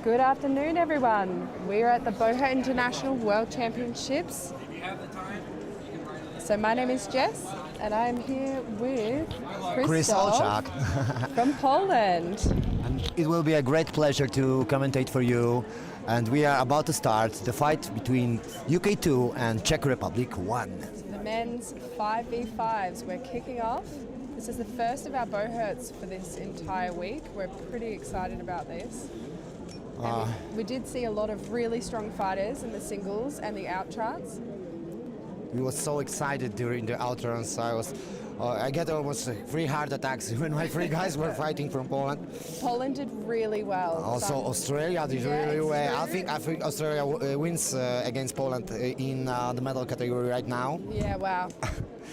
Good afternoon, everyone. We're at the Boha International World Championships. So my name is Jess, and I'm here with Chris Olczak from Poland. And it will be a great pleasure to commentate for you. And we are about to start the fight between UK2 and Czech Republic 1. The men's 5v5s. We're kicking off. This is the first of our Boherts for this entire week. We're pretty excited about this. We did see a lot of really strong fighters in the singles and the out charts. We were so excited during the outrounds. I get almost 3 heart attacks when my 3 guys were fighting from Poland. Poland did really well. Also, Australia did really well. I think Australia wins against Poland in the medal category right now. Yeah, wow.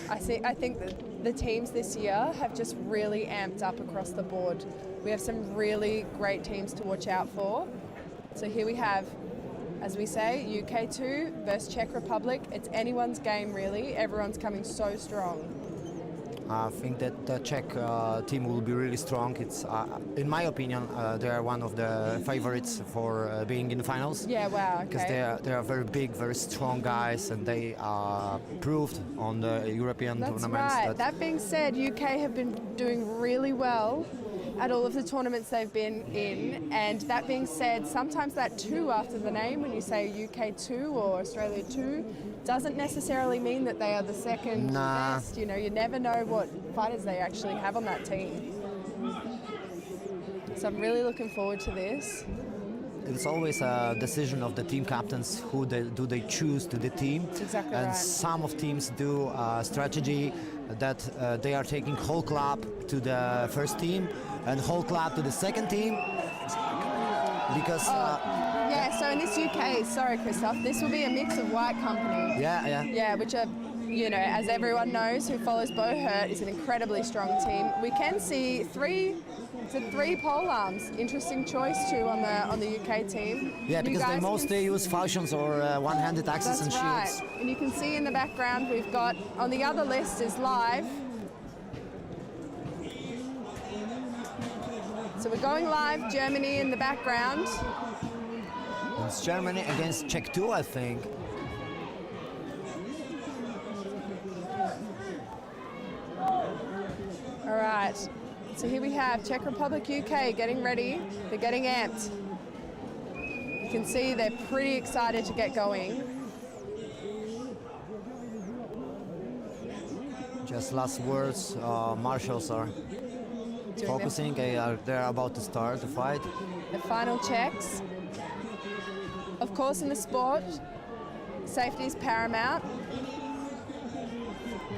I think that the teams this year have just really amped up across the board. We have some really great teams to watch out for. So here we have, as we say, UK2 versus Czech Republic. It's anyone's game, really. Everyone's coming so strong. I think that the Czech team will be really strong. It's, in my opinion, they are one of the favorites for being in the finals. Yeah, wow, okay. Because they are very big, very strong guys, and they proved on the European tournaments. That's right. That being said, UK have been doing really well at all of the tournaments they've been in, and that being said, sometimes that 2 after the name, when you say UK2 or Australia 2, doesn't necessarily mean that they are the second best. You know, you never know what fighters they actually have on that team. So I'm really looking forward to this. It's always a decision of the team captains who they choose to the team. That's exactly and right. Some of teams do a strategy that they are taking whole club to the first team and whole club to the second team. Because yeah, so in this UK, sorry Christoph, this will be a mix of white company. Yeah, which are, you know, as everyone knows who follows Bohert, is an incredibly strong team. We can see 3 pole arms. Interesting choice too on the UK team. Yeah, because they mostly use falchions or one-handed axes and shields. That's right. And you can see in the background we've got, on the other list is live. So we're going live, Germany in the background. It's Germany against Czech 2, I think. All right, so here we have Czech Republic, UK getting ready. They're getting amped. You can see they're pretty excited to get going. Just last words, marshals are focusing, they're about to start the fight. The final checks. Of course, in the sport, safety is paramount.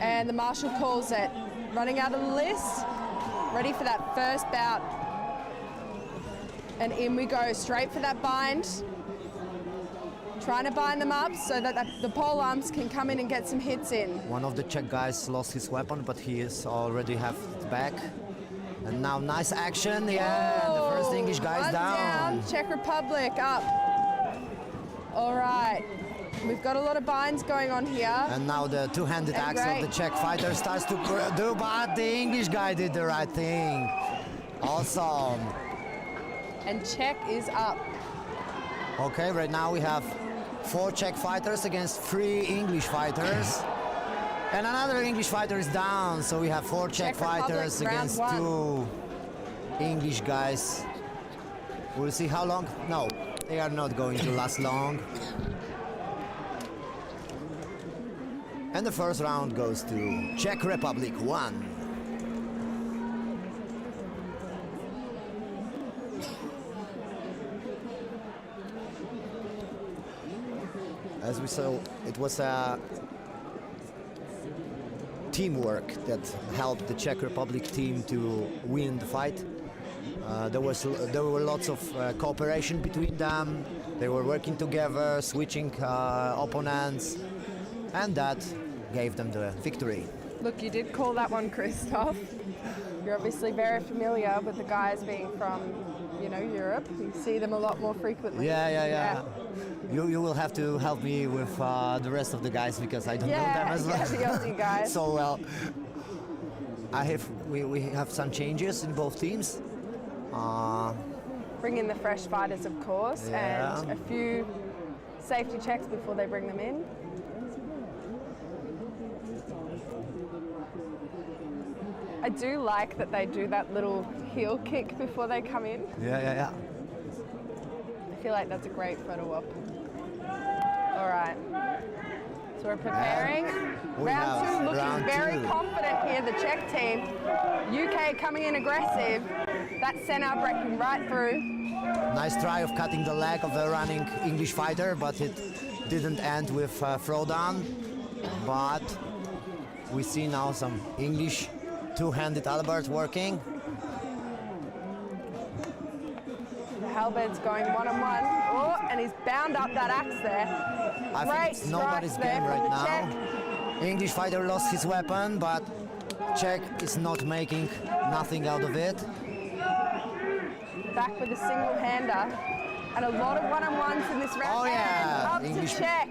And the marshal calls it. Running out of the list, ready for that first bout. And in we go, straight for that bind. Trying to bind them up so that the pole arms can come in and get some hits in. One of the Czech guys lost his weapon, but he is already have it back. And now nice action, yeah, and the first English guy is down. Czech Republic up. All right, we've got a lot of binds going on here. And now the two-handed axe of the Czech fighter starts to do, but the English guy did the right thing. Awesome. And Czech is up. Okay, right now we have 4 Czech fighters against 3 English fighters. And another English fighter is down, so we have 4 Czech fighters against 2 English guys. We'll see how long. No, they are not going to last long. And the first round goes to Czech Republic 1. As we saw, it was a teamwork that helped the Czech Republic team to win the fight. There were lots of cooperation between them. They were working together, switching opponents, and that gave them the victory. Look, you did call that one, Christoph. You're obviously very familiar with the guys being from, you know, Europe. You see them a lot more frequently. Yeah. You will have to help me with the rest of the guys because I don't know them as well. Yeah, the Aussie guys. So well, we have some changes in both teams. bring in the fresh fighters, of course, Yeah. and a few safety checks before they bring them in. I do like that they do that little heel kick before they come in. Yeah. I feel like that's a great photo op. All right. So we're preparing. We have Round two, looking round very two. confident here, the Czech team. UK coming in aggressive. That center breaking right through. Nice try of cutting the leg of the running English fighter, but it didn't end with throwdown. But we see now some English two-handed Albert working. The halberd's going one-on-one. Oh, and he's bound up that axe there. I think it's nobody's game right now. English fighter lost his weapon, but Czech is not making nothing out of it. Back with a single-hander. And a lot of one-on-ones in this round. Oh, yeah. And up English- to Czech.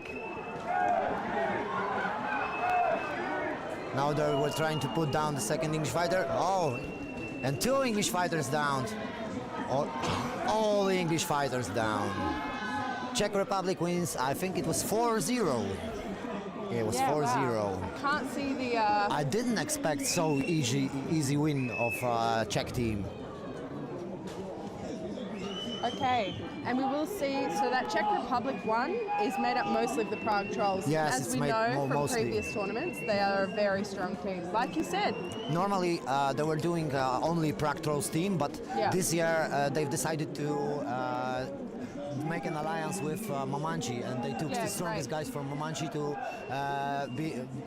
Now they were trying to put down the second English fighter. Oh, and two English fighters down. All the English fighters down. Czech Republic wins, I think it was 4-0. It was 4-0. Wow. I can't see the... I didn't expect so easy win of Czech team. Okay, and we will see, so that Czech Republic one is made up mostly of the Prague Trolls. Yes, As it's we made know from mostly. previous tournaments, they are a very strong team. Like you said, Normally they were doing only Prague Trolls team, but Yeah. this year they've decided to make an alliance with Mamanchi, and they took Yeah, the strongest great. guys from Mamanchi to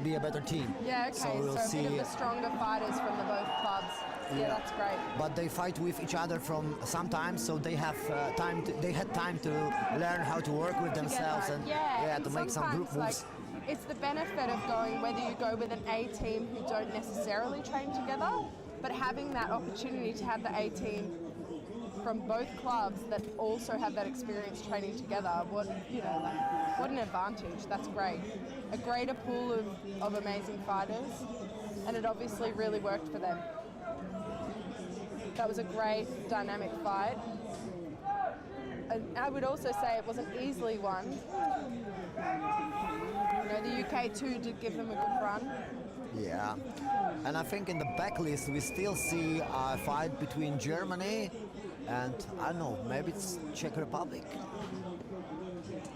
be a better team. yeah, okay, So we'll a see. bit of the stronger fighters from the both clubs. Yeah, that's great. But they fight with each other from sometimes, so they have time. They had time to learn how to work with themselves Together. and Yeah, to make some group sometimes, moves. like, it's the benefit of going, whether you go with an A team who don't necessarily train together, but having that opportunity to have the A team from both clubs that also have that experience training together, what an advantage. That's great. A greater pool of amazing fighters, and it obviously really worked for them. That was a great dynamic fight. And I would also say it wasn't easily won. You know, the UK too did give them a good run. Yeah, and I think in the backlist we still see a fight between Germany and I don't know, maybe it's Czech Republic.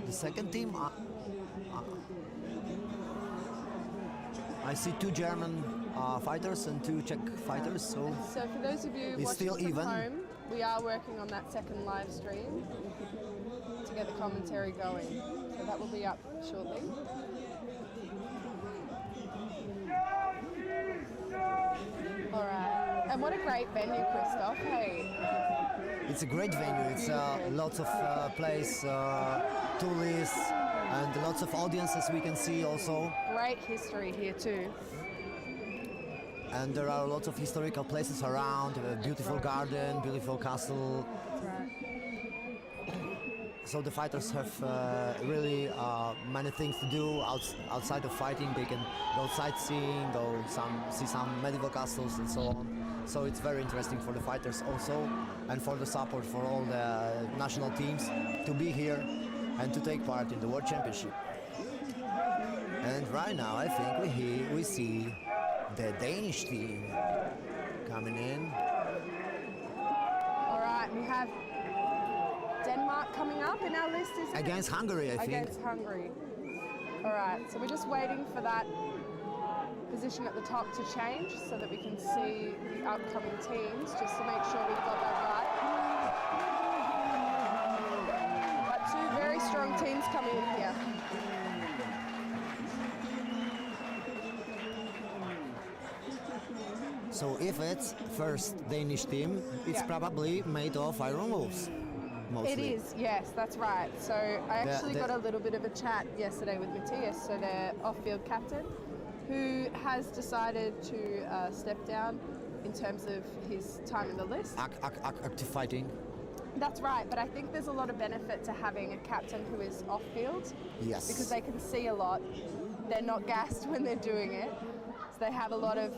The second team. I see two German fighters and two Czech fighters, so So for those of you It's watching still from even. home, we are working on that second live stream to get the commentary going. So that will be up shortly. All right. And what a great venue, Christoph. Hey. it's a great venue. It's lots of place, tourists, and lots of audience as we can see also. Great history here too. And there are lots of historical places around, a beautiful garden, beautiful castle. That's right. So the fighters have really many things to do outside of fighting. They can go sightseeing, see some medieval castles and so on. So it's very interesting for the fighters also, and for the support for all the national teams to be here and to take part in the World Championship. And right now I think we see the Danish team coming in. All right, we have Denmark coming up in our list, isn't it? Against Hungary, I think. Against Hungary. All right, so we're just waiting for that position at the top to change so that we can see the upcoming teams, just to make sure we've got that right. But two very strong teams coming in here. So if it's first Danish team, it's Yeah. probably made of Iron Wolves, mostly. It is, yes, that's right. So I actually got a little bit of a chat yesterday with Matthias, so their off-field captain, who has decided to step down in terms of his time in the list. Active fighting. That's right, but I think there's a lot of benefit to having a captain who is off-field. Yes. Because they can see a lot. They're not gassed when they're doing it. So they have a lot of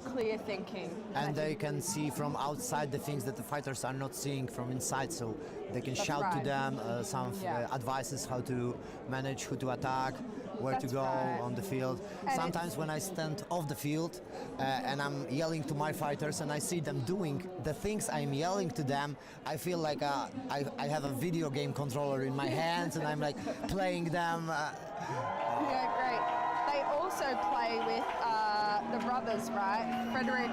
clear thinking. And they can see from outside the things that the fighters are not seeing from inside, so they can shout to right. them some advices how to manage, who to attack, where to That's go right. on the field. And Sometimes when I stand off the field and I'm yelling to my fighters and I see them doing the things I'm yelling to them, I feel like I have a video game controller in my hands and I'm like playing them. Yeah, great. They also play with the brothers, right? Frederick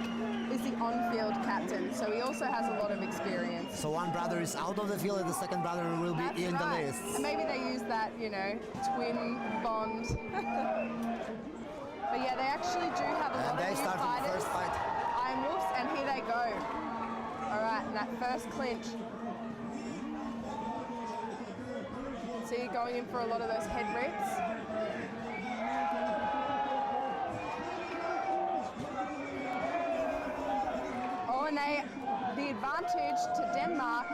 is the on-field captain, so he also has a lot of experience. So one brother is out of the field and the second brother will be That's in right. the list. And maybe they use that, twin bond. But yeah, they actually do have a lot And they of new start the fighters. first fight. Iron Wolves, and here they go. All right, and that first clinch. See, so going in for a lot of those head rips. Oh, and the advantage to Denmark.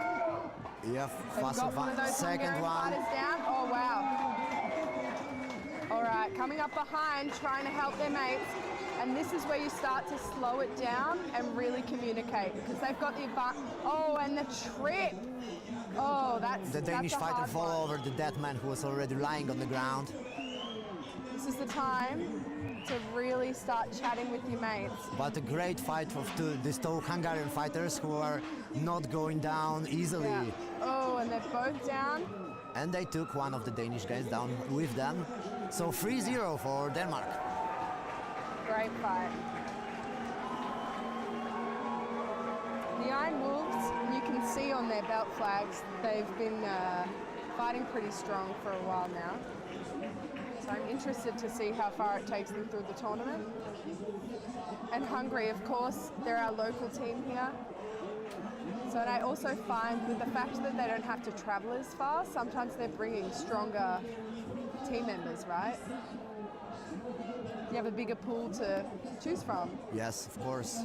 Yeah, They've got one of those second Hungarian one. fighters down. Oh, wow. All right, coming up behind, trying to help their mates. And this is where you start to slow it down and really communicate because they've got the advantage. Oh, and the trip. Oh, The Danish that's a fighter hard fall one. over the dead man who was already lying on the ground. This is the time to really start chatting with your mates. But a great fight of these two Hungarian fighters who are not going down easily. Yeah. Oh, and they're both down. And they took one of the Danish guys down with them. So 3-0 for Denmark. Great fight. The Iron Wolves, you can see on their belt flags, they've been fighting pretty strong for a while now. So I'm interested to see how far it takes them through the tournament. And Hungary, of course, they're our local team here. So and I also find with the fact that they don't have to travel as far, sometimes they're bringing stronger team members, right? You have a bigger pool to choose from. Yes, of course.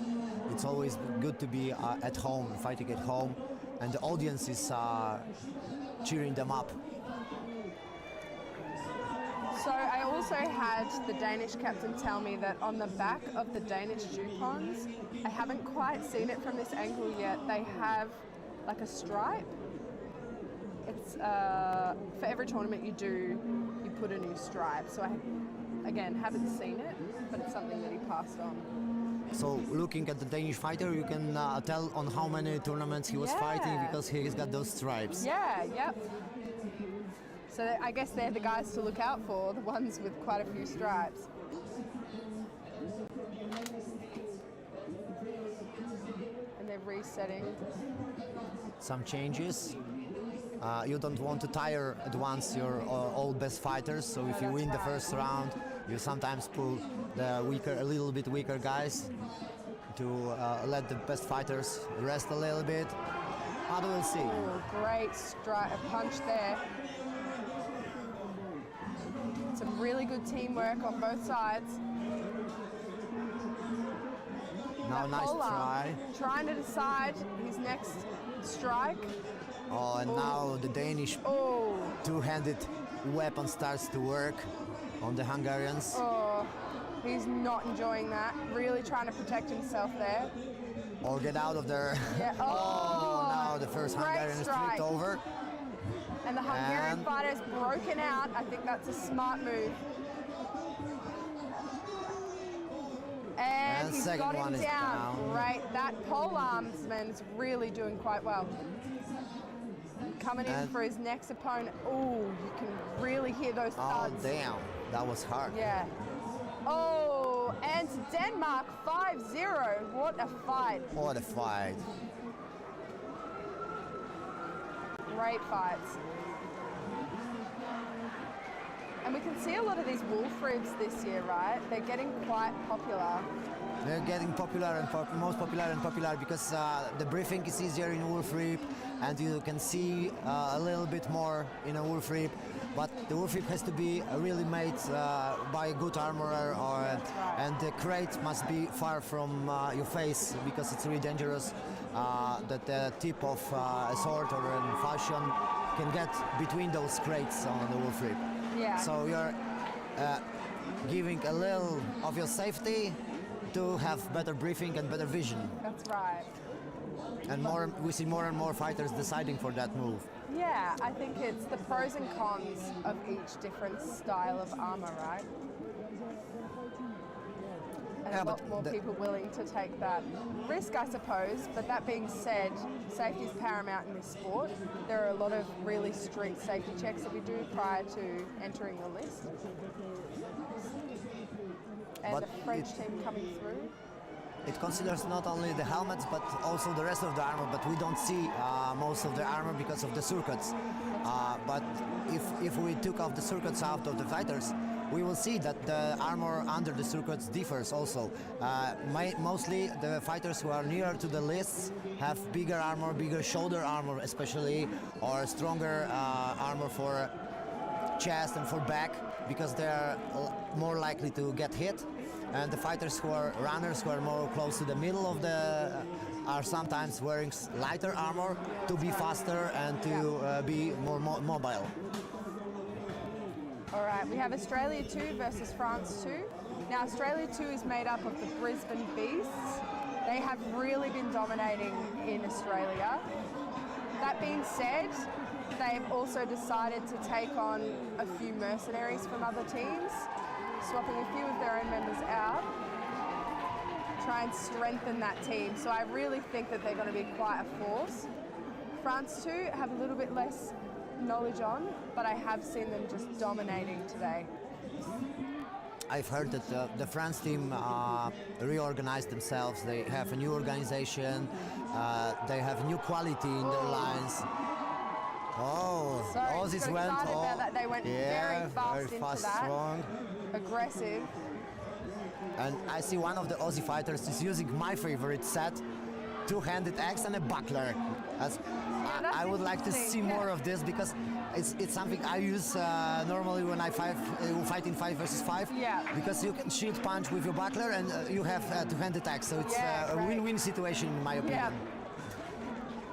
It's always good to be at home, fighting at home, and the audience is cheering them up. So I also had the Danish captain tell me that on the back of the Danish jupons, I haven't quite seen it from this angle yet, they have like a stripe. It's for every tournament you do, you put a new stripe. So I, again, haven't seen it, but it's something that he passed on. So looking at the Danish fighter, you can tell on how many tournaments he was fighting because he's got those stripes. Yeah, yep. So I guess they're the guys to look out for, the ones with quite a few stripes. And they're resetting. Some changes. You don't want to tire at once your all best fighters, so if you win the first round, you sometimes pull the a little bit weaker guys to let the best fighters rest a little bit. But we'll see. Ooh, great punch there. Some really good teamwork on both sides. Now, nice try. Trying to decide his next strike. Oh, and now the Danish two-handed weapon starts to work on the Hungarians. Oh, he's not enjoying that. Really trying to protect himself there. Or get out of there. Yeah. Oh, now the first Hungarian is flipped over. And the Hungarian fighter's broken out. I think that's a smart move. And he's second got him one is down. Great. That polearmsman is really doing quite well. Coming in for his next opponent. Oh, you can really hear those thuds. Oh, damn. That was hard. Yeah. Oh, and Denmark 5-0. What a fight. What a fight. Great fights. And we can see a lot of these wolf ribs this year, right? They're getting quite popular. They're getting popular and most popular and popular because the briefing is easier in wolf rib and you can see a little bit more in a wolf rib. But the wolf rib has to be really made by a good armorer, and the crate must be far from your face because it's really dangerous that the tip of a sword or a falchion can get between those crates on the wolf rib. Yeah. So you're giving a little of your safety to have better briefing and better vision. That's right. And we see more and more fighters deciding for that move. Yeah, I think it's the pros and cons of each different style of armor, right? And Yeah, a lot but more people willing to take that risk, I suppose. But that being said, safety is paramount in this sport. There are a lot of really strict safety checks that we do prior to entering the list. And But the French team coming through. It considers not only the helmets but also the rest of the armor, but we don't see most of the armor because of the circuits. But if we took off the circuits out of the fighters, we will see that the armor under the circuits differs also. Mostly the fighters who are nearer to the lists have bigger armor, bigger shoulder armor especially, or stronger armor for chest and for back, because they are more likely to get hit. And the fighters who are runners, who are more close to the middle of the, are sometimes wearing lighter armor to be faster and to be more mobile. All right, we have Australia 2 versus France 2. Now, Australia 2 is made up of the Brisbane Beasts. They have really been dominating in Australia. That being said, they've also decided to take on a few mercenaries from other teams, swapping a few of their own members out, try and strengthen that team. So I really think that they're going to be quite a force. France 2 have a little bit less knowledge on, but I have seen them just dominating today. I've heard that the France team reorganized themselves. They have a new organization. They have new quality in their lines. Oh, So Aussies went. excited about that. They went very fast into that. Strong. Aggressive. And I see one of the Aussie fighters is using my favorite set, two-handed axe and a buckler. I would like to see more of this, because it's something I use normally when I fight in 5 versus 5. Yeah. Because you can shield punch with your buckler and you have two-handed axe, so it's a win-win situation in my opinion. Yeah.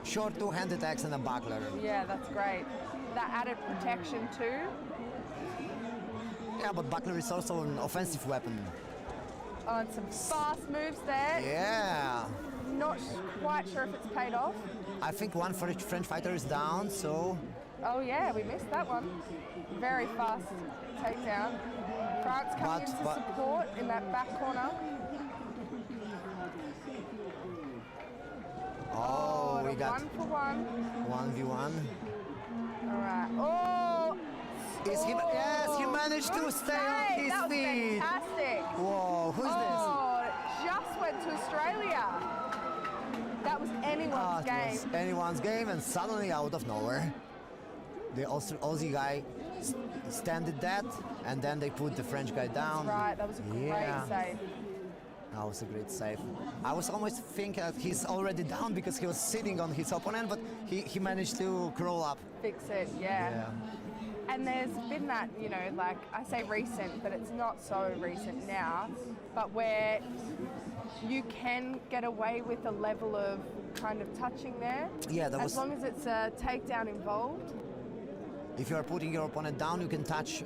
Short two-handed axe and a buckler. Yeah, that's great. That added protection too. Yeah, but buckler is also an offensive weapon. Oh, and some fast moves there. Yeah. Not quite sure if it's paid off. I think one French fighter is down, so... Oh yeah, we missed that one. Very fast takedown. France coming into support in that back corner. Oh, we got 1 for 1. 1v1. All right. Oh! Yes, he managed to stay on his that was feet. Fantastic. Whoa, who's Oh, just went to Australia. That was anyone's game. It was anyone's game, and suddenly out of nowhere, the Aussie guy standed that, and then they put the French guy down. That's right, that was a great save. That was a great save. I was almost thinking that he's already down because he was sitting on his opponent, but he managed to crawl up. Fix it, yeah. And there's been that, you know, like I say recent, but it's not so recent now, but where you can get away with a level of kind of touching there. Yeah, as long as it's a takedown involved. If you are putting your opponent down, you can touch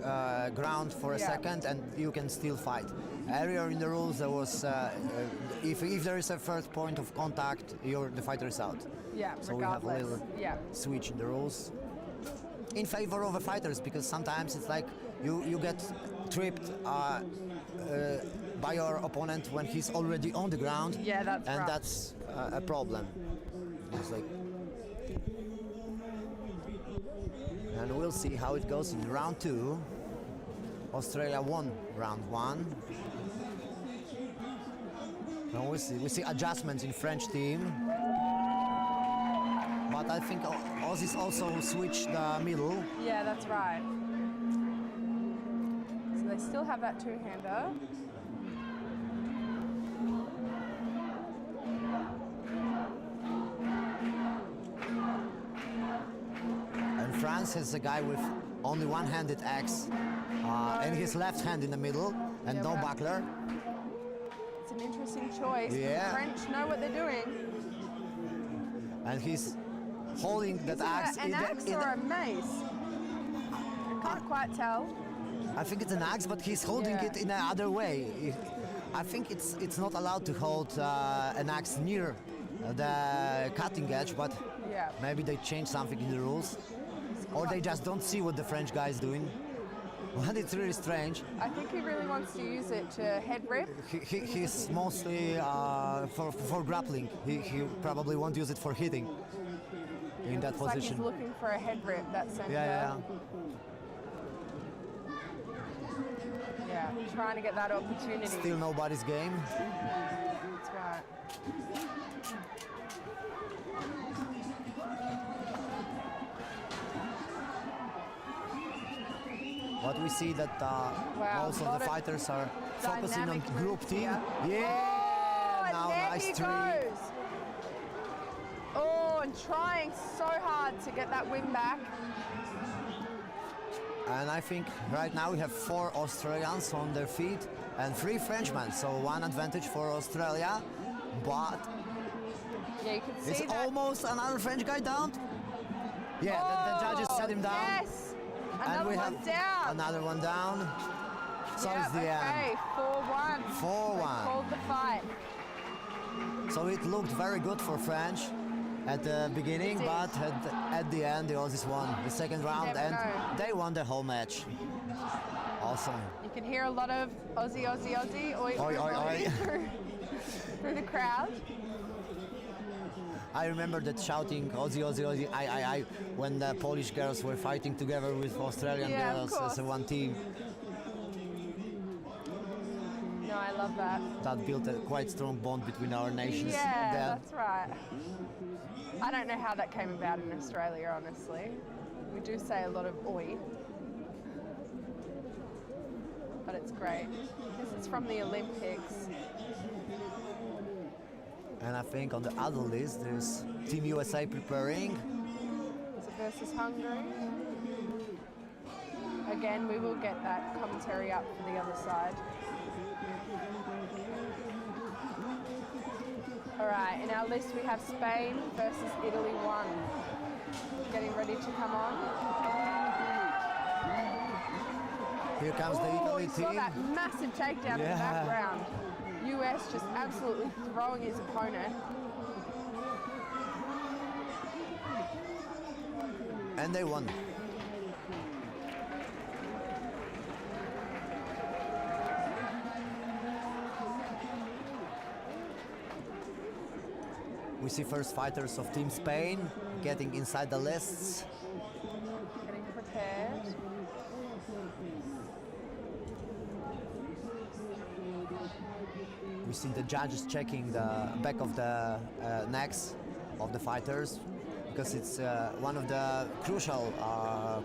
ground for a second and you can still fight. Earlier in the rules, there was if there is a first point of contact, the fighter is out. Yeah, so regardless. we have a little switch in the rules in favor of the fighters, because sometimes it's like you get tripped by your opponent when he's already on the ground. Yeah, that's and right. that's a problem. It's like, and we'll see how it goes in round 2. Australia won round 1. Now we see adjustments in French team. But I think Aussies also switched the middle. Yeah, that's right. So they still have that two-hander. And France has a guy with only one-handed axe and his left hand in the middle and no buckler. It's an interesting choice. Yeah. The French know what they're doing. And he's holding that axe. An axe or a mace? I can't quite tell. I think it's an axe, but he's holding Yeah. it in another way. I think it's not allowed to hold an axe near the cutting edge, but Yeah. maybe they changed something in the rules, or they just don't see what the French guy is doing. But it's really strange. I think he really wants to use it to head rip. He's mostly for grappling. He probably won't use it for hitting in that It's like position. he's looking for a head rip, that center. Yeah. Yeah, trying to get that opportunity. Still nobody's game. That's right. But we see that most of lot the of fighters are focusing on dynamic group moves team. here. Yeah, Oh, now and there nice he three. goes. Oh, and trying so hard to get that win back. And I think right now we have 4 Australians on their feet and 3 Frenchmen, so one advantage for Australia. But Yeah, you can see is that. almost another French guy down? Yeah, the judges set him down. Yes. And Another we one have down. another one down. So Yeah, it's the okay, end. 4-1. 4-1. They called the fight. So it looked very good for French at the beginning, It did. but at the end the Aussies won the second round never and know. they won the whole match. Awesome. You can hear a lot of Aussie, Aussie, Aussie, oi, Oi, oi, oi. through the crowd. I remember that shouting Aussie, Aussie, Aussie, I, when the Polish girls were fighting together with Australian Yeah, of girls course. as a one team. No, I love that. That built a quite strong bond between our nations. Yeah, there. that's right. I don't know how that came about in Australia, honestly. We do say a lot of oi. But it's great. This is from the Olympics. And I think on the other list there's Team USA preparing. Is it versus Hungary? Again, we will get that commentary up for the other side. All right, in our list we have Spain versus Italy 1. Getting ready to come on. Here comes the Oh, Italy you saw team. that massive takedown in the Yeah. background. US just absolutely throwing his opponent. And they won. We see first fighters of Team Spain getting inside the lists. Getting prepared. We see the judges checking the back of the necks of the fighters because it's one of the crucial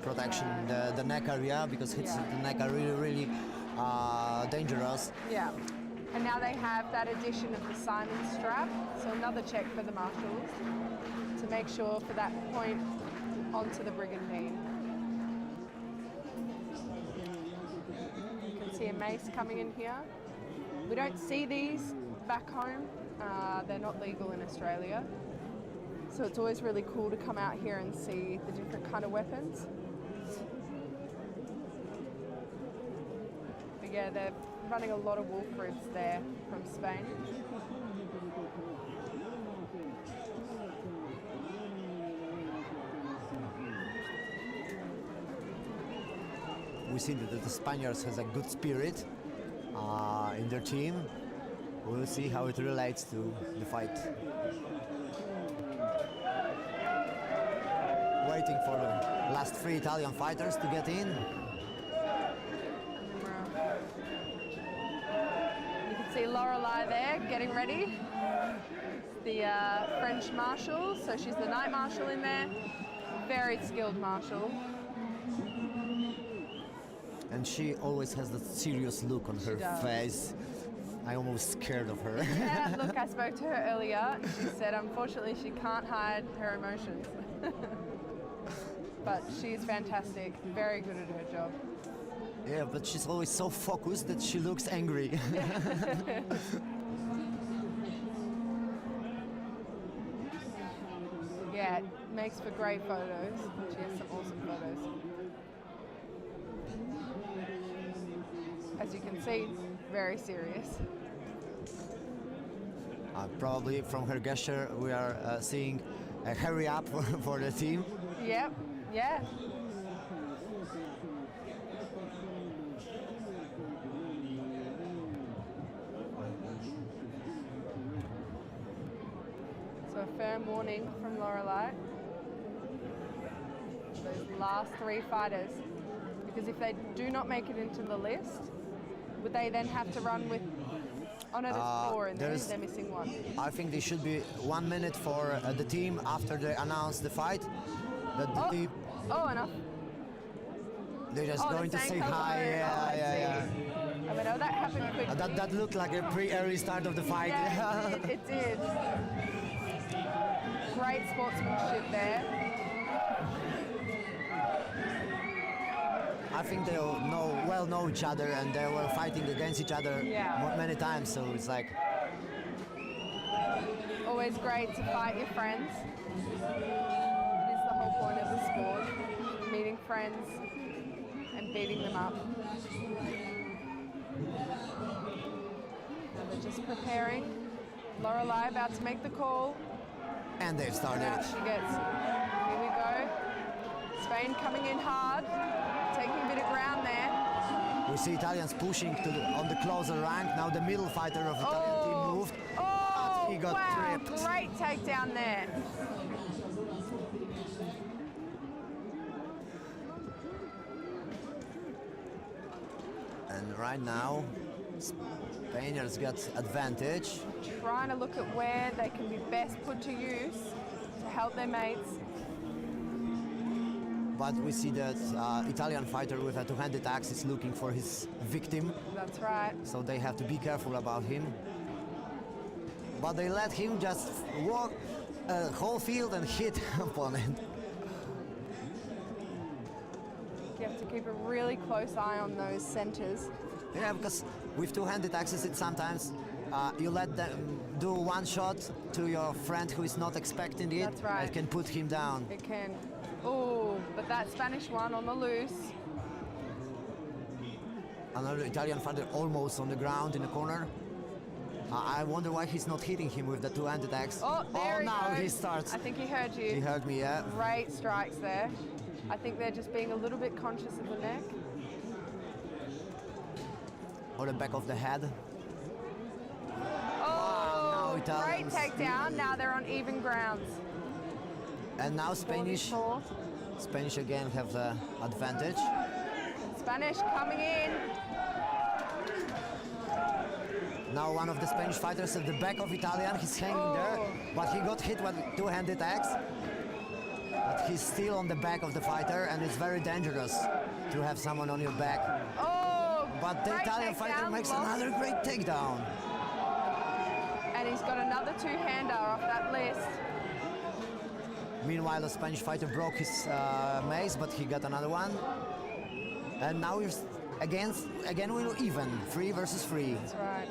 protection, the neck area, because hits Yeah. the neck are really, really dangerous. Yeah. And now they have that addition of the Simon strap. So another check for the marshals to make sure for that point onto the brigandine. You can see a mace coming in here. We don't see these back home. They're not legal in Australia. So it's always really cool to come out here and see the different kind of weapons. But yeah, they're running a lot of wolf ribs there from Spain. We see that the Spaniards has a good spirit in their team. We'll see how it relates to the fight. Waiting for the last 3 Italian fighters to get in. You can see Lorelei there getting ready. The French marshal, so she's the night marshal in there. Very skilled marshal. And she always has that serious look on her does. face. I'm almost scared of her. Yeah, look, I spoke to her earlier. She said unfortunately she can't hide her emotions. But she's fantastic, very good at her job. Yeah, but she's always so focused that she looks angry. Yeah, it makes for great photos. She has some awesome photos. as you can see, very serious. Probably from her gesture, we are seeing a hurry up for the team. Yep, yeah. So a firm warning from Lorelei. Those last three fighters, because if they do not make it into the list, would they then have to run with? Oh no, there's four in there. They're missing one. I think there should be 1 minute for the team after they announce the fight. Enough. They're just going to say hi. Yeah. I mean, that happened quickly. That looked like a pre-early start of the fight. Yeah, it did. Great sportsmanship there. I think they all know each other, and they were fighting against each other many times. So it's like always great to fight your friends. It is the whole point of the sport: meeting friends and beating them up. And they're just preparing. Lorelei about to make the call. And they've started. Out she gets. Here we go. Spain coming in hard, taking a bit of ground there. We see Italians pushing on the closer rank. Now the middle fighter of the Italian team moved. But he got tripped. Great takedown there. And right now, Spaniards got advantage. Trying to look at where they can be best put to use to help their mates. But we see that Italian fighter with a two-handed axe is looking for his victim. That's right. So they have to be careful about him. But they let him just walk a whole field and hit opponent. You have to keep a really close eye on those centers. Yeah, because with two-handed axes, it sometimes you let them do one shot to your friend who is not expecting it. That's right. It can put him down. It can. Oh, but that Spanish one on the loose. Another Italian fighter almost on the ground in the corner. I wonder why he's not hitting him with the two-handed axe. Oh, there now goes. He starts. I think he heard you. He heard me, yeah. Great strikes there. I think they're just being a little bit conscious of the neck. Or the back of the head. Oh, wow, great takedown. Now they're on even grounds. And now Spanish again have the advantage. Spanish coming in. Now one of the Spanish fighters at the back of Italian, he's hanging there, but he got hit with a two-handed axe. But he's still on the back of the fighter, and it's very dangerous to have someone on your back. Oh, but the Italian fighter makes another great takedown. And he's got another two-hander off that list. Meanwhile, the Spanish fighter broke his mace, but he got another one. And now we're again we're even, 3 versus 3. That's right.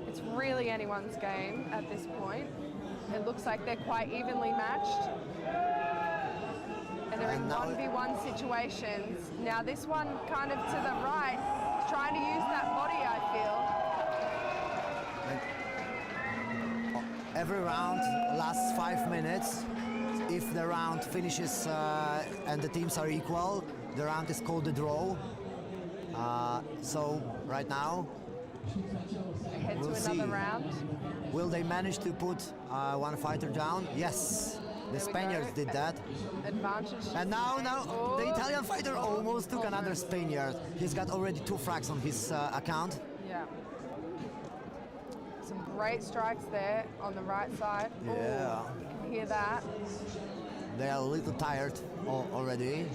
It's really anyone's game at this point. It looks like they're quite evenly matched. And they're in 1v1 situations. Now this one kind of to the right, trying to use that body, I feel. Every round lasts 5 minutes. If the round finishes and the teams are equal, the round is called a draw. So right now, head to another round. Will they manage to put one fighter down? Yes, the Spaniards did that. Advantage. And now the Italian fighter almost took another Spaniard. He's got already 2 frags on his account. Yeah. Some great strikes there on the right side. Yeah. You can hear that. They are a little tired already.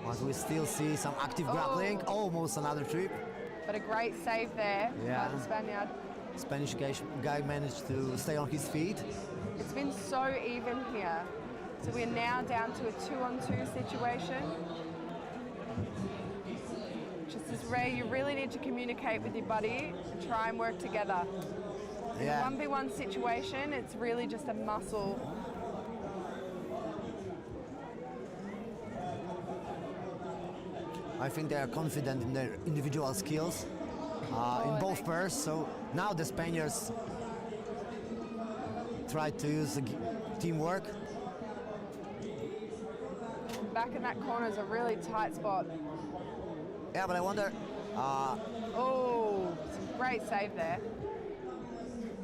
But we still see some active grappling. Almost another trip. But a great save there by the Spaniard. Spanish guy managed to stay on his feet. It's been so even here. So we're now down to a 2-on-2 situation. Just as rare, you really need to communicate with your buddy and try and work together. Yeah. In a 1v1 situation, it's really just a muscle. I think they are confident in their individual skills in both pairs. So now the Spaniards try to use teamwork. Back in that corner is a really tight spot. Yeah, but I wonder. Oh, some great save there.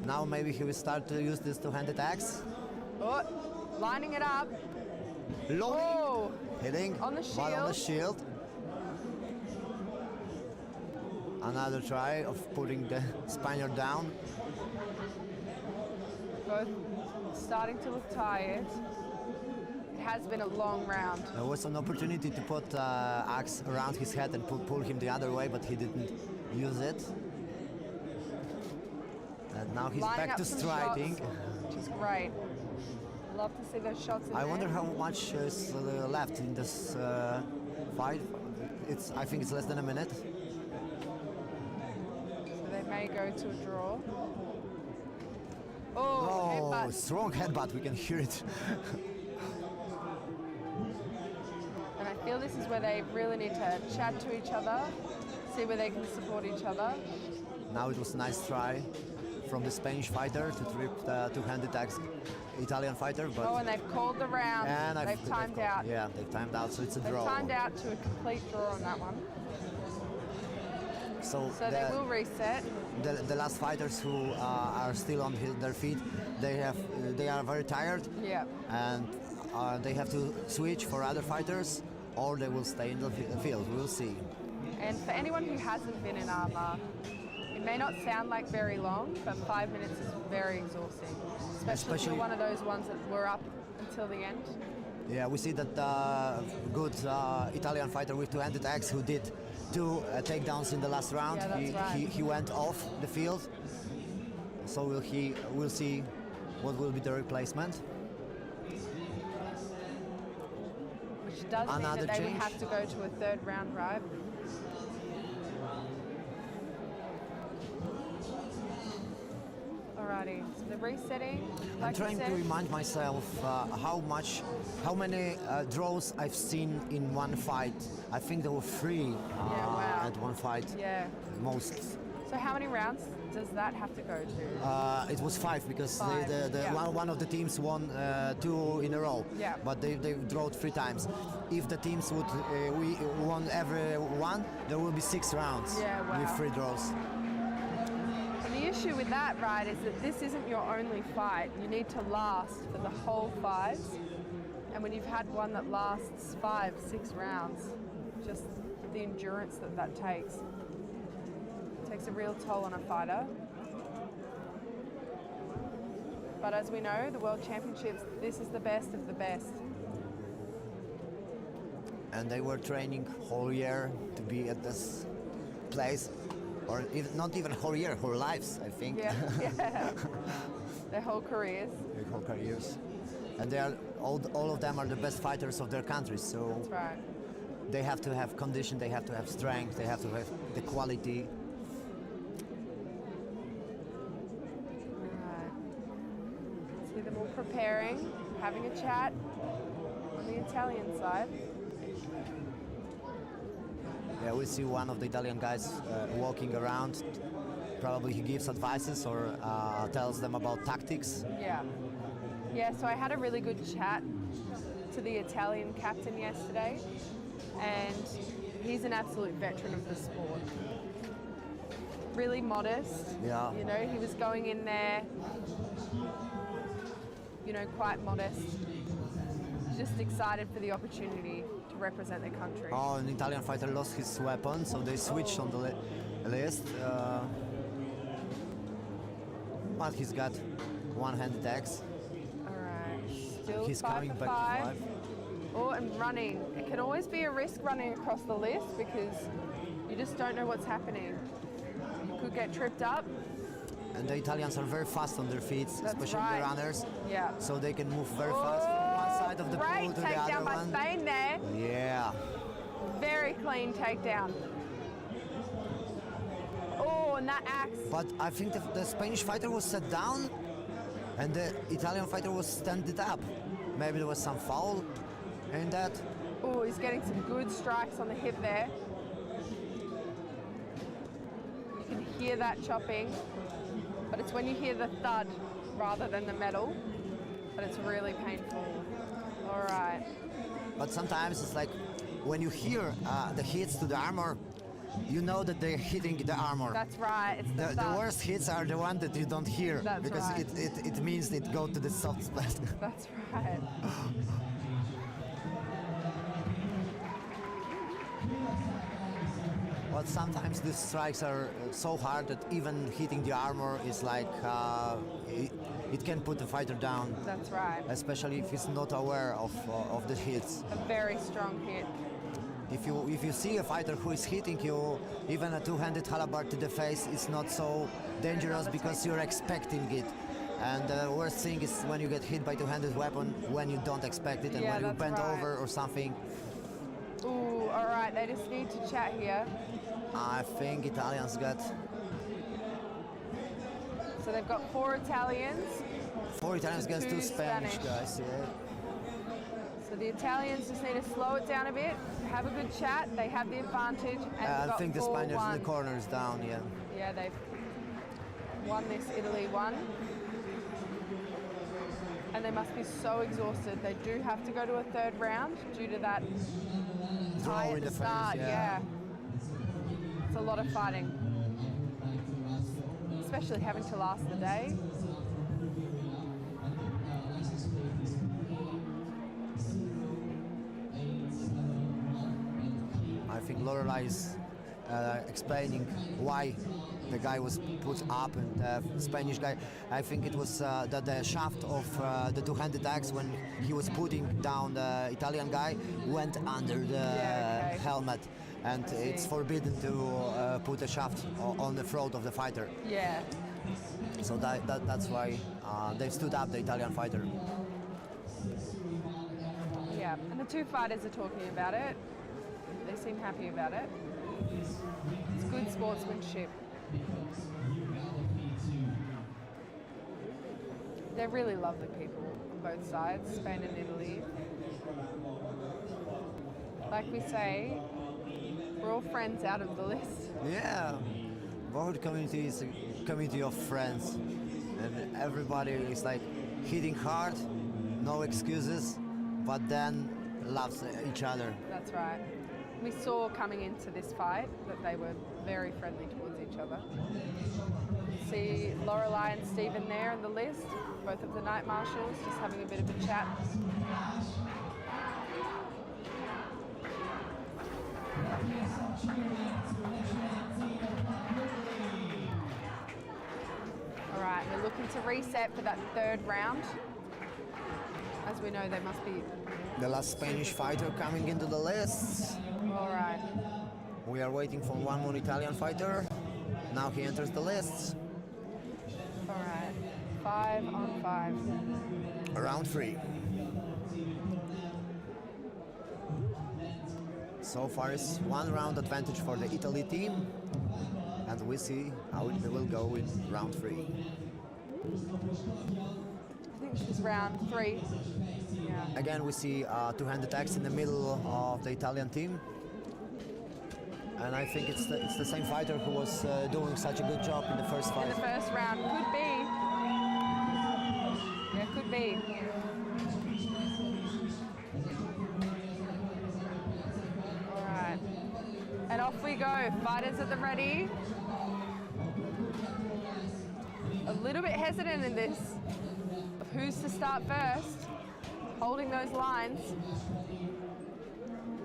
Now maybe he will start to use this two-handed axe. Oh, lining it up. Loading, Oh, hitting, on the but on the shield. shield. Another try of putting the Spaniard down. Both starting to look tired. It has been a long round. There was an opportunity to put axe around his head and pull him the other way, but he didn't use it. And now he's Lining back up to some striking. shots, which is great. Love to see those shots in I there. wonder how much is left in this fight. I think it's less than a minute. So they may go to a draw. Oh, headbutt. Strong headbutt, we can hear it. And I feel this is where they really need to chat to each other, see where they can support each other. Now it was a nice try from the Spanish fighter to trip the two-handed axe Italian fighter, but Oh, and they've called the round. and They've timed out. Yeah, they've timed out, so it's a They've draw. timed out to a complete draw on that one. So So they will reset. the last fighters who are still on their feet, they are very tired, Yeah. and they have to switch for other fighters, or they will stay in the field. We'll see. And for anyone who hasn't been in armor, it may not sound like very long, but 5 minutes is very exhausting. Especially if you're one of those ones that were up until the end. Yeah, we see that good Italian fighter with two-handed axe who did two takedowns in the last round. Yeah, that's right. He went off the field. So we'll see what will be the replacement. Which does mean Another that they change. would have to go to a third round, right? Alrighty, so the resetting. I'm Like you trying to said, remind myself how many draws I've seen in one fight. I think there were 3 wow. at one fight, Yeah. most. So how many rounds does that have to go to? It was 5 because 5, yeah. one of the teams won 2 in a row, Yeah. but they drew 3 times. If the teams would we won every one, there will be 6 rounds Yeah, wow. with 3 draws. And the issue with that, right, is that this isn't your only fight. You need to last for the whole 5. And when you've had one that lasts 5, 6 rounds, just the endurance that takes a real toll on a fighter. But as we know, the World Championships, this is the best of the best. And they were training whole year to be at this place, or not even whole year, whole lives, I think. Yeah, yeah. Their whole careers. Their whole careers. And they are all of them are the best fighters of their countries. So That's right. they have to have condition, they have to have strength, they have to have the quality. Right. See them all preparing, having a chat on the Italian side. Yeah, we see one of the Italian guys walking around. Probably he gives advices or tells them about tactics. Yeah. Yeah, so I had a really good chat to the Italian captain yesterday, and he's an absolute veteran of the sport. Really modest. Yeah. You know, he was going in there, you know, quite modest. Just excited for the opportunity to represent their country. Oh, an Italian fighter lost his weapon, so they switched on the list. But he's got one-handed axe. All right. Still He's 5 coming for back 5. to 5. Oh, and running. It can always be a risk running across the list because you just don't know what's happening. You could get tripped up. And the Italians are very fast on their feet, That's especially right. the runners. Yeah. So they can move very fast from one side of the pool Great to the takedown other by one. Spain there. Yeah. Very clean takedown. Oh, and that axe. But I think the Spanish fighter was set down and the Italian fighter was standing up. Maybe there was some foul in that. Oh, he's getting some good strikes on the hip there. You can hear that chopping, but it's when you hear the thud rather than the metal that it's really painful. All right. But sometimes it's like when you hear the hits to the armor, you know that they're hitting the armor. That's right. It's the The worst hits are the ones that you don't hear. That's because right. it means it go to the soft spot. That's right. But sometimes these strikes are so hard that even hitting the armor is like it can put the fighter down. That's right. Especially if he's not aware of the hits. A very strong hit. If you see a fighter who is hitting you, even a two-handed halaberd to the face is not so dangerous because you're expecting it. And the worst thing is when you get hit by two-handed weapon when you don't expect it and Yeah, when you that's bend right. over or something. Ooh, all right. They just need to chat here. I think Italians got So they've got 4 Italians. 4 Italians against 2 2 Spanish Spanish. guys. Yeah. So the Italians just need to slow it down a bit, have a good chat. They have the advantage. And I got think the 4-1. Spaniards in the corner is down. Yeah. Yeah, they've won this. Italy won. And they must be so exhausted. They do have to go to a 3rd round due to that Draw tie in at the the start. first, yeah. It's a lot of fighting, especially having to last the day. I think Lorelai is explaining why the guy was put up and the Spanish guy. I think it was that the shaft of the two-handed axe when he was putting down the Italian guy went under the okay. helmet, and it's see. forbidden to put a shaft on the throat of the fighter. Yeah. So that's why they stood up the Italian fighter. Yeah, and the 2 fighters are talking about it. They seem happy about it. It's good sportsmanship. They're really lovely people on both sides, Spain and Italy. Like we say, we're all friends out of the list. Yeah, both community is a community of friends, and everybody is like hitting hard, no excuses, but then loves each other. That's right. We saw coming into this fight that they were very friendly towards each other. See Lorelai and Stephen there in the list, both of the night marshals, just having a bit of a chat. All right, we're looking to reset for that 3rd round. As we know, they must be. The last Spanish fighter coming into the list. All right. We are waiting for one more Italian fighter. Now he enters the list. All right. 5 on 5. Round 3. So far it's 1 round advantage for the Italy team, and we see how it will go in round 3. I think this is round 3. Yeah. Again, we see two-handed axe in the middle of the Italian team. And I think it's the same fighter who was doing such a good job in the first fight. In the first round. Could be. Yeah, could be. All right. And off we go. Fighters at the ready. A little bit hesitant in this of who's to start first. Holding those lines.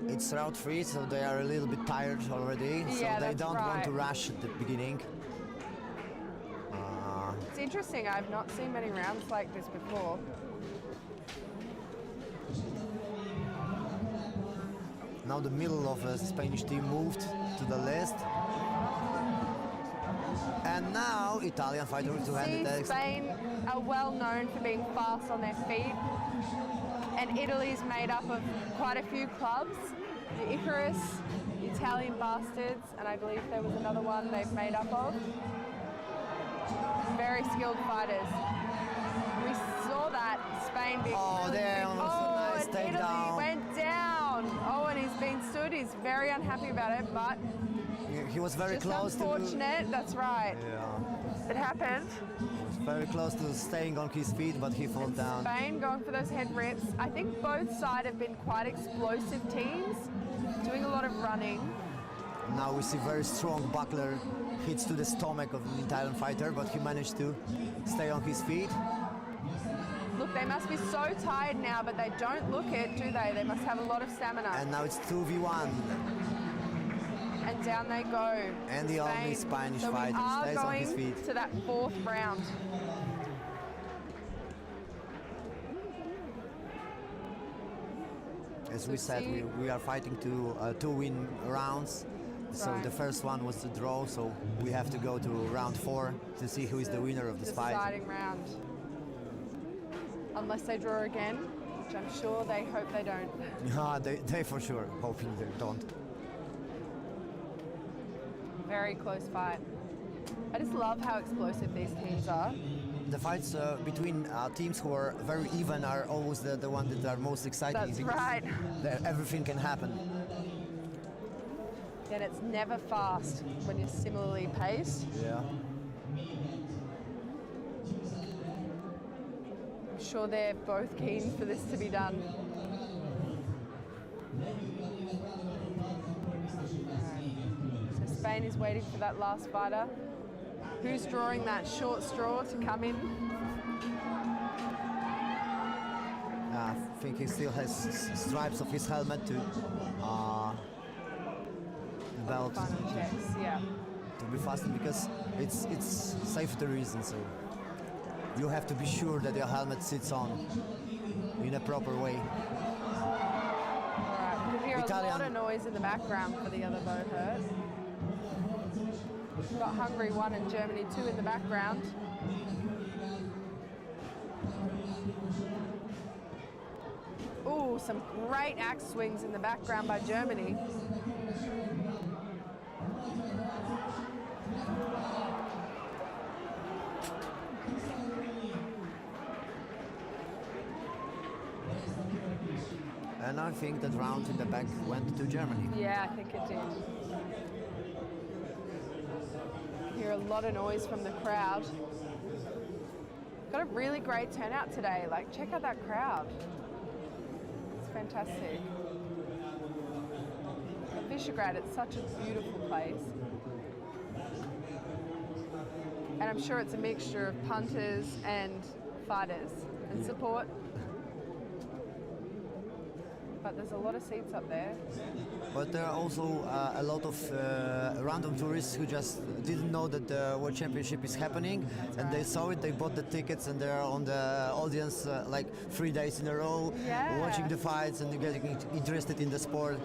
It's round 3, so they are a little bit tired already, so Yeah, they that's don't want to right. rush at the beginning. It's interesting. I've not seen many rounds like this before. Now the middle of the Spanish team moved to the list. And now Italian fighter with two-handed See, axe. Spain are well known for being fast on their feet, and Italy's made up of quite a few clubs. The Icarus, the Italian Bastards, and I believe there was another one they've made up of. Very skilled fighters. We saw that Spain being Oh, really there big. was a nice and Italy takedown. went down. Oh He's very unhappy about it, but He was very just close to. unfortunate. That's right. Yeah. It happened. He was very close to staying on his feet, but he fell down. Spain going for those head rips. I think both sides have been quite explosive teams, doing a lot of running. Now we see very strong buckler hits to the stomach of the Italian fighter, but he managed to stay on his feet. Look, they must be so tired now, but they don't look it, do they? They must have a lot of stamina. And now it's 2v1. And down they go. And the only Spanish fighter stays on his feet. We are going to that fourth round. As we said, we are fighting to two win rounds. So Right. the first one was the draw, so we have to go to round 4 to see who is the winner of this fight. Deciding round. Unless they draw again, which I'm sure they hope they don't. Yeah, they for sure hoping they don't. Very close fight. I just love how explosive these teams are. The fights between teams who are very even are always the one that are most exciting. That's because right. Everything can happen. And it's never fast when you're similarly paced. Yeah. I'm sure they're both keen for this to be done. So Spain is waiting for that last fighter. Who's drawing that short straw to come in? I think he still has stripes of his helmet to belt Final checks, yeah. to be fastened because it's safety reasons. So you have to be sure that your helmet sits on in a proper way. Alright, we can hear a lot Italian. of noise in the background for the other bow hurt. We've got Hungary 1 and Germany 2 in the background. Ooh, some great axe swings in the background by Germany. And I think that round in the back went to Germany. Yeah, I think it did. Hear a lot of noise from the crowd. Got a really great turnout today. Like, check out that crowd. It's fantastic. Visegrad, it's such a beautiful place. And I'm sure it's a mixture of punters and fighters and support. But there's a lot of seats up there. But there are also a lot of random tourists who just didn't know that the World Championship is happening, and they saw it, they bought the tickets, and they're on the audience like 3 days in a row, watching the fights and getting interested in the sport.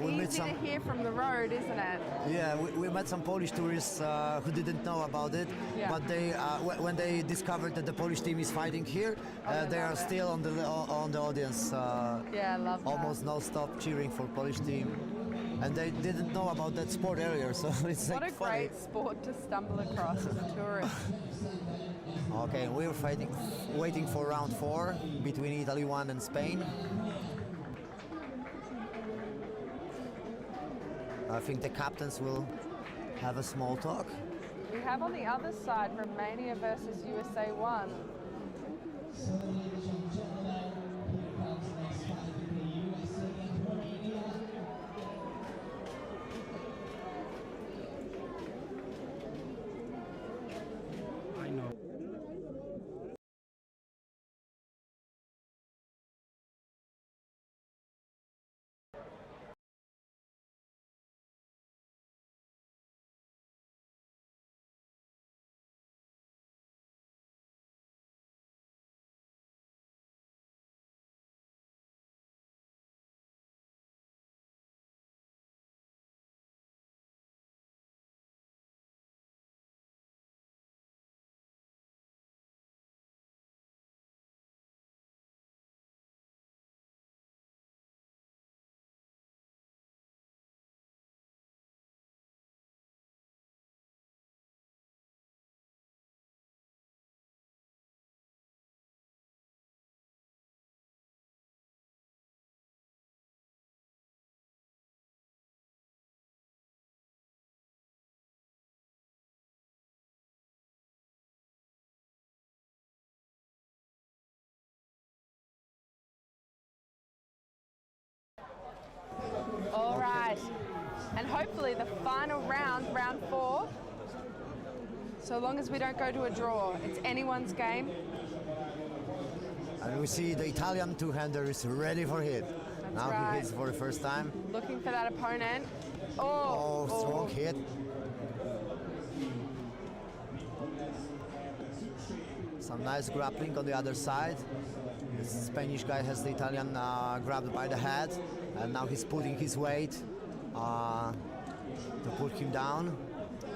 We met Easy some. to hear from the road, isn't it? Yeah, we met some Polish tourists who didn't know about it, Yeah. but they when they discovered that the Polish team is fighting here, they are still on the audience. Yeah, I love that. Almost non-stop cheering for Polish team, and they didn't know about that sport earlier, so it's What like a funny. great sport to stumble across as a tourist. Okay, we're waiting for round 4 between Italy 1 and Spain. I think the captains will have a small talk. We have on the other side Romania versus USA 1. hopefully the final round, round 4, so long as we don't go to a draw, it's anyone's game. And we see the Italian two-hander is ready for hit. That's now right. he hits for the first time. Looking for that opponent. Oh, strong hit. Some nice grappling on the other side. The Spanish guy has the Italian grabbed by the head, and now he's putting his weight to put him down.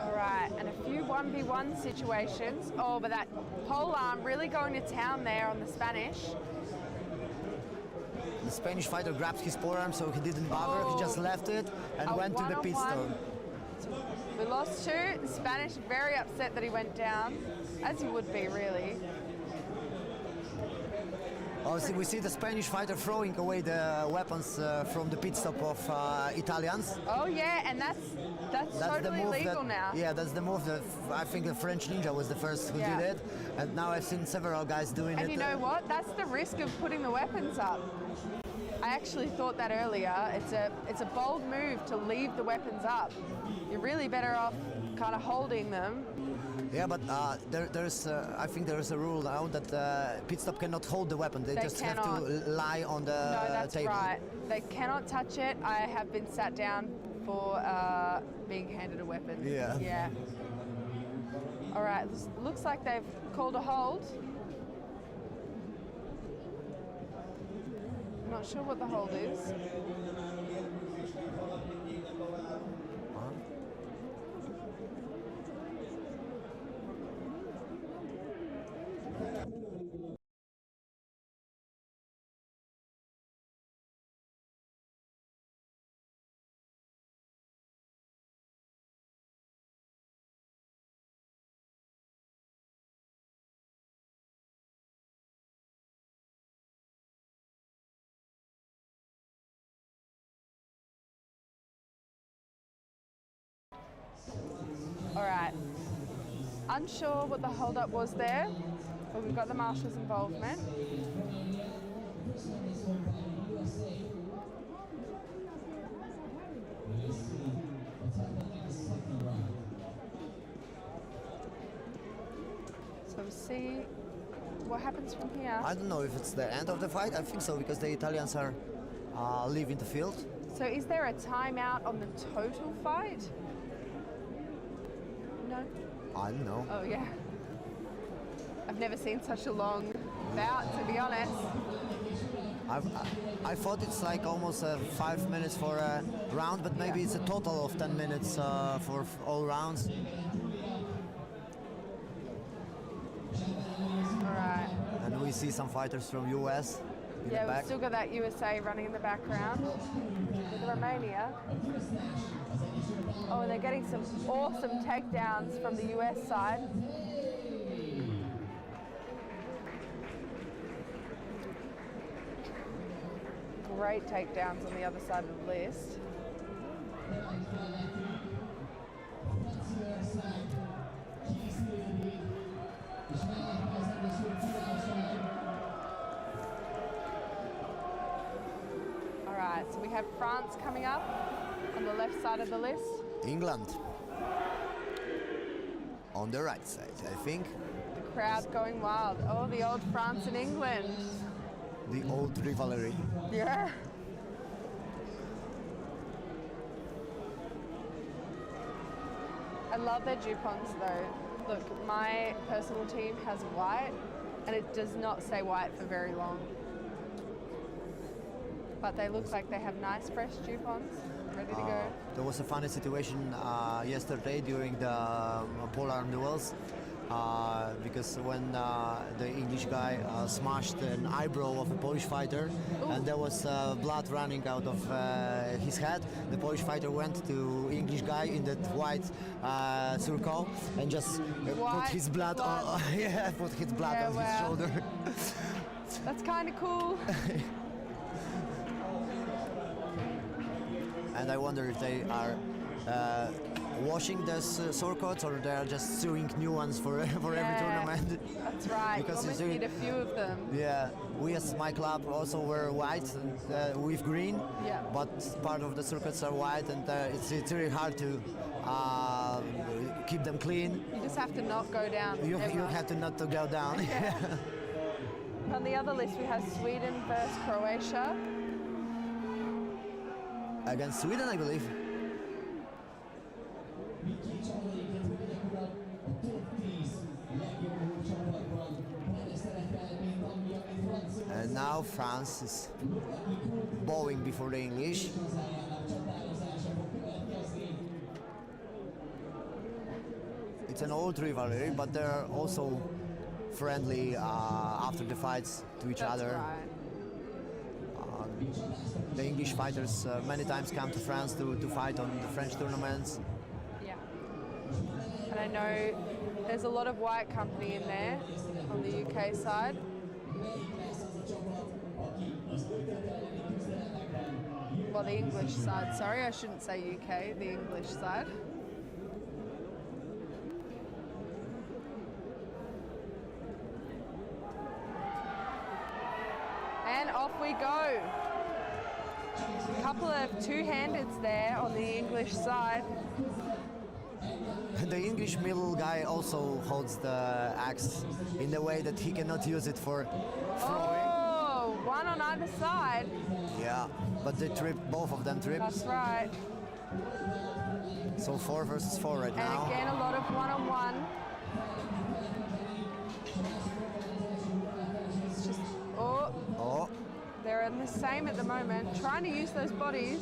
All right, and a few 1v1 situations. Oh, but that pole arm really going to town there on the Spanish. The Spanish fighter grabbed his forearm, so he didn't bother. He just left it and went to the pistol. We lost 2. The Spanish very upset that he went down, as he would be, really. Oh, we see the Spanish fighter throwing away the weapons from the pit stop of Italians. Oh yeah, and that's totally legal now. Yeah, that's the move that I think the French Ninja was the first who did it, and now I've seen several guys doing it. And you know what? That's the risk of putting the weapons up. I actually thought that earlier. It's a bold move to leave the weapons up. You're really better off kind of holding them. Yeah, but I think there's a rule now that pit stop cannot hold the weapon. They just have to lie on the No, that's table. right. They cannot touch it. I have been sat down for being handed a weapon. Yeah. Yeah. All right. Looks like they've called a hold. I'm not sure what the hold is. All right. Unsure what the hold-up was there, but we've got the marshal's involvement. So we'll see what happens from here. I don't know if it's the end of the fight. I think so, because the Italians are leaving the field. So is there a timeout on the total fight? No? I don't know. Oh, yeah. I've never seen such a long bout, to be honest. I thought it's like almost 5 minutes for a round, but maybe it's a total of 10 minutes for all rounds. All right. And we see some fighters from US in the Yeah, back. we've still got that USA running in the background with Romania. Oh, and they're getting some awesome takedowns from the US side. Great takedowns on the other side of the list. All right, so we have France coming up on the left side of the list. England on the right side, I think. The crowd going wild. Oh, the old France and England. The old rivalry. Yeah. I love their Dupons though. Look, my personal team has white and it does not stay white for very long. But they look like they have nice fresh Dupons ready to go. There was a funny situation yesterday during the pole arm duels. Because when the English guy smashed an eyebrow of a Polish fighter, and there was blood running out of his head, the Polish fighter went to English guy in that white circle and just put his blood on, put his blood on his shoulder. That's kind of cool. And I wonder if they are washing those circuits, or they are just sewing new ones for every tournament? That's right. Because you almost need a few of them. Yeah, we as my club also wear white and, with green, Yeah. but part of the circuits are white, and it's really hard to keep them clean. You just have to not go down. You ever. have to not to go down. On the other list, we have Sweden versus Croatia. Against Sweden, I believe. And now France is bowing before the English. It's an old rivalry, but they're also friendly after the fights to each That's other. right. The English fighters many times come to France to fight on the French tournaments. Yeah. And I know there's a lot of white company in there on the UK side. Well, the English side, sorry, I shouldn't say UK, the English side. And off we go. A couple of two-handeds there on the English side. The English middle guy also holds the axe in the way that he cannot use it for throwing. Oh, one on either side. Yeah, but they trip, both of them trip. That's right. So 4 versus 4 right And now. again, a lot of one-on-one. It's just, Oh, they're in the same at the moment, trying to use those bodies,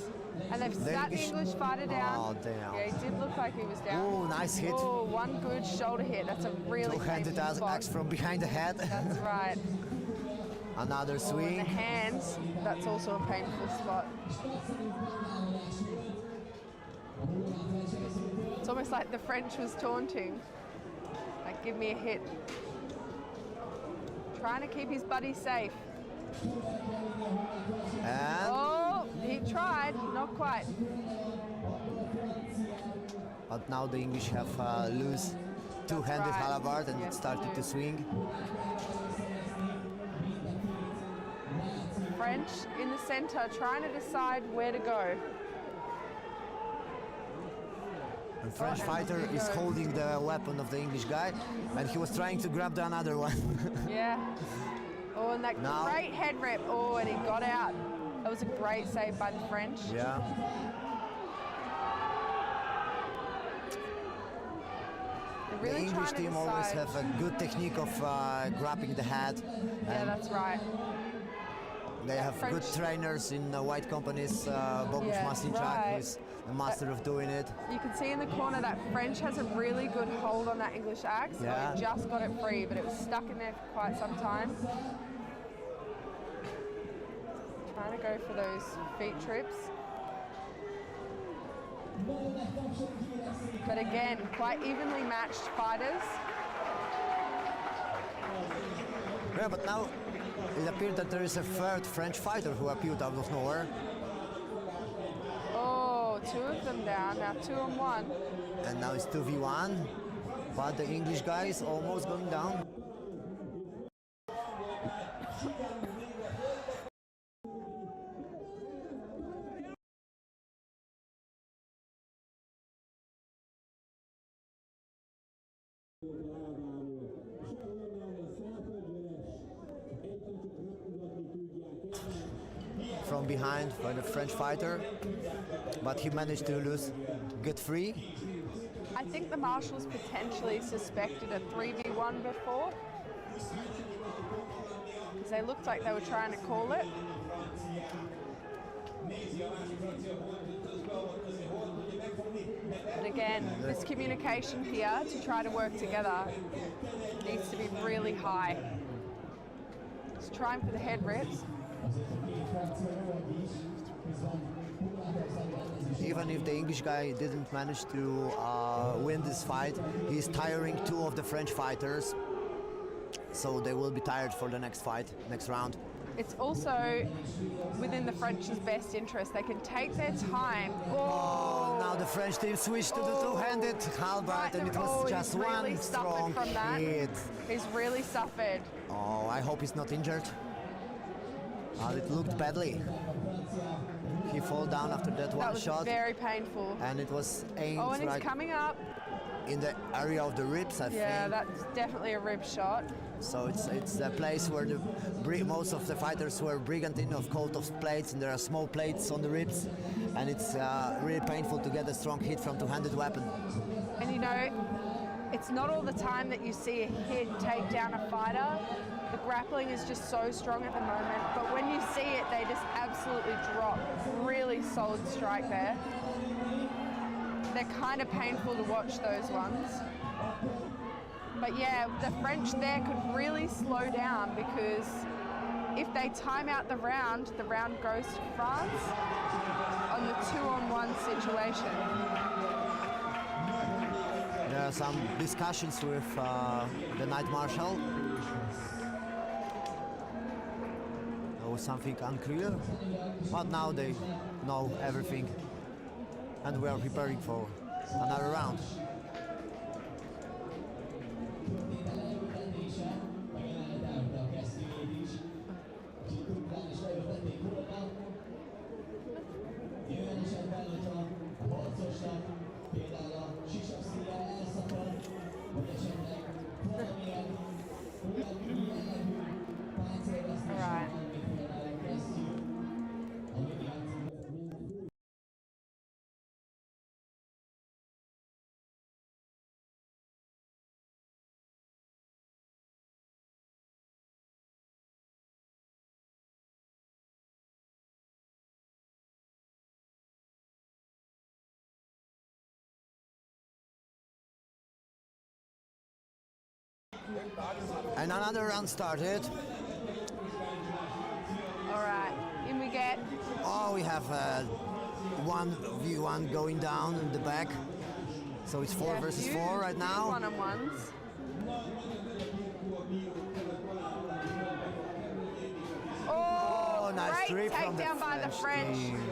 and they've sat the English fighter down. Oh, damn. Yeah, he did look like he was down. Oh, nice hit. Oh, one good shoulder hit. That's a really two-handed painful spot. axe from behind the head. That's right. Another Oh, and swing. the hands, that's also a painful spot. It's almost like the French was taunting. Like, give me a hit. Trying to keep his buddy safe. And Oh, he tried, not quite. but now the English have loose two-handed right. halaberd, and Yes, it started they to do. swing. French in the center, trying to decide where to go. The French and fighter here he is goes. holding the weapon of the English guy, and he was trying to grab the another one. Yeah. Oh, and that Now- great head rip. Oh, and he got out. That was a great save by the French. Yeah. They're The really English trying to team always decide. have a good technique of grabbing the head. Yeah, and that's right. they have good French- trainers in white companies. Bogusz Yeah, Masinczak, right. who's a master of doing it. You can see in the corner that French has a really good hold on that English axe. So Yeah. he just got it free, but it was stuck in there for quite some time. Trying to go for those feet trips. But again, quite evenly matched fighters. Yeah, but now it appeared that there is a third French fighter who appeared out of nowhere. Oh, two of them down, now 2-on-1. And now it's 2v1, but the English guy is almost going down. From behind by the French fighter, but he managed to get free. I think the marshals potentially suspected a 3v1 before. Because they looked like they were trying to call it. But again, this communication here to try to work together needs to be really high. Just trying for the head rips. Even if the English guy didn't manage to win this fight, he's tiring two of the French fighters, so they will be tired for the next fight, next round. It's also within the French's best interest. They can take their time. Oh, now the French team switched to the two-handed halberd, and it was just really one strong from that. hit. He's really suffered. Oh, I hope he's not injured. It looked badly. He fell down after that one shot. That was very painful. And it was aimed and it's right coming up. in the area of the ribs, I think. Yeah, that's definitely a rib shot. So it's the place where most of the fighters were brigantine of coat of plates, and there are small plates on the ribs, and it's really painful to get a strong hit from two-handed weapon. And you know, it's not all the time that you see a hit take down a fighter. The grappling is just so strong at the moment, but when you see it, they just absolutely drop. Really solid strike there. They're kind of painful to watch, those ones. But yeah, the French there could really slow down, because if they time out the round goes to France on the 2-on-1 situation. There are some discussions with the Night Marshal. There was something unclear, but now they know everything, and we are preparing for another round. Right. And another round started. All right, in we get. Oh, we have 1v1 going down in the back. So it's 4 versus 4 right now. One-on-ones. Oh, nice great trip from takedown by the French. team.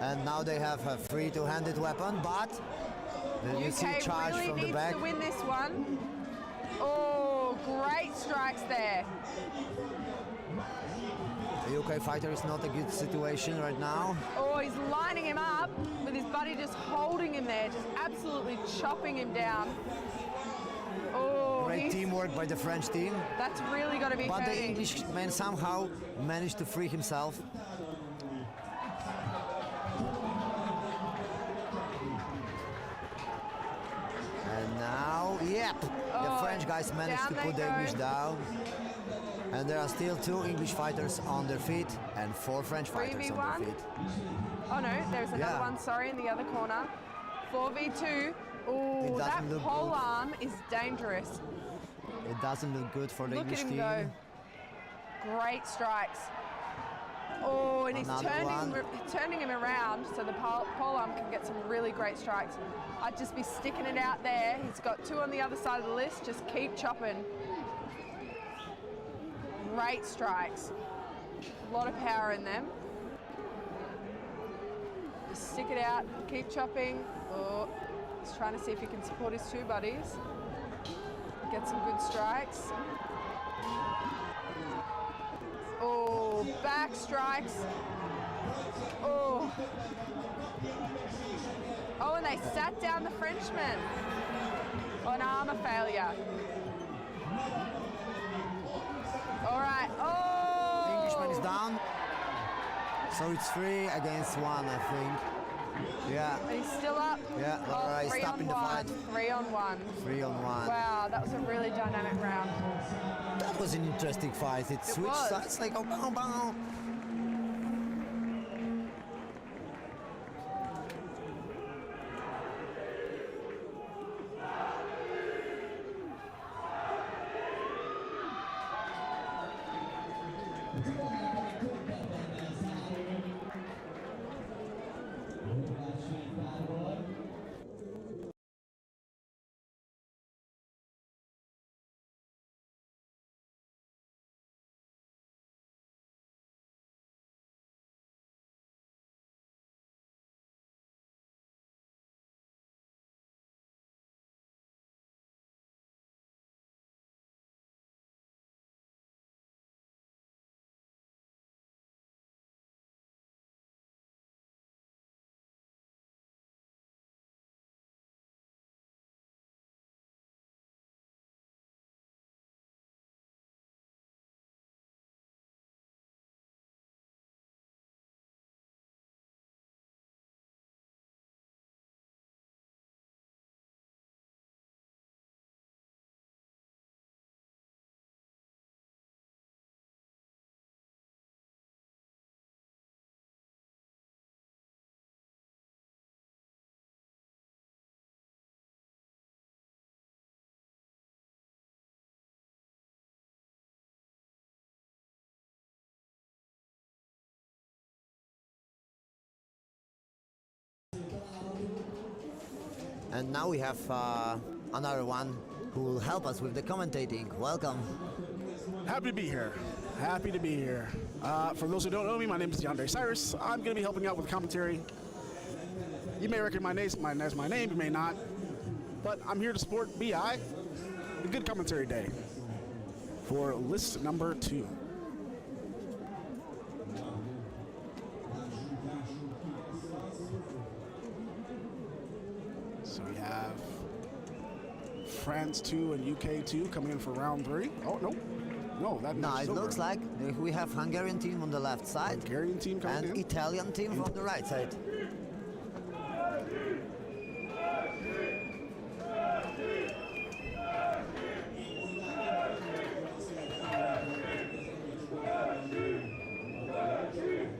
And now they have a free two-handed weapon, but you see UK charge really from the needs back. to win this one. Oh, great strikes there. The UK fighter is not a good situation right now. Oh, he's lining him up with his buddy just holding him there, just absolutely chopping him down. Oh, Great teamwork by the French team. That's really got to be But hurting. the Englishman somehow managed to free himself. And now, yep, the French guys managed to put the English down. And there are still 2 English fighters on their feet and 4 French fighters on their feet. Oh no, there's another one, sorry, in the other corner. 4v2. Oh, that pole arm is dangerous. It doesn't look good for the English team. Look at him go. Great strikes. Oh, and he's turning him around so the pole arm can get some really great strikes. I'd just be sticking it out there. He's got 2 on the other side of the list. Just keep chopping. Great strikes. A lot of power in them. Just stick it out, keep chopping. Oh, he's trying to see if he can support his 2 buddies. Get some good strikes. Oh, back strikes. Oh. Oh, and they sat down the Frenchman on armor failure. All right. Oh! The Englishman is down. So it's 3 against 1, I think. Yeah. And he's still up. Yeah, Laura is stopping the fight. 3-on-1. 3-on-1. Wow, that was a really dynamic round. That was an interesting fight. It switched sides like, oh, bow, bow. And now we have another one who will help us with the commentating. Welcome. Happy to be here. Happy to be here. For those who don't know me, my name is DeAndre Cyrus. I'm going to be helping out with commentary. You may recognize my name, you may not. But I'm here to support BI, a good commentary day, for list number 2. So we have France 2 and UK 2 coming in for round 3. Oh, no. No, that No, match is it over. looks like we have Hungarian team on the left side Hungarian team coming and in. Italian team from the right side.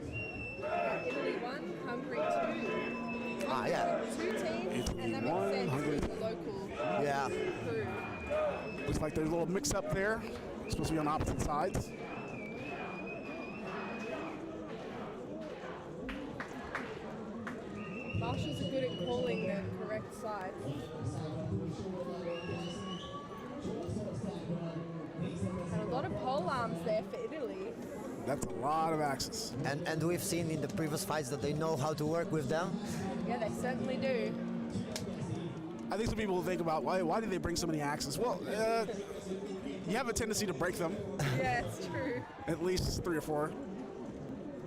Italy 1, Hungary 2. Ah, yeah. 2 teams, Italy and that won, makes sense Hungary- with the local Yeah. crew. Looks like there's a little mix-up there. Supposed to be on opposite sides. Marshals are good at calling the correct side. And a lot of pole arms there for Italy. That's a lot of axes. And we've seen in the previous fights that they know how to work with them. Yeah, they certainly do. I think some people will think about, why did they bring so many axes? Well, you have a tendency to break them, Yeah, it's true. at least 3 or 4.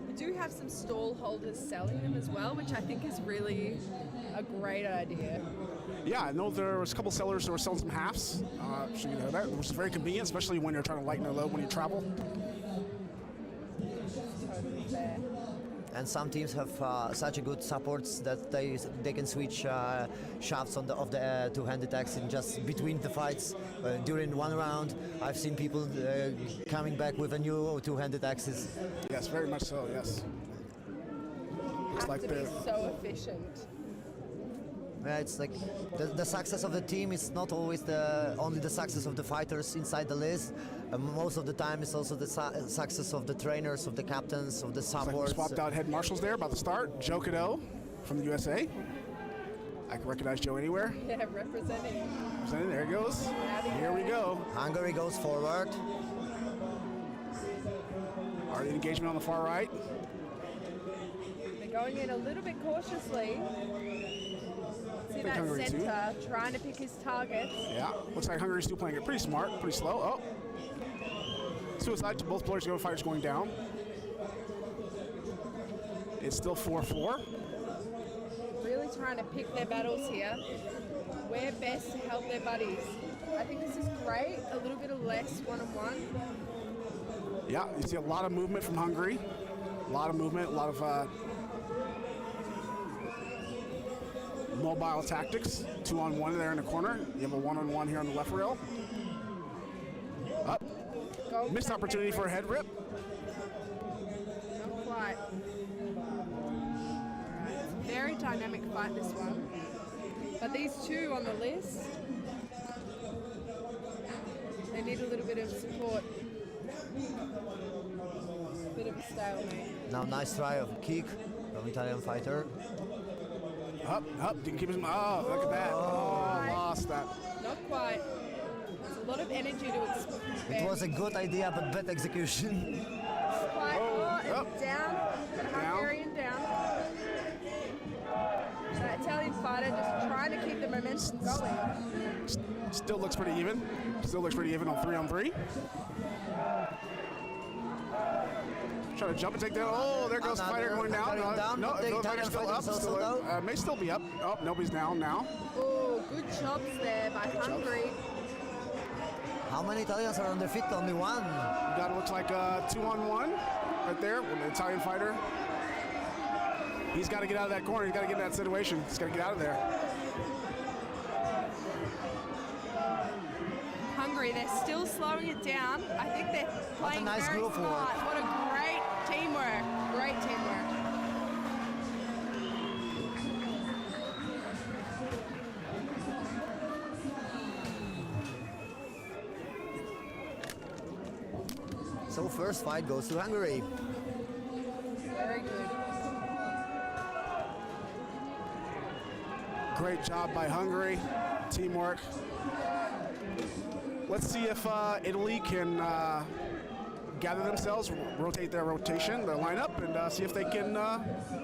We do have some stall holders selling them as well, which I think is really a great idea. Yeah, I know there was a couple sellers who were selling some halves, so you know that, which is very convenient, especially when you're trying to lighten a load when you travel. Totally fair. And some teams have such a good supports that they can switch shafts of the two-handed axe in just between the fights during one round. I've seen people coming back with a new two-handed axes. Yes, very much so, yes. Looks Have like to be they're... so efficient. Yeah, it's like the success of the team is not always only the success of the fighters inside the list. Most of the time, it's also the success of the trainers, of the captains, of the Looks like we supports. swapped out head marshals there about to start. Joe Cadeau from the USA. I can recognize Joe anywhere. Yeah, representing. There he goes. Here we go. Hungary goes forward. Already engagement on the far right. They're going in a little bit cautiously. See that Hungary too. center trying to pick his targets. Yeah, looks like Hungary's still playing it pretty smart, pretty slow. Oh, suicide to both players. Fighters going down. It's still 4-4. Really trying to pick their battles here. Where best to help their buddies. I think this is great. A little bit of less one-on-one. Yeah, you see a lot of movement from Hungary. A lot of movement, a lot of mobile tactics. 2-on-1 there in the corner. You have a 1-on-1 here on the left rail. Up. Go Missed for that opportunity head for a head rip. Not quite. It's a very dynamic fight, this one. But these two on the list, they need a little bit of support. Bit of a stalemate. Now, nice try of kick from Italian fighter. Up, didn't keep his... Oh, look at that. Oh, lost that. Not quite. There's a lot of energy to expend. It was a good idea, but bad execution. Quite. And up. down. The Hungarian down. That Italian fighter just trying to keep the momentum going. Still looks pretty even. Still looks pretty even on 3-on-3. Trying to jump and take down. Oh, there goes the fighter going down. No, the fighter's still up. May still be up. Oh, nobody's down now. Oh, good chops there by Hungary. How many Italians are on their feet? Only one. That looks like 2-on-1 right there with the Italian fighter. He's got to get out of that corner. He's got to get in that situation. He's got to get out of there. Hungary, they're still slowing it down. I think they're playing nice very group smart. work. What a great teamwork. Great teamwork. So first fight goes to Hungary. Very good. Great job by Hungary. Teamwork. Let's see if Italy can gather themselves, rotate their lineup, and see if they can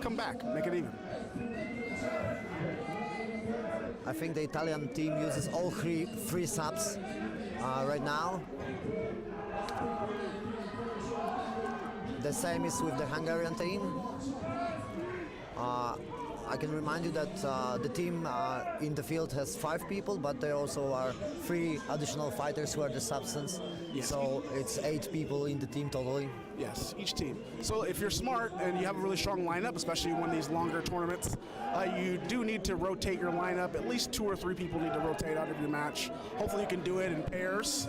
come back, make it even. I think the Italian team uses all three subs right now. The same is with the Hungarian team. I can remind you that the team in the field has 5 people, but there also are 3 additional fighters who are the substance. Yes. So it's 8 people in the team totally. Yes, each team. So if you're smart and you have a really strong lineup, especially in one of these longer tournaments, you do need to rotate your lineup. At least 2 or 3 people need to rotate out of your match. Hopefully you can do it in pairs.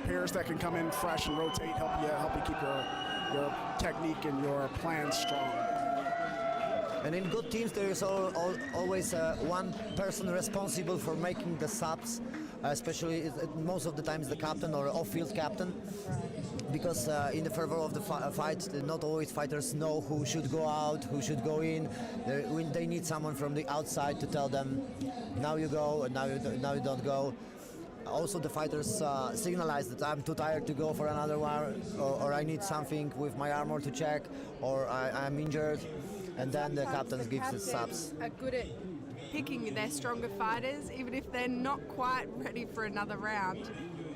Pairs that can come in fresh and rotate, help you keep your technique and your plans strong. And in good teams, there is always one person responsible for making the subs, especially most of the times the captain or off-field captain, because in the fervor of the fight, not always fighters know who should go out, who should go in. They need someone from the outside to tell them, now you go, and now you don't go. Also, the fighters signalize that I'm too tired to go for another one, or I need something with my armor to check, or I'm injured. And then the captain gives the subs. Are good at picking their stronger fighters, even if they're not quite ready for another round.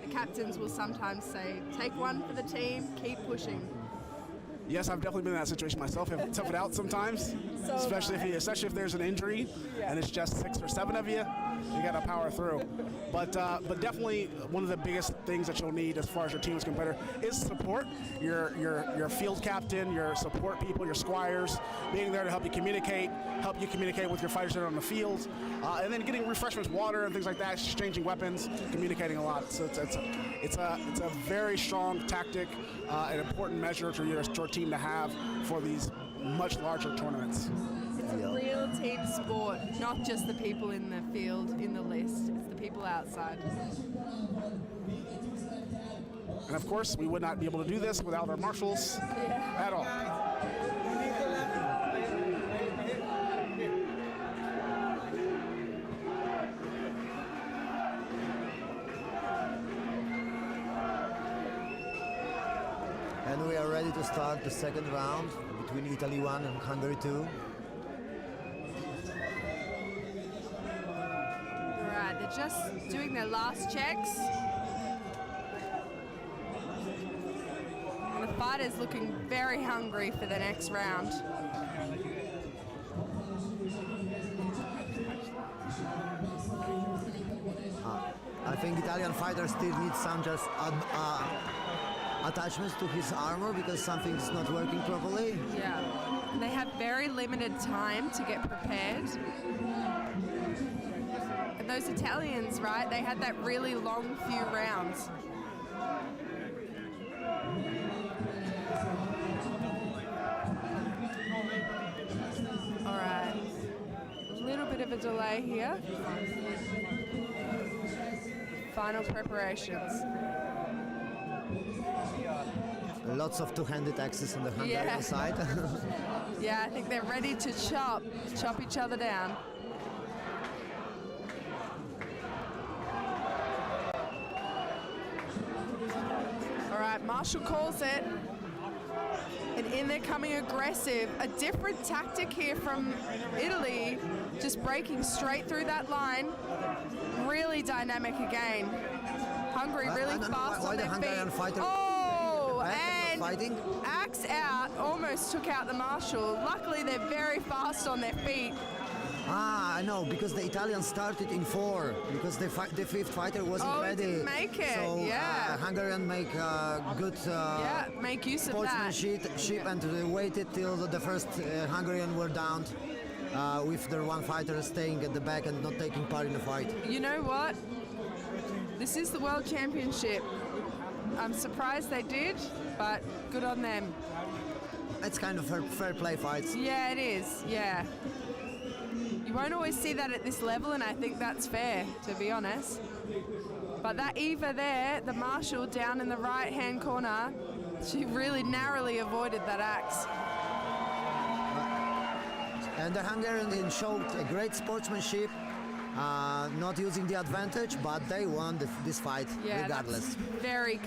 The captains will sometimes say, take one for the team, keep pushing. Yes, I've definitely been in that situation myself. I've tough it out sometimes, especially if there's an injury and it's just 6 or 7 of you. You got to power through. But definitely one of the biggest things that you'll need as far as your team is competitor is support. Your field captain, your support people, your squires, being there to help you communicate with your fighters that are on the field, and then getting refreshments, water, and things like that, exchanging weapons, communicating a lot. So it's a very strong tactic, an important measure for your team to have for these much larger tournaments. It's a real team sport, not just the people in the field, in the list. It's the people outside. And of course, we would not be able to do this without our marshals at all. And we are ready to start the second round between Italy 1 and Hungary 2. Alright, they're just doing their last checks. And the fighter's looking very hungry for the next round. I think Italian fighter still needs some just attachments to his armor because something's not working properly. Yeah, they have very limited time to get prepared. And those Italians, right, they had that really long few rounds. All right, a little bit of a delay here. Final preparations. Lots of two-handed axes on the Hungarian side. Yeah, I think they're ready to chop each other down. All right, Marshall calls it. And in there coming aggressive. A different tactic here from Italy, just breaking straight through that line. Really dynamic again. Hungary really fast on their feet. And fighting? axe out, almost took out the marshal. Luckily, they're very fast on their feet. I know, because the Italians started in 4, because the 5th fighter wasn't ready. Didn't make it, so, Hungarian make good make use of that. sportsmanship and waited till the first Hungarian were downed with their one fighter staying at the back and not taking part in the fight. You know what? This is the World Championship. I'm surprised they did, but good on them. It's kind of fair play fights. Yeah, it is, yeah. You won't always see that at this level, and I think that's fair, to be honest. But that Eva there, the marshal down in the right-hand corner, she really narrowly avoided that axe. And the Hungarian showed a great sportsmanship, not using the advantage, but they won this fight regardless. That's very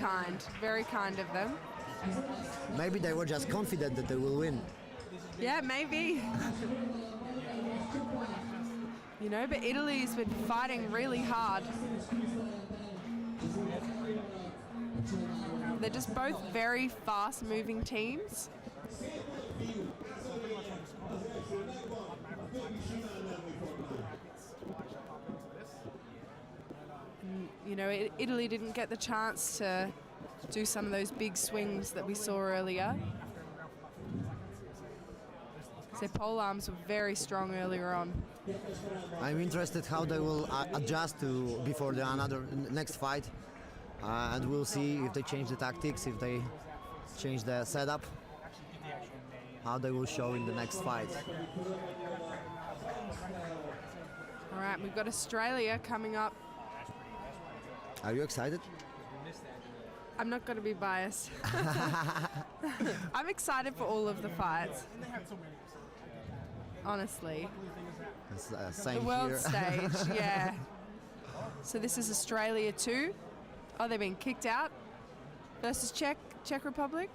kind of them. Maybe they were just confident that they will win. Yeah, maybe. You know, but Italy's been fighting really hard. They're just both very fast-moving teams. And, you know, Italy didn't get the chance to do some of those big swings that we saw earlier. Their pole arms were very strong earlier on. I'm interested how they will adjust to before the next fight, and we'll see if they change the tactics, if they change the setup, how they will show in the next fight. All right, we've got Australia coming up. Are you excited? I'm not going to be biased. I'm excited for all of the fights. Honestly. Same The world here. stage, yeah. So this is Australia 2. Oh, they've been kicked out versus Czech Republic.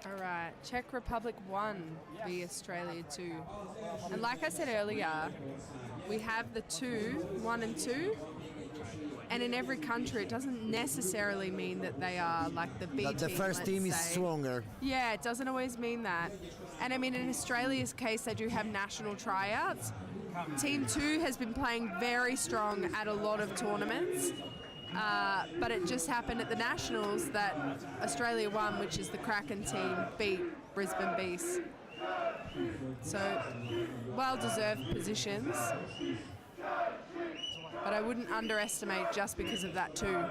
All right, Czech Republic 1 v Australia 2. And like I said earlier, we have the 1 and 2. And in every country, it doesn't necessarily mean that they are like the B team. The first team is stronger. Yeah, it doesn't always mean that. And I mean, in Australia's case, they do have national tryouts. Team 2 has been playing very strong at a lot of tournaments. But it just happened at the Nationals that Australia 1, which is the Kraken team, beat Brisbane Beasts. So, well-deserved positions. But I wouldn't underestimate just because of that too.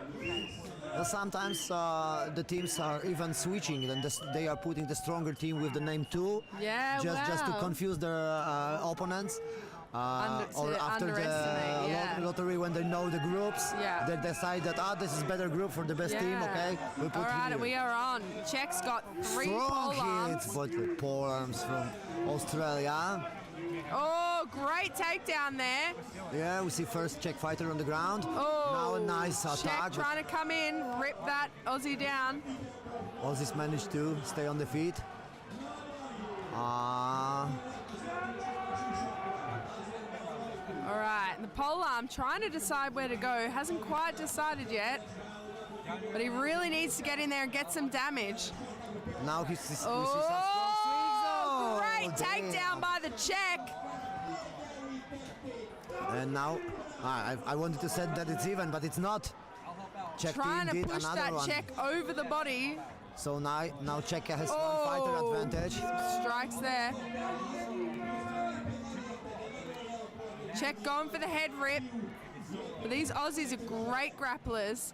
Sometimes the teams are even switching, and they are putting the stronger team with the name 2, Yeah, just to wow. confuse their opponents. Or after underestimate, the yeah. lottery, when they know the groups, Yeah. they decide that this is better group for the best team. Okay, we put All right, here. we are on. Czech's got 3 Strong pole hits, arms. but the pole arms from Australia. Oh, great takedown there. Yeah, we see first Czech fighter on the ground. Oh, Now a nice Czech attack. trying to come in, rip that Aussie down. Aussies managed to stay on the feet. All right, and the pole arm trying to decide where to go. Hasn't quite decided yet, but he really needs to get in there and get some damage. Now we see some Oh, strong swings. great Damn. takedown by the Czech. And now, I wanted to say that it's even, but it's not. Czech Trying team to did push another that one. Czech over the body. So now Czech has Oh, one fighter advantage. Strikes there. Czech going for the head rip. But these Aussies are great grapplers.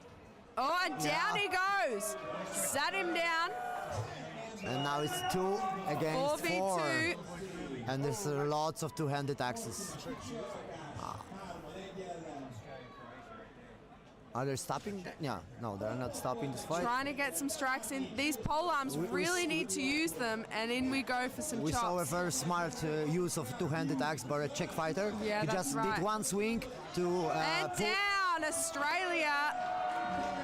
Oh, and down he goes. Sat him down. And now it's 2 against 4. 4v2. And there's lots of two-handed axes. Are they stopping? Yeah, no, they're not stopping this fight. Trying to get some strikes in. These pole arms really need to use them, and in we go for some We chops. saw a very smart use of two-handed axe by a Czech fighter. Yeah, he that's just right. did one swing to And pull, down, Australia.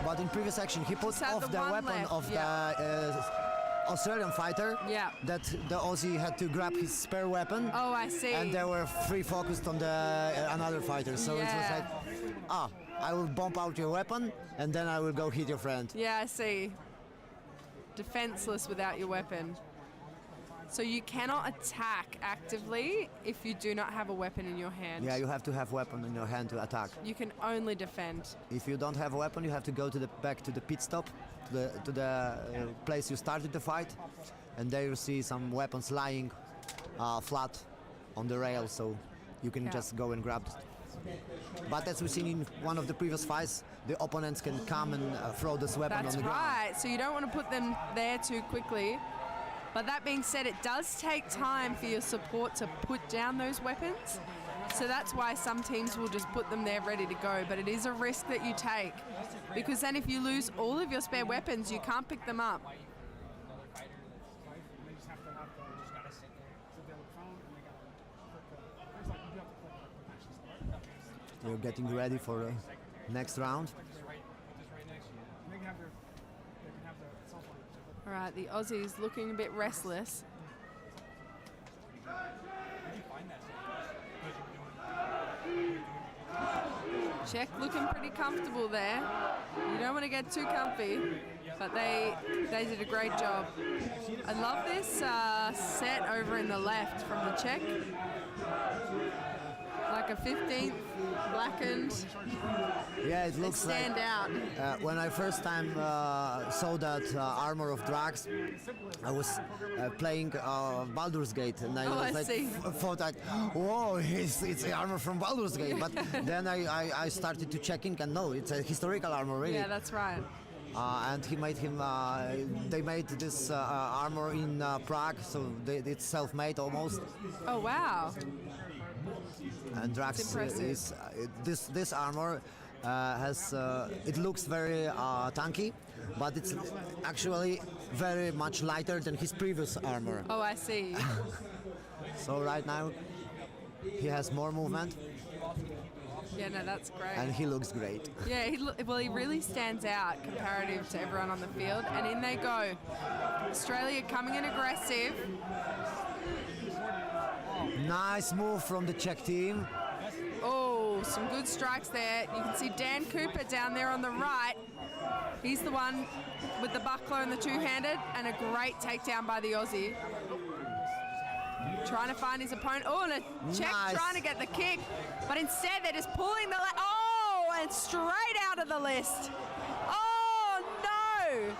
but in previous action he put Just had off the the one weapon left, of yeah. the Australian fighter. Yeah. That the Aussie had to grab his spare weapon. Oh, I see. And they were free focused on the another fighter. So it was Yeah. like, I will bomb out your weapon, and then I will go hit your friend. Yeah, I see. Defenseless without your weapon. So you cannot attack actively if you do not have a weapon in your hand. Yeah, you have to have weapon in your hand to attack. You can only defend. If you don't have a weapon, you have to go back to the pit stop, to the place you started the fight, and there you see some weapons lying flat on the rail, so you can just go and grab it. But as we've seen in one of the previous fights, the opponents can come and throw this weapon on the ground. That's right. So you don't want to put them there too quickly. But that being said, it does take time for your support to put down those weapons. So that's why some teams will just put them there ready to go. But it is a risk that you take, because then if you lose all of your spare weapons, you can't pick them up. You're getting ready for the next round. All right, the Aussies looking a bit restless. Czech looking pretty comfortable there. You don't want to get too comfy, but they did a great job. I love this set over in the left from the Czech. Like a 15th, blackened. Yeah, it looks stand like, out. When I first time saw that armor of drugs, I was playing Baldur's Gate, and I was like, thought like, whoa, it's the armor from Baldur's Gate. But then I started to checking, and no, it's a historical armor, really. Yeah, that's right. And he made him. They made this armor in Prague, so it's self-made almost. Oh wow! And Drax is this armor has it looks very tanky, but it's actually very much lighter than his previous armor. Oh, I see. So right now he has more movement. Yeah, no, that's great. And he looks great. Yeah, he really stands out comparative to everyone on the field. And in they go. Australia coming in aggressive. Nice move from the Czech team. Oh, some good strikes there. You can see Dan Cooper down there on the right. He's the one with the buckler and the two-handed, and a great takedown by the Aussie. Trying to find his opponent. Oh, and a Czech trying to get the kick, but instead they're just pulling the... and straight out of the list. Oh, no!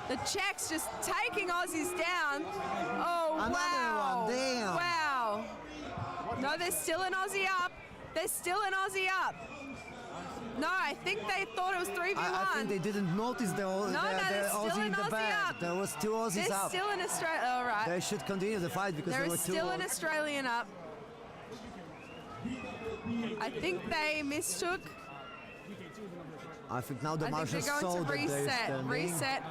The Czechs just taking Aussies down. Oh, wow. Another one, damn. Wow. No, there's still an Aussie up. There's still an Aussie up. No, I think they thought it was 3v1. I think they didn't notice the Aussie in the back. Up. There was two Aussies up. There's still an Australian. All right. They should continue the fight because there were two. There is still an Australian up. I think they mistook. I think now the marshals they're saw going to that reset.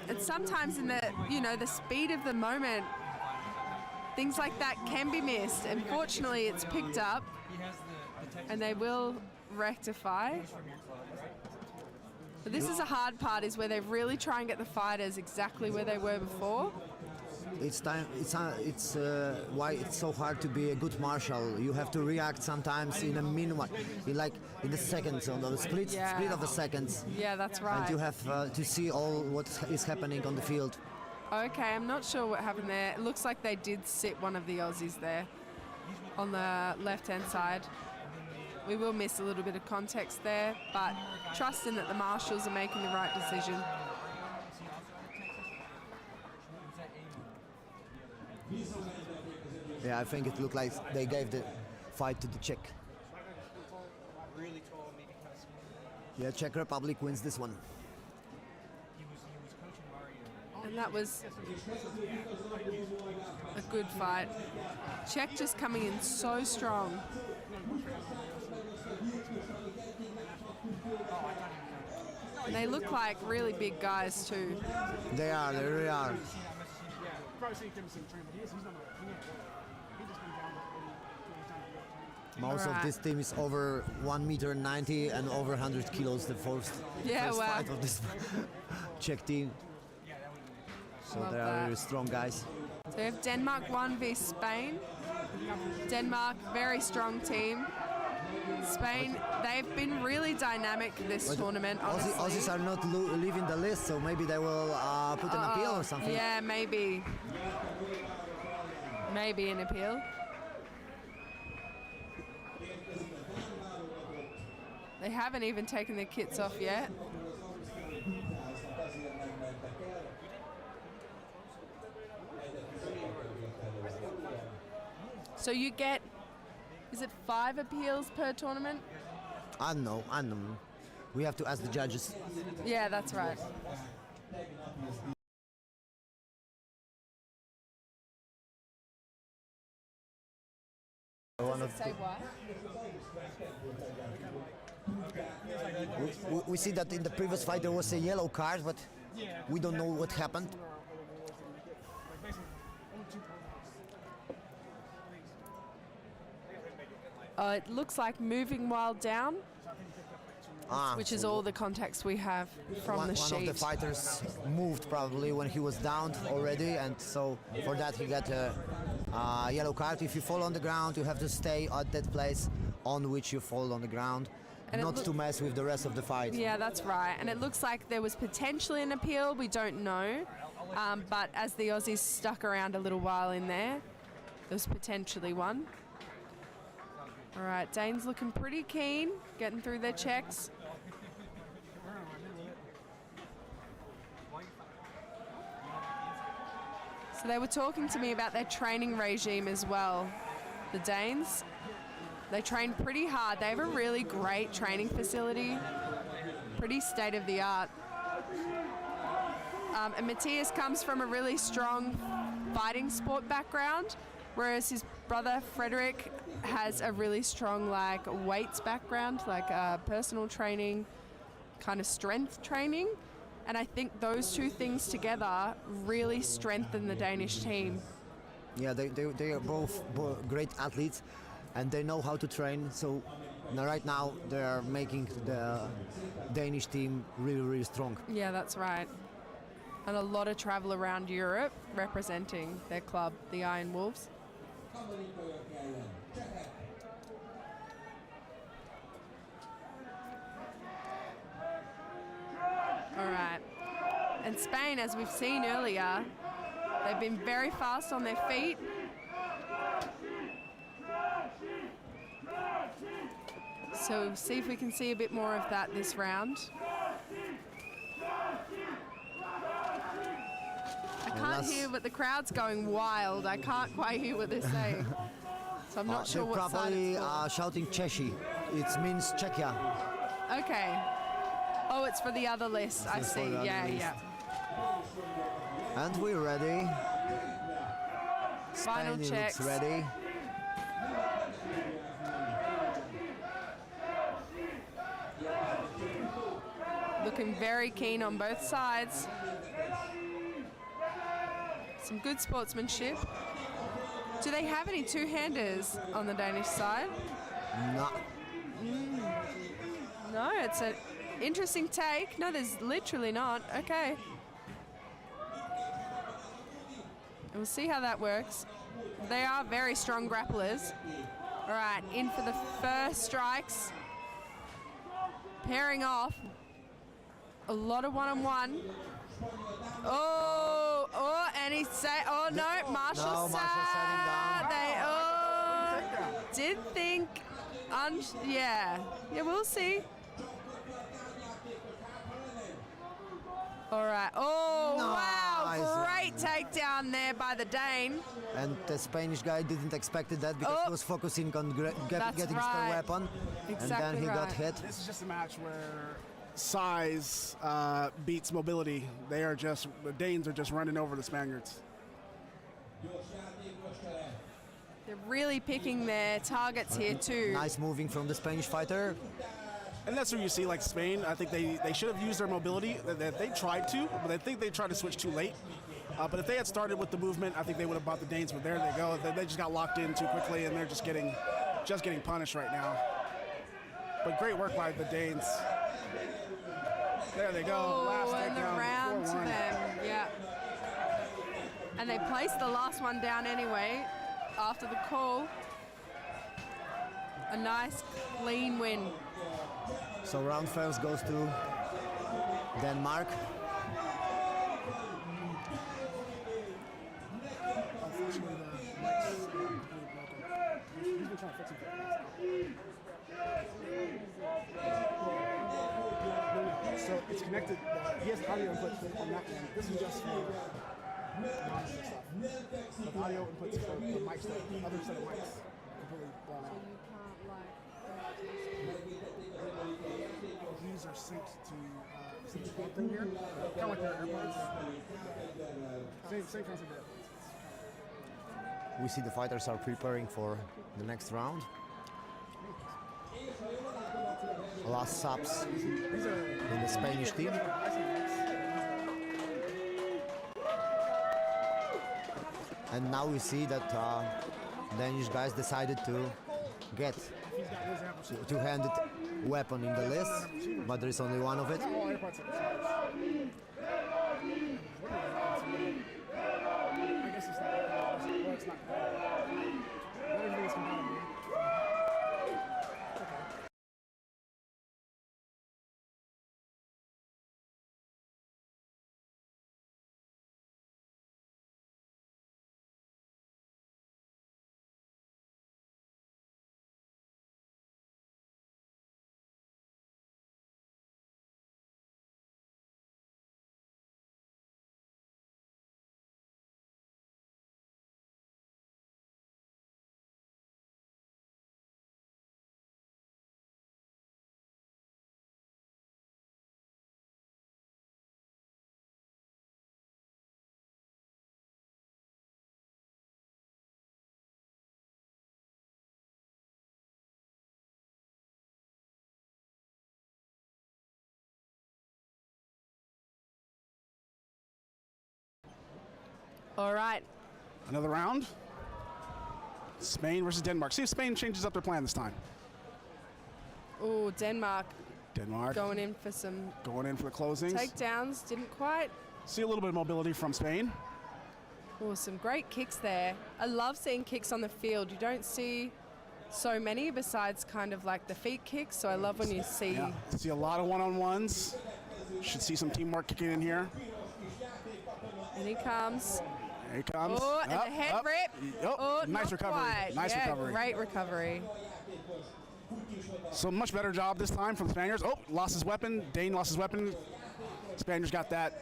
And sometimes in the speed of the moment, things like that can be missed. And fortunately, it's picked up, and they will rectify. But this is a hard part, is where they really try and get the fighters exactly where they were before. It's why it's so hard to be a good marshal. You have to react sometimes in a minute, in the seconds, on the split of the seconds. Yeah, that's right. And you have to see all what is happening on the field. Okay, I'm not sure what happened there. It looks like they did sit one of the Aussies there on the left-hand side. We will miss a little bit of context there, but trusting that the marshals are making the right decision. Yeah, I think it looked like they gave the fight to the Czech. Yeah, Czech Republic wins this one. And that was a good fight. Czech just coming in so strong. And they look like really big guys too. They really are. Most of this team is over 1.90 meters and over 100 kilos. The first fight of this Czech team. So they are really strong guys. So we have Denmark 1 v Spain. Denmark, very strong team. Spain, they've been really dynamic this But tournament, honestly. Aussies are not leaving the list, so maybe they will put an appeal or something. Yeah, maybe. Maybe an appeal. They haven't even taken their kits off yet. So you get, is it 5 appeals per tournament? I don't know. We have to ask the judges. Yeah, that's right. Does it say why? We see that in the previous fight there was a yellow card, but we don't know what happened. It looks like moving while down, which is so all the context we have from one the sheet. of the fighters moved probably when he was down already, and so for that he got a yellow card. If you fall on the ground, you have to stay at that place on which you fall on the ground, And not to mess with the rest of the fight. Yeah, that's right. And it looks like there was potentially an appeal. We don't know. But as the Aussies stuck around a little while in there, there was potentially one. All right, Dane's looking pretty keen, getting through their checks. So they were talking to me about their training regime as well, the Danes. They train pretty hard. They have a really great training facility, pretty state-of-the-art. And Matthias comes from a really strong fighting sport background, whereas his brother Frederick has a really strong weights background, personal training, kind of strength training. And I think those two things together really strengthen the Danish team. Yeah, they are both great athletes, and they know how to train. So right now they are making the Danish team really, really strong. Yeah, that's right. And a lot of travel around Europe representing their club, the Iron Wolves. All right. And Spain, as we've seen earlier, they've been very fast on their feet. So see if we can see a bit more of that this round. I can't hear, but the crowd's going wild. I can't quite hear what they're saying. So I'm not sure what side probably it's for. shouting Czechi. It means Czechia. Okay. Oh, it's for the other list. I see. Yeah, yeah. And we're ready. Final Spain checks. looks ready. Looking very keen on both sides. Some good sportsmanship. Do they have any two-handers on the Danish side? No. No, it's an interesting take. No, there's literally not. Okay. We'll see how that works. They are very strong grapplers. All right, in for the first strikes. Pairing off. A lot of one-on-one. Oh, and he said, oh no, Marshall sat him down. They, did think, yeah, we'll see. All right, wow, great takedown there by the Dane. And the Spanish guy didn't expect that because he was focusing on getting right. spare weapon. Exactly and then he got right. hit. This is just a match where size beats mobility. The Danes are just running over the Spaniards. They're really picking their targets here too. Nice moving from the Spanish fighter. And that's where you see, like Spain, I think they should have used their mobility. They tried to, but I think they tried to switch too late. But if they had started with the movement, I think they would have bought the Danes. But there they go. They just got locked in too quickly, and they're just getting punished right now. But great work by the Danes. There they go. Last And the takedown, round to 4-1. them, yeah. And they placed the last one down anyway after the call. a nice clean win. So round first goes to Denmark. Unfortunately, the mic's completely broken. He's been trying to fix it for No, so it's connected. He has audio input on that one. This is just for monitor stuff. But the audio inputs for the mics, the other set of mics, completely blown out. These are synced to this thing here, kind of like their AirPods. Same concept there. We see the fighters are preparing for the next round. Last subs in the Spanish team. And now we see that Danish guys decided to get two-handed weapon in the list, but there is only one of it. All right. Another round. Spain versus Denmark. See if Spain changes up their plan this time. Oh, Denmark Going in for some in for the closings. takedowns. Didn't quite. See a little bit of mobility from Spain. Oh, some great kicks there. I love seeing kicks on the field. You don't see so many besides kind of like the feet kicks. So I love when you see. Yeah, see a lot of one-on-ones. Should see some teamwork kicking in here. And he comes. There he comes. Oh, and the head rip. Oh, nice not recovery. quite. Nice recovery. Great recovery. So much better job this time from the Spaniards. Oh, lost his weapon. Dane lost his weapon. Spaniards got that.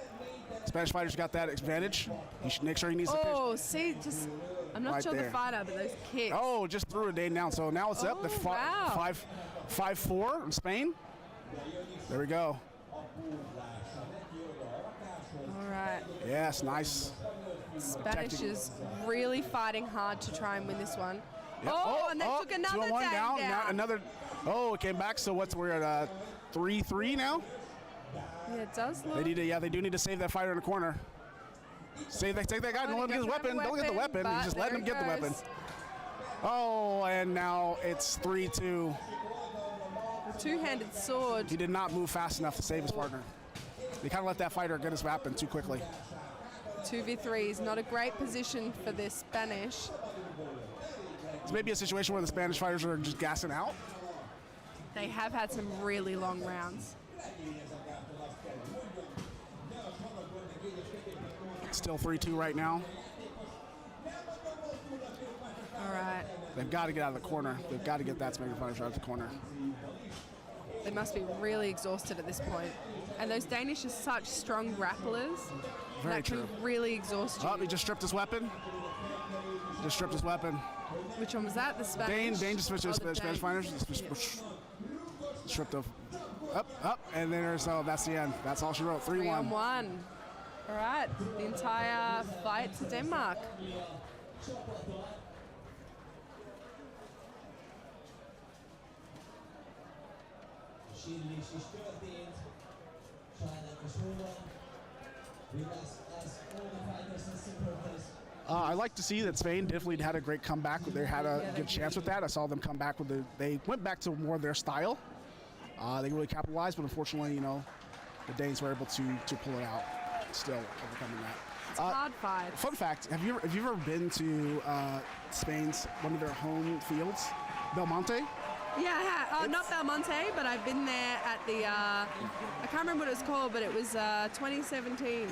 Spanish fighters got that advantage. You should make sure he needs to finish. Oh, see, just I'm not Right sure there. the fighter, but those kicks. Oh, just threw a Dane down. So now it's up. The wow. 5-4 in Spain. There we go. All right. Yes, nice. Spanish is really fighting hard to try and win this one. Yep. Oh, and they took another 2-1 Dane down. Now another. Oh, it came back. So we're at 3-3 now. Yeah, it does look. They need to. Yeah, they do need to save that fighter in the corner. Take that guy. Don't let him get his weapon. Don't get the weapon. Just let him get the weapon. Oh, and now it's 3-2. The two-handed sword. He did not move fast enough to save his partner. He kind of let that fighter get his weapon too quickly. 2v3 is not a great position for this Spanish. It's maybe a situation where the Spanish fighters are just gassing out. They have had some really long rounds. Still 3-2 right now. All right. They've got to get out of the corner. They've got to get that Spanish fighter out of the corner. They must be really exhausted at this point. And those Danish are such strong grapplers. Very that true. can really exhaust you. Oh, he just stripped his weapon. Just stripped his weapon. Which one was that? The Spanish? Dane just switched to the Spanish fighters. Stripped up, and then there's that's the end. That's all she wrote. 3-1. 3-1. All right, the entire fight to Denmark. I like to see that Spain definitely had a great comeback. They had a good chance with that. I saw them come back with they went back to more of their style. They really capitalized, but unfortunately, the Danes were able to pull it out. Still overcoming that. It's hard fight. Fun fact: Have you ever been to Spain's one of their home fields, Belmonte? Yeah, not Belmonte, but I've been there at the, I can't remember what it was called, but it was 2017.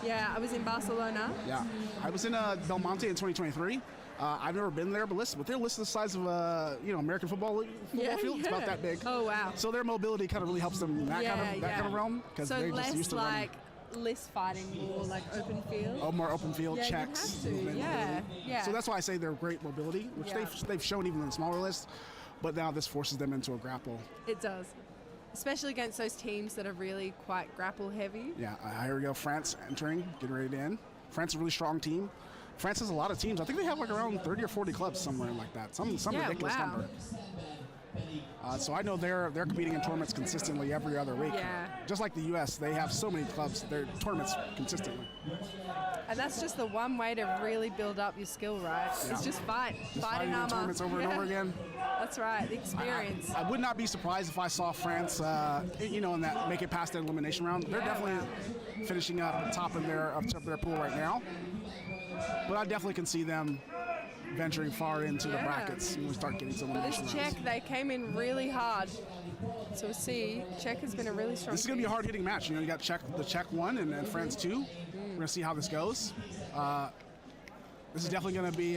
Yeah, I was in Barcelona. Yeah, I was in Belmonte in 2023. I've never been there, but they're listed the size of American football field. It's about that big. Oh wow! So their mobility kind of really helps them in that kind of realm because so they're less just used to like list fighting, more like open field. Oh, more open field checks. You have to. Yeah. So that's why I say they're great mobility, which they've shown even in the smaller list. But now this forces them into a grapple. It does. Especially against those teams that are really quite grapple heavy. Yeah, here we go. France entering, getting ready to end. France is a really strong team. France has a lot of teams. I think they have like around 30 or 40 clubs somewhere like that. Some ridiculous number. So I know they're competing in tournaments consistently every other week. Yeah. Just like the U.S., they have so many clubs. They're tournaments consistently. And that's just the one way to really build up your skill, right? Yeah. It's just fighting in tournaments over and over again. That's right, the experience. I would not be surprised if I saw France, in that make it past the elimination round. They're definitely finishing up top of their pool right now. But I definitely can see them venturing far into the brackets when we start getting to elimination rounds. But this Czech, they came in really hard. So we'll see. Czech has been a really strong This is going to be a hard-hitting match. You got the Czech 1 and then France 2. We're going to see how this goes. This is definitely going to be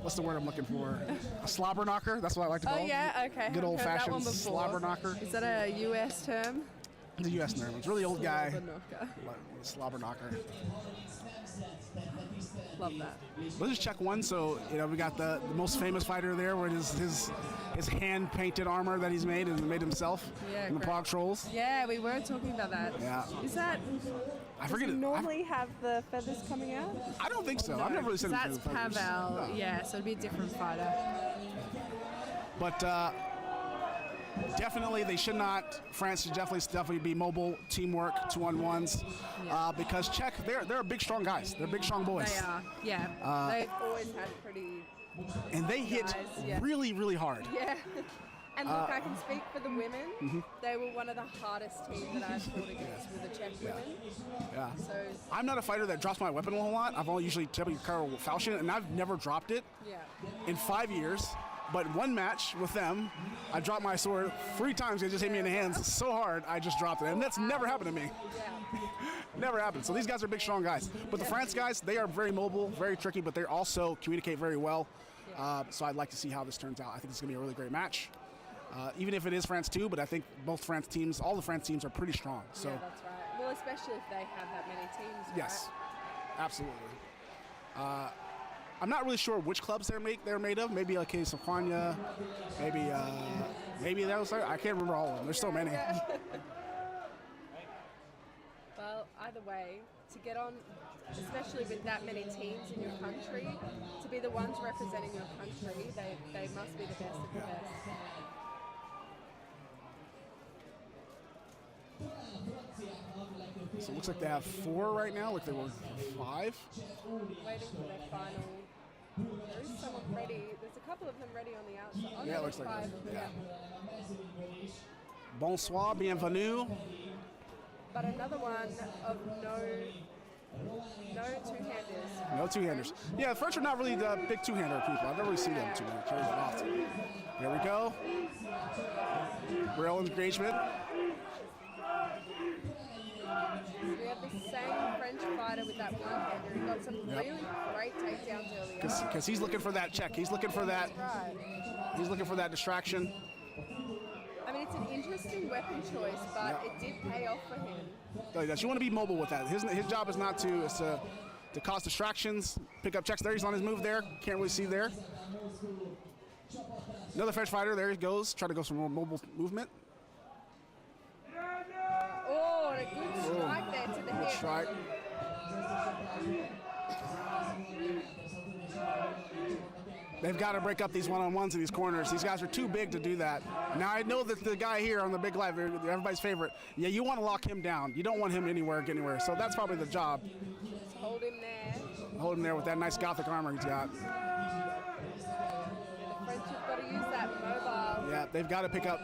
what's the word I'm looking for? A slobber knocker. That's what I like to call it. Oh, yeah, okay. Good old-fashioned slobber knocker. Is that a U.S. term? It's a U.S. term. It's a really old guy. Slobber knocker. Love that. Let's just check one. So we got the most famous fighter there, with his hand-painted armor that he's made and made himself in the Prague Trolls. Yeah, we were talking about that. Yeah. Is that? I forget does it. He normally have the feathers coming out? I don't think so. No, I've never really seen him that's the feathers. Pavel. No. Yeah, so it'd be a different fighter. But definitely, France should definitely be mobile, teamwork, 2-on-1s, because Czech, they're big, strong guys. They're big, strong boys. They are, yeah. They've always had pretty. And they hit really, really hard. Yeah. And look, I can speak for the women. Mm-hmm. They were one of the hardest teams that I've fought against with the Czech women. Yeah. So I'm not a fighter that drops my weapon a whole lot. I've only usually typically carried falchion, and I've never dropped it in 5 years. But one match with them, I dropped my sword 3 times. It just hit me in the hands so hard, I just dropped it. And that's never happened to me. Yeah. Never happened. So these guys are big, strong guys. But the France guys, they are very mobile, very tricky, but they also communicate very well. So I'd like to see how this turns out. I think it's going to be a really great match. Even if it is France too, but I think all the France teams are pretty strong. So yeah, that's right. Well, especially if they have that many teams, right? Yes, absolutely. I'm not really sure which clubs they're made of. Maybe like Case of Kwanya, maybe that was. I can't remember all of them. There's so many. Well, either way, to get on, especially with that many teams in your country, to be the ones representing your country, they must be the best of the best. So it looks like they have 4 right now. Like they were 5. Waiting for their final. There is someone ready. There's a couple of them ready on the outside. Oh, yeah, no, it looks like 5. yeah. Bonsoir, bienvenue. But another one of no two-handers. No two-handers. Yeah, the French are not really the big two-hander people. I've never really seen them too much. Very often. Here we go. Real engagement. We have the same French fighter with that one-hander. He got some really great takedowns earlier. Because he's looking for that check. He's looking for that. Right. He's looking for that distraction. I mean, it's an interesting weapon choice, but it did pay off for him. You want to be mobile with that. His job is not to cause distractions, pick up checks. There, he's on his move there. Can't really see there. Another French fighter. There he goes. Try to go some more mobile movement. Oh, and a good strike there to the hip. Good strike. They've got to break up these one-on-ones in these corners. These guys are too big to do that. Now, I know that the guy here on the big live, everybody's favorite, you want to lock him down. You don't want him get anywhere. So that's probably the job. Just hold him there. Hold him there with that nice Gothic armor he's got. And the French have got to use that mobile. Yeah, they've got to pick up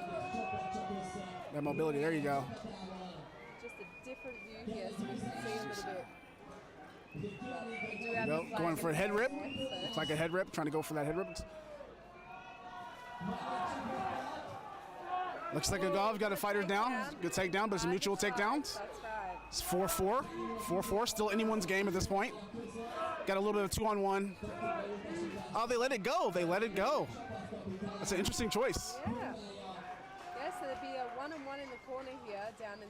that mobility. There you go. Just a different view here, so we can see a little bit. We do have Going for a head rip. Looks like a head rip, trying to go for that head rip. Looks like Agov got a fighter down. Good takedown, but it's a mutual takedown. That's right. It's 4-4. 4-4. Still anyone's game at this point. Got a little bit of 2-on-1. Oh, they let it go. They let it go. That's an interesting choice. Yeah. Yeah, so there'd be a 1-on-1 in the corner here, down in the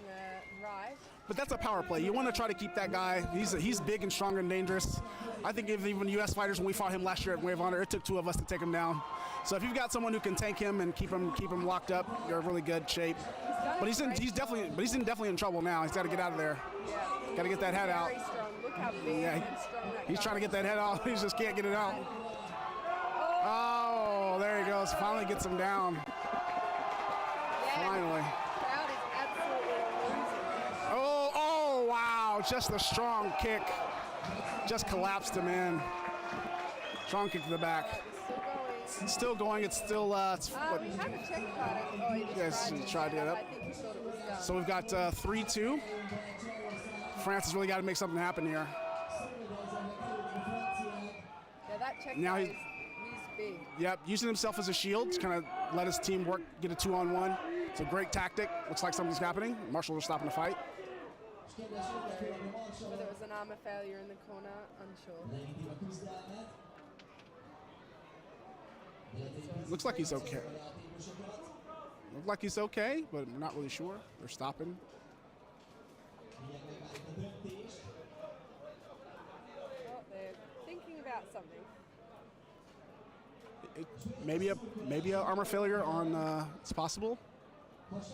right. But that's a power play. You want to try to keep that guy. He's big and strong and dangerous. I think even U.S. fighters, when we fought him last year at Wave of Honor, it took 2 of us to take him down. So if you've got someone who can tank him and keep him locked up, you're in really good shape. But he's definitely in trouble now. He's got to get out of there. Yeah. Got to get that head out. Very strong. Look how big and strong that He's guy trying to is. get that head out. He just can't get it out. Oh, there he goes. Finally gets him down. Yeah, Finally. the crowd is absolutely losing. Oh, wow. Just a strong kick. Just collapsed him in. Strong kick to the back. It's Still going. It's still. we have a Czech fighter. Oh, he just Yes, he tried to get up. I think he thought it was done. So we've got 3-2. France has really got to make something happen here. Yeah, that Czech Now guy he's- he's big. Yep, using himself as a shield to kind of let his team work, get a 2-on-1. It's a great tactic. Looks like something's happening. Marshall is stopping the fight. Whether it was an armor failure in the corner, unsure. Looks like he's okay. Looks like he's okay, but we're not really sure. They're stopping. Oh, they're thinking about something. Maybe a armor failure on. It's possible. Sometimes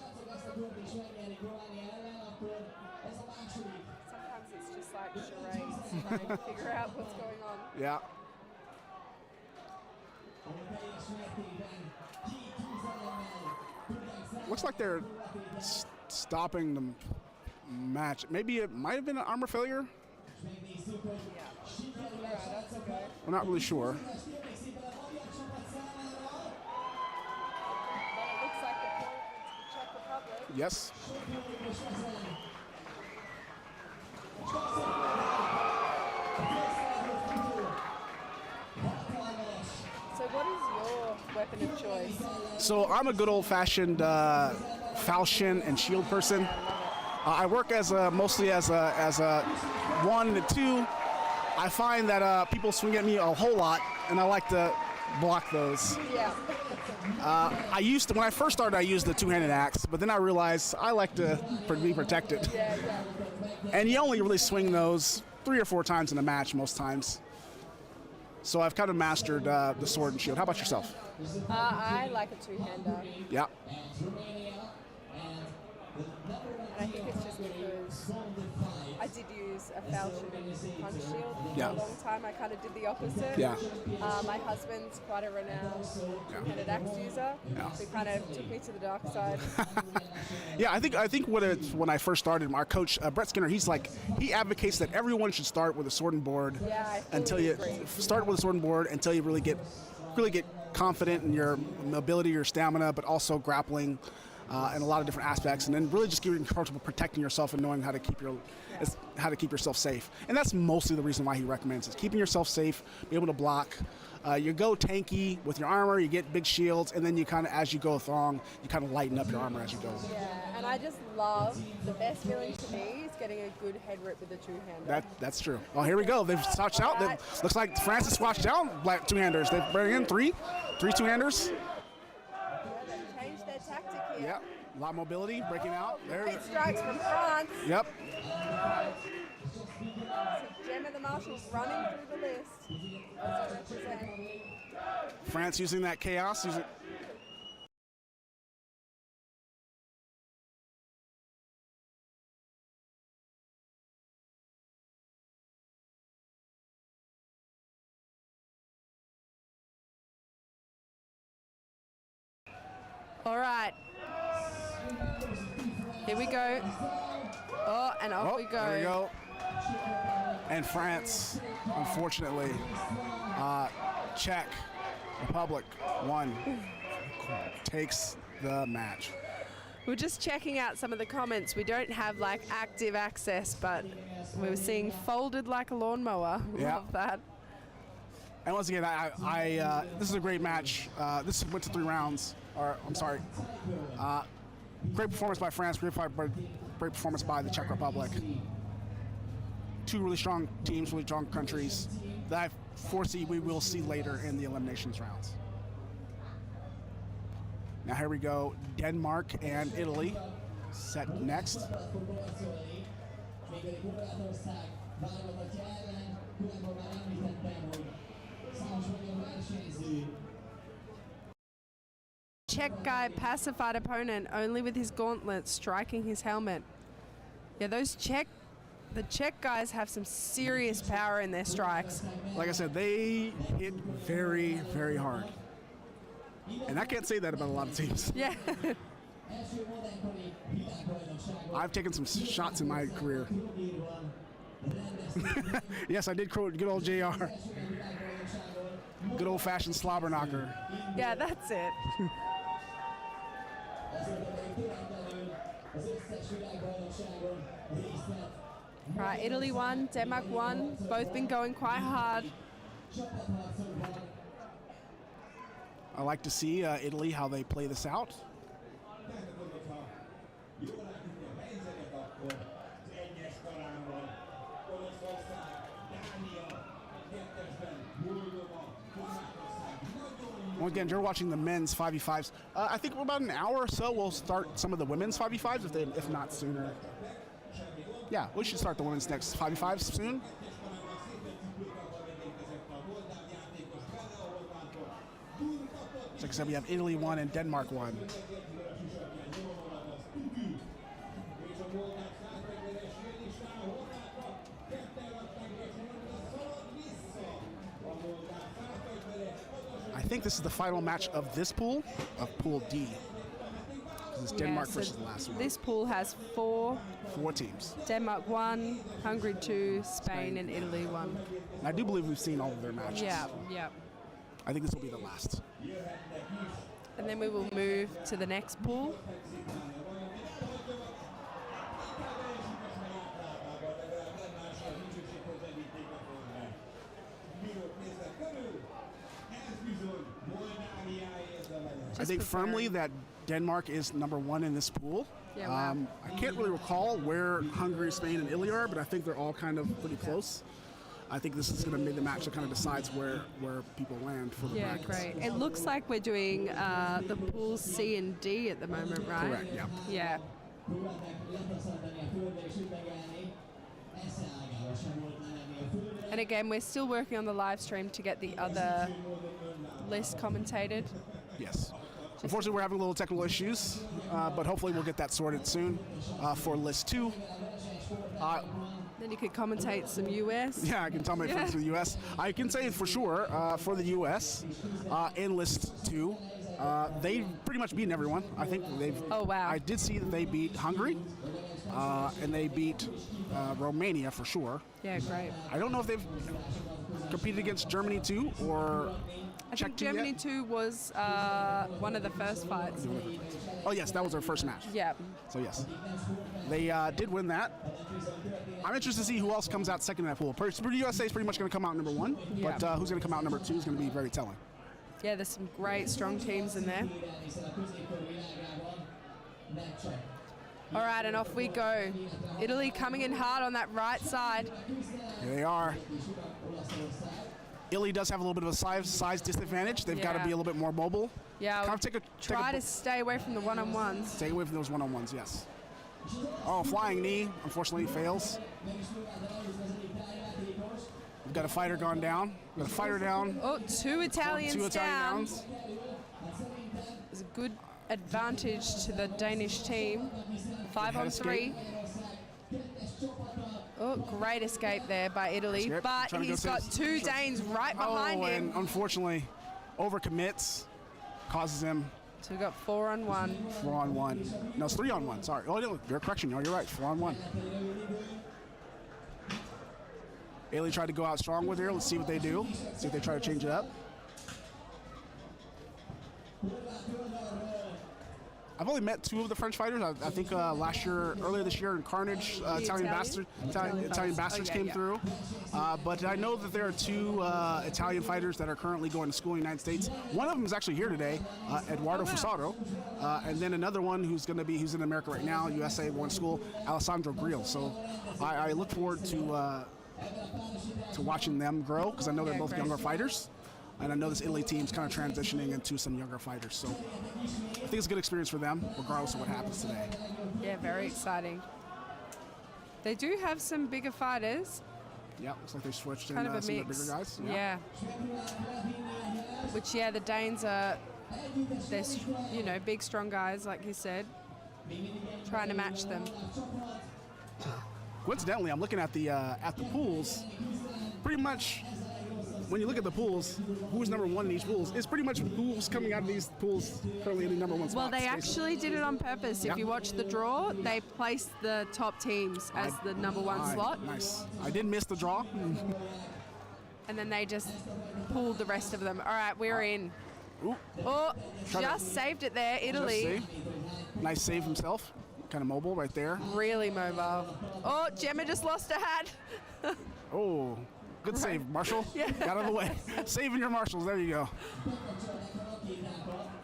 it's just like charades, trying to figure out what's going on. Yeah. Looks like they're stopping the match. Maybe it might have been an armor failure. We're not really sure. But it looks like the point went to the Czech Republic. Yes. So what is your weapon of choice? So I'm a good old-fashioned falchion and shield person. I work mostly as a 1 and a 2. I find that people swing at me a whole lot, and I like to block those. Yeah. When I first started, I used the 2-handed axe, but then I realized I like to be protected. Yeah. And you only really swing those 3 or 4 times in a match most times. So I've kind of mastered the sword and shield. How about yourself? I like a two-hander. Yeah. And I think it's just because I did use a falchion punch shield Yeah. for a long time. I kind of did the opposite. Yeah. My husband's quite a renowned two-handed axe user, Yeah. so he kind of took me to the dark side. Yeah, I think when I first started, our coach Brett Skinner, he advocates that everyone should start with a sword and board Yeah, I until fully you agree. start with a sword and board until you really get confident in your mobility, your stamina, but also grappling. In a lot of different aspects, and then really just getting comfortable protecting yourself and knowing how to keep yourself safe. And that's mostly the reason why he recommends it. Keeping yourself safe, be able to block. You go tanky with your armor, you get big shields, and then you kind of, as you go along, you kind of lighten up your armor as you go. Yeah, and I just love, the best feeling to me is getting a good head rip with a two-hander. That's true. Oh, here we go. They've swatched out. Looks like France has swatched out black two-handers. They bring in three two-handers. They've changed their tactic here. Yep. A lot of mobility, breaking out. There. Eight strikes from France. Yep. So Gemma the Marshall's running through the list. As I represent. France using that chaos. All right. Here we go. Oh, and off we go. There we go. And France, unfortunately, Czech Republic won, takes the match. We're just checking out some of the comments. We don't have like active access, but we were seeing folded like a lawnmower. Yeah. Love that. And once again, this is a great match. This went to 3 rounds. Or I'm sorry. Great performance by France. Great performance by the Czech Republic. 2 really strong teams, really strong countries that I foresee we will see later in the eliminations rounds. Now here we go. Denmark and Italy set next. Czech guy pacified opponent only with his gauntlet striking his helmet. Yeah, the Czech guys have some serious power in their strikes. Like I said, they hit very, very hard. And I can't say that about a lot of teams. Yeah. I've taken some shots in my career. Yes, I did quote good old JR. Good old-fashioned slobber knocker. Yeah, that's it. Right, Italy won, Denmark won. Both been going quite hard. I like to see Italy, how they play this out. Once again, you're watching the men's 5v5s. I think we're about an hour or so. We'll start some of the women's 5v5s, if not sooner. Yeah, we should start the women's next 5v5s soon. Like I said, we have Italy 1 and Denmark 1. I think this is the final match of this pool, of Pool D. This is Denmark versus the last one. This pool has 4 teams. Denmark 1, Hungary 2, Spain and Italy 1. And I do believe we've seen all of their matches. Yeah, yeah. I think this will be the last. And then we will move to the next pool. I think firmly that Denmark is #1 in this pool. Yeah, wow. I can't really recall where Hungary, Spain, and Italy are, but I think they're all kind of pretty close. I think this is going to be the match that kind of decides where people land for the brackets. Great. It looks like we're doing the pools C and D at the moment, right? Correct, yeah. Yeah. And again, we're still working on the live stream to get the other list commentated. Yes. Unfortunately, we're having a little technical issues, but hopefully we'll get that sorted soon for list 2. Then you could commentate some US. Yeah, I can tell my friends from the US. I can say for sure for the US in list 2, they've pretty much beaten everyone. I think they've. Oh wow! I did see that they beat Hungary, and they beat Romania for sure. Yeah, great. I don't know if they've competed against Germany too or. I think Germany 2 was one of the first fights. Oh yes, that was their first match. Yeah. So yes, they did win that. I'm interested to see who else comes out second in that pool. USA is pretty much going to come out #1, but who's going to come out #2 is going to be very telling. Yeah, there's some great, strong teams in there. All right, and off we go. Italy coming in hard on that right side. Here they are. Italy does have a little bit of a size disadvantage. They've got to be a little bit more mobile. Yeah, kind of try to stay away from the one-on-ones. Stay away from those one-on-ones, yes. Oh, flying knee, unfortunately fails. We've got a fighter gone down. We've got a fighter down. Oh, two Italians Italian down. downs. There's a good advantage to the Danish team. 5 on 3. Oh, great escape there by Italy, but he's got 2 Danes right behind him. And unfortunately, overcommits, causes him. So we've got 4 on 1. 4 on 1. No, it's 3 on 1. Sorry. Oh, no, your correction. No, you're right. 4 on 1. Italy tried to go out strong with here. Let's see what they do. See if they try to change it up. I've only met 2 of the French fighters. I think earlier this year in Carnage, Italian Bastards came through. But I know that there are 2 Italian fighters that are currently going to school in the United States. One of them is actually here today, Eduardo Fusaro, and then another one who's in America right now, USA, going to school, Alessandro Grill. So I look forward to watching them grow, because I know they're both younger fighters. And I know this Italy team's kind of transitioning into some younger fighters. So I think it's a good experience for them, regardless of what happens today. Yeah, very exciting. They do have some bigger fighters. Yeah, looks like they switched in Kind of a some of the mix. bigger guys. Yeah. Which, the Danes are, they're, big, strong guys, like you said, trying to match them. Coincidentally, I'm looking at the pools. Pretty much, when you look at the pools, who's number 1 in each pools, it's pretty much who's coming out of these pools currently in the number 1 spot. Well, they actually did it on purpose. If you watch the draw, they placed the top teams as the number 1 slot. Nice. I did miss the draw. And then they just pulled the rest of them. All right, we're in. Ooh. Oh, just saved it there, Italy. Nice save himself. Kind of mobile right there. Really mobile. Oh, Gemma just lost a hat. Oh, good save, Marshall. Yeah. Got out of the way. Saving your marshals. There you go.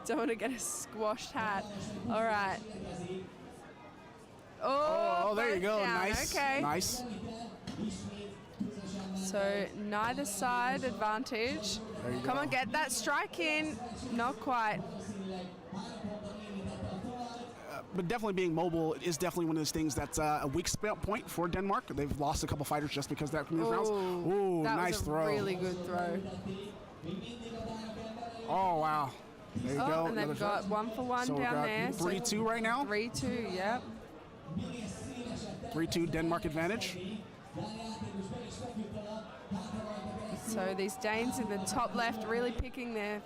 Don't want to get a squashed hat. All right. Oh, there you go. down. Nice. Okay. Nice. So neither side advantage. There you Come go. on, get that strike in. Not quite. But definitely being mobile is definitely one of those things that's a weak point for Denmark. They've lost a couple fighters just because of that from these rounds. Ooh, that nice was a throw. Really good throw. Oh, wow. There you go. And they've got 1 for 1 So we've down got there. 3-2 right now. 3-2, yep. 3-2 Denmark advantage. So these Danes in the top left really picking their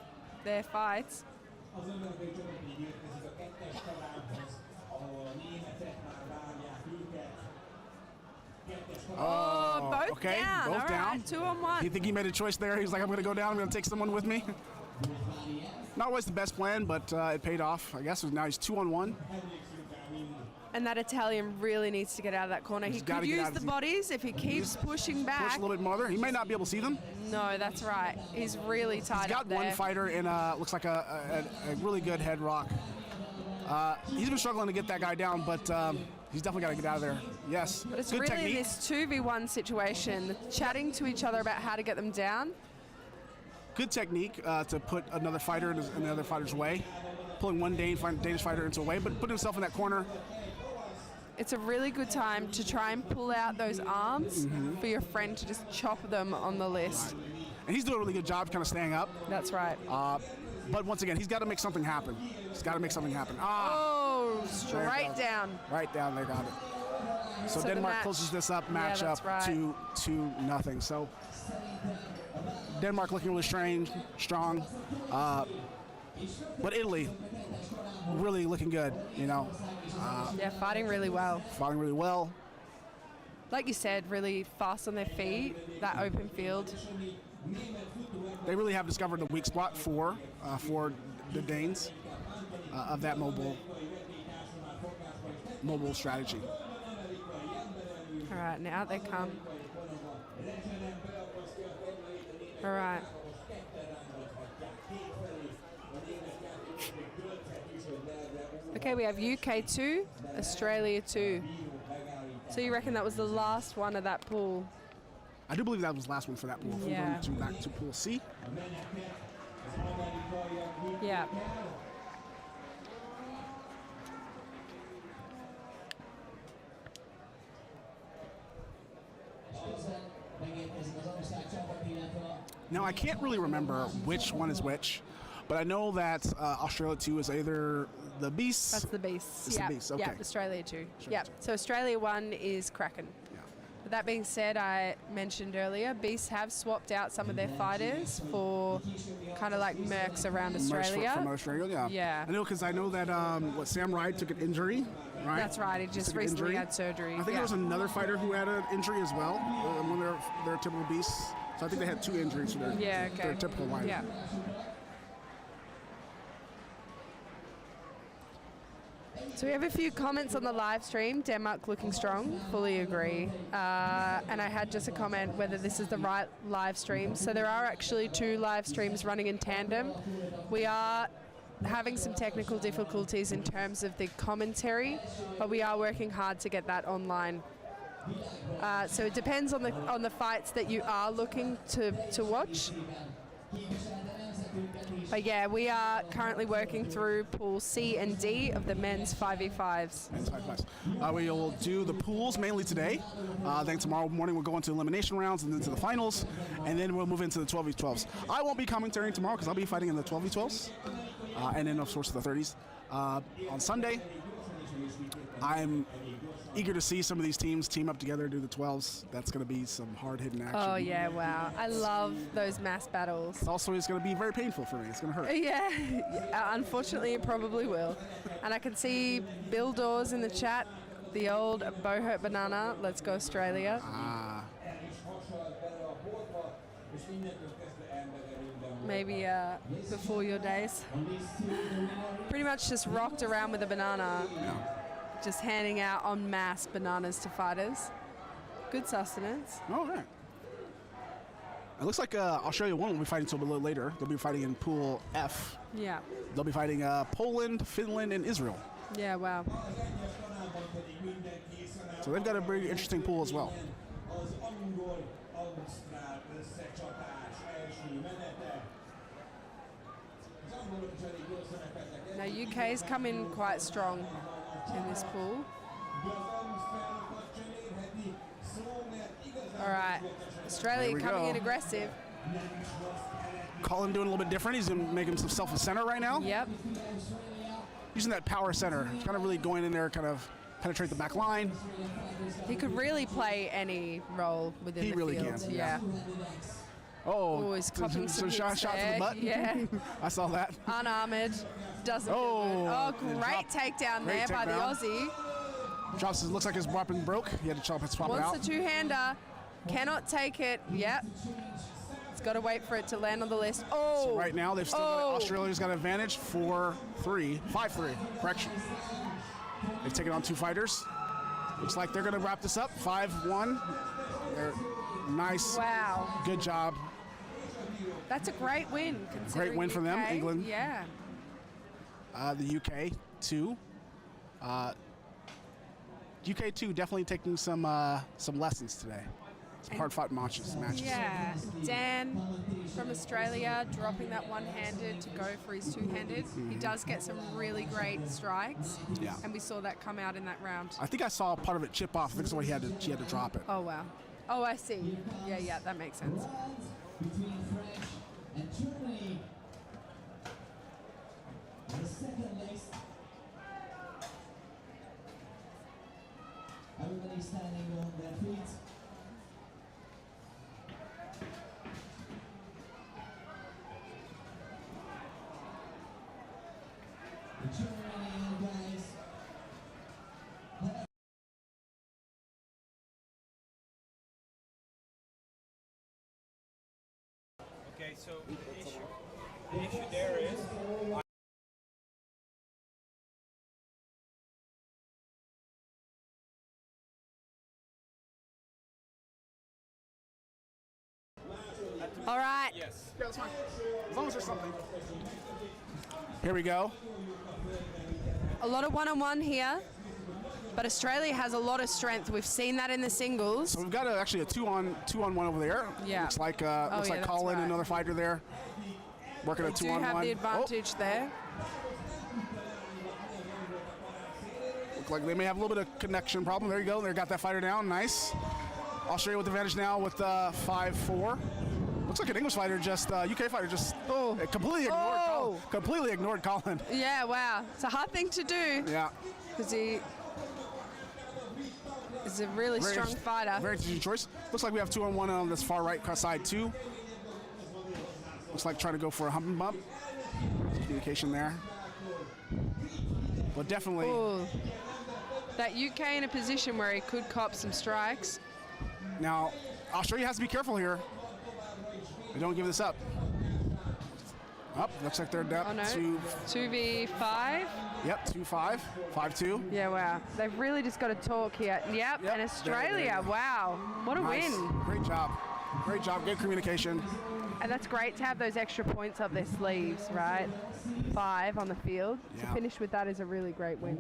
fights. Oh, both okay, down. both All down. right, 2 on 1. You think he made a choice there? He's like, I'm going to go down. I'm going to take someone with me. Not always the best plan, but it paid off, I guess. Now he's 2 on 1. And that Italian really needs to get out of that corner. He could use the bodies if he keeps pushing back. Push a little bit more there. He may not be able to see them. No, that's right. He's really tied He's up got there. one fighter in looks like a really good head rock. He's been struggling to get that guy down, but he's definitely got to get out of there. Yes. But it's good really technique. this 2v1 situation, chatting to each other about how to get them down. Good technique to put another fighter in another fighter's way. Pulling one Danish fighter into a way, but put himself in that corner. It's a really good time to try and pull out those arms for your friend to just chop them on the list. Right. And he's doing a really good job kind of staying up. That's right. But once again, he's got to make something happen. He's got to make something happen. Oh, straight down. Right down, they got it. So Denmark closes this up, matchup right. 2-0. So Denmark looking really strong. But Italy really looking good, you know. Yeah, fighting really well. Fighting really well. Like you said, really fast on their feet, that open field. They really have discovered the weak spot for the Danes of that mobile strategy. All right, now out they come. All right. Okay, we have UK 2, Australia 2. So you reckon that was the last one of that pool? I do believe that was the last one for that pool. Yeah. We're going back to pool C. Yeah. Now, I can't really remember which one is which, but I know that Australia 2 is either the Beast. That's the Beast. It's the Beast, okay. Yeah, Australia 2. Yeah. So Australia 1 is Kraken. Yeah. But that being said, I mentioned earlier, Beasts have swapped out some of their fighters for kind of like mercs around Australia. From Australia, yeah. Yeah. I know because I know that Sam Ride took an injury, right? That's right. He just recently had surgery. I think there was another fighter who had an injury as well. One of their typical Beasts. So I think they had 2 injuries for their typical line. Yeah. So we have a few comments on the live stream. Denmark looking strong, fully agree. And I had just a comment whether this is the right live stream. So there are actually 2 live streams running in tandem. We are having some technical difficulties in terms of the commentary, but we are working hard to get that online. So it depends on the fights that you are looking to watch. But yeah, we are currently working through pool C and D of the men's 5v5s. Men's 5v5s. We will do the pools mainly today. Then tomorrow morning we'll go into elimination rounds and then to the finals, and then we'll move into the 12v12s. I won't be commentating tomorrow because I'll be fighting in the 12v12s, and then of course the 30s. On Sunday, I'm eager to see some of these teams team up together, do the 12s. That's going to be some hard-hitting action. Oh, yeah, wow. I love those mass battles. Also, it's going to be very painful for me. It's going to hurt. Yeah, unfortunately, it probably will. And I can see Bill Dawes in the chat, the old Bohurt Banana. Let's go, Australia. Maybe before your days. Pretty much just rocked around with a banana. Yeah. Just handing out en masse bananas to fighters. Good sustenance. All right. It looks like Australia 1 will be fighting a little later. They'll be fighting in Pool F. Yeah. They'll be fighting Poland, Finland, and Israel. Yeah, wow. So they've got a very interesting pool as well. Now UK's come in quite strong in this pool. All right, Australia coming in aggressive. Colin doing a little bit different. He's going to make himself a center right now. Yep. Using that power center. He's kind of really going in there, kind of penetrate the back line. He could really play any role within the really field. can. Yeah. Oh, he's copping some shot to the butt. Yeah. I saw that. Unarmored. Doesn't great takedown there by the Aussie. Drops his, looks like his weapon broke. He had to swap it out. Wants the two-hander. Cannot take it. Yep. It's got to wait for it to land on the list. Oh. So right now, they've still got, Australia's got an advantage. 5-3. Correction. They've taken on 2 fighters. Looks like they're going to wrap this up. 5-1. Nice. Wow. Good job. That's a great win. Great win for them, England. Yeah. The UK 2. UK 2 definitely taking some lessons today. Some hard-fought matches. Yeah. Dan from Australia dropping that one-handed to go for his two-handed. He does get some really great strikes. Yeah. And we saw that come out in that round. I think I saw part of it chip off. I think that's why he had to drop it. Oh, wow. Oh, I see. Yeah, that makes sense. Between France and Germany. The second list. Everybody standing on their feet. The Germany guys. Okay, so the issue there is All right. yes. Yeah, that's fine. As long as there's something. Here we go. A lot of one-on-one here, but Australia has a lot of strength. We've seen that in the singles. So we've got actually a two-on-one over there. Yeah. Looks like that's Colin, right. another fighter there, working a We do two-on-one. have the advantage there. Look like they may have a little bit of connection problem. There you go. They got that fighter down. Nice. Australia with advantage now with 5-4. Looks like an English fighter UK fighter completely ignored Colin. Yeah, wow. It's a hard thing to do Yeah. because he is a really strong fighter. Very interesting choice. Looks like we have 2-on-1 on this far right side too. Looks like trying to go for a hump and bump. Communication there. But definitely. Ooh. That UK in a position where he could cop some strikes. Now, Australia has to be careful here. They don't give this up. Up. Looks like they're down Oh, no. to 2v5. yep 2-5, 5-2. Yeah, wow. They've really just got to talk here. Yep, Yep, and Australia, there you go. wow. What a Nice. win. Great job. Great job. Good communication. And that's great to have those extra points up their sleeves, right? 5 on the field. Yeah. To finish with that is a really great win.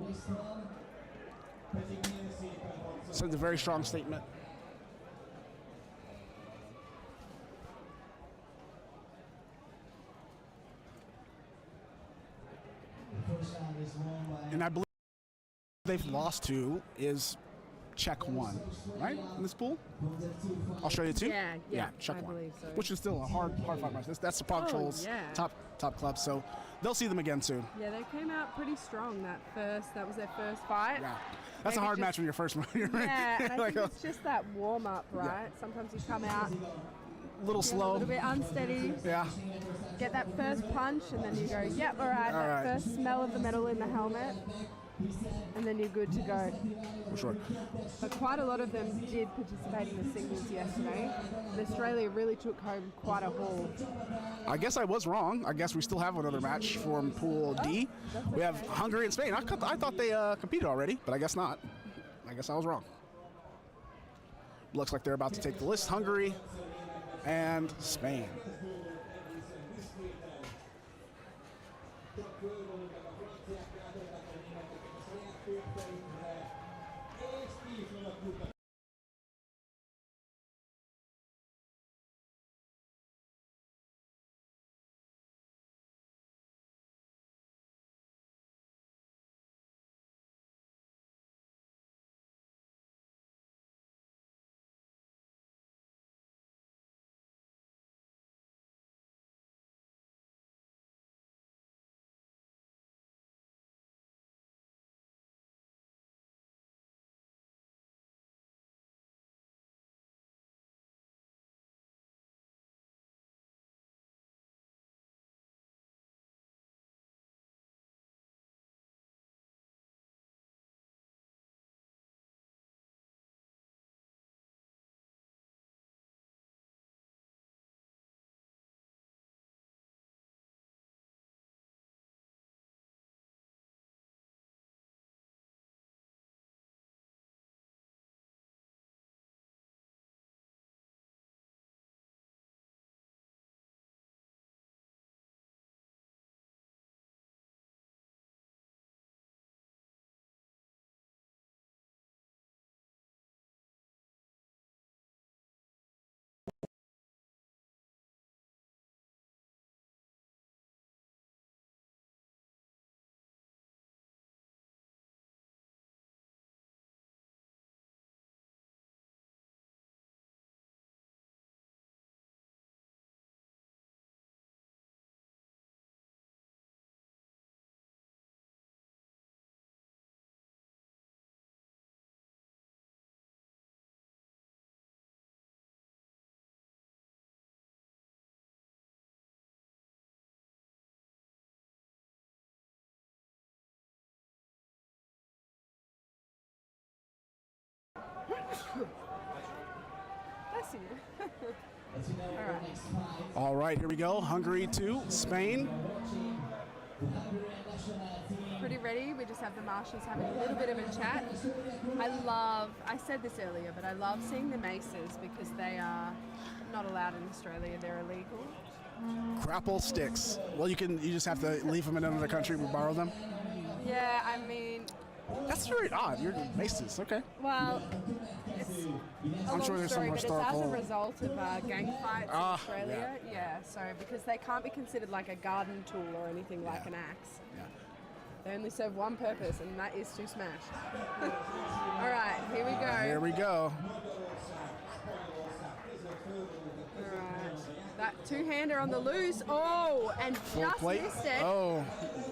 Sends a very strong statement. First round is won by And I believe they've lost to is Czech 1, right? In this pool? I'll show you two. Yeah, Czech I 1. believe so. Which is still a hard fight match. That's the Prague Oh, Trolls yeah. top club, so they'll see them again soon. Yeah, they came out pretty strong that was their first fight. Yeah. That's a Maybe hard just- match when you're first. Yeah, and I Like think it's just that warm up, right? Sometimes you come out a little a slow. little bit unsteady, Yeah. get that first punch, and then you go, yep, all right, that right. first smell of the metal in the helmet, and then you're good to go. For sure. But quite a lot of them did participate in the singles yesterday, and Australia really took home quite a haul. I guess I was wrong. I guess we still have another match from Pool D. We have Hungary and Spain. I thought they competed already, but I guess not. I guess I was wrong. Looks like they're about to take the list. Hungary and Spain. Bless you. All right. All right, here we go. Hungary 2, Spain. Pretty ready. We just have the marshals having a little bit of a chat. I said this earlier, but I love seeing the maces because they are not allowed in Australia. They're illegal. Grapple sticks. Well, you just have to leave them in another country. We borrow them. Yeah, I mean, That's very odd. You're maces. Okay. well, it's a long sure there's story, some but historical- it's as a result of gang fights in Ah, Australia. Yeah, so because they can't be considered like a garden tool or anything like Yeah. an axe. Yeah. They only serve one purpose, and that is to smash. All right, here we go. Here we go. All right, that two-hander on the loose. Oh, and Full just plate. missed it. Oh,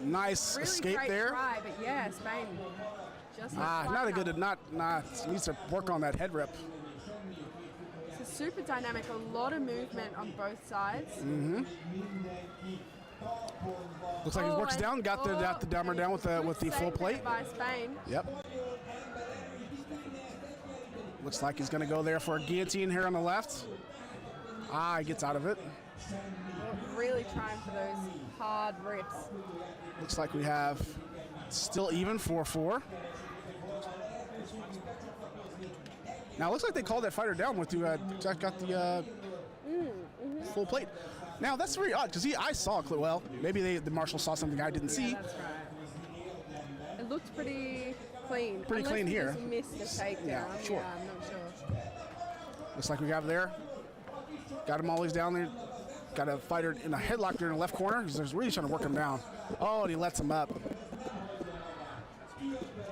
nice Really escape great there. try, but yeah, Spain just Not a good. Not needs to work on that head rip. It's a super dynamic, a lot of movement on both sides. Looks like he works down. Got the dumber down with the Good full save plate. there by Spain. Yep. Looks like he's going to go there for a guillotine here on the left. He gets out of it. Really trying for those hard rips. Looks like we have still even 4-4. Now it looks like they called that fighter down with Jack got the full plate. Now that's very odd because I saw a clip. Well, maybe the marshal saw something I didn't see. That's right. It looked pretty clean. Pretty clean here. Missed the takedown. Yeah, sure. Yeah, I'm not sure. Looks like we have there. Got him always down there. Got a fighter in a headlock there in the left corner. He's really trying to work him down. Oh, and he lets him up.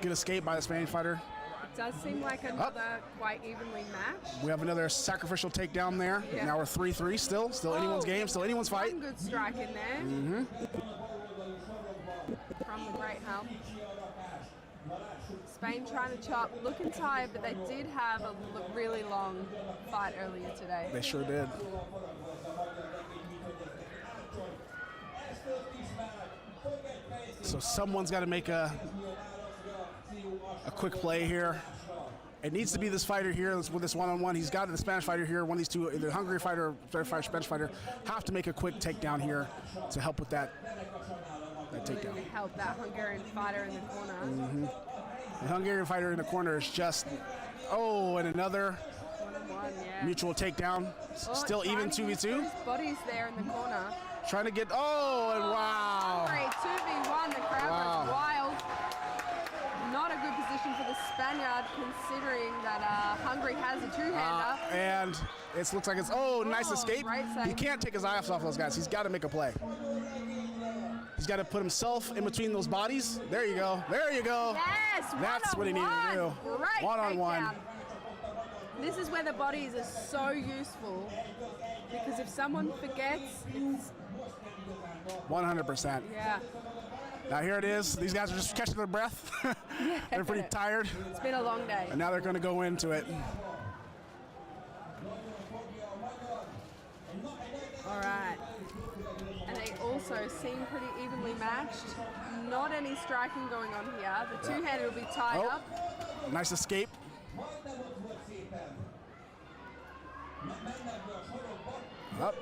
Good escape by the Spanish fighter. It does seem like another quite evenly matched. We have another sacrificial takedown there. Yeah. Now we're 3-3 still. Still anyone's game. Still anyone's fight. One good strike in there. Mm-hmm. From the great help. Spain trying to chop, looking tired, but they did have a really long fight earlier today. They sure did. So someone's got to make a quick play here. It needs to be this fighter here with this one-on-one. He's got the Spanish fighter here. One of these two, either Hungary fighter or Spanish fighter, have to make a quick takedown here to help with that takedown. Really help that Hungarian fighter in the corner. Mm-hmm. The Hungarian fighter in the corner is just, and another One-on-one, yeah. mutual takedown. Still even 2v2. His body's there in the corner. Trying to get, and wow. Hungary 2v1, the crowd Wow. was wild. Not a good position for the Spaniard considering that Hungary has a two-hander. And it looks like it's, nice escape. Great save. He can't take his eyes off those guys. He's got to make a play. He's got to put himself in between those bodies. There you go. There you go. Yes, That's what he needed to do. Great One-on-one. takedown. This is where the bodies are so useful because if someone forgets, it's 100%. yeah. Now here it is. These guys are just catching their breath. They're pretty tired. It's been a long day. And now they're going to go into it. All right. And they also seem pretty evenly matched. Not any striking going on here. The two-hander will be tied up. Nice escape. Up.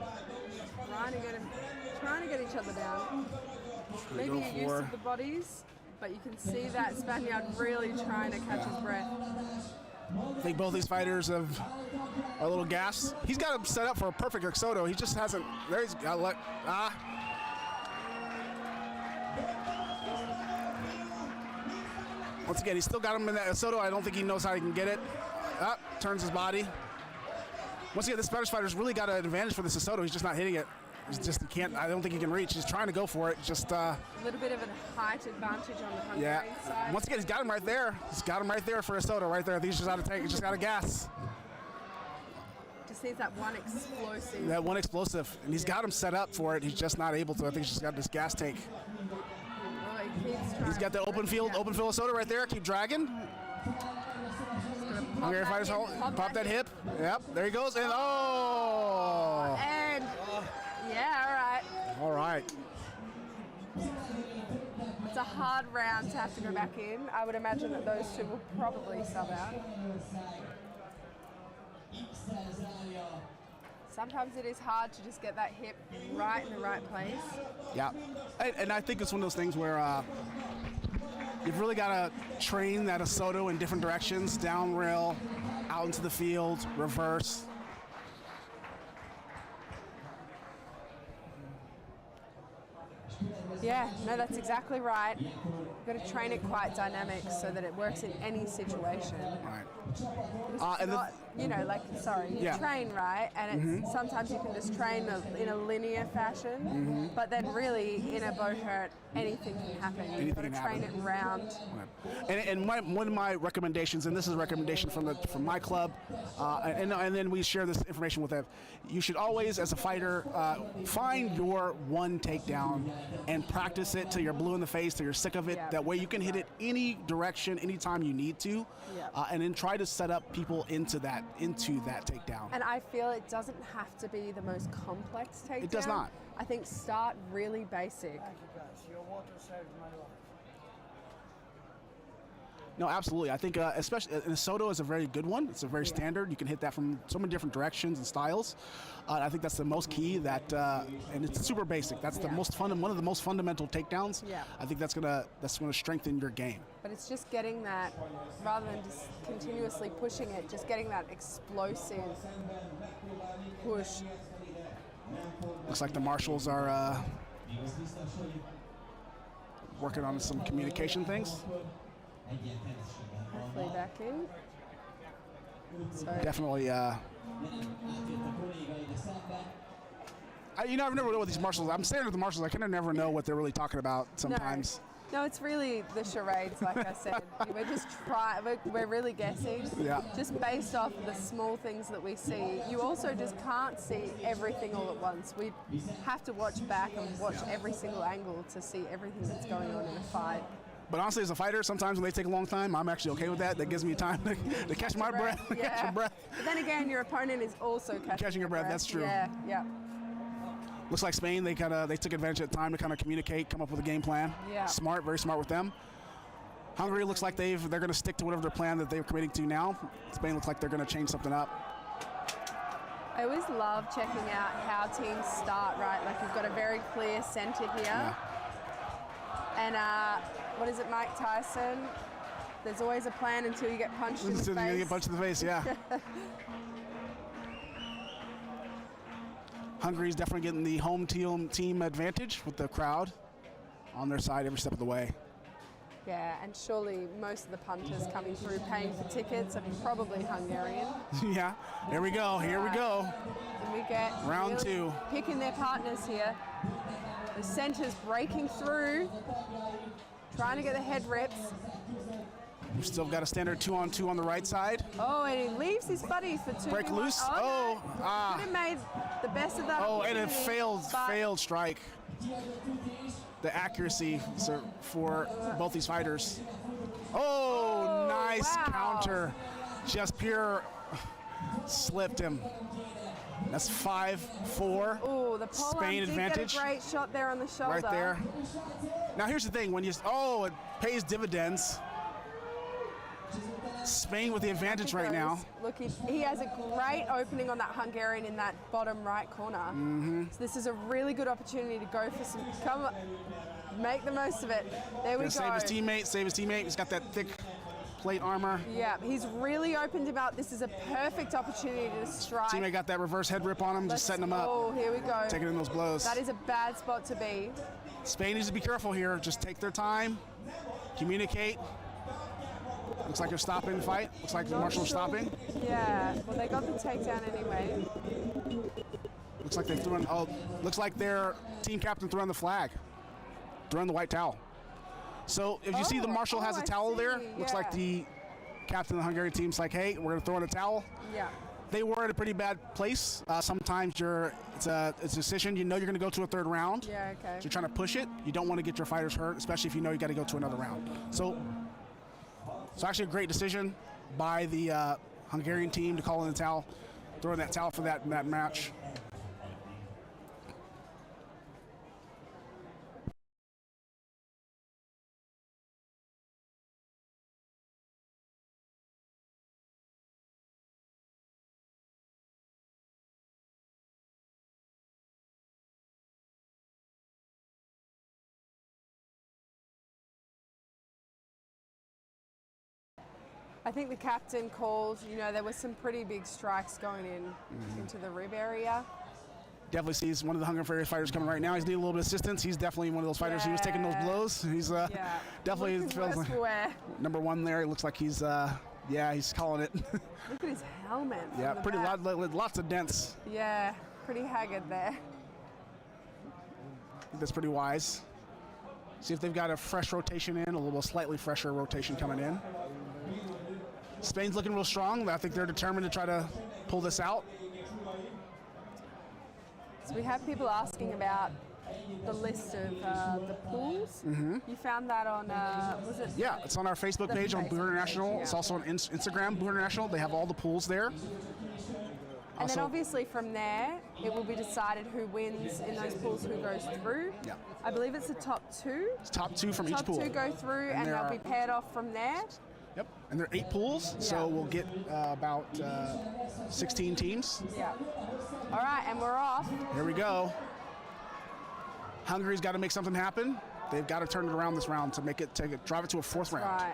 Trying to get each other down. Maybe go a use for- of the bodies, but you can see that Spaniard really trying to catch his breath. I think both these fighters are a little gassed. He's got him set up for a perfect Exodo. He just hasn't. There he's got Once again, he's still got him in that Exodo. I don't think he knows how he can get it. Turns his body. Once again, this Spanish fighter's really got an advantage for this Exodo. He's just not hitting it. He's just, he can't. I don't think he can reach. He's trying to go for it. Just a little bit of a height advantage on the Hungarian side. Once again, he's got him right there. He's got him right there for Exodo, right there. I think he's just out of tank. He's just got a gas. Just needs that one explosive. That one explosive, and he's got him set up for it. He's just not able to. I think he's just got this gas tank. He's got the open field Exodo right there. Keep dragging. Hungary fighters pop that hip. Yep, there he goes. And And yeah, all right. It's a hard round to have to go back in. I would imagine that those two will probably sub out. Sometimes it is hard to just get that hip right in the right place. Yeah, and I think it's one of those things where you've really got to train that Exodo in different directions, down rail, out into the field, reverse. Yeah, no, that's exactly right. You've got to train it quite dynamic so that it works in any situation. Right. And not, you train right, and it's sometimes you can just train in a linear fashion, but then really in a bow hurt, anything can happen. You've got to train it round. And one of my recommendations, and this is a recommendation from my club, and then we share this information with them. You should always, as a fighter, find your one takedown and practice it till you're blue in the face, till you're sick of it. Yeah. That way you can hit it any direction, anytime you need to, and then try to set up people into that takedown. And I feel it doesn't have to be the most complex takedown. It does not. I think start really basic. Thank you guys. Your water saved my life. No, absolutely. I think especially and Soto is a very good one. It's a very standard. You can hit that from so many different directions and styles. I think that's the most key. And it's super basic. That's the most one of the most fundamental takedowns. Yeah. I think that's gonna strengthen your game. But it's just getting that, rather than just continuously pushing it, just getting that explosive push. Looks like the marshals are working on some communication things. Hopefully back in. So Definitely. You never know what these marshals. I'm staring at the marshals. I kind of never know what they're really talking about sometimes. No, it's really the charades, like I said. We're just we're really guessing. Yeah. Just based off the small things that we see. You also just can't see everything all at once. We have to watch back and watch every single angle to see everything that's going on in a fight. But honestly, as a fighter, sometimes when they take a long time, I'm actually okay with that. That gives me time to catch my breath. Yeah. Catch your breath. But then again, your opponent is also catching your breath. That's true. Yeah, yeah. Looks like Spain, they took advantage of the time to kind of communicate, come up with a game plan. Yeah. Smart, very smart with them. Hungary looks like they're going to stick to whatever their plan that they're committing to now. Spain looks like they're going to change something up. I always love checking out how teams start, right? Like you've got a very clear center here. Yeah. And what is it, Mike Tyson? There's always a plan until you get punched in the face. Until you get punched in the face, yeah. Hungary's definitely getting the home team advantage with the crowd on their side every step of the way. Yeah, and surely most of the punters coming through paying for tickets are probably Hungarian. Yeah, here we go, here we go. And we get round really two. Picking their partners here. The center's breaking through, trying to get the head rips. We've still got a standard 2-on-2 on the right side. Oh, and he leaves his buddies for two. Break loose. Oh, no. Could have made the best of that. Oh, and it but failed strike. The accuracy for both these fighters. Oh, nice counter. Just pure slipped him. That's 5-4. Oh, the Poland Spain did advantage. Get a great shot there on the shoulder. Right there. Now here's the thing: it pays dividends. Spain with the advantage right now. Look, he has a great opening on that Hungarian in that bottom right corner. Mm-hmm. So this is a really good opportunity to go for some. Come on, make the most of it. There we go. Save his teammate. He's got that thick plate armor. Yeah, he's really opened him out. This is a perfect opportunity to strike. Teammate got that reverse head rip on him, just setting him up. Oh, here we go. Taking in those blows. That is a bad spot to be. Spain needs to be careful here. Just take their time, communicate. Looks like they're stopping the fight. Looks like the marshals are stopping. Yeah, well, they got the takedown anyway. Looks like they threw in. Oh, looks like their team captain threw on the flag, threw on the white towel. So if you see the marshal has a towel there, looks like the captain of the Hungarian team's like, hey, we're gonna throw in a towel. Yeah. They were at a pretty bad place. Sometimes it's a decision. You know you're gonna go to a third round. Yeah, okay. So you're trying to push it. You don't want to get your fighters hurt, especially if you know you got to go to another round. So actually a great decision by the Hungarian team to call in the towel, throw in that towel for that match. I think the captain called, there were some pretty big strikes going into the rib area. Definitely sees one of the Hungarian fighters coming right now. He's needing a little bit of assistance. He's definitely one of those fighters who was taking those blows. He's definitely feels like number one there. It looks like he's calling it. Look at his helmet. Yeah, pretty lots of dents. Yeah, pretty haggard there. I think that's pretty wise. See if they've got a fresh rotation in, a little slightly fresher rotation coming in. Spain's looking real strong. I think they're determined to try to pull this out. So we have people asking about the list of the pools. Mm-hmm. You found that on, was it? Yeah, it's on our Facebook page on Blue International. Yeah. It's also on Instagram, Blue International. They have all the pools there. And then obviously from there, it will be decided who wins in those pools, who goes through. Yeah. I believe it's the top two. It's top two from each pool. Top two go through, and they'll be paired off from there. Yep, and there are 8 pools, so we'll get about 16 teams. Yeah. All right, and we're off. Here we go. Hungary's got to make something happen. They've got to turn it around this round to drive it to a 4th round. Right.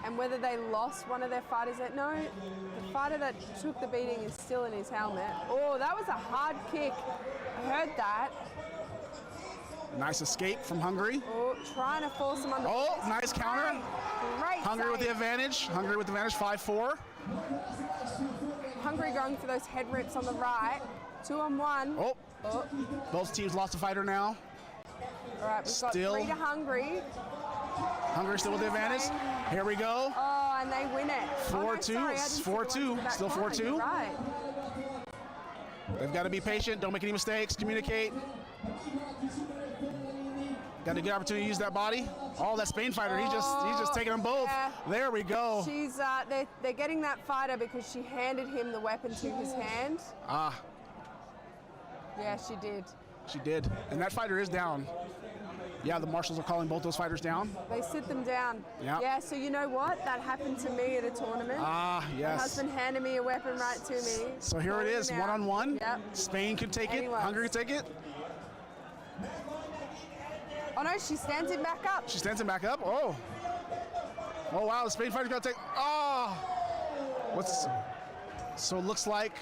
And whether they lost one of their fighters, no, the fighter that took the beating is still in his helmet. Oh, that was a hard kick. I heard that. Nice escape from Hungary. Oh, trying to force him on the Oh, nice counter. Great Hungary with the advantage. Hungary with the advantage, 5-4. Hungary going for those head rips on the right. 2-on-1. Oh, both teams lost a fighter now. All right, we've Still. got 3 to Hungary. Hungary still with the advantage. Here we go. Oh, and they win it. 4-2. 4-2. Still 4-2. Right. They've got to be patient. Don't make any mistakes. Communicate. Got a good opportunity to use that body. Oh, that Spain fighter. He's just taking them both. Yeah. There we go. She's they're getting that fighter because she handed him the weapon to his hand. Ah. Yeah, she did. She did. And that fighter is down. Yeah, the marshals are calling both those fighters down. They sit them down. Yeah. Yeah, so you know what? That happened to me at a tournament. Ah, yes. My husband handed me a weapon right to me. So here it is, Pulling out. one-on-one. Yep. Spain could take Anyone. it. Hungary could take it. Oh no, she stands him back up. She stands him back up. Oh. Oh, wow, the Spain fighter's got to take. Oh. So it looks like,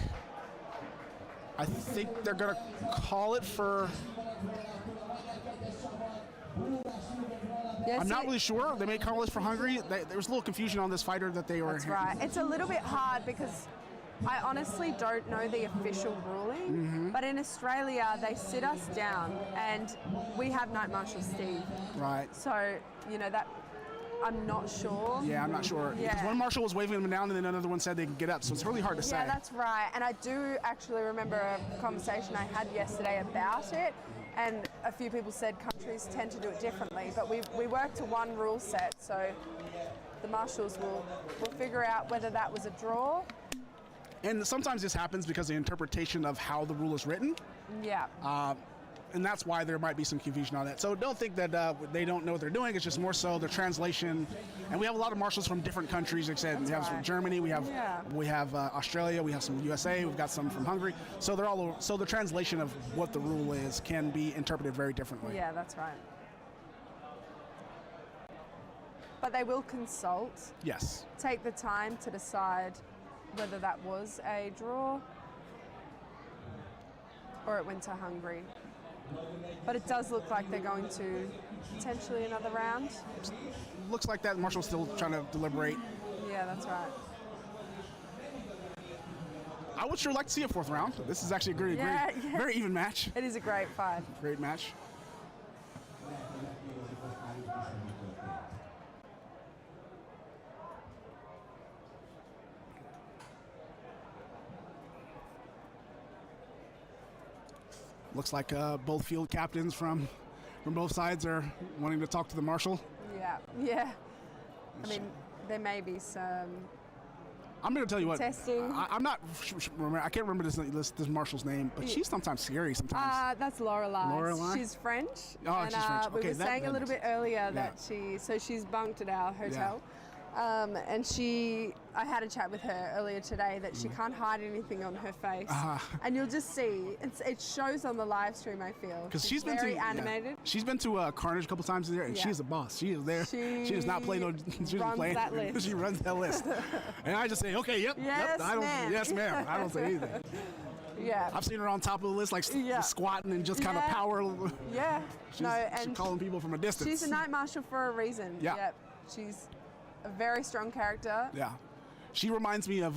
I think they're going to call it for. Yeah, I'm not really sure. They may call this for Hungary. There was a little confusion on this fighter that they were. That's right. It's a little bit hard because I honestly don't know the official ruling, but in Australia they sit us down and we have Night Marshal Steve. Right. So, you know, that I'm not sure. Yeah, I'm not sure. Yeah. Because one marshal was waving them down and then another one said they could get up, so it's really hard to say. Yeah, that's right. And I do actually remember a conversation I had yesterday about it. And a few people said countries tend to do it differently, but we work to one rule set, so the marshals will figure out whether that was a draw. And sometimes this happens because of the interpretation of how the rule is written, Yeah. and that's why there might be some confusion on that. So don't think that they don't know what they're doing. It's just more so the translation. And we have a lot of marshals from different countries. Like I said, we have some from Germany, we have Australia, we have some USA, we've got some from Hungary. So they're all. So the translation of what the rule is can be interpreted very differently. Yeah, that's right. But they will consult, Yes. take the time to decide whether that was a draw or it went to Hungary. But it does look like they're going to potentially another round. Looks like that marshal's still trying to deliberate. Yeah, that's right. I would sure like to see a 4th round. This is actually a great, very even match. It is a great fight. Great match. Looks like both field captains from both sides are wanting to talk to the marshal. Yeah. I mean, there may be some I'm going to tell you what. testing. I'm not. I can't remember this marshal's name, but she's sometimes scary. Sometimes. That's Lorelei. Lorelei? She's French. Oh, and, she's French. We Okay, were that saying a little bit makes- earlier that she's bunked at our hotel. And I had a chat with her earlier today that she can't hide anything on her face. And you'll just see, it shows on the live stream, I feel. Because she's been very to animated. She's been to Carnage a couple times there, and Yeah. she's a boss. She is there. She does not play no. She runs that list. She runs that list. And I just say, okay, yep. Yes, I don't. ma'am. Yes, ma'am. I don't say anything. Yeah. I've seen her on top of the list, like squatting and just kind of Yeah. power. Yeah. She's calling people from a distance. She's a Night Marshal for a reason. Yeah. Yep. She's a very strong character. Yeah. She reminds me of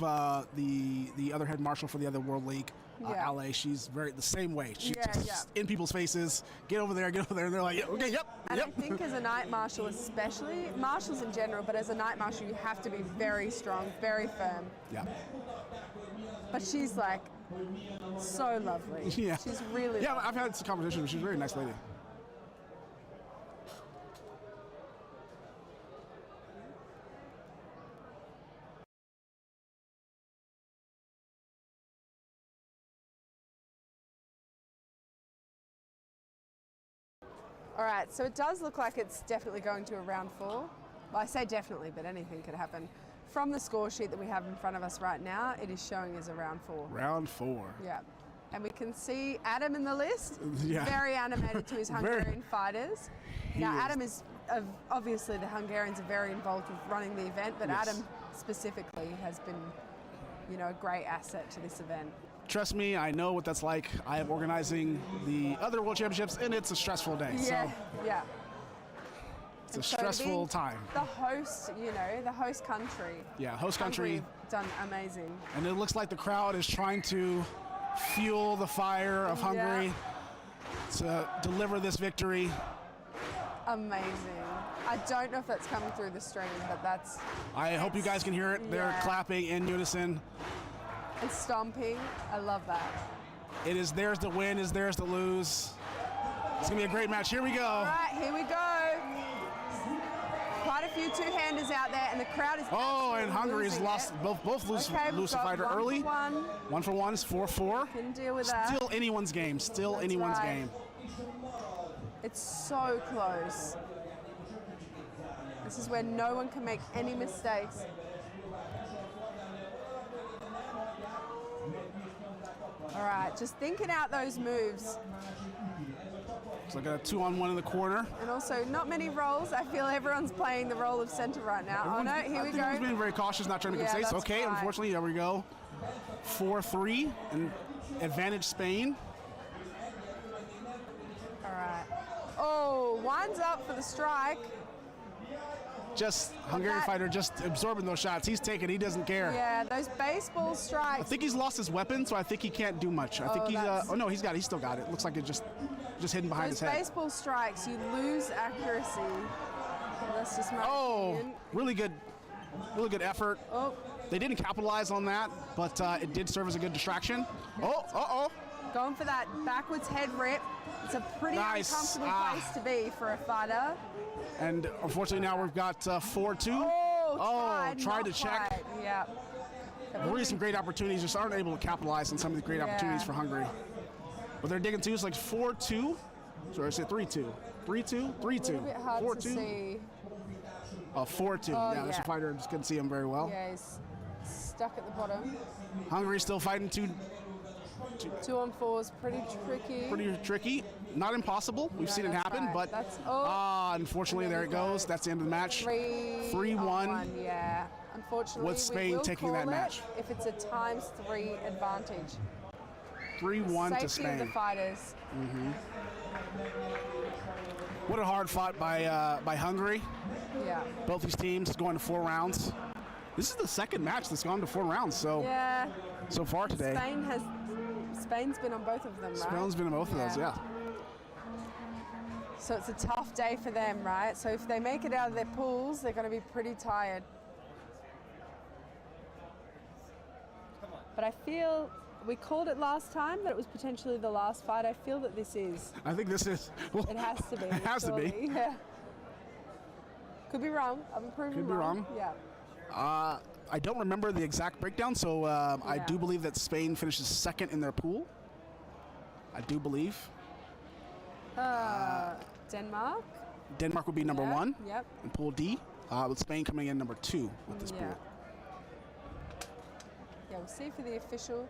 the other head marshal for the other World League, LA. She's the same way. She's just in people's faces. Get over there. And they're like, okay, yep. And I think as a Night Marshal especially, marshals in general, but as a Night Marshal you have to be very strong, very firm. Yeah. But she's like so lovely. Yeah. She's really Yeah, lovely. I've had some conversations with her. She's a very nice lady. All right, so it does look like it's definitely going to a round 4. Well, I say definitely, but anything could happen. From the score sheet that we have in front of us right now, it is showing as a round 4. Round 4. Yeah. And we can see Adam in the list, Yeah. very animated to his Hungarian fighters. Now, is. Adam is, obviously the Hungarians are very involved with running the event, but Yes. Adam specifically has been, a great asset to this event. Trust me, I know what that's like. I am organizing the other World Championships, and it's a stressful day. Yeah, So yeah. it's a And so to stressful be time. The host, the host country. Yeah, host Hungary country. have done amazing. And it looks like the crowd is trying to fuel the fire of Hungary to deliver this victory. Amazing. I don't know if that's coming through the stream, but that's. I hope you guys can hear it. They're Yeah. clapping in unison. And stomping. I love that. It is theirs to win, is theirs to lose. It's going to be a great match. Here we go. All right, here we go. Quite a few two-handers out there, and the crowd is. Oh, and absolutely Hungary's losing lost it. both lose Okay, we've lose a got fighter 1 for early. 1. 1 for 1 is 4-4. Can deal with that. Still anyone's game. Still That's anyone's right. game. It's so close. This is where no one can make any mistakes. All right, just thinking out those moves. So I got a 2-on-1 in the corner. And also, not many roles. I feel everyone's playing the role of center right now. Oh no, here we Everyone's go. being very cautious, not trying to Yeah, get mistakes. that's Okay, fine. unfortunately, there we go. 4-3 and advantage Spain. All right. Oh, winds up for the strike. Just Hungarian that- fighter just absorbing those shots. He's taking. He doesn't care. Yeah, those baseball I strikes. think he's lost his weapon, so I think he can't do much. I think he's. that's- Oh no, he's still got it. Looks like it's just hidden behind Those his head. baseball strikes, you lose accuracy. That's just my Oh, opinion. really good effort. Oh, They didn't capitalize on that, but it did serve as a good distraction. Oh, going for that backwards head rip. It's a pretty Nice. uncomfortable Ah. place to be for a fighter. and unfortunately now we've got 4-2. Oh, tried to not check. quite. Yeah. That Really would've some great opportunities, just aren't able to capitalize on some of the great opportunities for Hungary. But they're digging too. It's like 4-2. Sorry, I said 3-2. 3-2? 3-2. been a bit hard 4-2. to see. Oh, 4-2. Oh, yeah, that's yeah. a fighter. Just couldn't see him very well. Yeah, he's stuck at the bottom. Hungary's still fighting 2. 2-on-4 is pretty tricky. Pretty tricky. Not impossible. We've No, seen it that's happen, right. but That's- unfortunately, there it goes. That's the end of the match. 3-1. Yeah. Unfortunately, With Spain we will taking call that it match. if it's a ×3 advantage. 3-1 to Safety of the Spain. fighters. What a hard fought by Hungary. Yeah. Both these teams going to 4 rounds. This is the second match that's gone to 4 rounds so Yeah. far today. Spain's been on both of them, right? Spain's been in both of those, yeah. So it's a tough day for them, right? So if they make it out of their pools, they're going to be pretty tired. But I feel we called it last time that it was potentially the last fight. I feel that this is. I think this is. Well, It has to be. It has to be. surely. Yeah. Could be wrong. I'm proven Could be wrong. Yeah. I don't remember the exact breakdown, so I Yeah. do believe that Spain finishes second in their pool. I do believe. Denmark. Denmark would be number Yeah, 1 Yep. in Pool D, with Spain coming in number 2 with this Yeah. pool. Yeah, we'll see for the official.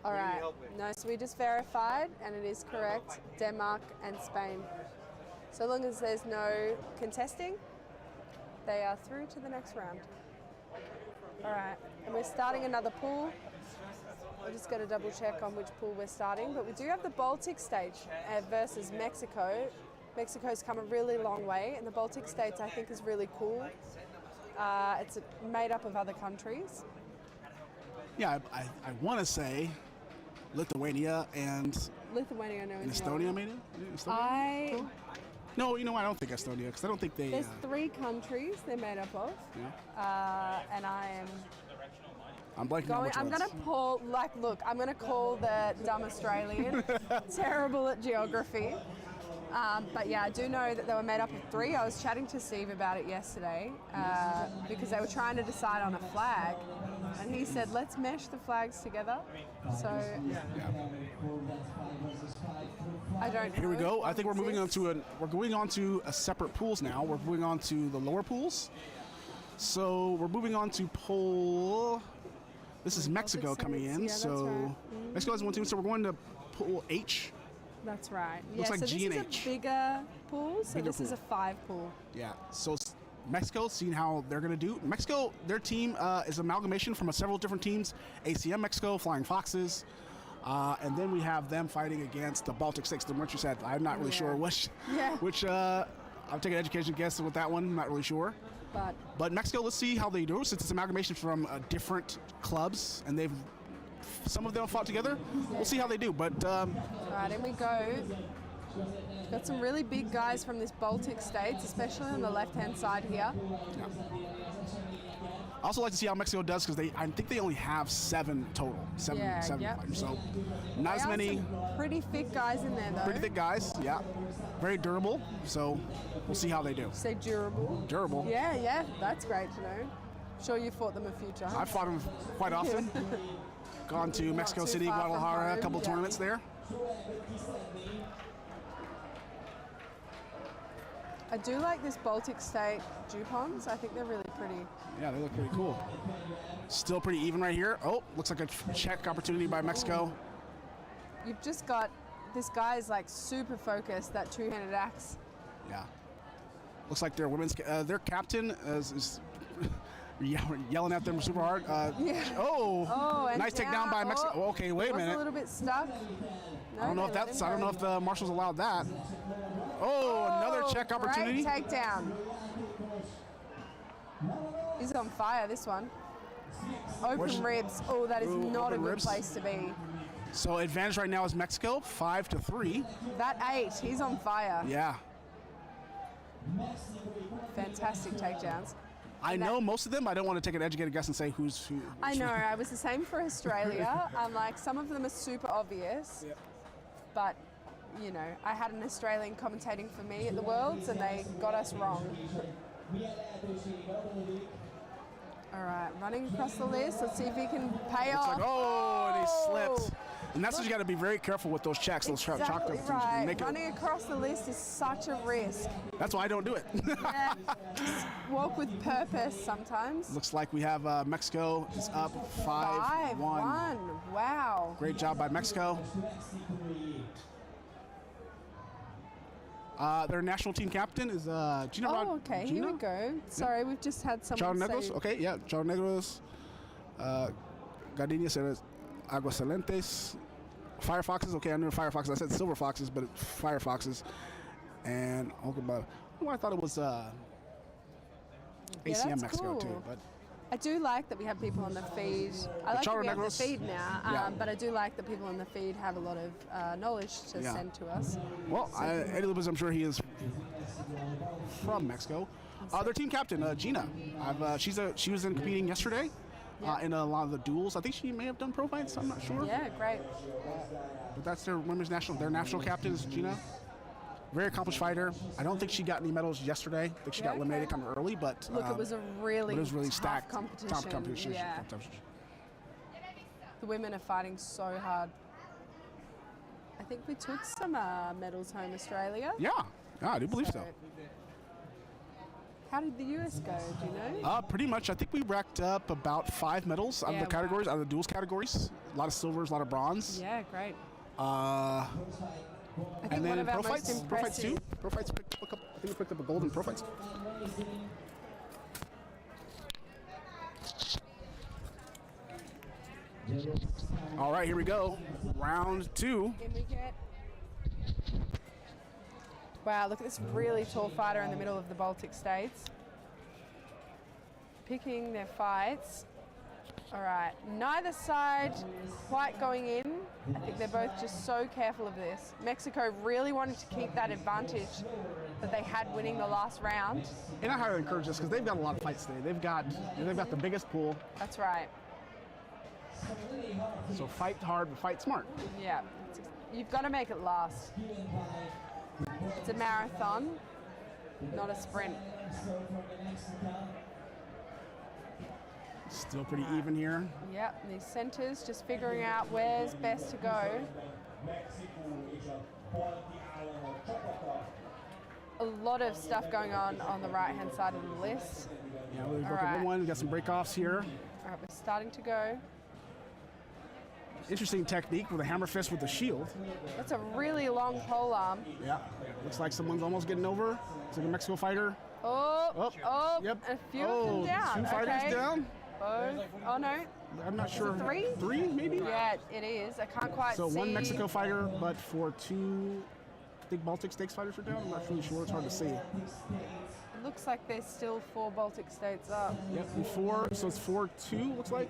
All right. No, so we just verified, and it is correct. Denmark and Spain. So long as there's no contesting, they are through to the next round. All right, and we're starting another pool. We're just going to double check on which pool we're starting, but we do have the Baltic stage versus Mexico. Mexico's come a really long way, and the Baltic states I think is really cool. It's made up of other countries. Yeah, I want to say Lithuania and Lithuania, no, Estonia, maybe? Estonia? Cool. No, you know what? I don't think Estonia, because I don't think they... There's 3 countries they're made up of. Yeah. And I'm blanking on which I'm ones. going to pull, look, I'm going to call the dumb Australian terrible at geography. But yeah, I do know that they were made up of 3. I was chatting to Steve about it yesterday because they were trying to decide on a flag. And he said, let's mesh the flags together. So I don't know. Here we go. I think we're moving on to a separate pools now. We're moving on to the lower pools. So we're moving on to pool. This is Mexico coming in. Yeah, so right. Mexico has 1 team. So we're going to pool H. That's right. Looks like so G and this H. is a bigger pool. So Bigger this is pool. a 5 pool. Yeah. So Mexico, seeing how they're going to do. Mexico, their team is amalgamation from several different teams. ACM Mexico, Flying Foxes. And then we have them fighting against the Baltic States. The one you said, I'm not really sure which. I'll take an education guess with that one. I'm not really sure. But Mexico, let's see how they do since it's amalgamation from different clubs, and some of them fought together. We'll see how they do. But all right, in we go. Got some really big guys from this Baltic states, especially on the left-hand side here. yeah. I also like to see how Mexico does because I think they only have 7 total. Seven fighters. So not as many. Some pretty fit guys in there, though. Pretty thick guys, yeah. Very durable. So we'll see how they do. Say durable. Durable. Yeah, that's great to know. Sure, you fought them a few times. I've fought them quite often. Gone to Mexico City, Guadalajara, a couple tournaments there. I do like this Baltic state Dupons. I think they're really pretty. Yeah, they look pretty cool. Still pretty even right here. Oh, looks like a check opportunity by Mexico. You've just got, this guy is like super focused, that 2-handed axe. Yeah. Looks like their their captain is yelling at them super hard. And nice takedown by Mexico. Oh, okay, wait a minute. A little bit stuck. No, I don't know if the marshals allowed that. Oh, another check opportunity. Great takedown. He's on fire, this one. Open ribs. Oh, that is not a good place to be. So advantage right now is Mexico, 5-3. That 8, he's on fire. Yeah. Fantastic takedowns. I know most of them. I don't want to take an educated guess and say who's who. I know. I was the same for Australia. Like, some of them are super obvious. Yep. But, you know, I had an Australian commentating for me at the Worlds, and they got us wrong. All right, running across the list. Let's see if he can pay off. And he slipped. And that's what you got to be very careful with those checks. Those chalk right. Running across the list is such a risk. That's why I don't do it. Yeah, just walk with purpose sometimes. Looks like we have Mexico is up 5-1. Wow. Great job by Mexico. Their national team captain is Gina. Oh, okay. Gina? Here we go. Sorry, we've just had someone Negros. say... Okay, yeah. Charo Negros. Gardenias Aguascalientes. Fire Foxes. Okay, I knew Fire Foxes. I said Silver Foxes, but it's Fire Foxes. And I thought it was ACM Mexico cool. too. But I do like that we have people on the feed. I like that we have the feed now, but I do like that people on the feed have a lot of knowledge to send to us. Well, Eddie Lopez, I'm sure he is from Mexico. Their team captain, Gina. She was in competing yesterday in a lot of the duels. I think she may have done pro fights. I'm not sure. Yeah, great. But that's their women's national. Their national captain is Gina. Very accomplished fighter. I don't think she got any medals yesterday. I think she got eliminated kind of early, but look, it was a really tough stacked competition. Top competition. Yeah. The women are fighting so hard. I think we took some medals home, Australia. Yeah, I do believe so. How did the US go? Do you know? Pretty much. I think we racked up about 5 medals out of the categories, out of the duels categories. A lot of silvers, a lot of bronze. Yeah, great. I think and then one in of our pro most fights too. impressive- Pro fights picked up a couple. I think we picked up a gold in pro fights. All right, here we go. Round 2. In we get. Wow, look at this really tall fighter in the middle of the Baltic States. Picking their fights. All right, neither side quite going in. I think they're both just so careful of this. Mexico really wanted to keep that advantage that they had winning the last round. And I highly encourage this because they've got a lot of fights today. They've got the biggest pool. That's right. So fight hard, but fight smart. Yeah, you've got to make it last. It's a marathon, not a sprint. Still pretty even here. Yep, these centers just figuring out where's best to go. A lot of stuff going on the right-hand side of the list. Yeah, we've All got right. one. We got some breakoffs here. All right, we're starting to go. Interesting technique with a hammer fist with the shield. That's a really long pole arm. Yeah. Looks like someone's almost getting over. It's like a Mexico fighter. Oh, Yep. a few of them down. 2 fighters Okay. down. Oh no. I'm not sure. 3? 3 maybe? Yeah, it is. I can't quite So see. 1 Mexico fighter, but for 2, I think Baltic States fighters are down. I'm not really sure. It's hard to see. It looks like there's still 4 Baltic states up. Yep. And 4. So it's 4-2. Looks like.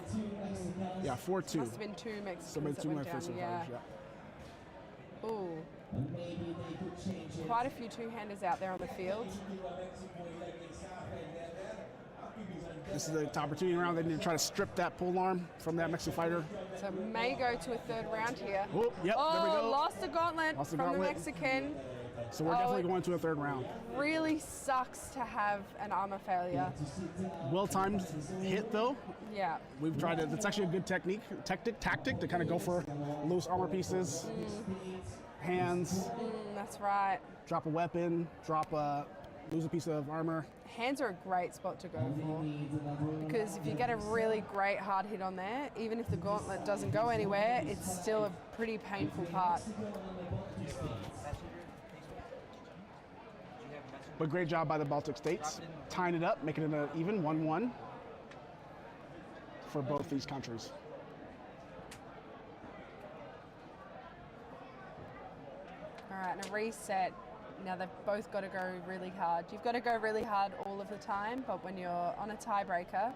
Yeah, 4-2. Must have been 2 So Mexicans maybe that 2 went Mexico down. fighters. Yeah. Yeah. Ooh. Quite a few two-handers out there on the field. This is the opportunity round. They need to try to strip that pole arm from that Mexican fighter. So may go to a 3rd round here. Oh, yep. There we go. Lost the gauntlet Lost the from gauntlet. the Mexican. So we're definitely going to a 3rd round. Really sucks to have an armor failure. Well-timed hit though. Yeah. We've tried it. It's actually a good tactic to kind of go for loose armor pieces, hands, That's right. drop a weapon, lose a piece of armor. Hands are a great spot to go for because if you get a really great hard hit on there, even if the gauntlet doesn't go anywhere, it's still a pretty painful part. But great job by the Baltic States, tying it up, making it an even 1-1 for both these countries. All right, and a reset. Now they've both got to go really hard. You've got to go really hard all of the time, but when you're on a tiebreaker,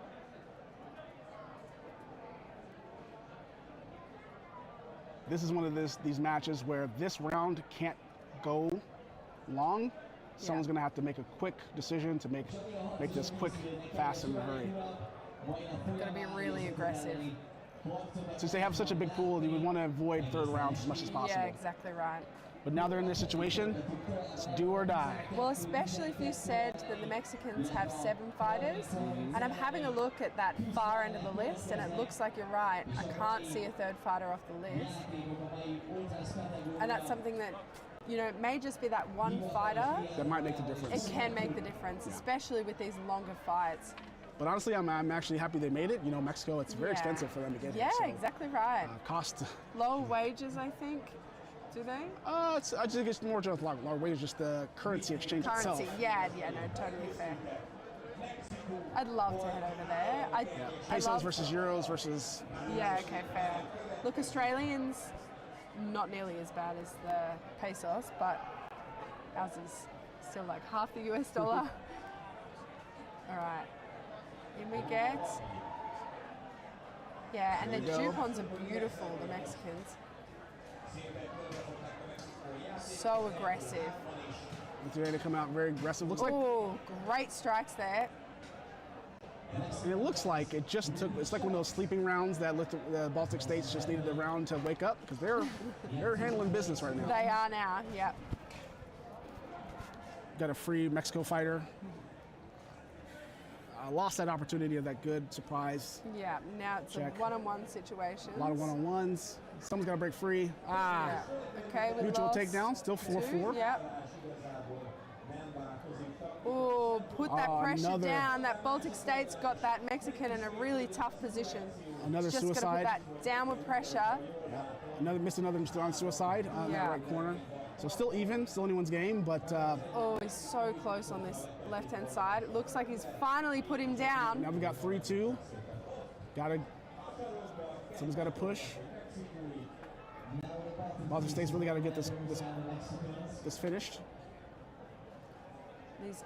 This is one of these matches where this round can't go long. Someone's going to have to make a quick decision to make this quick, fast, and in a hurry. got to be really aggressive. Since they have such a big pool, you would want to avoid 3rd rounds as much as possible. Yeah, exactly right. But now they're in this situation, it's do or die. Well, especially if you said that the Mexicans have 7 fighters, and I'm having a look at that far end of the list, and it looks like you're right. I can't see a 3rd fighter off the list. And that's something that, it may just be that one fighter. That might make the difference. It can make the difference, especially with these longer fights. But honestly, I'm actually happy they made it. Mexico, it's very expensive for them to get here. Yeah, So, exactly right. cost. Lower wages, I think. Do they? I think it's more just like lower wages, just the currency exchange itself. Currency, yeah, no, totally fair. I'd love to head over there. I Pesos versus euros versus. Yeah, okay, fair. Look, Australians, not nearly as bad as the pesos, but ours is still like half the US dollar. All right, in we get. Yeah, and the Jupons are beautiful, the Mexicans. So aggressive. It's ready to come out very aggressive. Looks like. Oh, great strikes there. And it looks like it just took. It's like one of those sleeping rounds that the Baltic States just needed the round to wake up because they're handling business right now. They are now. Yep. Got a free Mexico fighter. Lost that opportunity of that good surprise. Yeah. Now it's Check. a one-on-one situation. A lot of one-on-ones. Someone's got to break free. Yeah. Okay. We Mutual lost takedown. Still 4-4. 2. Yep. Oh, put that pressure another- down. That Baltic States got that Mexican in a really tough position. Another Just suicide. got to put that downward pressure. Yeah. Missed another on suicide on Yeah. that right corner. So still even, still anyone's game, but Oh, he's so close on this left-hand side. It looks like he's finally put him down. now we got 3-2. Someone's got to push. Baltic States really got to get this finished. These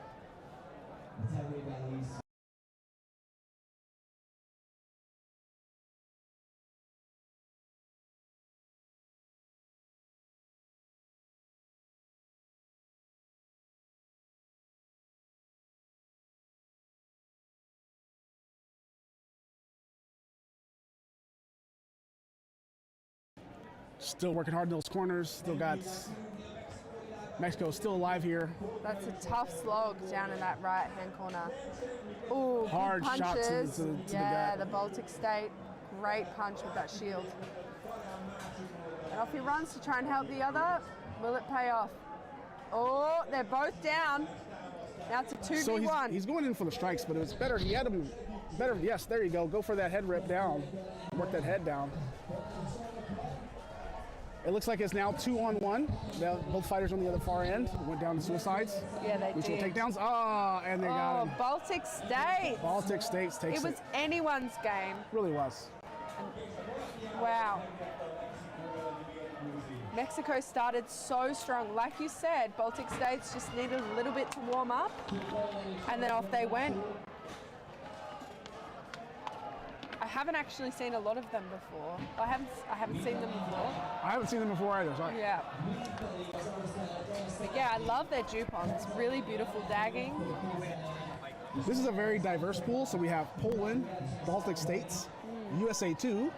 Still working hard in those corners. Still got Mexico still alive here. That's a tough slog down in that right-hand corner. Oh, Hard good shot to punches. the Yeah, gut. the Baltic State, great punch with that shield. And off he runs to try and help the other. Will it pay off? Oh, they're both down. Now it's a 2v1. So he's going in for the strikes, but it was better. He had him better. Yes, there you go. Go for that head rip down. Work that head down. It looks like it's now 2-on-1. Both fighters on the other far end went down to suicides. Yeah, they Mutual did. takedowns. Ah, and they got Oh, him. Baltic States. Baltic States takes It was anyone's game. Really was. Wow. Mexico started so strong. Like you said, Baltic States just needed a little bit to warm up, and then off they went. I haven't actually seen a lot of them before. I haven't seen them before. I haven't seen them before either. So Yeah. But yeah, I love their Dupons. Really beautiful dagging. this is a very diverse pool. So we have Poland, Baltic States, USA 2,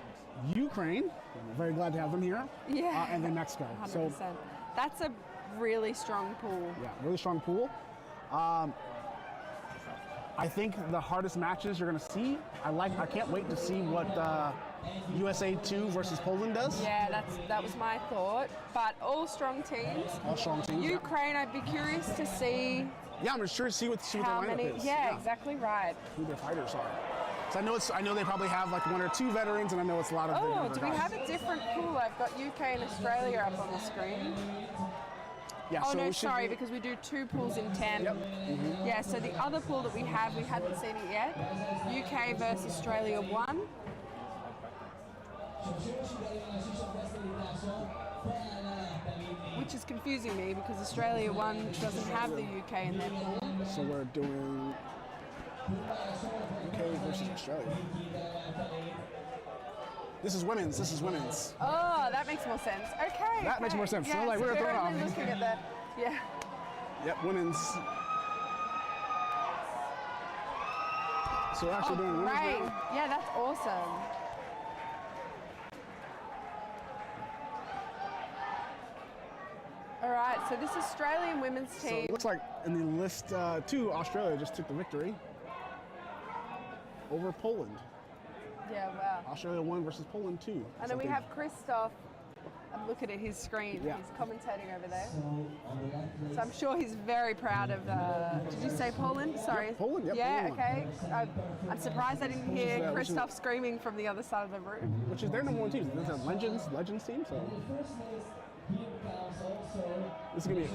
Ukraine. I'm very glad to have them here. Yeah. And then Mexico. 100%. So That's a really strong pool. yeah, really strong pool. I think the hardest matches you're going to see. I can't wait to see what USA 2 versus Poland does. Yeah, that was my thought. But all strong teins. All strong teams. Ukraine, I'd be curious to see Yeah, I'm sure to see what their how lineup many. is. Yeah, exactly right. Who their fighters are. So I know they probably have like 1 or 2 veterans, and I know it's a lot of. the Oh, younger do we guys. have a different pool? I've got UK and Australia up on the screen. Yeah, Oh so no, we should sorry, be- because we do 2 pools in 10. Yep. Yeah, so the other pool that we hadn't seen it yet. UK versus Australia 1. Which is confusing me because Australia 1 doesn't have the UK in their pool. So we're doing UK versus Australia. This is women's. Oh, that makes more sense. Okay. That makes more sense. Yeah, So, like, we're so thrown only off. looking at the, yeah. Yep, women's. So we're actually doing women's Great. now. Yeah, that's awesome. All right, so this Australian women's So team. it looks like in the list 2, Australia just took the victory over Poland. Yeah, wow. Australia 1 versus Poland 2. And then we have Christoph. I'm looking at his screen. Yeah. He's commentating over there. So I'm sure he's very proud of. Did you say Poland? Sorry. Yep, Poland, yep, Yeah. Poland. Okay. I'm surprised I didn't hear which is- Christoph screaming from the other side of the room. which is their number 1 team. It's a Legends team. So this is gonna be.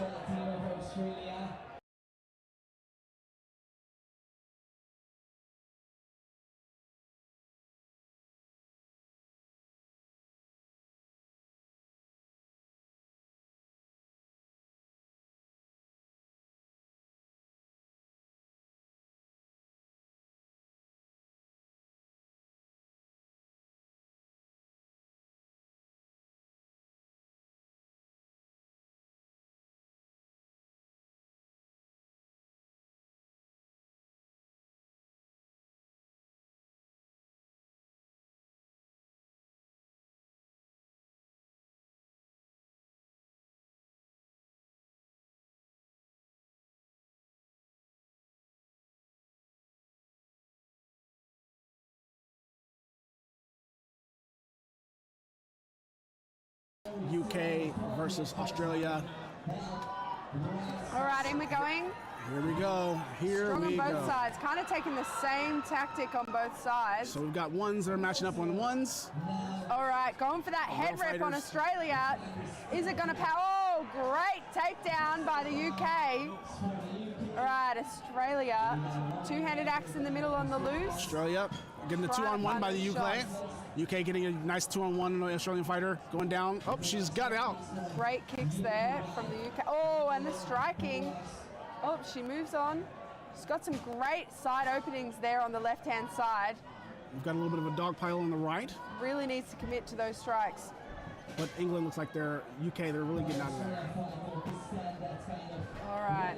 UK versus Australia. All right, in we're going. Here we go. Here Strong we on both go. sides, kind of taking the same tactic on both sides. So we've got ones that are matching up on ones. All right, going for that head rip on fighters. Australia. Is it going to power? Oh, great takedown by the UK. All right, Australia. Two-handed axe in the middle on the loose. Australia getting the Trying to 2-on-1 by find the the UK. shots. UK getting a nice 2-on-1 on the Australian fighter. Going down. Oh, she's got it out. Great kicks there from the UK. Oh, and the striking. Oh, she moves on. She's got some great side openings there on the left-hand side. We've got a little bit of a dog pile on the right. Really needs to commit to those strikes. But England looks like they're really getting out of there. All right.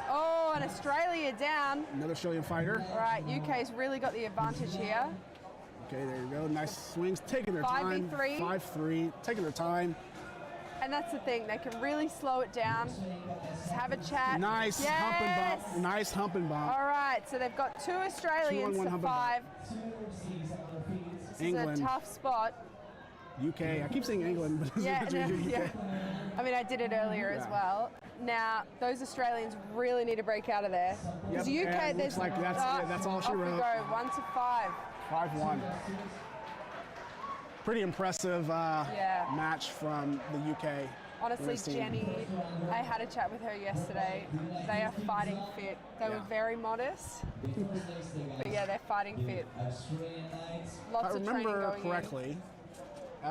Oh, and Australia down. Another Australian fighter. All right, UK's really got the advantage here. Okay, there you go. Nice swings, taking their time. 5v3. 5-3, taking their time. And that's the thing, they can really slow it down. Just have a chat. Nice Yes! hump and bump. Nice hump and bump. All right, so they've got 2 Australians 2-on-1 to hump and 5. This England. is a tough spot. UK. I keep saying England, but Yeah, it's no, UK. yeah. I mean, I did it earlier as Yeah. well. Now, those Australians really need to break out of there. Because Yep, UK, and looks like that's all she off we wrote. go, 1 to 5. 5-1. Pretty impressive match from the UK. Honestly, women's team. Jenny, I had a chat with her yesterday. They are fighting fit. They were very modest, but yeah, they're fighting fit. Lots If I of training remember going correctly,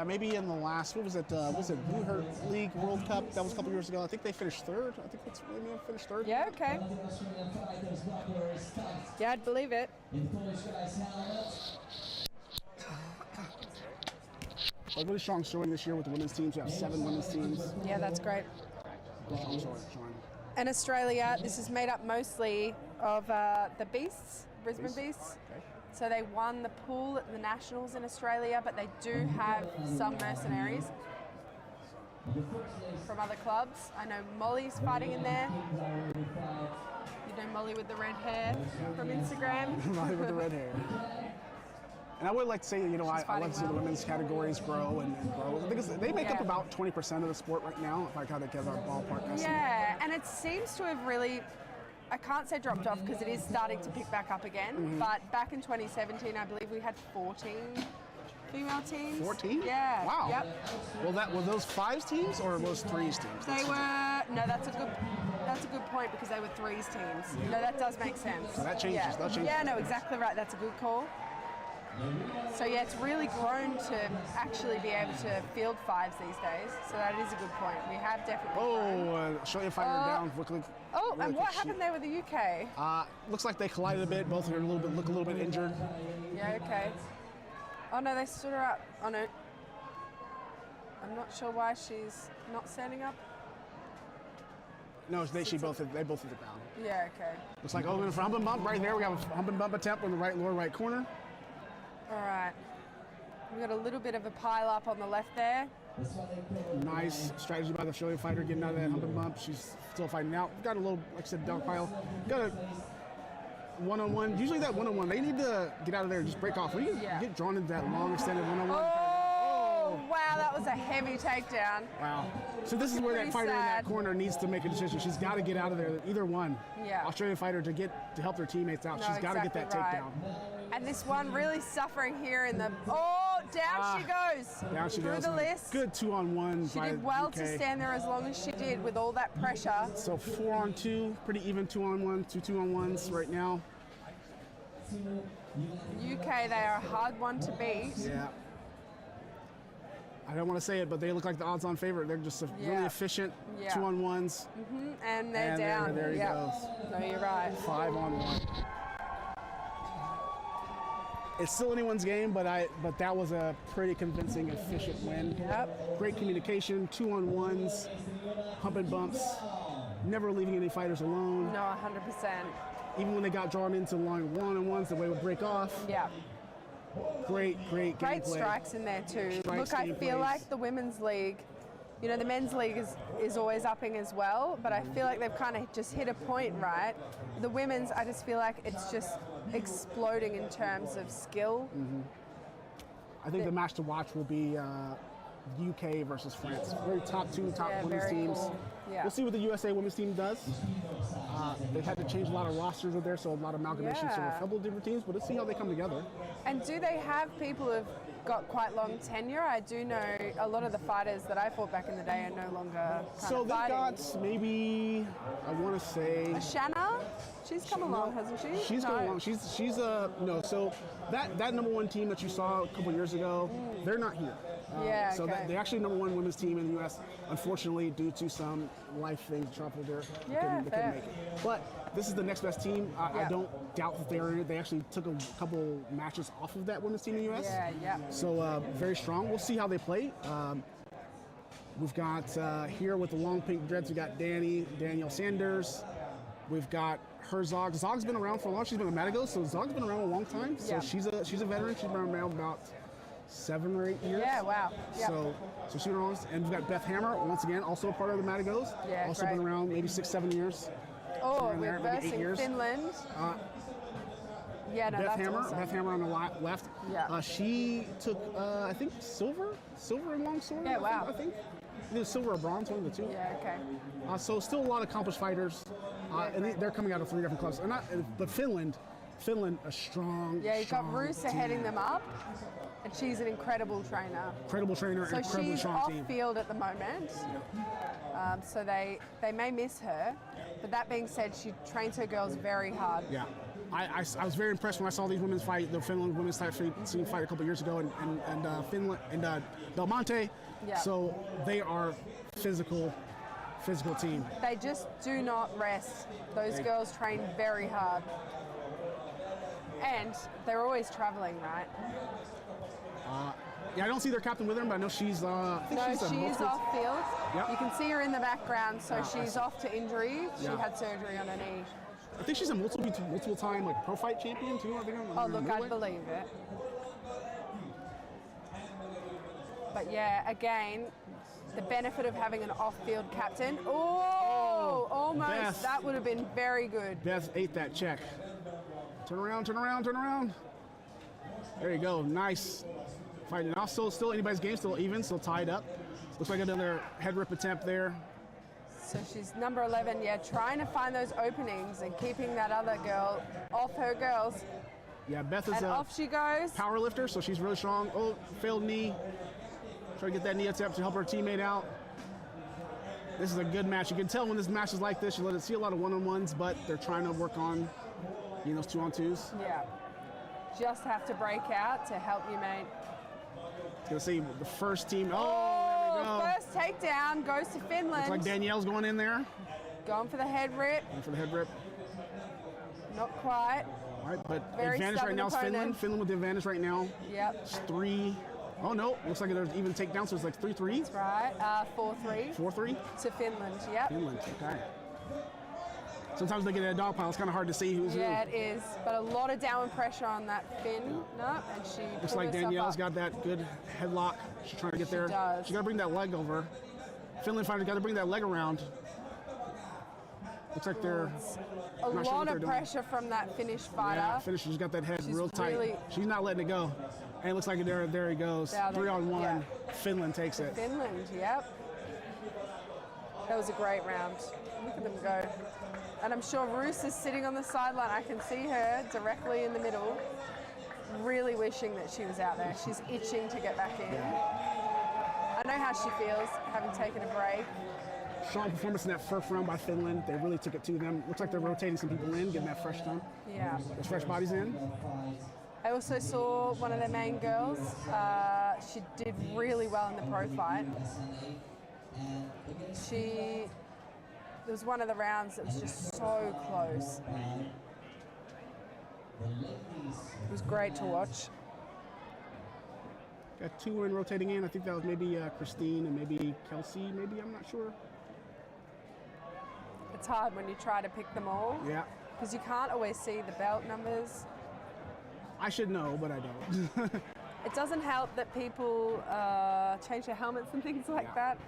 maybe in the last, what was it Blue Hurt League World Cup? That was a couple years ago. I think they finished third. I think that's maybe they finished third. in. Yeah, okay. Yeah, I'd believe it. A really strong showing this year with the women's teams. We have 7 women's teams. Yeah, that's great. Strong showing. And Australia, this is made up mostly of the Beasts, Brisbane Beasts. Okay. So they won the pool at the Nationals in Australia, but they do have some mercenaries from other clubs. I know Molly's fighting in there. You know Molly with the red hair from Instagram. Molly with the red hair. And I would like to say, I love fighting to see the well. women's categories grow and grow. Because they make up Yeah. about 20% of the sport right now, if I kind of give our ballpark estimate. Yeah, and it seems to have really, I can't say dropped off because it is starting to pick back up again. Mm-hmm. But back in 2017, I believe we had 14 female teams. 14? Yeah. Wow. Yep. Well, were those 5s teams or those 3s teams? They were no. That's a good point because they were 3s teams. No, that does make sense. So that changes, Yeah. that changes. Yeah, no, exactly right. That's a good call. So yeah, it's really grown to actually be able to field 5s these days. So that is a good point. We have definitely grown. Australian fighter down quickly. Oh, really and quick what happened there with the UK? Looks like they collided a bit. Both are look a little bit injured. Yeah, okay. Oh no, they stood her up. Oh no. I'm not sure why she's not standing up. No, they both hit the ground. Yeah, okay. Looks like for hump and bump right there. We have a hump and bump attempt on the lower right corner. All right. We've got a little bit of a pile up on the left there. Nice strategy by the Australian fighter getting out of that hump and bump. She's still fighting out. We've got a little, like I said, dog pile. Got a one-on-one. Usually that one-on-one, they need to get out of there and just break off. When you get drawn into that long extended one-on-one. Oh, wow, that was a heavy takedown. Wow. So this is where that Pretty fighter in that sad. corner needs to make a decision. She's got to get out of there. Either one. Yeah. Australian fighter to help their teammates out. No, She's got to get that exactly right. takedown. And this one really suffering here in the. Oh, down she goes. Down she Through goes. the list. Good 2-on-1. She by did well UK. to stand there as long as she did with all that pressure. So 4-on-2, pretty even 2-on-1, 2-on-1s right now. UK, they are a hard one to beat. Yeah. I don't want to say it, but they look like the odds-on favorite. They're just really Yeah. efficient Yeah. 2-on-1s. And they're And down. there he Yep. goes. No, you're right. 5-on-1. It's still anyone's game, but that was a pretty convincing, efficient win. Yep. Great communication, 2-on-1s, hump and bumps, never leaving any fighters alone. No, 100%. Even when they got drawn into long one-on-ones, the way it would break off. Yeah. Great Great gameplay. strikes in there too. Strikes, Look, I feel gameplays. like the women's league, the men's league is always upping as well, but I feel like they've kind of just hit a point, right? The women's, I just feel like it's just exploding in terms of skill. I think the match to watch will be UK versus France. Very top Yeah, women's very teams. cool. Yeah. We'll see what the USA women's team does. They had to change a lot of rosters with there, so a lot of amalgamation. So Yeah. a couple of different teams, but let's see how they come together. And do they have people who've got quite long tenure? I do know a lot of the fighters that I fought back in the day are no longer kind So of they've fighting. got maybe, I want to say, Shanna, she's come along, hasn't she? She's No. come along. She's no. So that number one team that you saw a couple years ago, they're not here. Yeah, So okay. they actually number one women's team in the U.S. Unfortunately, due to some life things, trouble there, they Yeah, couldn't fair. make it. But this is the next best team. I Yeah. don't doubt that they actually took a couple matches off of that women's team in the U.S. Yeah, yeah. So very strong. We'll see how they play. We've got here with the long pink dreads, we got Danielle Sanders. We've got Herzog. Zog's been around for a long. She's been a Matago, so Zog's been around a long time. So Yeah. she's a veteran. She's been around about 7 or 8 years. Yeah, wow. Yep. So she's been around. And we've got Beth Hammer, once again, also a part of the Matagos. Yeah, also great. been around maybe 6-7 years. Oh, somewhere in there, we're maybe 8 versing years. Finland. Yeah, no, Beth that's Hammer, awesome. Beth Hammer on the left. Yeah. She took, I think, silver in long sword. Yeah, wow. I think. Either silver or bronze, one of the two. Yeah, okay. So still a lot of accomplished fighters, and they're coming out of 3 different clubs. But Finland, a strong. Yeah, you've got strong Rusa team. heading them up, and she's an incredible trainer. Incredible trainer So and incredibly she's strong off team. field at the moment, so they may miss her. But that being said, she trains her girls very hard. Yeah. I was very impressed when I saw these women's fight, the Finland women's team fight a couple years ago, and Finland and Belmonte. Yeah. So they are physical team. They just do not rest. Those girls train very hard. And they're always traveling, right? Yeah, I don't see their captain with her, but I know she's. I think No, she's a she's multiple- off field. Yep. You can see her in the background, so I she's see. off to injury. She Yeah. had surgery on her knee. I think she's a multiple time like pro fight champion too. I think. Oh, look, I believe it. But yeah, again, the benefit of having an off-field captain. Oh, almost. Beth. That would have been very good. Beth ate that check. Turn around. There you go. Nice. Fighting off. Still anybody's game, still even, still tied up. Looks like another head rip attempt there. So she's number 11, yeah, trying to find those openings and keeping that other girl off her girls. Yeah, Beth is And a off she goes. power lifter, so she's really strong. Oh, failed knee. Try to get that knee attempt to help her teammate out. This is a good match. You can tell when this match is like this, you see a lot of one-on-ones, but they're trying to work on those 2-on-2s. Yeah. Just have to break out to help you, mate. Gonna see the first team. Oh, Oh, there we go. first takedown goes to Finland. Looks like Danielle's going in there. Going for the head rip. Going for the head rip. Not quite. All right, but Very advantage right stubborn now is opponent. Finland. Finland with the advantage right now. Yep. It's 3. Oh no, looks like there's even takedown, so it's like 3-3. That's right. 4-3 4-3. to Finland. Yep. Finland, okay. Sometimes they get in a dog pile. It's kind of hard to see who's Yeah, who. it is. But a lot of downward pressure on that Finn. No, and she Looks pulled like herself Danielle's up. got that good headlock. She's trying to get there. does. She's got to bring that leg over. Finland finally got to bring that leg around. Looks like they're A not sure what lot they're of doing. pressure from that Finnish fighter. Yeah, Finnish. She's got that head She's real tight. really- She's not letting it go. And it looks like there he goes. Yeah, 3-on-1. yeah. Finland takes it. Finland, yep. That was a great round. Look at them go. And I'm sure Roos is sitting on the sideline. I can see her directly in the middle, really wishing that she was out there. She's itching to get back in. I know how she feels, having taken a break. Strong performance in that first round by Finland. They really took it to them. Looks like they're rotating some people in, getting that fresh time. Yeah. Those fresh bodies in. I also saw one of the main girls. She did really well in the pro fight. There was one of the rounds that was just so close. It was great to watch. Got 2 in rotating in. I think that was maybe Christine and maybe Kelsey, maybe, I'm not sure. It's hard when you try to pick them all Yeah. because you can't always see the belt numbers. I should know, but I don't. It doesn't help that people change their helmets and things like that.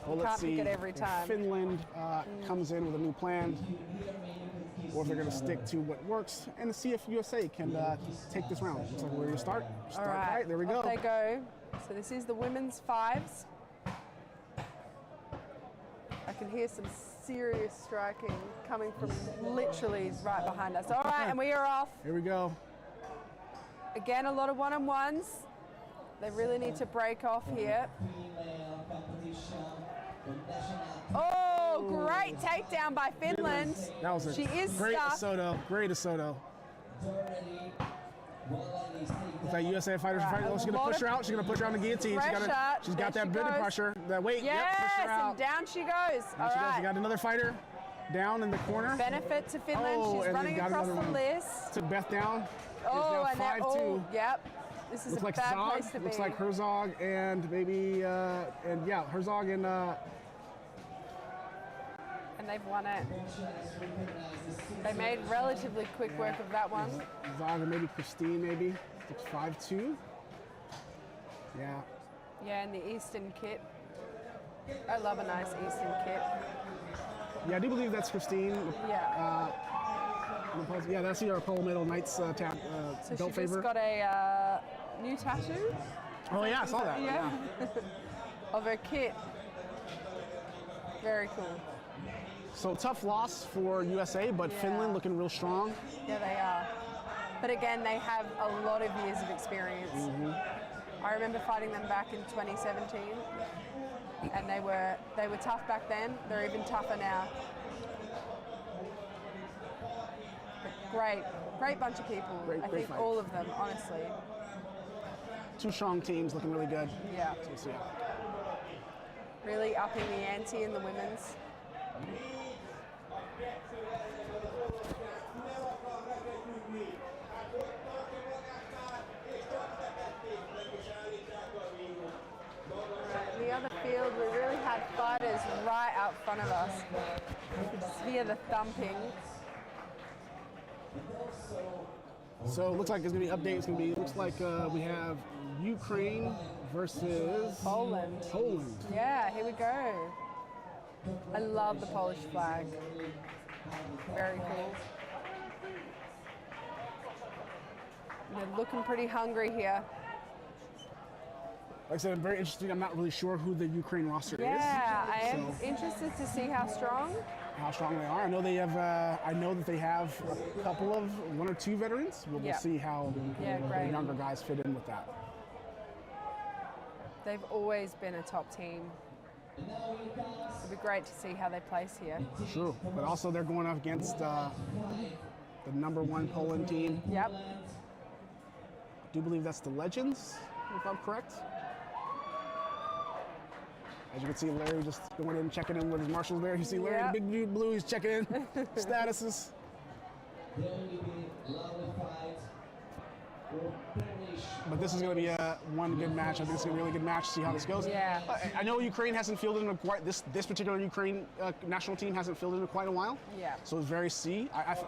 Well, let's Can't pick see. it every time. Finland comes in with a new plan. or if they're going to stick to what works, and to see if USA can take this round. Looks like we're going to start. All right. There we go. Off they go. So this is the women's fives. I can hear some serious striking coming from literally right behind us. All right, and we are off. Here we go. Again, a lot of one-on-ones. They really need to break off here. Oh, great takedown by Finland. That was a She is great stuck. Soto. Great Soto. Looks like USA fighters are fighting. Oh, she's going to push her out. She's going to push her on the guillotine. She's got that bit of pressure. That weight. Yes, yep, push her out. and down she goes. All She right. got another fighter down in the corner. Benefit to Finland. Oh, She's and running got across the another one. list. Took Beth down. Oh, Is and now that, 5-2. oh, yep. This is Looks a like bad Zog. place to be. Looks like Herzog and maybe Herzog and they've won it. They made relatively quick work of that one. Zog and maybe Christine maybe. Looks 5-2. Yeah. Yeah, and the Eastern kit. I love a nice Eastern kit. Yeah, I do believe that's Christine. Yeah. Yeah, that's your Apollo Medal Knights So belt she favor. just got a new tattoo. Oh yeah, I saw that. Yeah. Of her kit. Very cool. So tough loss for USA, but Yeah. Finland looking real strong. Yeah, they are. But again, they have a lot of years of experience. Mm-hmm. I remember fighting them back in 2017, and they were tough back then. They're even tougher now. But great bunch of people. Great I think fight. all of them, honestly. Two strong teams looking really good. Yeah. So, yeah. Really upping the ante in the women's. In the other field, we really had fighters right out front of us. You could just hear the thumping. So it looks like there's gonna be updates. Looks like we have Ukraine versus Poland. Poland. Yeah, here we go. I love the Polish flag. Very cool. They're looking pretty hungry here. Like I said, I'm very interested. I'm not really sure who the Ukraine roster Yeah, I is. am interested to see how strong. How strong they are. I know they have. I know that they have a couple of one or two veterans. We'll Yeah. see how Yeah, the great. younger guys fit in with that. They've always been a top team. It'd be great to see how they place here. True, but also they're going up against the #1 Poland team. Yep. I do believe that's the Legends, if I'm correct. As you can see, Larry just going in, checking in with his marshals there. You see Larry in Yep. the big dude blue, he's checking in statuses. But this is going to be one good match. I think it's going to be a really good match. See how this goes. Yeah. I know Ukraine hasn't fielded in quite this particular Ukraine national team hasn't fielded in quite a while. Yeah. So it's very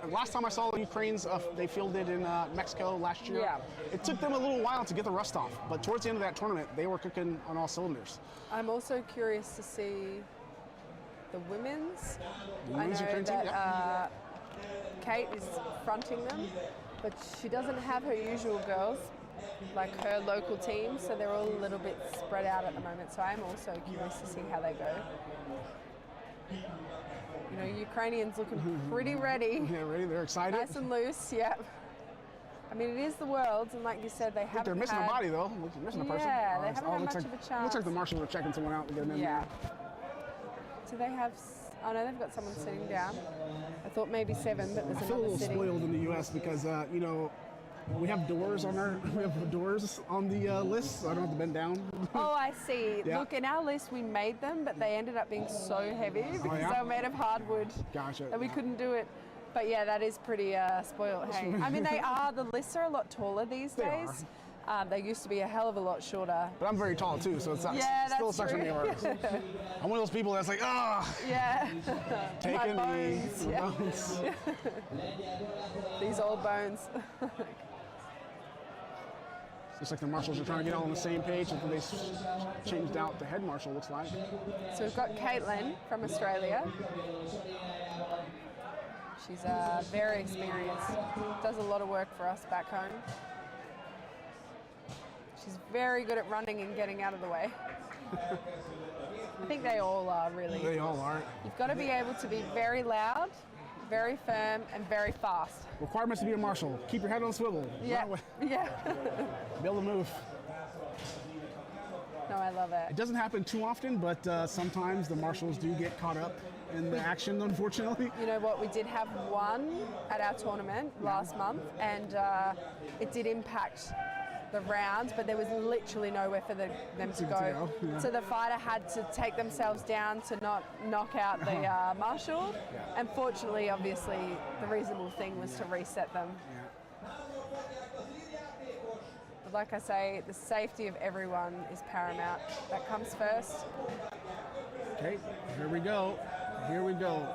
last time I saw Ukraine's they fielded in Mexico last year. Yeah. It took them a little while to get the rust off, but towards the end of that tournament, they were cooking on all cylinders. I'm also curious to see the women's. The I women's know Ukraine team, that Kate is fronting them, but she doesn't have her usual girls, like her local team, so they're all a little bit spread out at the moment. So I'm also curious to see how they go. You know, Ukrainians looking pretty ready. Yeah, ready? They're excited. Nice and loose, yep. I mean, it is the Worlds, and like you said, they haven't They're missing had, a body though. They're missing a person. Yeah, they haven't had looks much like, of a chance. Looks like the marshals are checking someone out to get them in Yeah. there. Do they have? Oh no, they've got someone sitting down. I thought maybe 7, but I there's feel a another little sitting. spoiled in the U.S. because you know we have doors on the list, so I don't have to bend down. Oh, I see. Yeah. Look, in our list we made them, but they ended up being so heavy because yeah? they were made of hardwood Gotcha. that we couldn't do it. But yeah, that is pretty spoiled. Hey, I mean, the lists are a lot taller these They days. They used to be a hell of a lot shorter. But I'm very tall too, so it sucks. Yeah, Still that's sucks for me. true. I'm one of those people that's like, Yeah. take My a knee. bones, yeah. Bones. These old bones. Looks like the marshals are trying to get all on the same page. I think they changed out the head marshal, looks like. So we've got Caitlin from Australia. She's very experienced, does a lot of work for us back home. She's very good at running and getting out of the way. I think they all are, really. They all are. You've got to be able to be very loud, very firm, and very fast. Requirements to be a marshal. Keep your head on a swivel. Yeah, yeah. Be able to move. No, I love it. It doesn't happen too often, but sometimes the marshals do get caught up in the action, unfortunately. You know what, we did have one at our tournament last month, and it did impact the rounds, but there was literally nowhere for them to go. Yeah. So the fighter had to take themselves down to not knock out the marshal. Yeah. And fortunately, obviously, the reasonable thing was to reset them. Yeah. But like I say, the safety of everyone is paramount. That comes first. Okay, here we go. Here we go.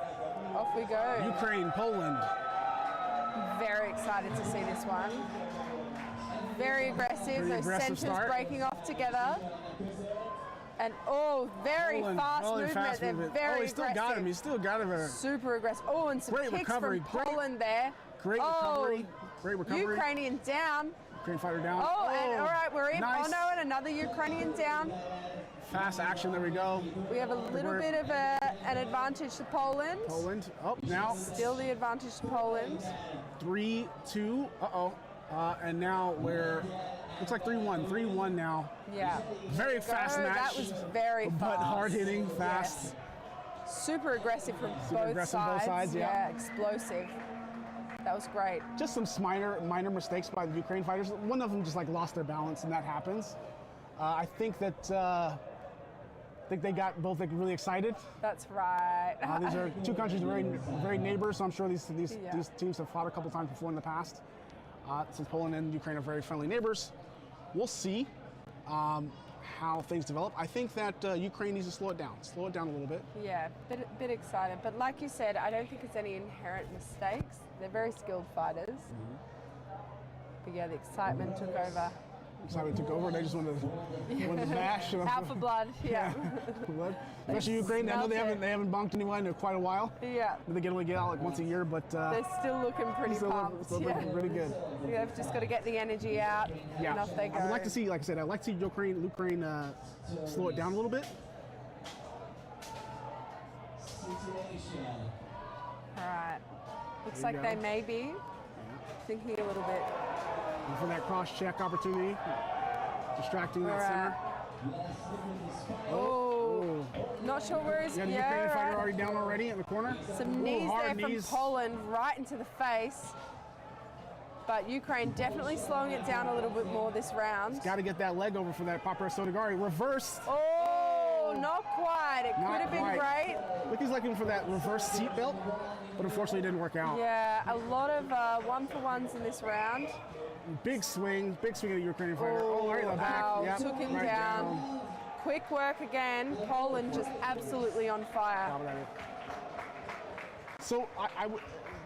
Off we go. Ukraine, Poland. Very excited to see this one. Very aggressive, Pretty those aggressive centers start. breaking off together. And very Poland, fast really movement. fast They're movement. very Oh, he still aggressive. got him. He still got him. Super aggressive. Oh, and some Great kicks recovery. from Poland there. Great recovery. Great recovery. Ukrainian down. Ukraine fighter down. Oh, and all right, we're in. Nice. Oh no, and another Ukrainian down. Fast action. There we go. We have a little bit of an advantage to Poland. Poland. Oh, now Still the advantage to Poland. 3-2. Uh-oh. And now we're, looks like 3-1. 3-1 now. Yeah. Very fast match. That was very fast. But hard hitting, fast. Yes. Super aggressive from both aggressive sides. both sides, yeah. Explosive. That was great. Just some minor mistakes by the Ukraine fighters. One of them just like lost their balance, and that happens. I think that they got both like really excited. That's right. These are two countries very neighbors, so I'm sure these teams have fought a couple times before in the past. Since Poland and Ukraine are very friendly neighbors, we'll see how things develop. I think that Ukraine needs to slow it down a little bit. Yeah, bit excited. But like you said, I don't think it's any inherent mistakes. They're very skilled fighters. But yeah, the excitement took over. Excitement took over. They just wanted to mash. Out for blood, yeah. Blood. Especially Ukraine. I know they haven't bonked anyone in quite a while. Yeah. They can only get out like once a year, but They're still looking pretty pumped. still looking pretty good. Yeah, they've just got to get the energy out, Yeah. and off they go. I'd like to see, like I said, I'd like to see Ukraine slow it down a little bit. All right. Looks There you like they go. may be thinking a little bit. And for that cross-check opportunity, distracting that center. Oh, not sure where he's. Yeah, the Ukrainian fighter already down already in the corner. Some Ooh, knees hard there knees. from Poland right into the face. But Ukraine definitely slowing it down a little bit more this round. Got to get that leg over for that Popper Sotogari. Reversed. Oh, not quite. It Not could have been quite. great. Look, he's looking for that reverse seat belt, but unfortunately it didn't work out. Yeah, a lot of one-for-ones in this round. Big swing of the Ukrainian fighter. Oh, right in the back. Wow, Yep, took him right down. Quick work again. Poland just absolutely on fire. So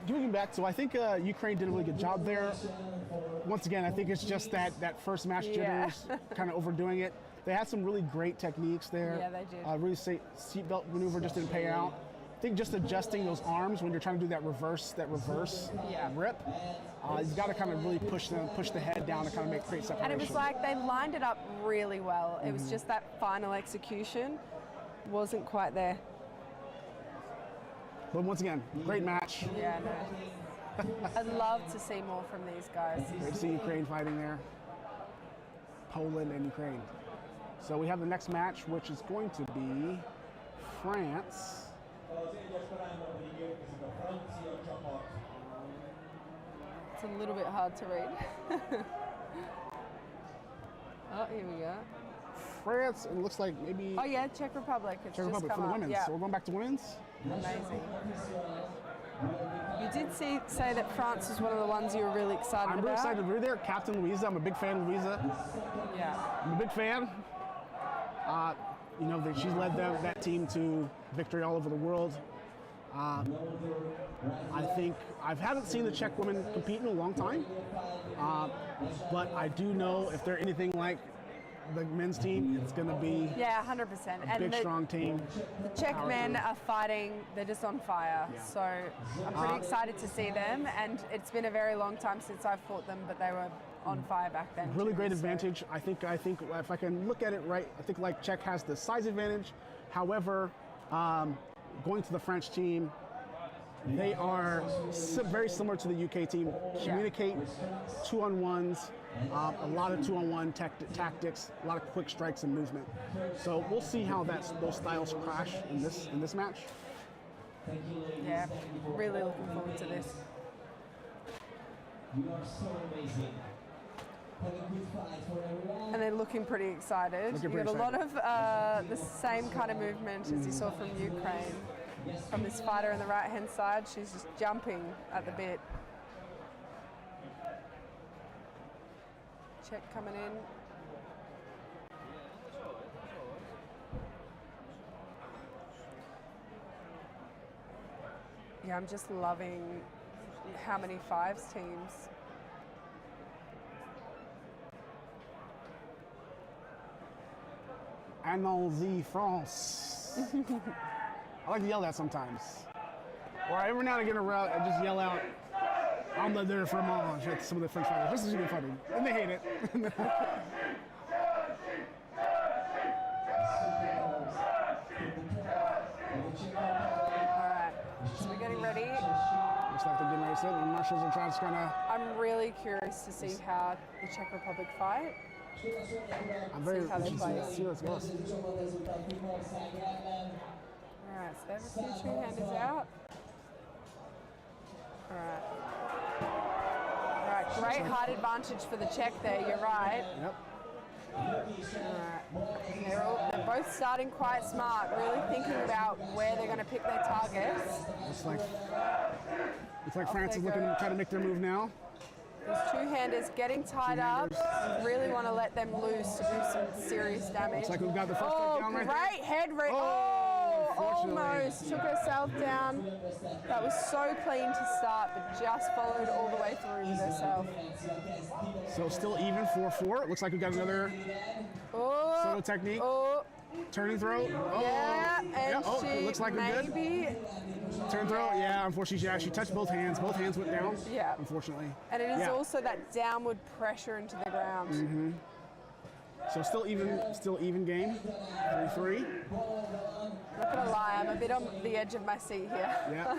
going back, so I think Ukraine did a really good job there. Once again, I think it's just that first match jitters, kind of overdoing it. They had some really great techniques there. Yeah, they did. Really seatbelt maneuver just didn't pay out. I think just adjusting those arms when you're trying to do that reverse rip, you've got to kind of really push the head down to kind of create separation. And it was like they lined it up really well. It was just that final execution wasn't quite there. But once again, great match. Yeah, no. I'd love to see more from these guys. Great to see Ukraine fighting there. Poland and Ukraine. So we have the next match, which is going to be France. It's a little bit hard to read. Oh, here we go. France, and it looks like maybe Oh yeah, Czech Republic. It's Czech just Republic come for the up. women's. Yeah. So we're going back to women's. Amazing. You did say that France was one of the ones you were really excited about. I'm really excited to be there. Captain Louisa, I'm a big fan of Louisa. Yeah. I'm a big fan. She's led that team to victory all over the world. I think I haven't seen the Czech women compete in a long time, but I do know if they're anything like the men's team, it's going to be Yeah, 100%. a big, strong team. The Czech men are fighting, they're just on fire. Yeah. So I'm pretty excited to see them. And it's been a very long time since I've fought them, but they were on fire back then. Really too, great so- advantage. I think if I can look at it right, I think like Czech has the size advantage. However, going to the French team, they are very similar to the UK team. Communicate, 2-on-1s, a lot of 2-on-1 tactics, a lot of quick strikes and movement. So we'll see how those styles crash in this match. Yeah, really looking forward to this. You are so amazing. Have a good fight for everyone. And they're looking pretty excited. Looking You've got pretty a lot of the same kind of movement as you saw from Ukraine. From this fighter on the right-hand side, she's just jumping at the bit. Czech coming in. Yeah, I'm just loving how many fives teams. Allons-y, France. I like to yell that sometimes. Or every now and again, I just yell out, "I'm the there fromage" at some of the French fighters. This is even funny, and they hate it. Alright, so we're getting ready. Looks like they're getting ready to sit, and the marshals are trying to kind of. I'm really curious to see how the Czech Republic fight. I'm very See how they interested play. to see what's going on. Alright, so they have a few two-handers out. Alright. Alright, great height advantage for the Czech there, you're right. Yep. Alright. They're both starting quite smart, really thinking about where they're going to pick their targets. Looks like France is looking to try to make their move now. These two-handers getting tied up. You really want to let them loose to do some serious damage. Looks like we've got the first takedown right great there. head rate. Oh, Almost took herself down. That was so clean to start, but just followed all the way through with herself. So still even 4-4. It looks like we've got another solo technique. Oh, Turning throw. Oh. yeah, and Yeah, oh, she it looks like we're good. maybe. Turn throw. Yeah, unfortunately, she touched both hands. Both hands went down. Yeah. Unfortunately. And it is Yeah. also that downward pressure into the ground. So still even game. 3-3. Not gonna lie, I'm a bit on the edge of my seat here. Yeah.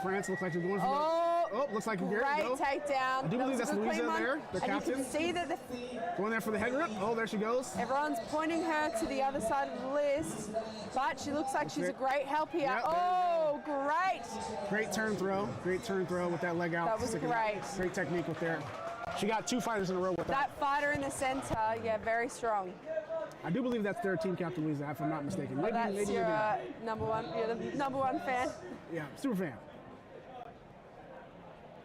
France looks like they're going for looks like Great takedown. I do believe that's a good Louisa clean one. there, the and captain. you can see that Going there for the head rip. Oh, there she goes. everyone's pointing her to the other side of the list, but she looks like she's a great help here. Yep, there you Oh, great. Great turn throw. Great turn throw with that leg out. That was sticking great. out. Great technique with there. She got 2 fighters in a row with that. That fighter in the center, yeah, very strong. I do believe that's their team captain, Louisa, if I'm not mistaken. Maybe, That's maybe, your maybe not. number one. You're the number one fan. Yeah, super fan.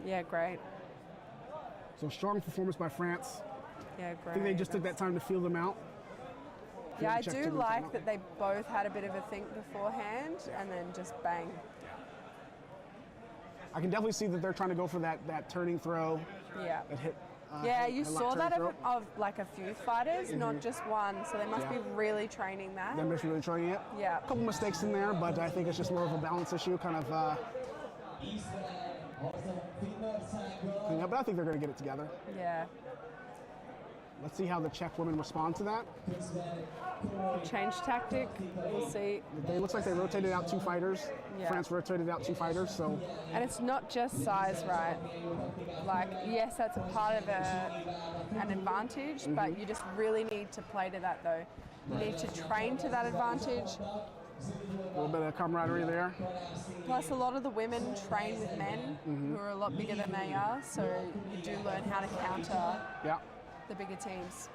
Yeah, great. So strong performance by France. Yeah, great. I think they just took that time to feel them out. Yeah, I Check do took them like out. that they both had a bit of a think beforehand and then just bang. I can definitely see that they're trying to go for that turning throw Yeah. that hit. Yeah, you headlock saw turn that throw. of like a few fighters, not just one. So they must Yeah. be really training that. They're just really trying it. Yeah. A couple mistakes in there, but I think it's just more of a balance issue, kind of cleaning up. But I think they're going to get it together. Yeah. Let's see how the Czech women respond to that. Change tactic. We'll see. It looks like they rotated out 2 fighters. Yeah. France rotated out 2 fighters, so And it's not just size, right? Like, yes, that's a part of an advantage, but you just really need to play to that, though. You need to train to that advantage. a little bit of camaraderie there. Plus, a lot of the women train with men who are a lot bigger than they are, so you do learn how to counter Yeah. the bigger teams.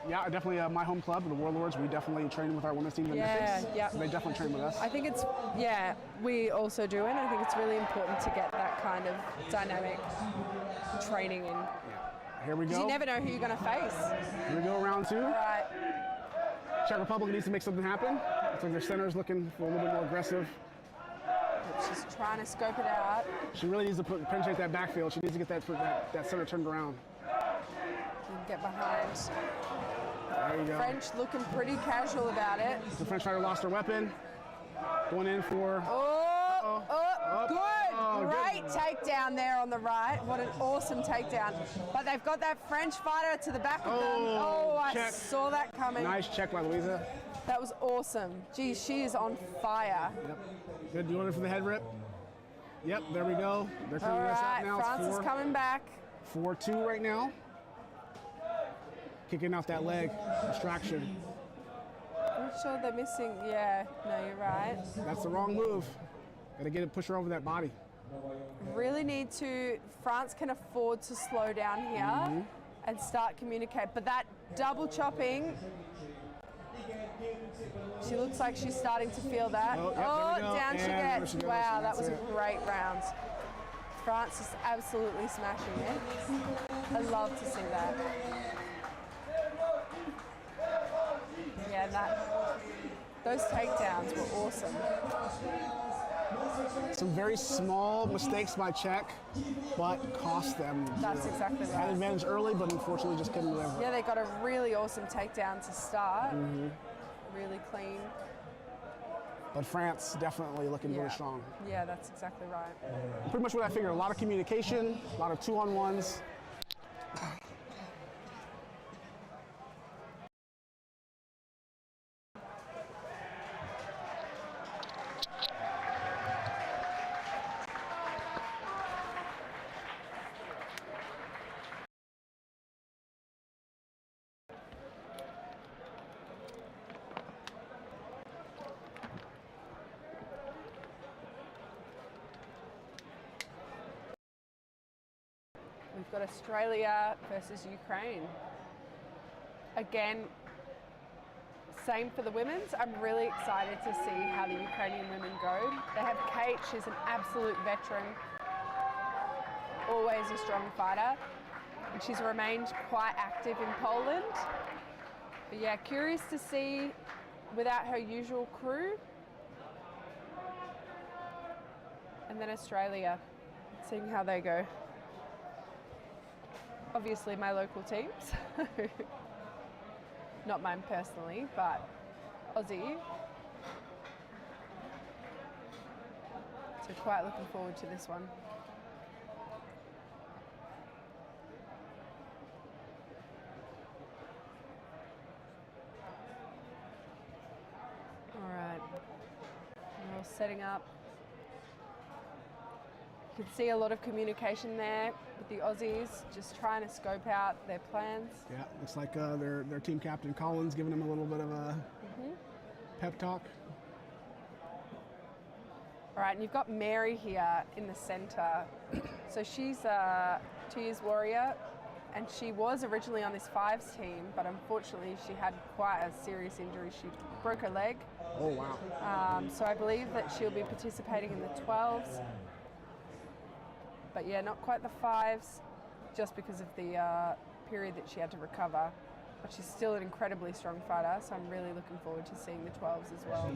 Yeah, definitely my home club, the Warlords, we definitely train with our women's team. Yeah. So they definitely train with us. I think it's, yeah, we also do, and I think it's really important to get that kind of dynamic training in. Here we Because go. you never know who you're going to face. Here we go, round 2. Right. Czech Republic needs to make something happen. Looks like their center is looking for a little bit more aggressive. She's trying to scope it out. She really needs to penetrate that backfield. She needs to get that center turned around. get behind. There you go. French looking pretty casual about it. The French fighter lost her weapon. Going in for... Good. Great takedown there on the right. What an awesome takedown. But they've got that French fighter to the back of them. Oh, I check. saw that coming. Nice check by Louisa. That was awesome. Geez, she is on fire. Yep. Good. Do you want it for the head rip? Yep, there we go. They're All coming this right, up now. France is coming back. 4-2 right now. Kicking off that leg. Distraction. I'm not sure they're missing. Yeah, no, you're right. That's the wrong move. Gotta get it, push her over that body. Really need to, France can afford to slow down here and start communicate. But that double chopping, she looks like she's starting to feel that. Oh, yep, down she and gets. there she goes. Wow, that was a That's it. great round. France is absolutely smashing it. I love to see that. Yeah, those takedowns were awesome. Some very small mistakes by Czech, but cost them. That's exactly Had right. advantage early, but unfortunately just couldn't deliver. Yeah, they got a really awesome takedown to start. Really clean. But France definitely looking really strong. Yeah, that's exactly right. Pretty much what I figured. A lot of communication, a lot of 2-on-1s. We've got Australia versus Ukraine. Again, same for the women's. I'm really excited to see how the Ukrainian women go. They have Kate, she's an absolute veteran, always a strong fighter. And she's remained quite active in Poland. But yeah, curious to see without her usual crew. And then Australia, seeing how they go. Obviously my local teams, not mine personally, but Aussie. So quite looking forward to this one. All right, we're all setting up. You can see a lot of communication there with the Aussies, just trying to scope out their plans. Yeah, looks like their team captain Collins giving them a little bit of a pep talk. All right, and you've got Mary here in the center. So she's a 2 years warrior, and she was originally on this 5s team, but unfortunately she had quite a serious injury. She broke her leg. Oh, wow. So I believe that she'll be participating in the 12s. But yeah, not quite the 5s, just because of the period that she had to recover. But she's still an incredibly strong fighter, so I'm really looking forward to seeing the 12s as well.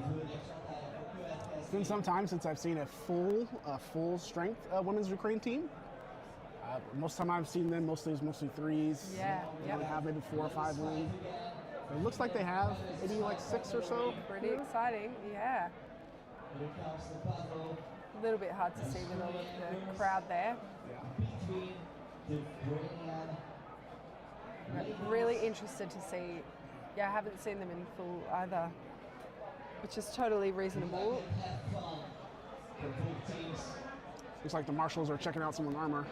It's been some time since I've seen a full strength women's Ukraine team. Most of the time I've seen them, mostly 3s. Yeah, They have maybe 4 or 5 wins. But it looks like they have maybe like 6 or so. Pretty exciting, yeah. A little bit hard to see with all of the crowd there. But really interested to see. Yeah, I haven't seen them in full either, which is totally reasonable. Looks like the marshals are checking out someone's armor.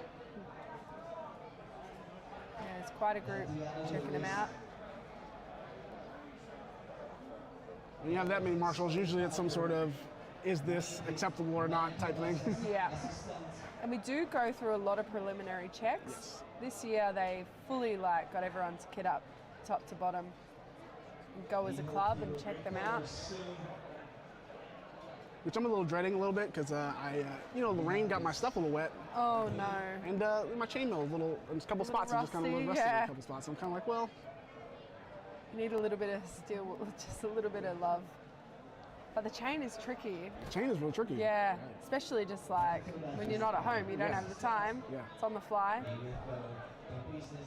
Yeah, there's quite a group checking them out. When you have that many marshals, usually it's some sort of is this acceptable or not type thing. Yeah. And we do go through a lot of preliminary checks. Yes. This year they fully got everyone to kit up top to bottom and go as a club and check them out. Which I'm a little dreading a little bit because the rain got my stuff a little wet. Oh no. And my chainmail in a couple spots, it just kind of a little rusty, rusty in yeah. a couple spots. So I'm kind of like, well. You need a little bit of steel, just a little bit of love. But the chain is tricky. The chain is really tricky. Yeah, especially just like when you're not at home, you don't have the time. Yeah. It's on the fly.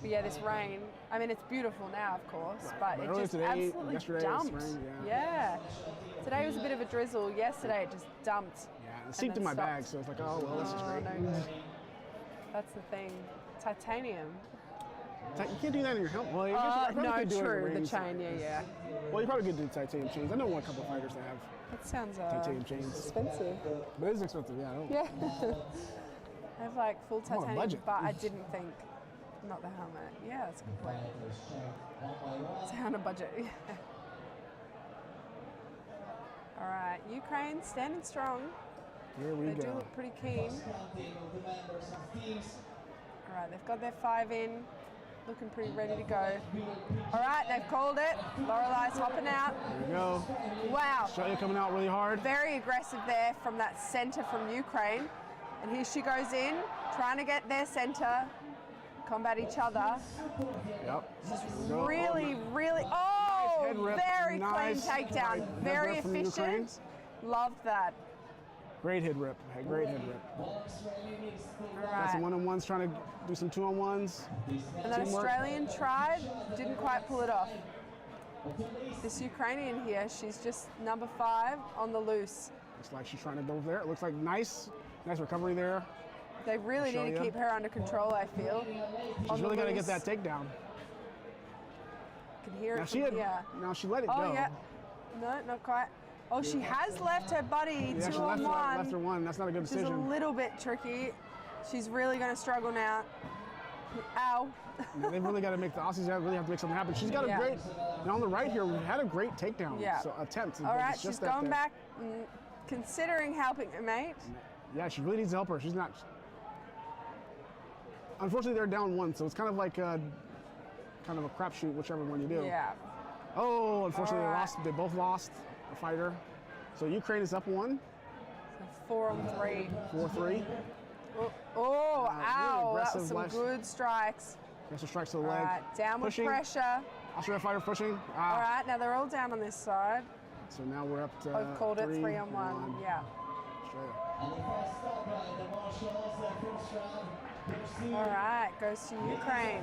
But yeah, this rain, I mean, it's beautiful now, of course, but it just today, absolutely yesterday dumped. It was rain, Yeah. Today was a bit of a drizzle. Yesterday it just dumped. Yeah, it seeped in my bag, so it's like, oh, well, this is great. No. That's the thing. Titanium. You can't do that in your helmet. Well, No, true. The chain, yeah. Well, you probably could do titanium chains. I know a couple of fighters that have That sounds titanium chains. expensive. But it is expensive, yeah. I don't Yeah. I have like full on a titanium, budget. but I didn't think, not the helmet. Yeah, that's a good point. It's on a budget. Yeah. All right, Ukraine standing strong. Here we They do go. look pretty keen. All right, they've got their 5 in, looking pretty ready to go. All right, they've called it. Lorelei's hopping out. Here we go. Wow. Australia coming out really hard. Very aggressive there from that center from Ukraine. And here she goes in, trying to get their center, combat each other. Yep. Here we go. Really, head rip. very Nice. clean takedown. Head Very rip from Ukraine. efficient. Loved that. Great head rip. Great head rip. All Got some right. one-on-ones, trying to do some two-on-ones. And that teamwork. Australian tried, didn't quite pull it off. This Ukrainian here, she's just number 5 on the loose. Looks like she's trying to go there. It looks like nice recovery there. They really need to Australia. keep her under control, I feel. She's really got to get that takedown. You can hear Now it she from had, here. now she let it Oh, go. yeah. No, not quite. Oh, she has left her buddy Yeah, she 2 on 1. left her one. That's not a good Which is a decision. little bit tricky. She's really going to struggle now. Ow. Now, they've really got to make the Aussies really have to make something happen. She's got a Yeah. great. Now on the right here, we had a great takedown. Yeah. So attempt. All but right, it's she's just that going there. back, considering helping her mate. Yeah, she really needs to help her. She's not. Unfortunately, they're down 1, so it's kind of like a crapshoot, whichever one you do. Yeah. Oh, unfortunately, All they right. lost. They both lost a fighter. So Ukraine is up 1, So 4 on 3. 4-3. Oh, ow. That aggressive was some left. good strikes. Aggressive strikes to the All leg. right, downward Pushing. pressure. Australia fighter pushing. All right, now they're all down on this side. So now we're up to. I've called it 3 on 1. Yeah. Australia. All right, goes to Ukraine.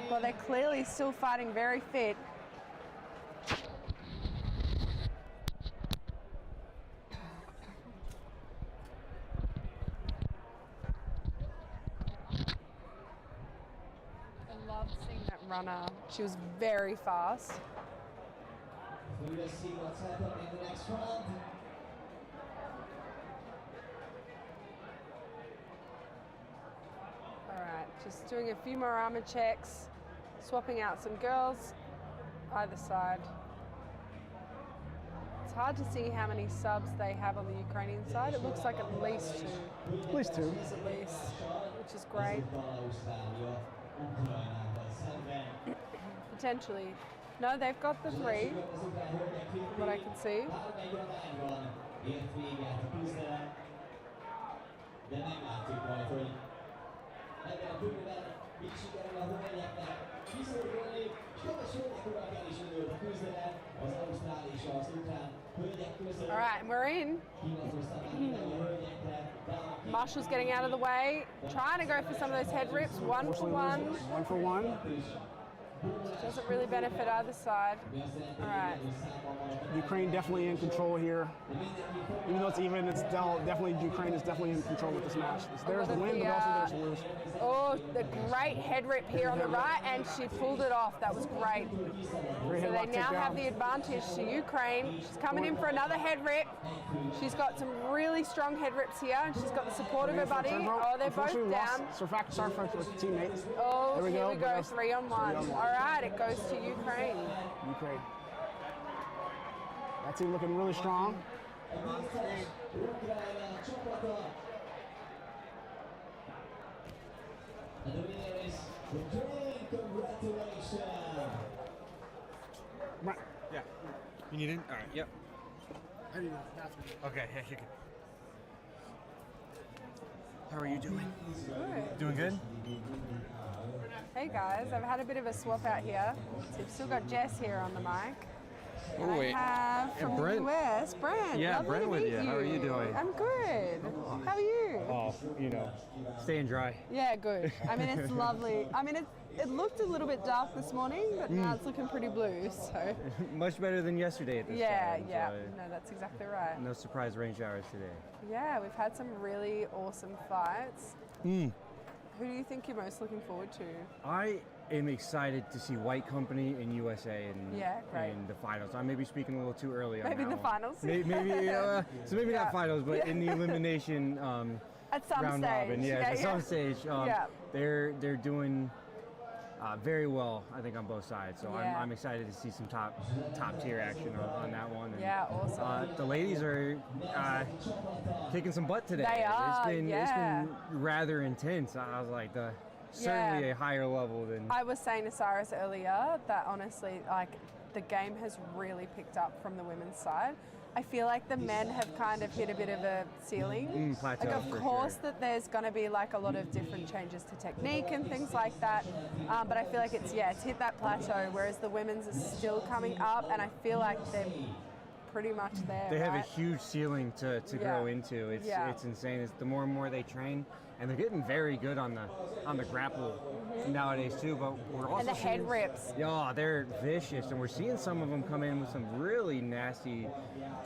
Well, they're clearly still fighting very fit. I loved seeing that runner. She was very fast. We will see what's happening in the next round. All right, just doing a few more armor checks, swapping out some girls either side. It's hard to see how many subs they have on the Ukrainian side. It looks like at least 2. At least 2. At least, which is great. Potentially. No, they've got the 3, what I can see. All right, and we're in. Marshall's getting out of the way, trying to go for some of those head rips, 1 for 1. 1 for 1. Doesn't really benefit either side. All right. Ukraine definitely in control here. Even though it's even, it's definitely Ukraine is definitely in control with this match. There's the win, but also there's the lose. Oh, the great head rip here on the right, and she pulled it off. That was great. Great So they headlock now takedown. have the advantage to Ukraine. She's coming in for another head rip. She's got some really strong head rips here, and she's got the support of her buddy. Oh, they're both Unfortunately, down. Sorry for teammates. Oh, There we here go, we but go, that's 3 on 1. 3 on 1. All right, it goes to Ukraine. Ukraine. That team looking really strong. And the winner is Ukraine. Congratulations. Right. Yeah. You need it? All right. Yep. Okay. Yeah, you're good. How are you doing? Good. Doing good? Hey guys, I've had a bit of a swap out here. So we've still got Jess here on the mic. And I have from the Brent. US, Brent. Yeah, Lovely Brent to with meet you. How are you doing? I'm good. How are you? Oh, staying dry. Yeah, good. I mean, it's lovely. I mean, it looked a little bit dark this morning, but now it's looking pretty blue, so. Much better than yesterday at this time. Yeah. So No, that's exactly right. no surprise rain showers today. Yeah, we've had some really awesome fights. Who do you think you're most looking forward to? I am excited to see White Company and USA in the finals. I may be speaking a little too early on Maybe that the one. finals? Maybe so maybe not finals, but in the elimination At some round stage. robin. At some stage. They're doing very well, I think, on both sides. So I'm excited to see some top tier action on that one. And, awesome. the ladies are kicking some butt today. They are, It's been rather intense. I was like, certainly a higher level than. I was saying to Cyrus earlier that honestly, like, the game has really picked up from the women's side. I feel like the men have kind of hit a bit of a ceiling. Plateau, like, of course, that there's going to be like a lot of different changes to technique and things like that. But I feel like it's hit that plateau, whereas the women's is still coming up, and I feel like they're pretty much there. They have a huge ceiling to grow into. It's insane. It's the more and more they train, and they're getting very good on the grapple nowadays too. But we're also and the head rips. Yeah, they're vicious, and we're seeing some of them come in with some really nasty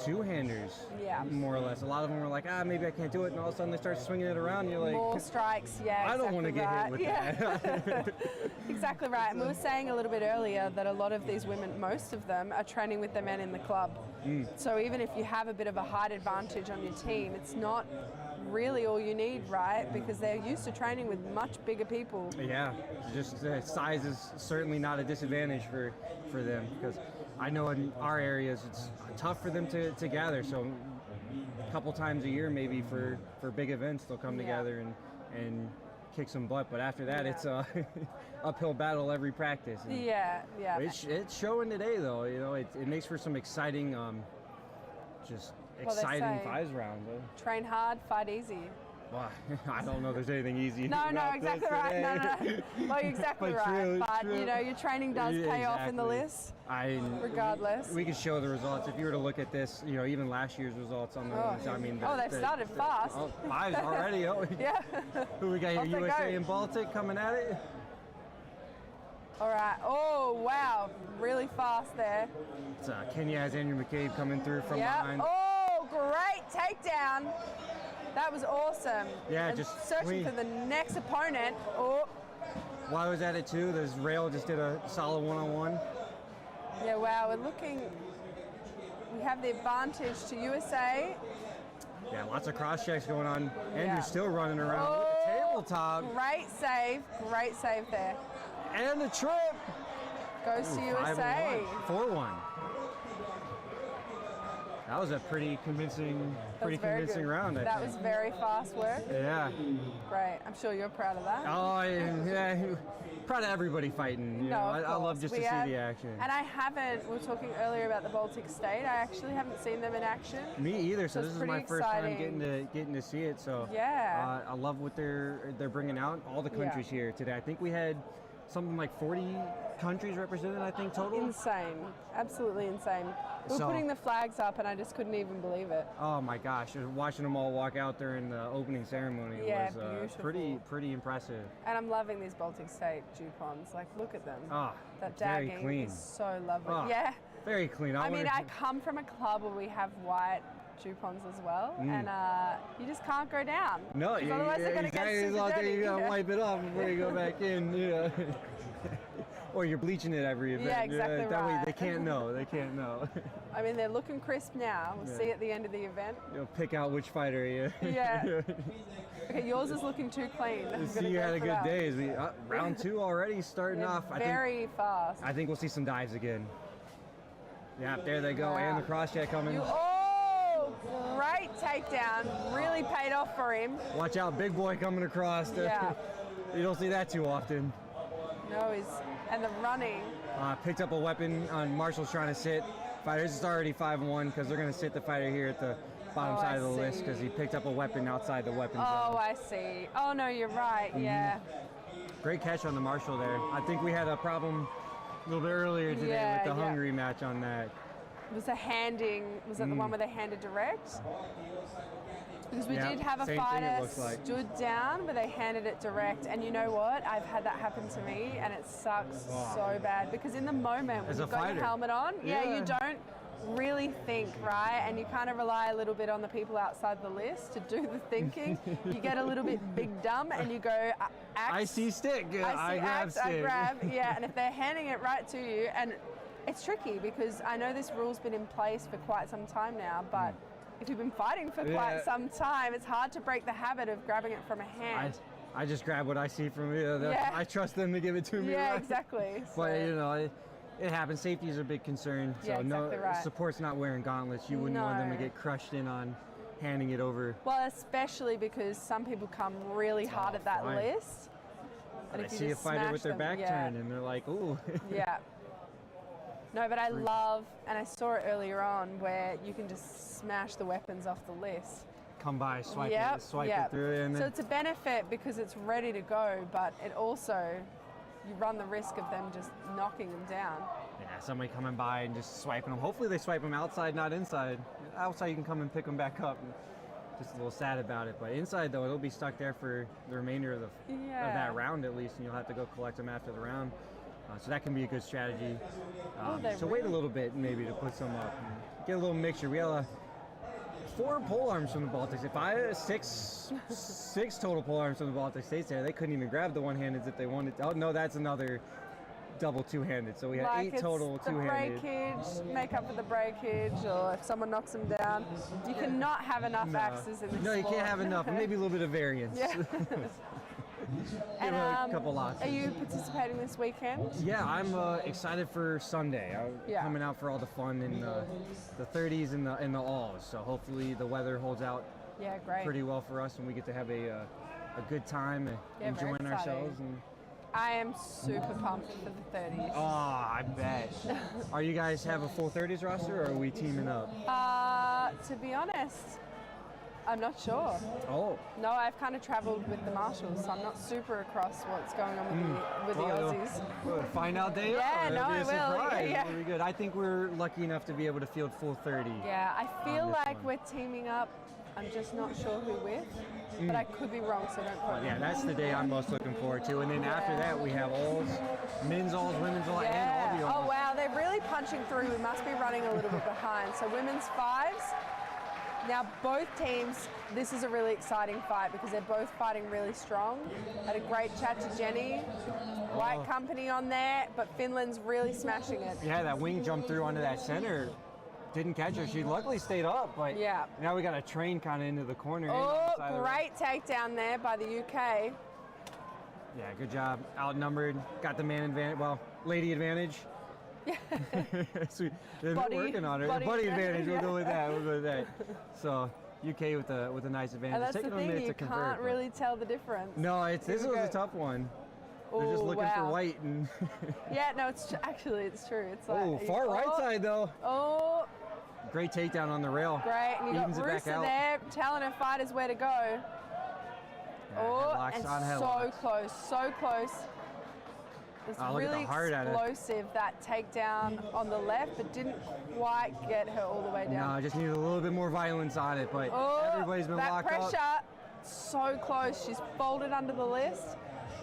two-handers. Yeah. More or less. A lot of them are like, maybe I can't do it, and all of a sudden they start swinging it around. And you're like, more strikes. Yeah. I don't want to get hit with that. Exactly right. And we were saying a little bit earlier that a lot of these women, most of them, are training with the men in the club. So even if you have a bit of a height advantage on your team, it's not really all you need, right? Because they're used to training with much bigger people. Yeah, just size is certainly not a disadvantage for them, because I know in our areas it's tough for them to gather. So a couple times a year, maybe for big events, they'll come together and kick some butt. But after that, it's a uphill battle every practice. And it's showing today, though. It makes for some exciting, exciting fives rounds. Train hard, fight easy. Well, I don't know if there's anything easy. No, exactly right. No. Well, exactly right. True. Your training does pay off in the list. Regardless. We can show the results. If you were to look at this, even last year's results on the ones, I mean. They've started fast. Fives already. Yeah. Who we got here? USA and Baltic coming at it. All right. Oh, wow. Really fast there. It's Kenya has Andrew McCabe coming through from behind. Oh, great takedown. That was awesome. Yeah, and just searching for the next opponent. Oh. While I was at it too, this Rail just did a solid one-on-one. Yeah, wow, we have the advantage to USA. Yeah, lots of cross checks going on. Andrew's still running around with the tabletop. Great save there. And the trip. Goes to USA. 4-1. That was a pretty convincing round. That was very fast work. Yeah. Great. I'm sure you're proud of that. Oh, yeah. Proud of everybody fighting. I love just to see the action. And we were talking earlier about the Baltic State. I actually haven't seen them in action. Me either. So this is my first time getting to see it. So yeah. I love what they're bringing out. All the countries here today. I think we had something like 40 countries represented, I think, total. Insane. Absolutely insane. We were putting the flags up and I just couldn't even believe it. Oh my gosh, watching them all walk out during the opening ceremony was pretty impressive. And I'm loving these Baltic State Jupons. Like, look at them. That very dagging clean. is so lovely. Very clean. I come from a club where we have white Jupons as well, and you just can't go down. No, otherwise they're going to get super dirty. You gotta wipe it off before you go back in. Or you're bleaching it every event. Yeah, exactly right. That way they can't know. I mean, they're looking crisp now. We'll see at the end of the event. You'll pick out which fighter you. Yeah. Okay, yours is looking too clean. You had a good day. Round 2 already starting off. Very fast. I think we'll see some dives again. Yeah, there they go. Wow. And the cross check coming. Great takedown. Really paid off for him. Watch out, big boy coming across. Yeah. You don't see that too often. No, and the running. Picked up a weapon on Marshall's trying to sit. Fighters is already 5-1 because they're going to sit the fighter here at the bottom side of the list because he picked up a weapon outside the weapon zone. Oh, I see. Oh, no, you're right. Yeah. Great catch on the Marshall there. I think we had a problem a little bit earlier today with the Hungary match on that. was the handing, was it the one where they handed direct? Because we Yeah, did have a same thing fighter it looks like. stood down, but they handed it direct. And you know what? I've had that happen to me, and it sucks so bad. Because in the moment, when As you've a got fighter. your helmet on, you Yeah. don't really think, right? And you kind of rely a little bit on the people outside the list to do the thinking. You get a little bit big dumb, and you go, axe. I see stick. I see grab axe, stick. I grab, yeah. And if they're handing it right to you, and it's tricky because I know this rule's been in place for quite some time now, but if you've been fighting for quite some time, it's hard to break the habit of grabbing it from a hand. I just grab what I see from you. Yeah. I trust them to give it to me. Yeah, right? exactly. But So- you know, it happens. Safety is a big concern. So Yeah, exactly right. support's not wearing gauntlets. You wouldn't want them to No. get crushed in on handing it over. Well, especially because some people come really hard at that fine. list. And I if you see a just fighter smash with their them, back yeah. turned, and they're like, "Ooh." Yeah. No, but I love, and I saw it earlier on, where you can just smash the weapons off the list. Come by, swipe Yep, it, swipe yep. it through, and So then it's a benefit because it's ready to go, but it also, you run the risk of them just knocking them down. yeah, somebody coming by and just swiping them. Hopefully, they swipe them outside, not inside. Outside, you can come and pick them back up. Just a little sad about it, but inside though, it'll be stuck there for the remainder of Yeah. that round at least, and you'll have to go collect them after the round. So that can be a good strategy. they're So wait a little bit maybe to put some up. And get a little mixture. We have 4 pole arms from the Baltic States. If I had six total pole arms from the Baltic States there, they couldn't even grab the one-handeds if they wanted. Oh no, that's another double two-handed. So we had 8 it's total the two-handed. breakage, make up for the breakage, or if someone knocks them down. You cannot have enough axes in this No, you sport. can't have enough. Maybe a little bit of variance. Yeah. Give a couple lots. Are you participating this weekend? Yeah, I'm excited for Sunday. I'm Yeah. coming out for all the fun in the 30s and the alls. So hopefully the weather holds out Yeah, great. pretty well for us, and we get to have a good time and Yeah, very enjoying exciting. ourselves. And I am super pumped for the 30s. oh, I bet. Are you guys have a full 30s roster, or are we teaming up? To be honest, I'm not sure. Oh, No, I've kind of traveled with the marshals, so I'm not super across what's going on with the well, Aussies. we'll find out day Yeah, of. no, It'll be I a will. surprise. Yeah. It'll be good. I think we're lucky enough to be able to field full 30. Yeah, I feel this like one. we're teaming up. I'm just not sure who with, but I could be wrong, so don't quote me. Yeah, that's the day I'm most looking forward to. And then after that, we have alls, men's alls, women's alls, and all the Yeah. Oh alls. wow, they're really punching through. We must be running a little bit behind. So women's fives. Now both teams, this is a really exciting fight because they're both fighting really strong. Had a great chat to Jenny. White company on there, but Finland's really smashing it. Yeah, that wing jumped through onto that center. Didn't catch her. She luckily stayed up, but Yeah. now we got a train kind of into the corner. in on Oh, the side of the- great takedown there by the UK. Yeah, good job. Outnumbered, got the man advantage. Well, lady advantage. So they've been Body- working on her. body Buddy advantage, advantage. We'll yeah. go with that. We'll go with that. So UK with a nice advantage. And that's It's the taken them a thing, minute you to convert. can't but- really tell the difference. No, this Here we was a go. tough one. They're just Oh, looking for wow. white and. Yeah, no, it's actually it's true. It's like Oh, far right oh, side though. Oh, Great takedown on the rail. great. And you Evens it got back Rusa out. there telling her fighters where to go. Yeah, Oh, headlocks and on so headlocks. close, so close. It's Oh, look at the really heart at it. explosive, that takedown on the left, but didn't quite get her all the way No, down. just need a little bit more violence on it, but Oh, everybody's been that locked pressure, up. so close. She's folded under the list.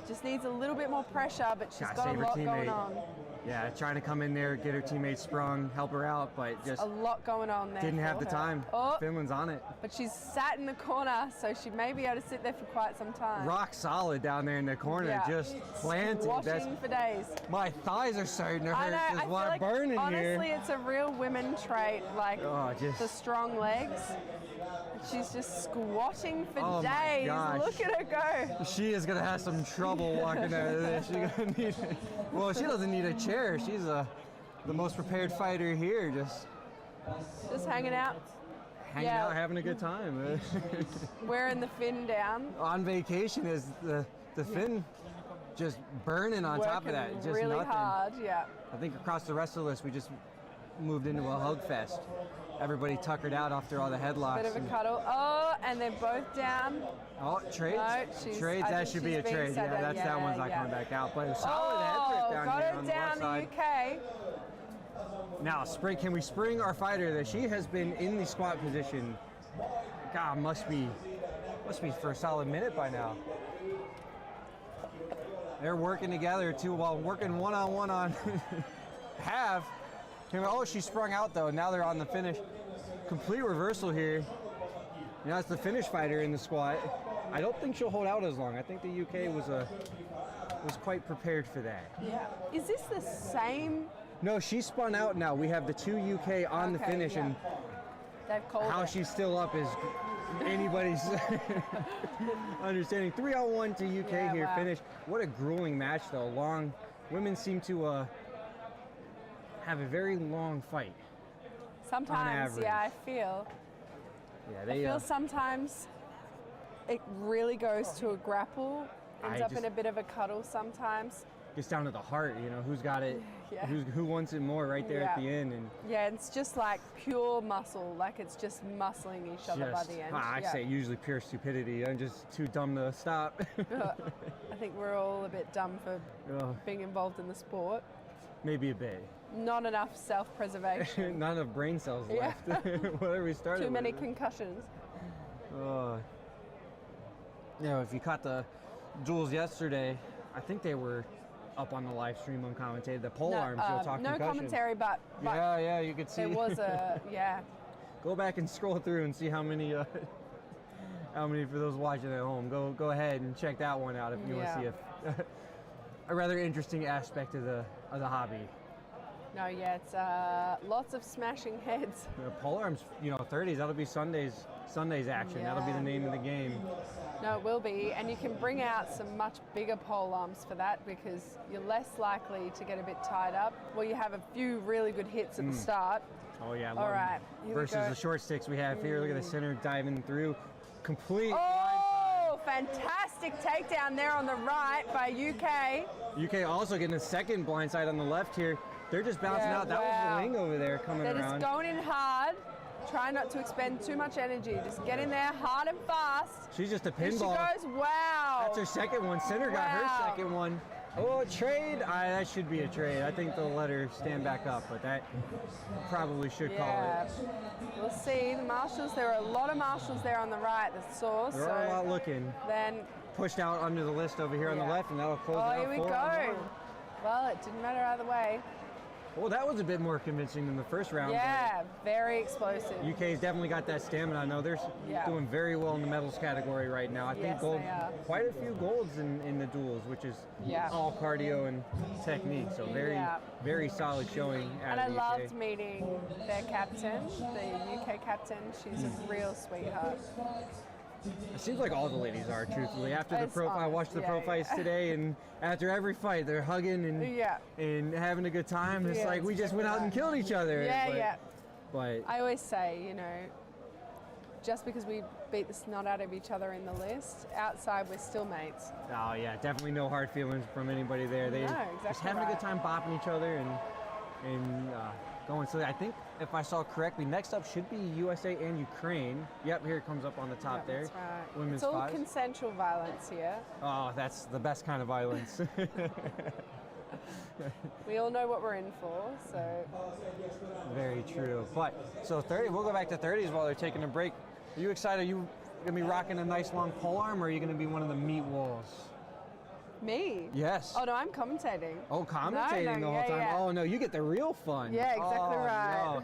Just needs a little bit more pressure, but she's Gotta got a save her lot going teammate. on. Yeah, trying to come in there, get her teammates sprung, help her out, but just A lot going on there. didn't have for the her. time. Oh, Finland's on it. but she's sat in the corner, so she may be able to sit there for quite some time. Rock solid down there in the corner, Yeah. just planted. That's, Washing for days. my thighs are starting to I hurt. know. Just I feel while like burning honestly, here. it's a real women trait, like Oh, just- the strong legs. She's just squatting for Oh my days. gosh. Look at her go. She is gonna have some trouble walking out of there. She's gonna need. Well, she doesn't need a chair. She's the most prepared fighter here, just Just hanging out, hanging Yeah. out, having a good time. wearing the fin down. On vacation is the fin just burning on top of that. Working Just really nothing. hard, yeah. I think across the rest of the list, we just moved into a hug fest. Everybody tuckered out after all the headlocks. Bit of a and- cuddle. Oh, and they're both down. Oh, trades. No, she's- Trades. I That think should be she's a being trade. set Yeah, down. that one's not Yeah. coming back out. But a solid head Oh, grip down got here her on the left down, the side. UK. Now, can we spring our fighter that she has been in the squat position? God, must be for a solid minute by now. They're working together too, while working one-on-one on half. Oh, she sprung out though. Now they're on the finish. Complete reversal here. Now it's the finish fighter in the squat. I don't think she'll hold out as long. I think the UK was quite prepared for that. Yeah. Is this the same? No, she spun out now. We have the two UK on the finish, yeah. and They've called how it. she's still up is anybody's understanding. 3-1 to UK Yeah, here, wow. finish. What a grueling match though. Long. Women seem to have a very long fight. Sometimes, average. yeah, I feel. Yeah, I they. feel sometimes it really goes to a grapple, ends up in a bit of a cuddle sometimes. Gets down to the heart, you know, who's got it, Yeah. who wants it more right there at the end, and Yeah, it's just like pure muscle, like it's just muscling each other by the end. I say usually pure stupidity. I'm just too dumb to stop. I think we're all a bit dumb for being involved in the sport. Maybe a bit. Not enough self-preservation. Not enough brain cells Yeah. left. Whatever we started Too many with. concussions. You know, if you caught the duels yesterday, I think they were up on the live stream uncommented. The pole arms, you'll talk no concussions. commentary, but Yeah, you could see. there was a Go back and scroll through and see how many for those watching at home. Go ahead and check that one out if you want to see a rather interesting aspect of the hobby. No, yeah, it's lots of smashing heads. Pole arms, 30s. That'll be Sunday's action. That'll be the name of the game. No, it will be, and you can bring out some much bigger pole arms for that because you're less likely to get a bit tied up. Well, you have a few really good hits at the start. Oh yeah. All right. Here Versus we go. the short sticks we have here. Look at the center diving through. Complete. Oh, fantastic takedown there on the right by UK. UK also getting a second blindside on the left here. They're just bouncing out. That was the wing over there coming They're around. just going in hard. Try not to expend too much energy. Just get in there hard and fast. She's just a Here she pinball. goes. Wow. That's her second one. Center got her Wow. second one. Oh, a trade? That should be a trade. I think they'll let her stand back up, but that probably should call Yeah. it. We'll see. The marshals, there are a lot of marshals there on the right that saw. There are a lot looking. Then, Pushed out under the list over here on the left, and that'll close it out. here we 4 go. on 1. Well, it didn't matter either way. Well, that was a bit more convincing than the first round. Yeah, very explosive. UK's definitely got that stamina. I know they're doing very well in the medals category right now. I think Yes, gold, they are. quite a few golds in the duels, which is all cardio and technique. So very solid showing out And I of the UK. loved meeting their captain, the UK captain. She's a real sweetheart. It seems like all the ladies are, truthfully. After the It's pro, I honest, watched the pro fights today, and after every fight, they're hugging and having a good time. It's like it's we just went out and killed each other. But I always say, just because we beat the snot out of each other in the list, outside we're still mates. oh yeah, definitely no hard feelings from anybody there. They No, just exactly having a right. good time bopping each other and going. So I think if I saw correctly, next up should be USA and Ukraine. Yep, here it comes up on the top there. That's right. Women's It's all fives. consensual violence here. Oh, that's the best kind of violence. We all know what we're in for, so Very true. But so 30, we'll go back to 30s while they're taking a break. Are you excited? Are you gonna be rocking a nice long pole arm, or are you gonna be one of the meat wolves? me. Yes. Oh no, I'm commentating. Oh, commentating the whole yeah, time. yeah. Oh no, you get the real fun. Yeah, exactly Oh, right. no.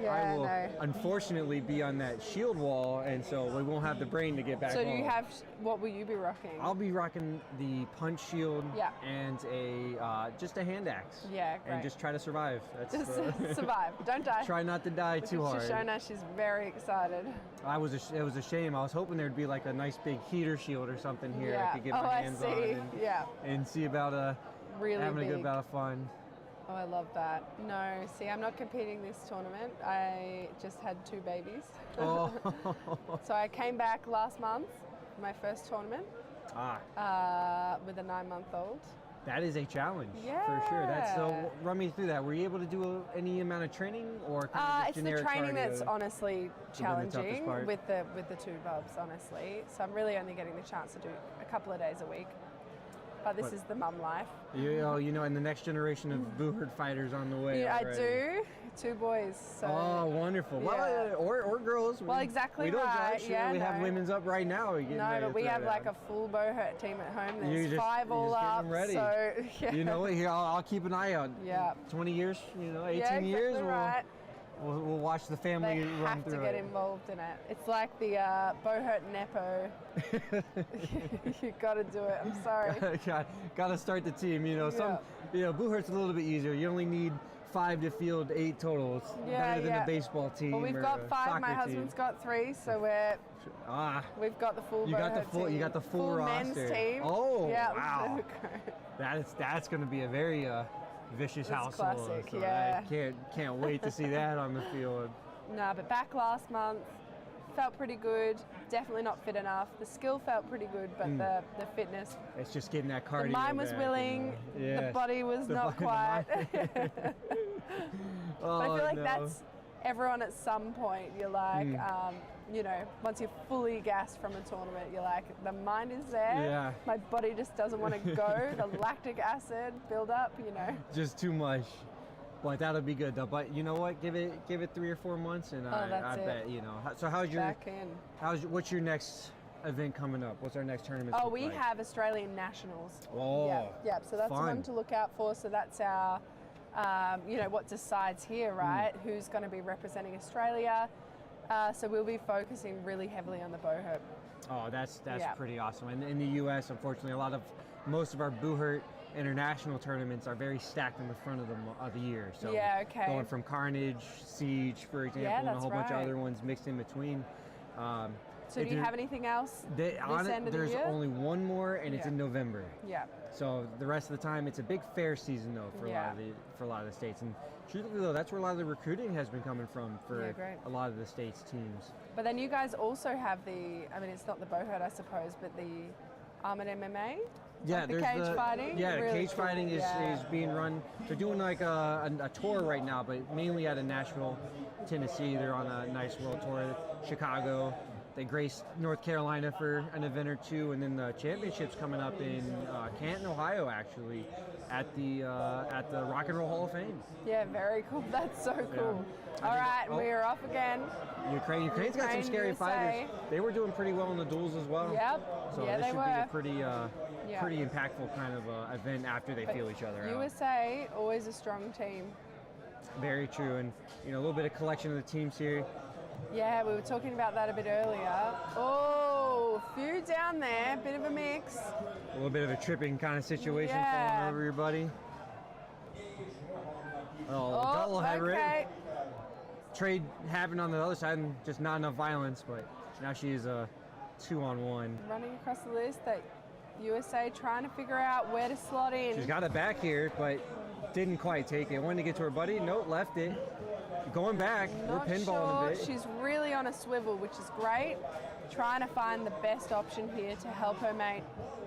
Yeah, I will no. unfortunately be on that shield wall, and so we won't have the brain to get back So do home. you have? What will you be rocking? I'll be rocking the punch shield Yeah. and just a hand axe. Yeah, And great. just try to survive. That's Just the- survive. Don't die. Try not to die too hard. Shoshona, she's very excited. It was a shame. I was hoping there'd be like a nice big heater shield or something here Yeah. I could get Oh, my I hands see. on and see about Really having a big. good bout of fun. Oh, I love that. No, see, I'm not competing this tournament. I just had 2 babies. Oh. So I came back last month, my first tournament, with a 9-month-old. That is a challenge for sure. So run me through that. Were you able to do any amount of training or kind of just It's the generic training cardio? that's honestly toughest challenging part? with the 2 bubs, honestly. So I'm really only getting the chance to do a couple of days a week. but this is the mum life. You know, and the next generation of Booherd fighters on the way. Yeah, I already. do. 2 boys. So. Oh, wonderful. Yeah. Well, or girls. Well, exactly we don't right. judge. Yeah, we have no. women's up right now. No, but we have like a full Booherd team at home. There's 5 all get up. them ready. So, yeah. You know what? Here, I'll keep an eye out. Yeah. 20 years, 18 yeah, years, exactly right. we'll watch the family They run have through to get it. involved in it. It's like the Booherd Nepo. You got to do it. I'm sorry. Got to start the team. Booherd's a little bit easier. You only need 5 to field 8 total. It's better than a baseball team. Well, we've or got a 5. soccer My husband's got 3, so we've got the full. You got the Booherd full. team. You got the full roster. men's team. Oh, yeah, wow. That's going to be a very vicious household. Classic, so yeah. I can't wait to see that on the field. No, but back last month, felt pretty good. Definitely not fit enough. The skill felt pretty good, but the fitness. It's just getting that cardio. The mind was back willing. The body was not quite. But I feel like that's everyone at some point. You're like, once you're fully gassed from a tournament, you're like, the mind is there. Yeah. My body just doesn't want to go. The lactic acid build up, Just too much. But that'll be good though. But you know what? Give it 3 or 4 months, and I bet So what's your next event coming up? What's our next tournament? Oh, we have Australian Nationals. Oh, yeah. So that's fun. one to look out for. So that's our, what decides here, right? Who's going to be representing Australia? So we'll be focusing really heavily on the Booherd. Oh, that's pretty awesome. And in the U.S., unfortunately, most of our Booherd international tournaments are very stacked in the front of the year. So going from Carnage, Siege, for example, and a whole bunch of other ones mixed in between. So do you have anything else this end of the year? There's only one more, and it's in November. Yeah. So the rest of the time, it's a big fair season though for a lot of the states. And truthfully though, that's where a lot of the recruiting has been coming from for a lot of the states' teams. But then you guys also have it's not the Booherd, I suppose, but the Armored MMA. Yeah, like the cage fighting. Yeah, really cage fighting is being run. They're doing like a tour right now, but mainly out of Nashville, Tennessee. They're on a nice world tour. Chicago. They graced North Carolina for an event or 2, and then the championship's coming up in Canton, Ohio, actually, at the Rock and Roll Hall of Fame. Yeah, very cool. That's so cool. All right, we are off again. Ukraine's got some scary fighters. They were doing pretty well in the duels as well. Yep. So yeah, this they should were. be a pretty impactful kind of event after they feel each other out. USA, always a strong team. Very true, and a little bit of collection of the teams here. Yeah, we were talking about that a bit earlier. Oh, a few down there, bit of a mix. A little bit of a tripping kind of situation falling over your buddy. Double head rip. Trade happened on the other side, and just not enough violence, but now she's a 2-on-1. Running across the list, that USA trying to figure out where to slot in. She's got it back here, but didn't quite take it. Wanted to get to her buddy, nope, left it. Going back, we're pinballing a bit. She's really on a swivel, which is great. Trying to find the best option here to help her mate.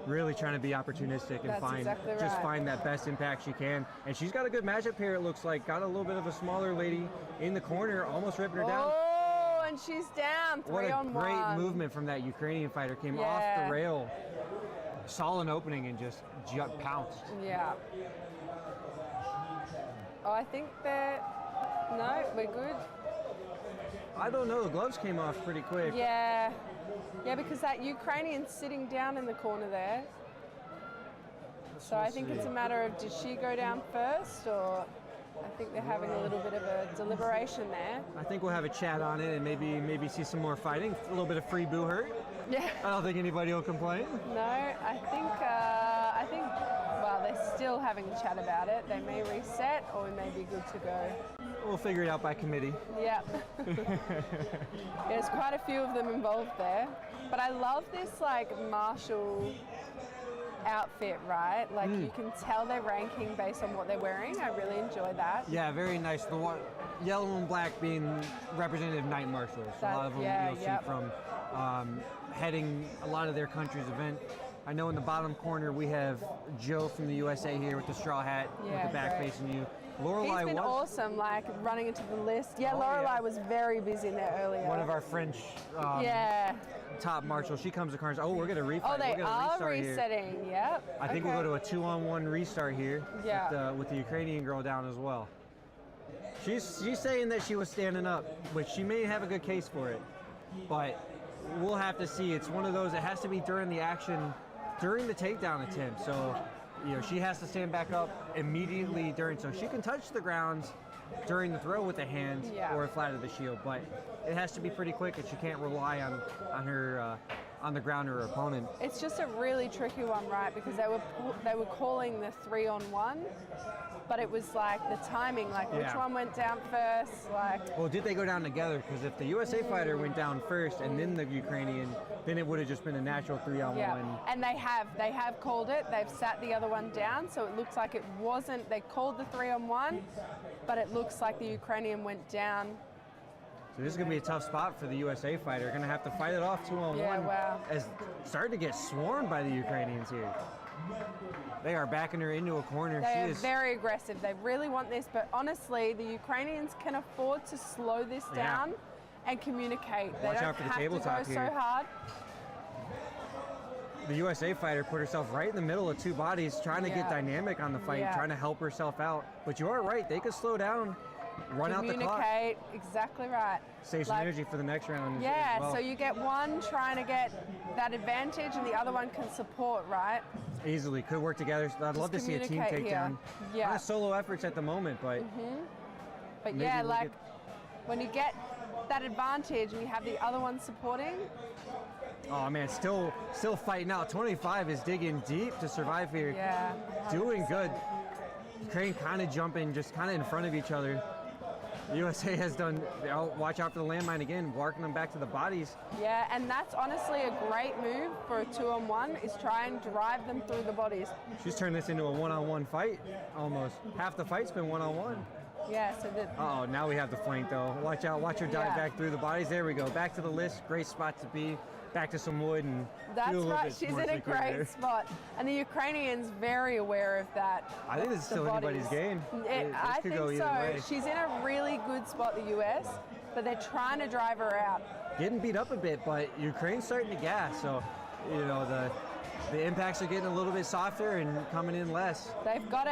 Really trying to be opportunistic and find that best impact she can. And she's got a good matchup here, it looks like. Got a little bit of a smaller lady in the corner, almost ripping her down. Oh, and she's down, 3-on-1. What a great movement from that Ukrainian fighter. Came off the rail, saw an opening and just pounced. Yeah. Oh, I think no, we're good. I don't know, the gloves came off pretty quick. Yeah, because that Ukrainian's sitting down in the corner there. So I think it's a matter of, did she go down first, or I think they're having a little bit of a deliberation there. I think we'll have a chat on it and maybe see some more fighting. A little bit of free Booherd. Yeah. I don't think anybody will complain. No, I think, well, they're still having a chat about it. They may reset, or we may be good to go. We'll figure it out by committee. Yeah. There's quite a few of them involved there. But I love this martial outfit, right? You can tell they're ranking based on what they're wearing. I really enjoy that. Yeah, very nice. The yellow and black being representative night marshals. A lot of them you'll see from heading a lot of their country's event. I know in the bottom corner we have Joe from the USA here with the straw hat, with the back great. facing you. Lorelei He's been was awesome, like running into the list. Yeah, Oh, Lorelei yeah. was very busy in there earlier. one of our French yeah. top marshals. She comes to cars. Oh, we're gonna refight. Oh, they we're gonna are restart here. resetting. Yep. I think we'll go to a 2-on-1 restart here Yeah. with the Ukrainian girl down as well. She's saying that she was standing up, which she may have a good case for it, but we'll have to see. It's one of those. It has to be during the action, during the takedown attempt. So, she has to stand back up immediately during. So she can touch the grounds during the throw with the hand or flat of the shield, but it has to be pretty quick, and she can't rely on her on the ground her opponent. It's just a really tricky one, right? Because they were calling the 3-on-1, but it was like the timing, like which one went down first, like. Well, did they go down together? Because if the USA fighter went down first and then the Ukrainian, then it would have just been a natural 3-on-1. Yeah, and they have called it. They've sat the other one down, so it looks like it wasn't. They called the 3-on-1, but it looks like the Ukrainian went down. So this is going to be a tough spot for the USA fighter. Going to have to fight it off 2-on-1. Yeah, wow. As starting to get swarmed by the Ukrainians here. They are backing her into a corner. They are very aggressive. They really want this, but honestly, the Ukrainians can afford to slow this down and communicate. They Watch don't out for the have tabletop to go here. so hard. The USA fighter put herself right in the middle of two bodies, trying to get dynamic on the fight, trying to help herself out. But you are right. They could slow down, run out the clock. Communicate, exactly right. Save some energy for the next round. Yeah, as well. so you get one trying to get that advantage and the other one can support, right? Easily could work together. I'd love to see a team communicate takedown. here. Kind of solo efforts at the moment, but But maybe yeah, we'll like when you get that advantage and you have the other one supporting. oh man, still fighting out. 25 is digging deep to survive here. Yeah. Doing good. Ukraine kind of jumping, just kind of in front of each other. USA has done, watch out for the landmine again, working them back to the bodies. Yeah, and that's honestly a great move for a 2-on-1 is try and drive them through the bodies. She's turned this into a 1-on-1 fight, almost. Half the fight's been 1-on-1. Yeah, so that. Uh-oh, now we have the flank though. Watch out, watch her dive back through the bodies. There we go, back to the list, great spot to be. Back to some wood and That's do a little right, bit she's more in a secret great there. spot. And the Ukrainians very aware of that. I think this is the still anybody's bodies. game. This I could think go either so. way. She's in a really good spot, the US, but they're trying to drive her out. Getting beat up a bit, but Ukraine's starting to gas, so the impacts are getting a little bit softer and coming in less. They've got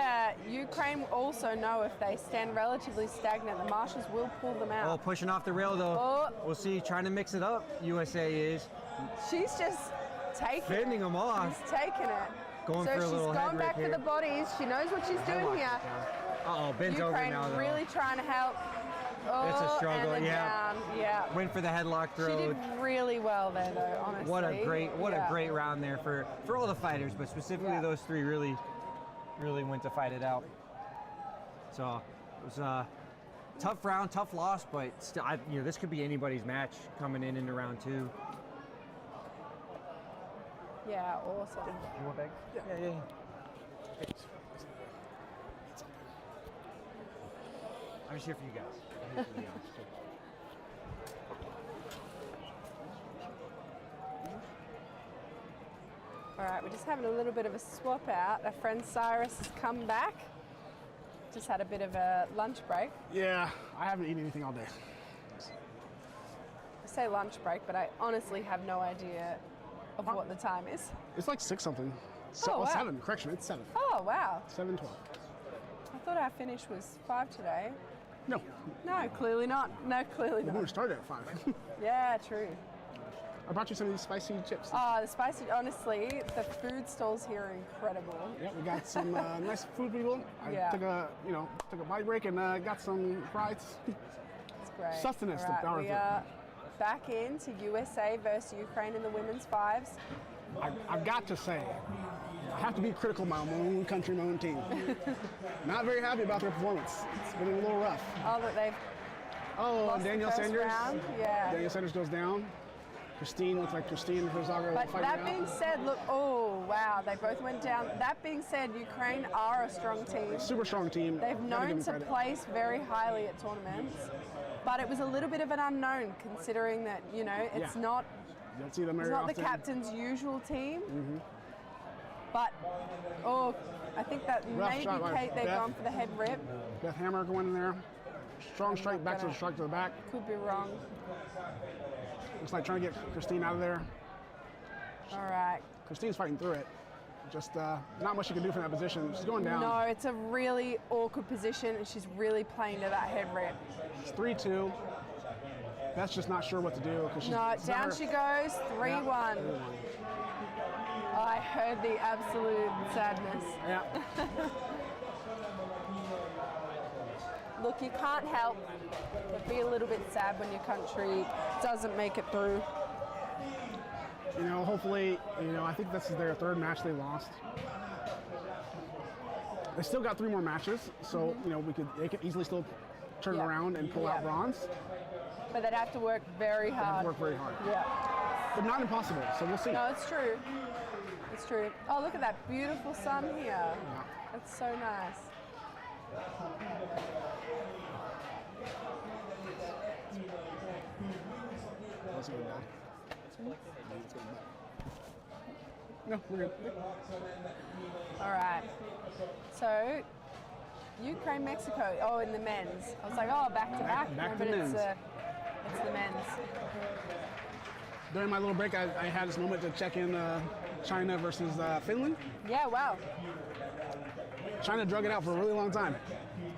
Ukraine also know if they stand relatively stagnant, the marshals will pull them out. Oh, pushing off the rail though. Oh. We'll see, trying to mix it up. USA is She's just taking fending them off. She's taking it. Going so for a she's little head going back rip for here. the bodies. She knows what she's doing here. Uh-oh, bent over Ukraine now though. really trying to help. Oh, It's a struggle, and then yeah. down. Yeah. Went for the headlock She throw. did really well there, though. Honestly. What a great round there for all the fighters, but specifically those three really went to fight it out. So it was a tough round, tough loss, but still, this could be anybody's match coming into round two. Yeah, awesome. You want back? Yeah. I'm just here for you guys. I'm here for you guys. All right, we're just having a little bit of a swap out. Our friend Cyrus has come back. Just had a bit of a lunch break. Yeah, I haven't eaten anything all day. I say lunch break, but I honestly have no idea of what the time is. It's like 6 something. Oh, wow. 7, correction, it's 7. Oh, wow. 7:12. I thought our finish was 5 today. No, No, clearly not. No, clearly we not. were started at 5. Yeah, true. I brought you some of these spicy chips. Oh, the spicy, honestly, the food stalls here are incredible. Yeah, we got some nice food people. I Yeah. took a body break and got some fries. It's great. Sustenance All right, to we are back into USA versus Ukraine in the women's fives. I've got to say, I have to be critical of my own country, my own team. Not very happy about their performance. It's been a little rough. Oh, that they've Oh, lost Danielle the first Sanders. round. Yeah. Danielle Sanders goes down. Christine looks like Christine Herzaga But fighting that out. being said, look, oh, wow, they both went down. That being said, Ukraine are a strong team. Super strong team. They've Gotta give known them to credit. place very highly at tournaments, but it was a little bit of an unknown considering that, it's Yeah. not You don't see them it's very not the often. captain's usual team. But, oh, I think that Rough maybe shot by Kate, they've Beth. gone for the head rip. Beth Hammer going in there. Strong I'm strike not back to gonna- the strike to the back. Could be wrong. Looks like trying to get Christine out of there. All right. Christine's fighting through it. Just not much you can do from that position. She's going down. No, it's a really awkward position, and she's really playing to that head rip. It's 3-2. Beth's just not sure what to do. She's, No, it's not down her- she goes, 3-1. Oh, I heard the absolute sadness. Yeah. Look, you can't help but be a little bit sad when your country doesn't make it through. You know, hopefully, you know, I think this is their third match they lost. They still got 3 more matches, so you know they could easily still turn Yeah. around and pull out Yeah. bronze. But they'd have to work very They have hard. to work very hard, Yeah. but not impossible. So we'll see. No, it's true. It's true. Oh, look at that beautiful sun here. That's so nice. Let's go back. Let's go back. No, we're good. All right. So, Ukraine, Mexico. Oh, in the men's. I was like, oh, back to back. Back No, to but men's. it's the men's. During my little break, I had this moment to check in China versus Finland. Yeah, wow. China drug it out for a really long time.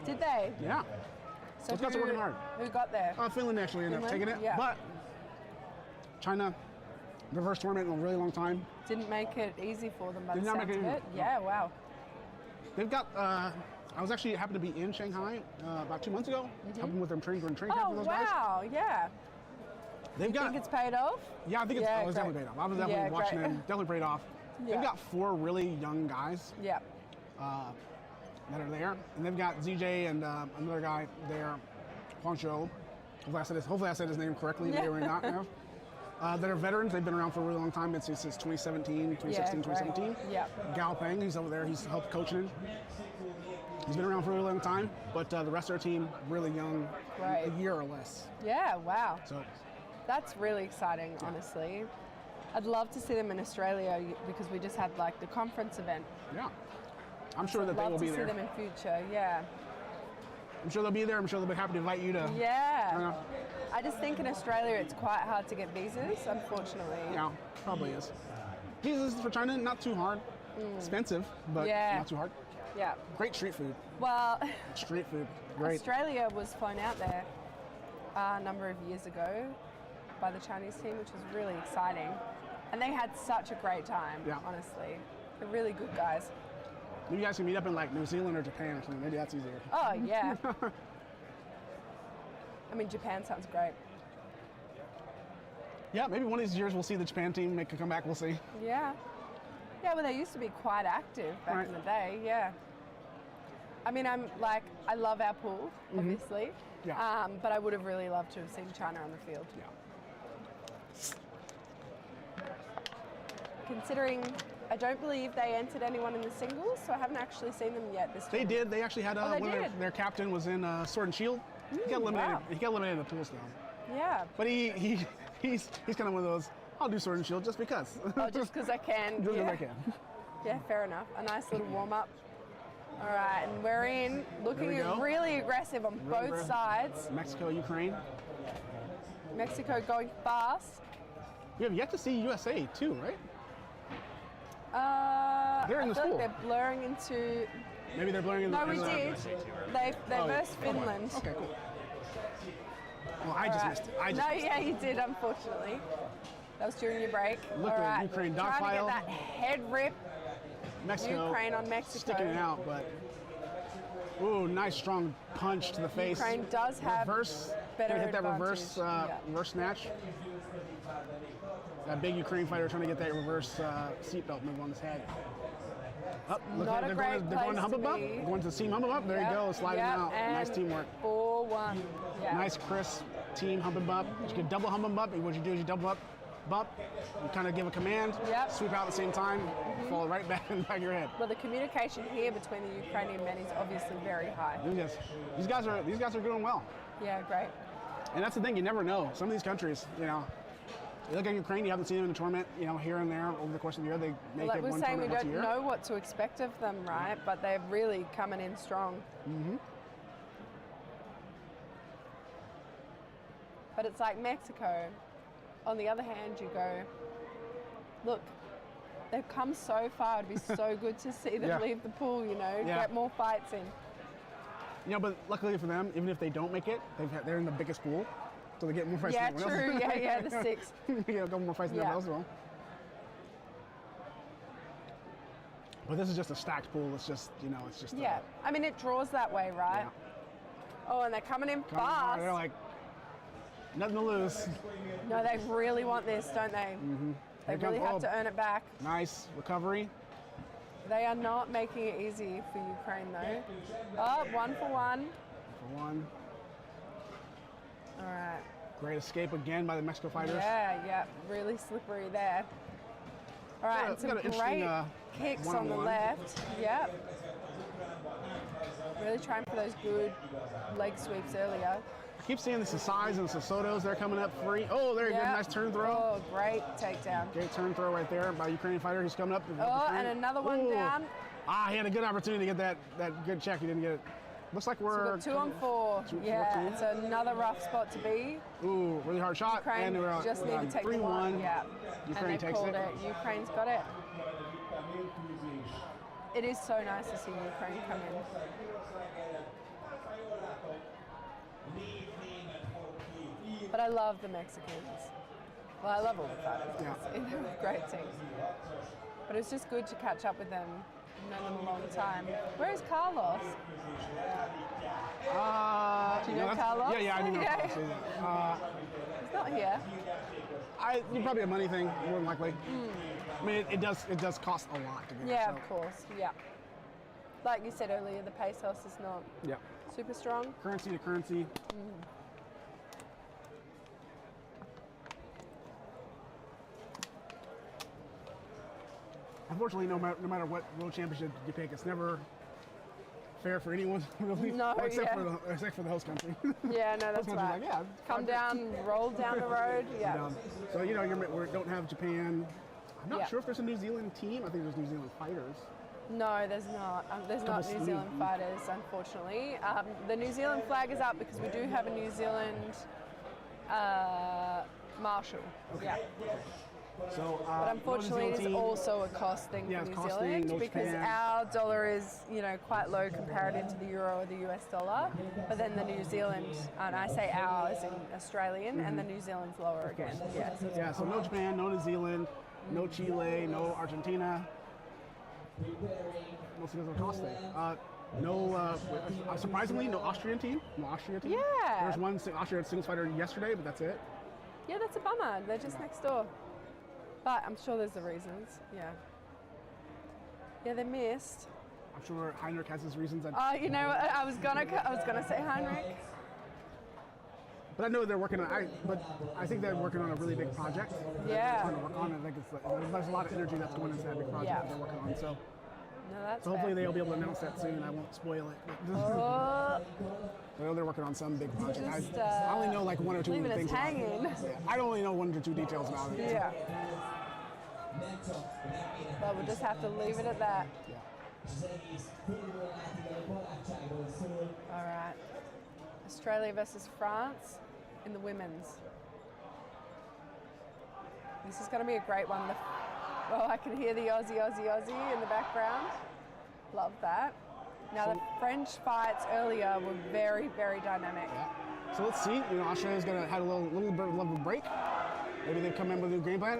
Did they? Yeah. So Those guys are working hard. Who got there? Finland actually ended up Finland? taking it, Yeah. but China reverse tournament in a really long time. Didn't make it easy for them by Did the not sounds make it of easy. it. Yeah, wow. They've got. I was actually happened to be in Shanghai about 2 months ago, helping with them training during training camp Oh, with those guys. wow. Yeah. They've got. Think it's paid off? Yeah, I think it's Yeah, it's definitely great. paid off. I was definitely Yeah, watching great. them. Definitely paid off. Yeah. They've got 4 really young guys Yeah. that are there, and they've got ZJ and another guy there, Huangzhou. Hopefully I said his name correctly. Yeah. They were not. That are veterans. They've been around for a really long time. It's since 2017, 2016, great. 2017. Yeah. Gao Peng, he's over there. He's helped coaching. He's been around for a really long time, but the rest of our team, really young, Right. a year or less. Yeah, wow. So, That's really exciting, honestly. I'd love to see them in Australia because we just had like the conference event. yeah. I'm sure that I'd they love will to be see there. them in future, yeah. I'm sure they'll be there. I'm sure they'll be happy to invite you to. Yeah. I just think in Australia it's quite hard to get visas, unfortunately. Yeah, probably is. Visas for China, not too hard. Expensive, but Yeah. not too hard. Yeah. Great street food. Well, Street food, great. Australia was flown out there a number of years ago by the Chinese team, which was really exciting. And they had such a great time, Yeah. honestly. They're really good guys. Maybe you guys can meet up in like New Zealand or Japan or something. Maybe that's easier. Oh, yeah. I mean, Japan sounds great. Yeah, maybe one of these years we'll see the Japan team make a comeback. We'll see. Yeah. Yeah, well, they used to be quite active back Right. in the day, yeah. I mean, I love our pool, obviously. Yeah. But I would have really loved to have seen China on the field. Yeah. Considering I don't believe they entered anyone in the singles, so I haven't actually seen them yet this They did. They actually had Oh, they one of did? their captain was in Sword and Shield. He got eliminated. wow. He got eliminated in the pools now. Yeah. But he's kind of one of those. I'll do Sword and Shield just because. Oh, just because I can. Just 'cause yeah. I can. Yeah, fair enough. A nice little warm up. All right, and we're in, looking we go. really aggressive on both aggressive. sides. Mexico, Ukraine. Mexico going fast. We have yet to see USA too, right? They're in I the feel pool. like they're blurring into. Maybe they're blurring in No, the. we in the- did. They Oh, versed oh, boy. Finland. Okay, cool. Well, I All just right. missed it. I just No, missed yeah, you did, unfortunately. That was during your break. Look All at right. Ukraine Trying to dogpile. get that head rip. it. Mexico. Ukraine on Mexico. Sticking it out, but. Ooh, nice strong punch to the face. Ukraine does have reverse. better Gonna hit that reverse, advantage. Yeah. reverse snatch. That big Ukraine fighter trying to get that reverse seatbelt move on his head. Up, look Not at a they're going great to hump place him to up. be. Going to seam hump him up. There you go, sliding out. Nice teamwork. 4-1. Yeah. Nice crisp team hump him up. You can double hump him up. What you do is you double up, bump, you kind of give a command, Yep. sweep out at the same time, fall right back in the back of your head. Well, the communication here between the Ukrainian men is obviously very high. These guys are doing well. Yeah, great. And that's the thing, you never know. Some of these countries, You look at Ukraine, you haven't seen them in the tournament, you know, here and there over the course of the year. They make Like it we're one saying, we tournament once a don't year. know what to expect of them, right? But they're really coming in strong. Mm-hmm. But it's like Mexico. On the other hand, you go, look, they've come so far. It'd be so good to see them Yeah. leave the pool, you know, Yeah. get more fights in. You know, but luckily for them, even if they don't make it, they're in the biggest pool, so they get more fights Yeah, than everyone true. else. Yeah, the 6. You get a couple more fights than Yeah. everyone else as well. But this is just a stacked pool. It's just, you know, it's just. Yeah, I mean, it draws that way, right? Yeah. Oh, and they're coming in Come on, fast. they're like, nothing to lose. No, they really want this, don't they? Mm-hmm. They Here really comes- have to earn it back. Nice recovery. They are not making it easy for Ukraine, though. Oh, 1 for 1. For one. All right. Great escape again by the Mexico fighters. Yeah, really slippery there. All right, Got a- and some got an interesting, great kicks on the one-on-one. left. Yep. Really trying for those good leg sweeps earlier. I keep seeing the Sasais and the Sotos. They're coming up free. Oh, there you go. Yep. Nice turn throw. Oh, great takedown. Great turn throw right there by a Ukrainian fighter who's coming up. Oh, and another one Ooh. down. Ah, he had a good opportunity to get that good check. He didn't get it. Looks like So we've we're got 2 on 4. Yeah, 4-2. it's another rough spot to be. Ooh, really hard shot. Ukraine and we're just need to take the 3-1. one. Yeah, Ukraine and they takes called it. it. Ukraine's got it. It is so nice to see Ukraine come in. But I love the Mexicans. Well, I love all the fighters, Yeah. obviously. They're a great team. But it's just good to catch up with them. I've known them a long time. Where is Carlos? Do you know that's- Carlos? Yeah, I do know Yeah. Carlos. He's not here. Probably a money thing, more than likely. I mean, it does cost a lot to get Yeah, so. of course. Yeah. Like you said earlier, the pesos is not Yeah. super strong. Currency to currency. Unfortunately, no matter what world championship you pick, it's never fair for anyone, really. No, Well, except yeah. for the host country. Yeah, no, that's Host country's right. like, yeah, Come down, roll down the road. Yeah. So you know, we don't have Japan. I'm not Yeah. sure if there's a New Zealand team. I think there's New Zealand fighters. No, there's not. There's not Couple New Zealand fighters, unfortunately. The New Zealand flag is up because we do have a New Zealand marshal. Yeah. So, But unfortunately, it is also a cost thing Yeah, for it's New costing, Zealand no because Japan. our dollar is, quite low comparative to the euro or the US dollar. But then the New Zealand, and I say our as in Australian, and the New Zealand's lower again. Yeah. So it's Yeah, so no Japan, no New Zealand, no Chile, no Argentina. Mostly because of the cost thing. Surprisingly, no Austrian team. No Austrian team. Yeah. There's one Austrian singles fighter yesterday, but that's it. Yeah, that's a bummer. They're just next door. But I'm sure there's the reasons. Yeah. Yeah, they missed. I'm sure Heinrich has his reasons. Oh, you know, what? I was gonna say Heinrich. But I know they're working on. But I think they're working on a really big project. Yeah. Trying to work on it. I think there's a lot of energy that's going into that big project Yeah. that they're working on. So No, that's hopefully fair. they'll be able to announce that soon. I won't spoil it. Oh, I know they're working on some big project. Just, I only know like one or two leaving us things. about it. hanging. Yeah, I only know 1 or 2 details about it. Yeah. But we'll just have to leave it at that. All right. Australia versus France in the women's. This is going to be a great one. Oh, I can hear the Aussie in the background. Love that. Now, the French fights earlier were very, very dynamic. So let's see. Australia's gonna had a little bit of a break. Maybe they come in with a new game plan.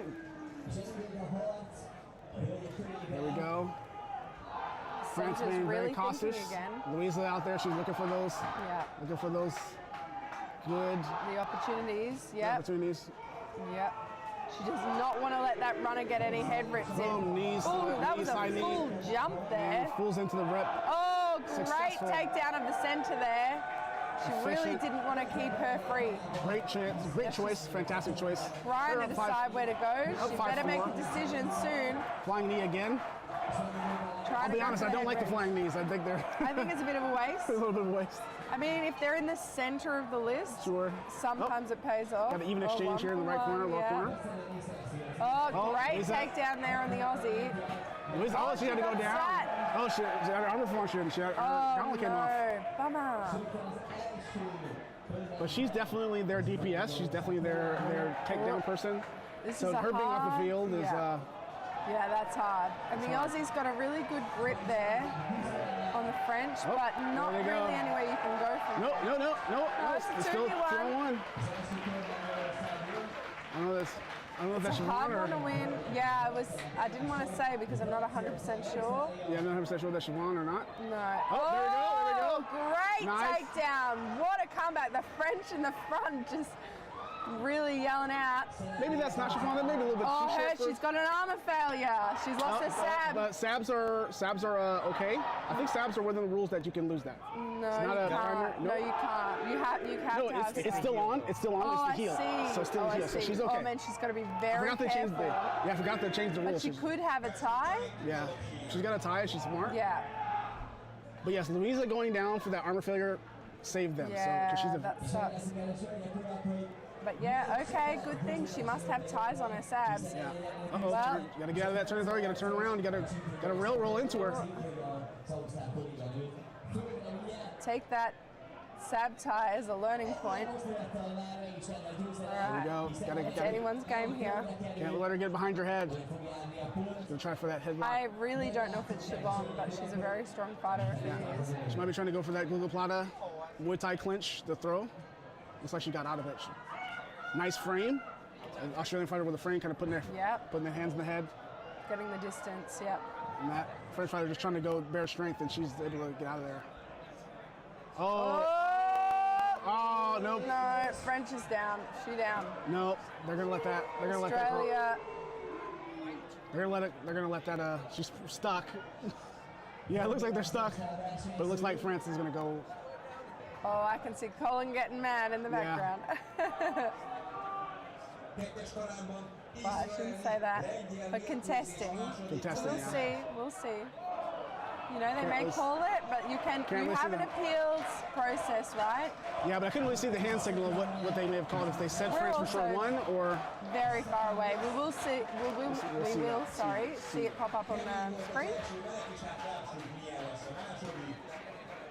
There we go. France Centre's being very really cautious. thinking again. Louisa out there, she's looking for those. Yeah. Looking for those good The opportunities. Yep. opportunities. Yep. She does not want to let that runner get any head rips in. Boom, knees, Oh, that was knees, high a knee. full jump there. And pulls into the rep. Oh, great Successful. takedown of the center there. She really Efficient. didn't want to keep her free. Great chance, great choice, fantastic choice. Trying They're to up five- decide where to go. up She 5-4. better make a decision soon. Flying knee again. Trying trying I'll to be go honest, for I don't like the headwind. flying knees. I think they're I think it's a bit of a waste. a little bit of a waste. I mean, if they're in the center of the list, Sure. sometimes it pays off. Got an even exchange here in the right corner, low corner. Oh, great Lisa. takedown there on the Aussie. Oh, she had to go got down. set. Oh, she had her armor function. Her Oh, gauntlet came off. no. Bummer. But she's definitely their DPS. She's definitely their takedown person. This So is a her being off the hard- field is Yeah, that's hard. And the Aussie's got a really good grip there on the French, Oh, but not there they really go. anywhere you can go from no. it's a It's still 2v1. 2-on-1. I don't know this. I don't know if that's Hard Siobhan one to or win. Yeah, I didn't want to say because I'm not 100% sure. yeah, I'm not 100% sure that's Siobhan or not. No. Oh, there we go, there we go. Great Nice. takedown. What a comeback. The French in the front just really yelling out. Maybe that's not Siobhan. That may be a little bit Oh, too her, short for- she's got an armor failure. She's lost her sab. But sabs are okay. I think sabs are within the rules that you can lose that. No, it's not you a can't. primary. No, you can't. You have No, to have it's still on. It's still on. Oh, it's the heel. I see. So it's still oh, the heel. I So see. she's okay. Oh man, she's got to be I very forgot they changed careful. I forgot they changed the But rules. she could have a tie. Yeah, she's got a tie. She's smart. Yeah. But yes, Louisa going down for that armor failure saved them. Yeah, So 'cause she's that sucks. But yeah, okay, good thing. She must have ties on her sabs. yeah. Uh-oh, Well- you gotta get out of that turn authority. You gotta turn around. You gotta roll into her. Take that sab tie as a learning point. There you Alright. go. It's Gotta anyone's game here. can't let her get behind your head. Gonna try for that headlock. I really don't know if it's Siobhan, but she's a very strong fighter if it is. She might be trying to go for that Google Plata Muay Thai clinch, the throw. Looks like she got out of it. Nice frame. An Australian fighter with a frame, kind of putting Yep. their hands in the head. Getting the distance, yep. And that French fighter just trying to go bare strength, and she's able to get out of there. Oh, Oh! nope. No, French is down. She down. Nope. They're gonna let that. They're gonna let that. Australia. They're gonna let it. They're gonna let that. She's stuck. Yeah, it looks like they're stuck, but it looks like France is gonna go. Oh, I can see Colin getting mad in the Yeah. background. Well, I shouldn't say that. But contesting. Contesting, We'll yeah. see. We'll see. You know, they may really- call it, but you Can't you really have see an them. appeals process, right? Yeah, but I couldn't really see the hand signal of what they may have called if they said We're France for sure also- won or. Very far away. We will see. We'll see We will. that. Sorry, see it pop up on the screen.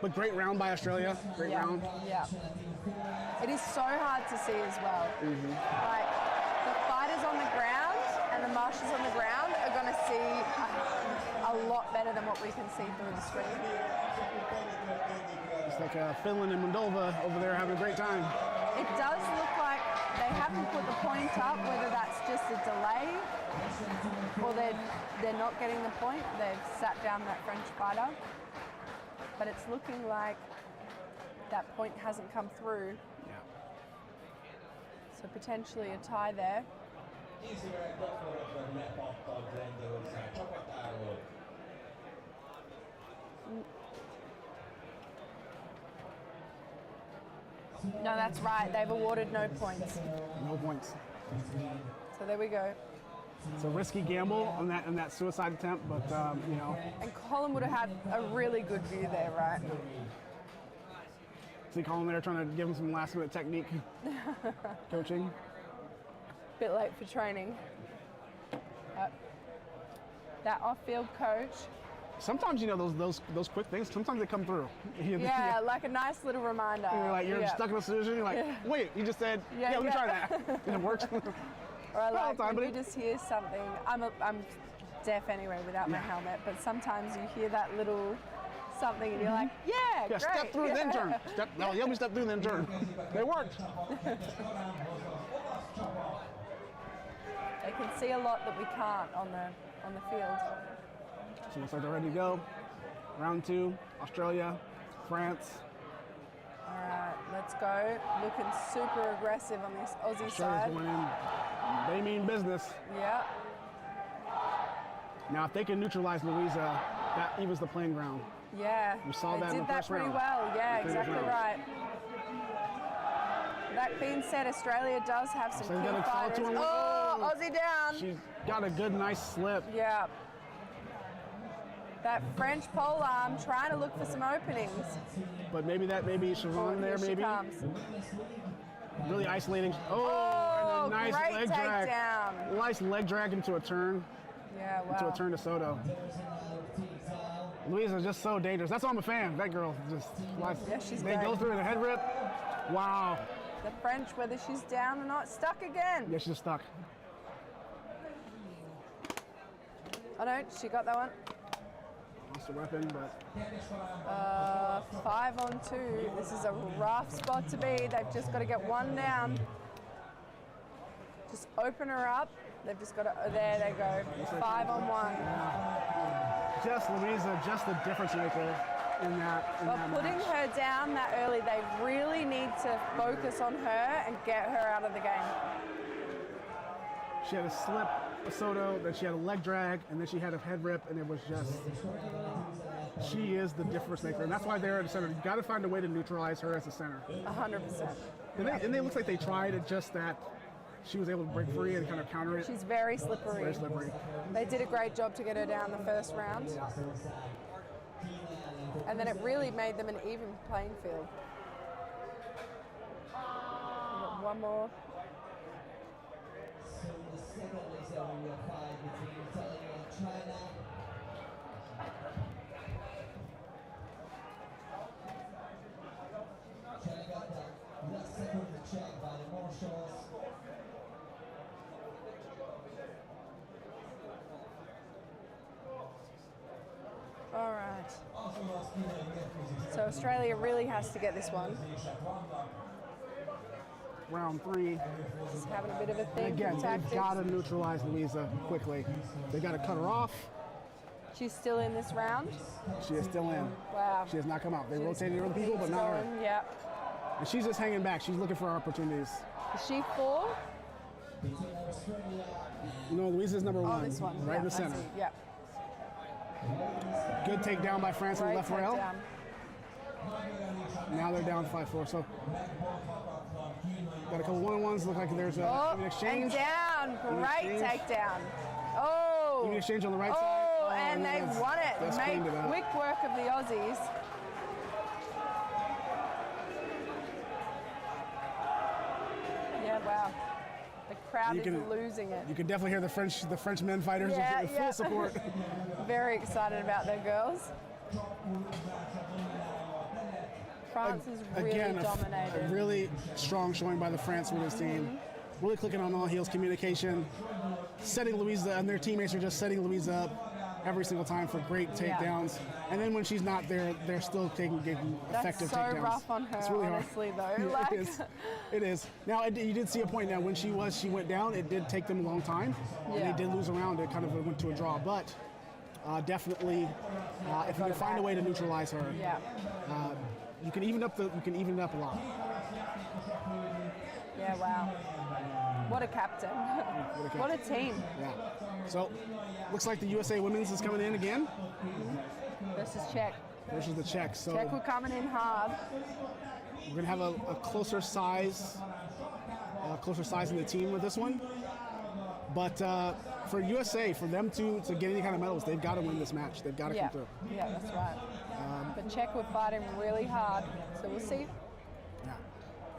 But great round by Australia. Great Yeah, round. yeah. It is so hard to see as well. Mm-hmm. Like the fighters on the ground and the marshals on the ground are going to see a lot better than what we can see through the screen. It's like Finland and Moldova over there having a great time. It does look like they haven't put the point up, whether that's just a delay or they're not getting the point. They've sat down that French fighter. But it's looking like that point hasn't come through. Yeah. So potentially a tie there. No, that's right. They've awarded no points. No points. So there we go. It's a risky gamble on that suicide attempt, but you know. And Colin would have had a really good view there, right? See Colin there trying to give him some last minute technique coaching. Bit late for training. That off-field coach. Sometimes you know those quick things. Sometimes they come through. Yeah, like a nice little reminder. You're like you're Yeah. stuck in a situation. You're like, wait, you just said, Yeah, yeah, let me yeah. try that, and it worked. Or I like the time, when but you just hear something. I'm deaf anyway without my helmet, but sometimes you hear that little something and you're like, yeah, Yeah, great. step through, then turn. No, you help me step through, then turn. They worked. They can see a lot that we can't on the field. So looks like they're ready to go. Round 2, Australia, France. All right, let's go. Looking super aggressive on this Aussie Australia's side. going in. They mean business. Yeah. Now, if they can neutralize Louisa, that evens the playing ground. Yeah, We saw they that in did the that first pretty round. well. Yeah, The previous exactly round. right. That being said, Australia does have some So key they got a foul fighters. to him. Oh, Oh! Aussie down. She's got a good, nice slip. Yeah. That French pole arm trying to look for some openings. But maybe Siobhan there, Here she maybe. comes. Really isolating. Oh, and a nice great leg drag. takedown. Nice leg drag into a turn. Yeah, To a wow. turn to Soto. Louisa's just so dangerous. That's why I'm a fan. That girl just. Yeah, she's They great. go through the head rip. Wow. The French, whether she's down or not, stuck again. Yeah, she's stuck. Oh no, she got that one. Lost the weapon, but 5-on-2. This is a rough spot to be. They've just got to get one down. Just open her up. They've just got to. There they go. 5-on-1. just Louisa, just the difference maker in that. But putting match. her down that early, they really need to focus on her and get her out of the game. She had a slip, a Soto, then she had a leg drag, and then she had a head rip, and it was just. She is the difference maker, and that's why they're at the center. You got to find a way to neutralize her as a center. 100%. And they look like they tried it, just that she was able to break free and kind of counter it. She's very slippery. Very slippery. They did a great job to get her down the first round. And then it really made them an even playing field. We've got one more. So the second leg area fight between Italy and China. China got the last second check by the marshals. All right. So Australia really has to get this one. Round 3. Just having a bit of a thing. Again, with they've tactics. got to neutralize Louisa quickly. They got to cut her off. She's still in this round. She is still in. Wow. She has not come out. They rotated other people, but not her. Going, yeah. And she's just hanging back. She's looking for opportunities. Is she 4? You know, Louisa's number 1. Oh, this one. Right yeah, in the I center. see. Yeah. Good takedown by France on the Great left rail. takedown. Now they're down 5-4. So got a couple one-on-ones. Look like there's Oh, an exchange. and down. Great exchange. takedown. Oh. Even exchange on the right side. Oh, and no, they've that's- won it. that's Made cleaned it up. quick work of the Aussies. Yeah, wow. The crowd You is can- losing it. You can definitely hear the French men fighters Yeah, in full yeah. support. Very excited about their girls. France is really Again, dominated. a really strong showing by the France women's team. Really clicking on all heels communication, setting Louisa, and their teammates are just setting Louisa up every single time for great Yeah. takedowns. And then when she's not there, they're still getting That's effective so takedowns. rough on her, It's really hard. honestly, though. Yeah, Like- it is. It is. Now, you did see a point now when she went down, it did take them a long time. And Yeah. they did lose a round. It kind of went to a draw. But definitely, if you can find a way to neutralize her, Yeah. you can even it up a lot. Yeah, wow. What a captain. What a team. Yeah. So, looks like the USA women's is coming in again Versus Czech. versus the Czechs. So Czech were coming in hard. we're gonna have a closer size in the team with this one. But for USA, for them to get any kind of medals, they've got to win this match. They've got to Yeah. come through. Yeah, that's right. But Czech were fighting really hard, so we'll see. Yeah.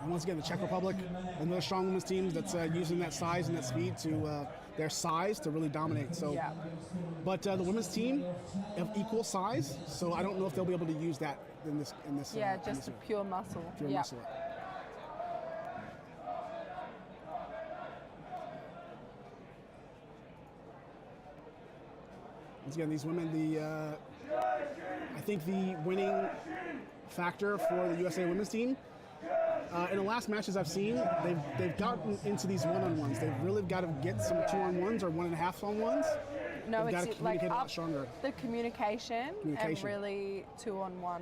And once again, the Czech Republic, another strong women's team that's using that size and that speed to their size to really dominate. So, Yeah. but the women's team of equal size, so I don't know if they'll be able to use that in this. Yeah, in just this a pure muscle. pure yeah. muscle. Once again, these women, I think the winning factor for the USA women's team, in the last matches I've seen, they've gotten into these one-on-ones. They've really got to get some 2-on-1s or 1.5-on-1s. No, They've got to it's like communicate a lot up stronger. the communication and Communication. really 2-on-1.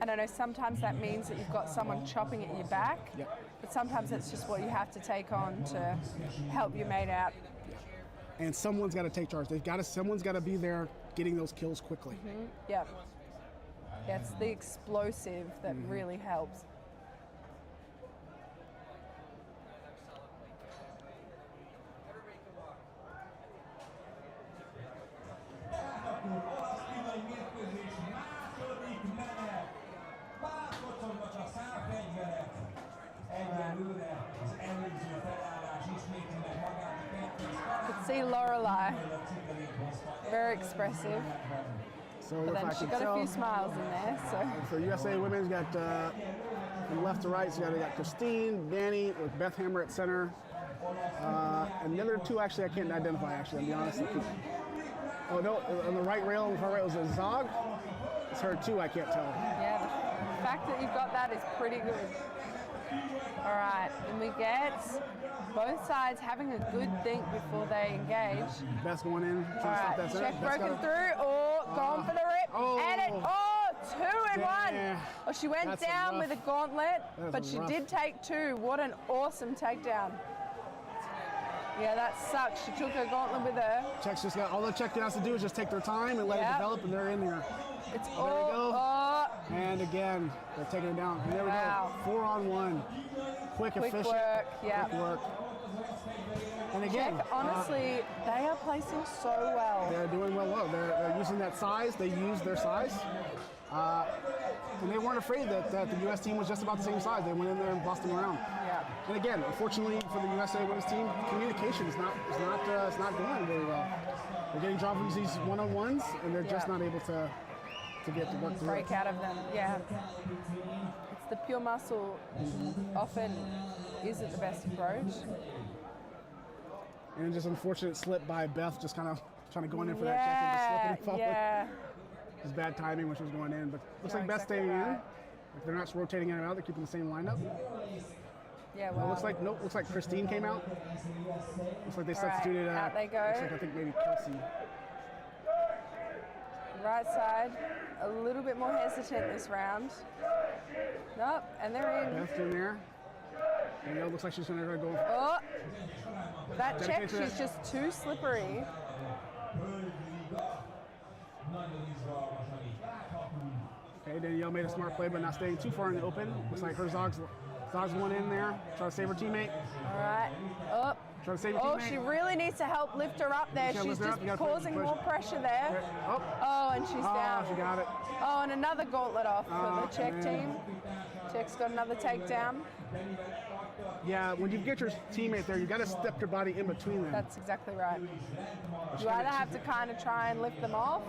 And I know sometimes that means that you've got someone chopping at your back, Yep. but sometimes it's just what you have to take on to help your mate out. And someone's got to take charge. Someone's got to be there getting those kills quickly. Yeah. Yeah, it's the explosive that really helps. see Lorelei. Very expressive. So But if then I she can got tell, a few smiles in there, so. for USA women's, got from left to right, so you got Christine, Danny, with Beth Hammer at center. And the other two, actually, I can't identify, actually, I'll be honest. Oh, no, on the right rail, on the far right, was a Zog. It's her too, I can't tell. Yeah, the fact that you've got that is pretty good. All right, and we get both sides having a good think before they engage. Beth's going in, All trying to right, stop that center. check Beth's broken got through, gone for the rip, Oh. and it, 2 in Damn. 1. Oh, she went That's a down rough- with a gauntlet, that is but a she rough- did take 2. What an awesome takedown. Yeah, that sucks. She took her gauntlet with her. Czech's just got, all the Czech has to do is just take their time and let it Yep. develop, and they're in there. It's There we go. all, And again, they're taking it down. And there Wow. we go. 4-on-1. Quick, quick efficient. work, yeah. Quick work. And again, Czech, honestly, they are placing so well. they're doing well. They're using that size. They used their size. And they weren't afraid that the U.S. team was just about the same size. They went in there and bossed them around. Yeah. And again, unfortunately for the USA women's team, communication is not going very well. They're getting dropped with these one-on-ones, and they're just Yeah. not able to get to work through Break it. out of them, yeah. It's the pure muscle often isn't the best approach. And just unfortunate slip by Beth, just kind of trying to go in for that check and just slipping and falling. Yeah. It was bad timing when she was going in, but looks No, like Beth's exactly staying in. right. If they're not rotating in and out, they're keeping the same lineup. Yeah, It well. looks like Christine came out. Looks like they All right, substituted. out they go. Looks like I think maybe Kelsey. Right side, a little bit more hesitant this round. Nope, and they're in. Beth's in there. And it looks like she's going to go. Oh, that check, Dedicate to she's just too slippery. Okay, Danielle made a smart play, but not staying too far in the open. Looks like her Zog's one in there. Try to save her teammate. All right, up. Try to save her Oh, teammate. she really needs to help lift her up there. You gotta She's lift her up, just you gotta push, causing push. more pressure there. Oh, Oh, and she's down. she got it. Oh, and another gauntlet off for Oh, the Czech man. team. Czech's got another takedown. Yeah, when you get your teammate there, you got to step your body in between them. That's exactly right. You either have to kind of try and lift them off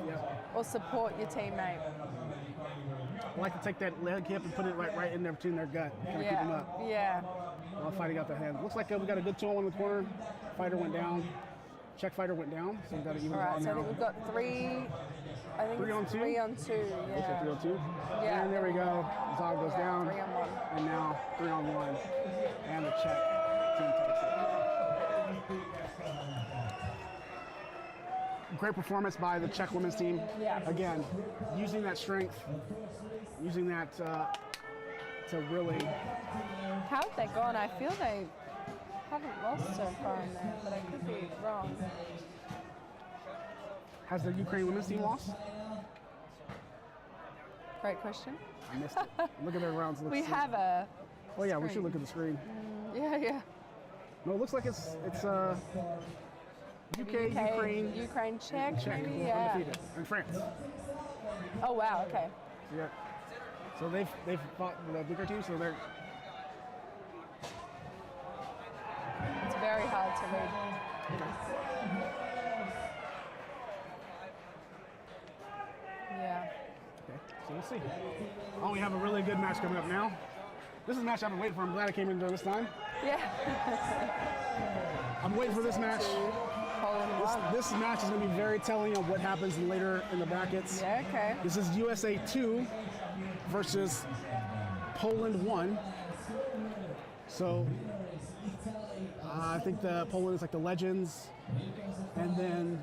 or support your teammate. I like to take that leg hip and put it right in there between their gut. Kind of keep them up Yeah. while fighting out their hand. Looks like we got a good 2-on-1 in the corner. Fighter went down. Czech fighter went down, so we got to even All it right, out so I now. think we've got three. I think 3 on it's 2? 3 on 2. Okay, Yeah. 3-on-2. Yeah. And there we go. Zog goes Yeah, down. 3 on 1. And now 3-on-1. And the Czech team takes it. Great performance by the Czech women's team. Yeah. Again, using that strength, using that to really. How have they gone? I feel they haven't lost so far in there, but I could be wrong. Has the Ukraine women's team lost? Great question. I missed it. Look at their rounds. We have a. Oh yeah, we should screen. look at the screen. Yeah. No, it looks like it's UK, Ukraine, Ukraine, Czech, Czech, maybe. Yeah. undefeated, and France. Oh wow. Okay. Yeah. So they've fought the bigger team, so they're. It's very hard to read. Yeah. Okay, so we'll see. Oh, we have a really good match coming up now. This is a match I've been waiting for. I'm glad I came in during this time. Yeah. I'm waiting for this match. Poland won. This match is going to be very telling of what happens later in the brackets. Yeah. Okay. This is USA 2 versus Poland 1. So I think the Poland is like the Legends, and then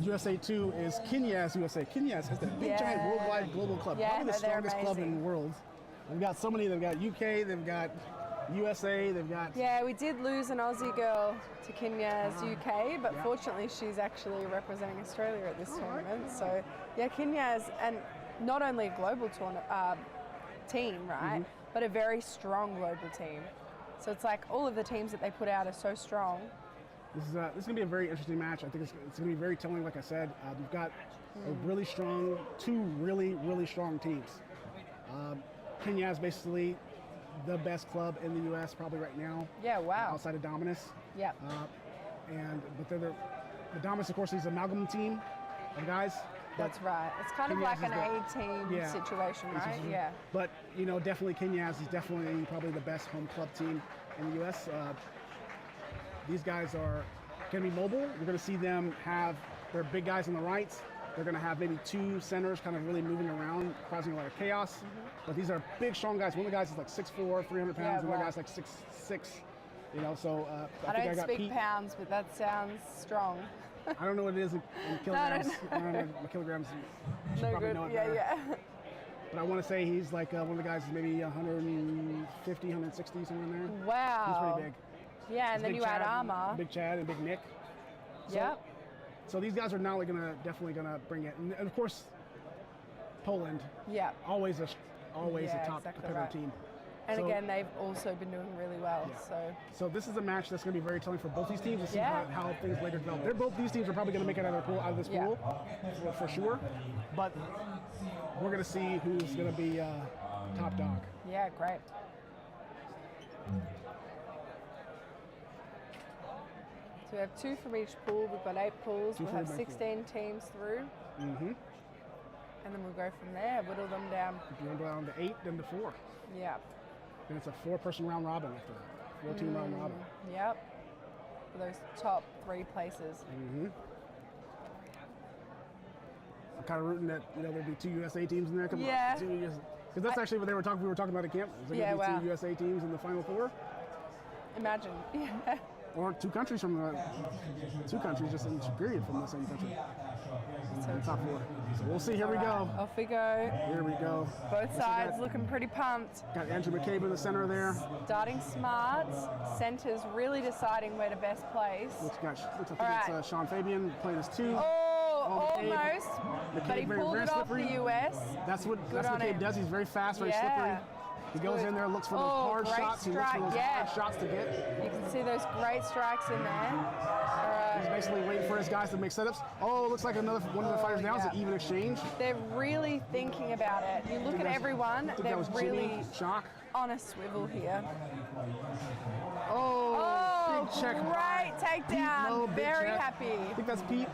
USA 2 is Kenya's USA. Kenya's has that big giant Yeah. worldwide global club. Yeah, Probably the no, they're strongest club in amazing. the world. They've got so many. They've got UK. They've got USA. They've got. Yeah, we did lose an Aussie girl to Kenya's UK, but Yeah. fortunately she's actually representing Australia at this tournament. So yeah, Kenya's, and not only a global team, right, but a very strong global team. So it's like all of the teams that they put out are so strong. This is going to be a very interesting match. I think it's going to be very telling. Like I said, we've got a really strong, two really strong teams. Kenya is basically the best club in the U.S. probably right now. Yeah, wow. Outside of Dominus. Yeah. but they're the Damas, of course, is an amalgam team of guys. That's right. It's kind of Kenyas like an is A-team situation, right? Yeah. But, definitely Kenyas is definitely probably the best home club team in the U.S. These guys are going to be mobile. You're going to see them have their big guys on the right. They're going to have maybe two centers kind of really moving around, causing a lot of chaos. But these are big, strong guys. One of the guys is like 6'4", 300 pounds. Yeah, One of the wow. guy's like 6'6". I don't speak pounds, but that sounds strong. I don't know what it is in kilograms. I don't know kilograms. You should No probably good. know it Yeah, better. yeah. But I want to say he's like one of the guys is maybe 150, 160, somewhere in there. Wow. He's pretty big. Yeah, and It's then Big you add Chad, armor. Big Chad and Big Nick. Yep. So these guys are now definitely gonna bring it. And of course, Poland, Yeah. always a Yeah, top exactly competitor right. team. And So- again, they've also been doing really well. Yeah. So So this is a match that's going to be very telling for both these teams to see Yeah. how things later develop. These teams are probably going to make it out of this Yeah. pool for sure. But we're going to see who's going to be top dog. yeah, great. So we have 2 from each pool. We've got 8 pools. Two We'll from have each pool. 16 teams through. Mm-hmm. And then we'll go from there, whittle them down. If you want to go down to 8, then to 4. Yeah. Then it's a 4-person round robin after that. 4-team round robin. Yep. For those top 3 places. Mm-hmm. I'm kind of rooting that there'd be 2 USA teams in there. Yeah. Because that's actually what we were talking about at camp. Is there Yeah, going to be wow. 2 USA teams in the Final Four? Imagine. Yeah. Or 2 countries from 2 countries just in period from the same country. So In the top 4. So we'll see. Here we Alright, go. Off we go. Here we go. Both sides got- looking pretty pumped. Got Andrew McCabe in the center there. Starting smart. Centers really deciding where to best place. Looks like Alright. it's Sean Fabian playing as 2. Oh, McCabe. almost. But he very- pulled very it off slippery. the US. That's what Good on McCabe him. does. He's very fast, very Yeah. slippery. He goes Good. in there, looks for those Oh, hard great shots. He looks for strike, those yeah. hard shots to get. You can see those great strikes in there. He's basically waiting for his guys to make setups. Oh, looks like one of the fighters down. It's an yeah. even exchange. They're really thinking about it. You look at everyone, I think they're that was really Jimmy Shock. on a swivel here. Oh, Oh, big check. great takedown. Low, big Very check. happy. I think that's Pete.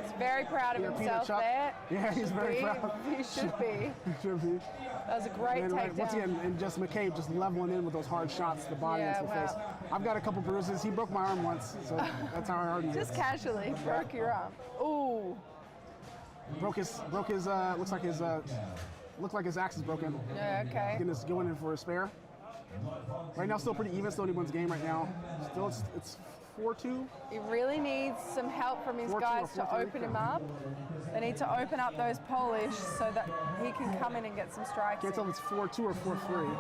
He's very proud of Yeah, Peter himself Chuck. there. Yeah, he's Should very be. proud. He should be. Should be. That was a great And takedown. once again, and just McCabe just leveling in with those hard shots to the body Yeah, and to the wow. face. I've got a couple bruises. He broke my arm once, so that's how hard he is. Just casually broke your arm. Ooh. Broke his looks like his axe is broken. Yeah, okay. Going in for a spare. Right now, still pretty even. Still anyone's game right now. Still, it's 4-2. He really needs some help from his 4-2 or guys to 4-3. open him up. They need to open up those Polish so that he can come in and get some strikes. Can't tell if it's 4-2 or 4-3.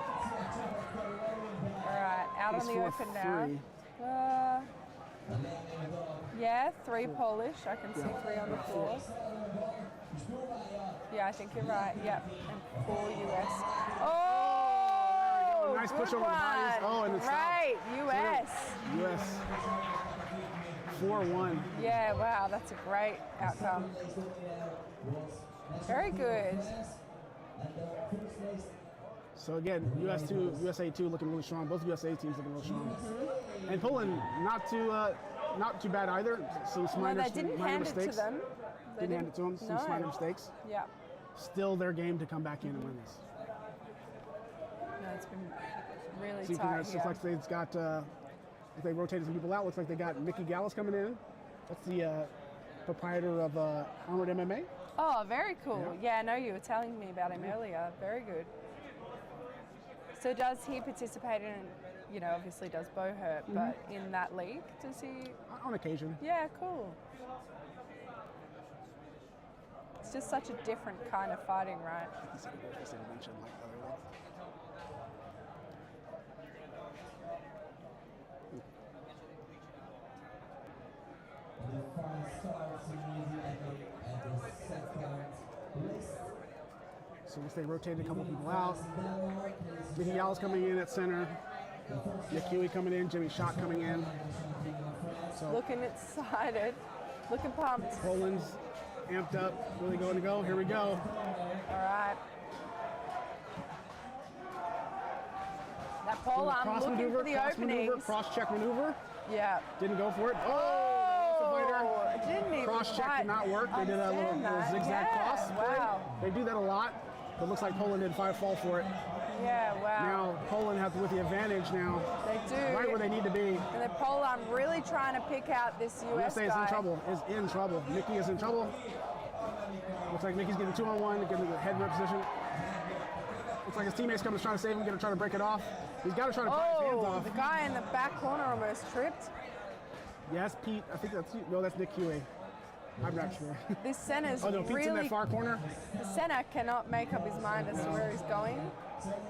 All right, out It's on the open now. 4-3. Yeah, 3 Polish. I can see 3 on the floor. Yeah, I think you're right. Yep, and 4 US. Oh, Nice good push over the bodies. one. Oh, and it's right, US. US 4-1. Yeah, wow, that's a great outcome. Very good. So again, USA 2 looking really strong. Both USA teams looking really strong. And Poland not too bad either. Some No, minor, they didn't minor hand mistakes. it to them. They Didn't hand it to them. Some No. minor mistakes. Yeah. Still their game to come back in and win this. No, it's been really See, tight looks here. like they've got. They rotated some people out. Looks like they got Mickey Gallus coming in. That's the proprietor of Armored MMA. Oh, very cool. Yeah, I know you were telling me about him earlier. Very good. So does he participate in, obviously does Bo hurt, but in that league, does he? On occasion. Yeah, cool. It's just such a different kind of fighting, right? The fight starts immediately at the second list. So once they rotated a couple people out, Mickey Gallus coming in at center, Nick Huey coming in, Jimmy Shock coming in. So Looking excited, looking pumped. Poland's amped up, really going to go. Here we go. All right. That pole arm Cross looking maneuver, for the cross openings. maneuver, cross check maneuver. Yeah. Didn't go for it. Oh, it didn't even Cross check quite did not work. They did a little understand zigzag that. cross. Yeah, wow. They do that a lot. But it looks like Poland did fall for it. Yeah, wow. Now Poland has with the advantage now. They do. Right where they need to be. And the Poland really trying to pick out this US USA guy. is in trouble. Mickey is in trouble. Looks like Mickey's getting 2-on-1, getting the head rip position. Looks like his teammate's coming to try to save him, going to try to break it off. He's got to try to pry his hands off. The guy in the back corner almost tripped. Yes, Pete. I think that's no, that's Nick Huey. I'm not sure. This center's Oh no, Pete's in that far corner. The center cannot make up his mind as to where he's going,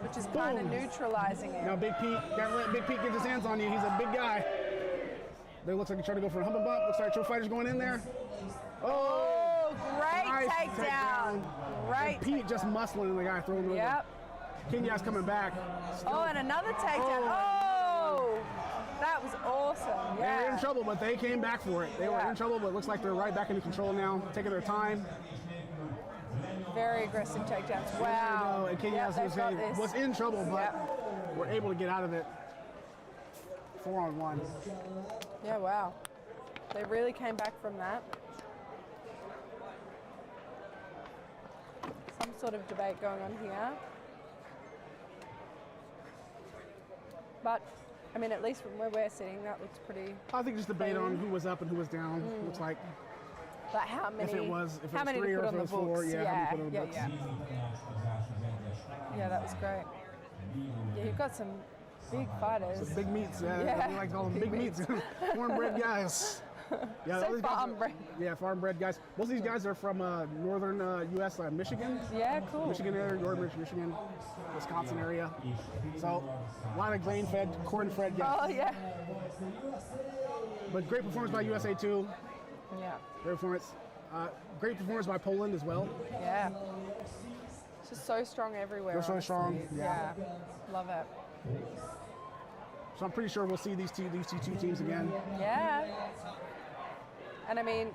which is kind of neutralizing it. Now Big Pete, gotta let Big Pete get his hands on you. He's a big guy. They looks like he's trying to go for a hump and bump. Looks like Joe Fighter's going in there. Oh, great nice takedown. Great. And Pete just muscling the guy, throwing the Yep. Kenya's coming back. Still. Oh, and another takedown. Oh, that was awesome. They Yeah. were in trouble, but they came back for it. They were in trouble, but it looks like they're right back into control now, taking their time. Very aggressive takedowns. There Wow. you go. And Kenya was in trouble, but were able to get out of it. 4-on-1. Yeah, wow. They really came back from that. Some sort of debate going on here. But, I mean, at least from where we're sitting, that looks pretty. I think just debate on who was up and who was down. Looks like. But how many? If it was 3 to or put if on it the was 4, books? how many put on the books? Yeah, that was great. Yeah, you've got some big fighters. Some big meats, we like to call them big meats. Cornbread guys. Yeah, So all these guys farm bred. Yeah, farm bred guys. Most of these guys are from northern U.S., Michigan. Yeah, cool. Michigan area, northern Michigan, Wisconsin area. So a lot of grain-fed, corn-fed guys. Oh, yeah. But great performance by USA too. Yeah. Great performance. Great performance by Poland as well. Yeah. It's just so strong everywhere. They're so honestly. strong. Yeah. Love it. So I'm pretty sure we'll see these two teams again. Yeah. And I mean,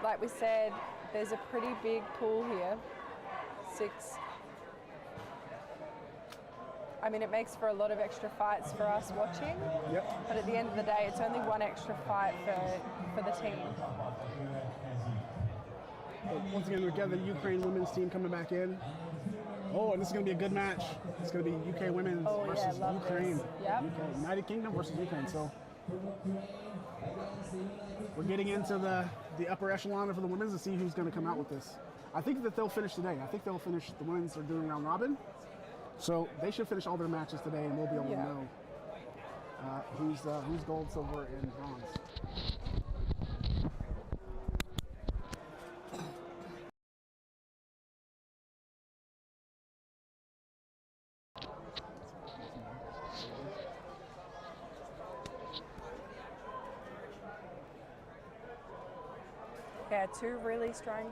like we said, there's a pretty big pool here. 6. I mean, it makes for a lot of extra fights for us watching. Yep. But at the end of the day, it's only one extra fight for the team. But once again, we've got the Ukraine women's team coming back in. Oh, and this is going to be a good match. It's going to be UK women's versus Ukraine. Yep. UK, United Kingdom versus Ukraine. So we're getting into the upper echelon for the women's to see who's going to come out with this. I think that they'll finish today. I think they'll finish. The women's are doing round robin. So they should finish all their matches today, and we'll be able to know who's gold, silver, and bronze. Yeah, 2 really strong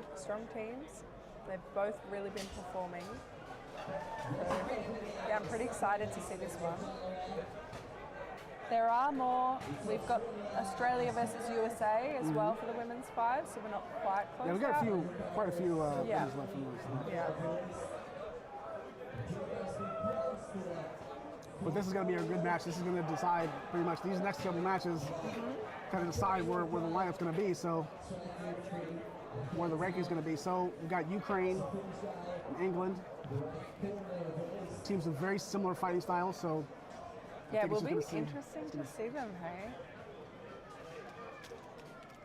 teams. They've both really been performing. So, yeah, I'm pretty excited to see this one. There are more. We've got Australia versus USA as well for the women's 5, so we're not quite close. Yeah, we've got quite a few Yeah. women's left from this. Yeah. But this is going to be a good match. This is going to decide pretty much these next couple matches. Kind of decide where the lineup's going to be. So where the ranking's going to be. So we've got Ukraine and England. Teams with very similar fighting styles. So Yeah, it will be interesting to see them, hey?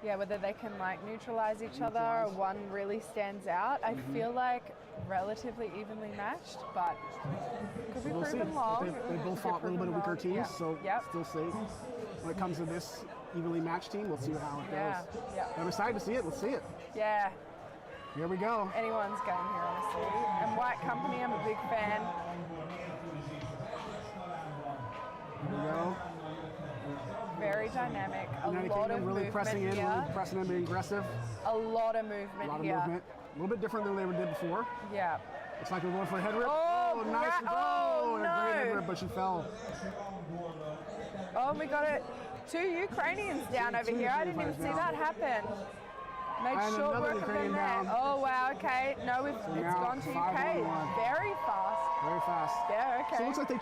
Yeah, whether they can like neutralize each other or one really stands out. I feel like relatively evenly matched, but could be proven long. They both fought a little bit of weaker teams, so still see. When it comes to this evenly matched team, we'll see how it goes. Yeah. I'm excited to see it. Let's see it. Yeah. Here we go. Anyone's game here, honestly. And White Company, I'm a big fan. Here we go. Very dynamic. A United lot Kingdom of really movement pressing in, here. really pressing in, being aggressive. A lot of movement A lot of here. movement. A little bit different than they ever did before. Yeah. Looks like we're going for a head rip. Oh, nice. oh, and no. a great head rip, but she fell. Oh, we got it. 2 Ukrainians down over here. I didn't even see that happen. Made And short another work of them Ukrainian there. down. Oh, wow, okay. No, it's now gone to 5-1-1. UK. Very fast. Very fast. Yeah, okay. So it looks like they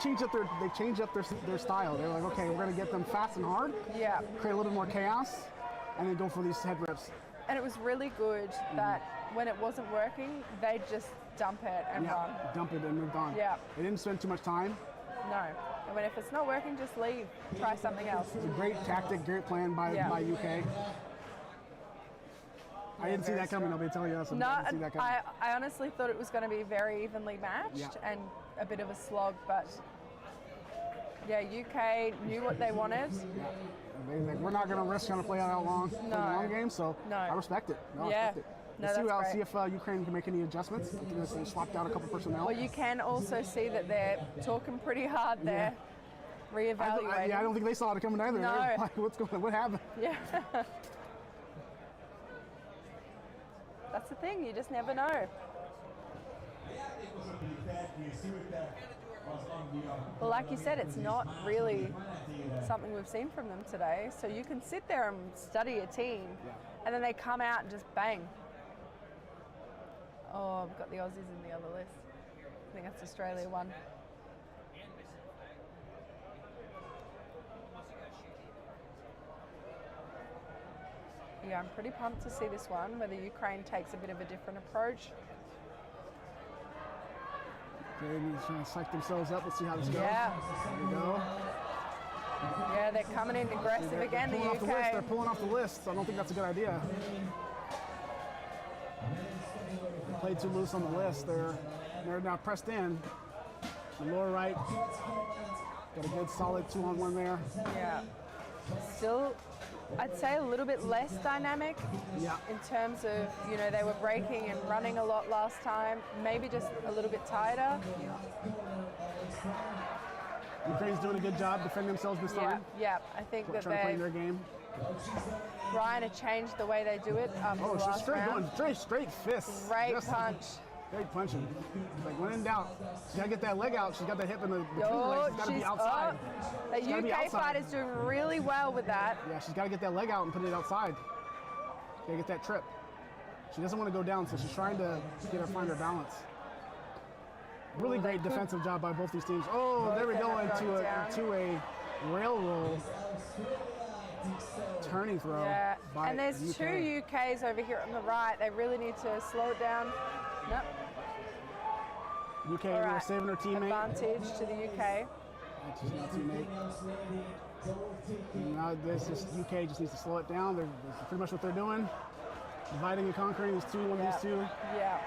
changed up their style. They're like, okay, we're gonna get them fast and hard, Yeah. create a little bit more chaos, and then go for these head rips. And it was really good that when it wasn't working, they'd just dump it and run. Dump it and moved on. Yeah. They didn't spend too much time. No. And when if it's not working, just leave. Try something else. It's a great tactic, great plan by UK. I didn't see that coming. I'll be telling you that. No, I didn't see that coming. I honestly thought it was going to be very evenly matched and a bit of a slog, but yeah, UK knew what they wanted. They're like, we're not going to risk trying to play out long, play the long game, so I respect it. No, I respect it. No, Let's that's see great. if Ukraine can make any adjustments. I think they swapped out a couple personnel. Well, you can also see that they're talking pretty hard there, reevaluating. I don't think they saw it coming either. No. They're like, what's going on? What happened? Yeah. That's the thing, you just never know. Well, like you said, it's not really something we've seen from them today. So you can sit there and study a team, and then they come out and just bang. Oh, I've got the Aussies in the other list. I think that's Australia one. Yeah, I'm pretty pumped to see this one, whether Ukraine takes a bit of a different approach. They're trying to psych themselves up. Let's see how this goes. Yeah. There we go. Yeah, they're coming in aggressive again, the Pulling off the list. They're UK. pulling off the list. So I don't think that's a good idea. They played too loose on the list. They're now pressed in. The lower right. Got a good solid 2-on-1 there. Yeah. Still, I'd say a little bit less dynamic Yeah. in terms of, you know, they were breaking and running a lot last time. Maybe just a little bit tighter. Ukraine's doing a good job defending themselves this Yeah, time. yeah. I think that Trying to play they're their game. trying to change the way they do it after Oh, the she's last straight round. going, straight fists. Great Just punch. Straight punching. Like when in doubt, she's gotta get that leg out. She's got that hip in the between the Oh, legs. She's gotta be outside. The She's gotta be UK outside. fighter's doing really well with that. Yeah, she's gotta get that leg out and put it outside. Gotta get that trip. She doesn't want to go down, so she's trying to find her balance. Really great defensive job by both these teams. Oh, there we go into a rail roll. Turning throw. Yeah, by and there's UK. two UKs over here on the right. They really need to slow it down. Nope. UK, All they're right. saving her teammate. Advantage to the UK. She's not teammate. Now this is UK just needs to slow it down. That's pretty much what they're doing. Dividing and conquering. There's two on these two. Yeah.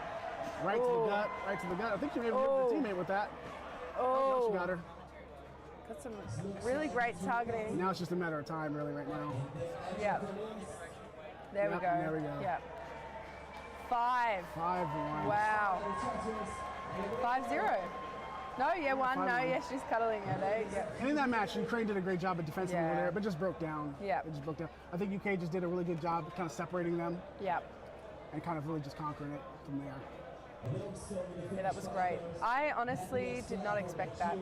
Right to the gut. Right to the gut. I think she may have hit her teammate with that. Oh, She got her. got some really great targeting. Now it's just a matter of time, really, right now. Yeah. There we Yep, go. there we go. Yeah. 5. 5-1. Wow. 5-0. No, yeah, 1. No, 5-1. yeah, she's cuddling her there. Yeah. And in that match, Ukraine did a great job at defensively Yeah. over there, but just broke down. Yeah. It just broke down. I think UK just did a really good job of kind of separating them Yeah. and kind of really just conquering it from there. Yeah, that was great. I honestly did not expect that.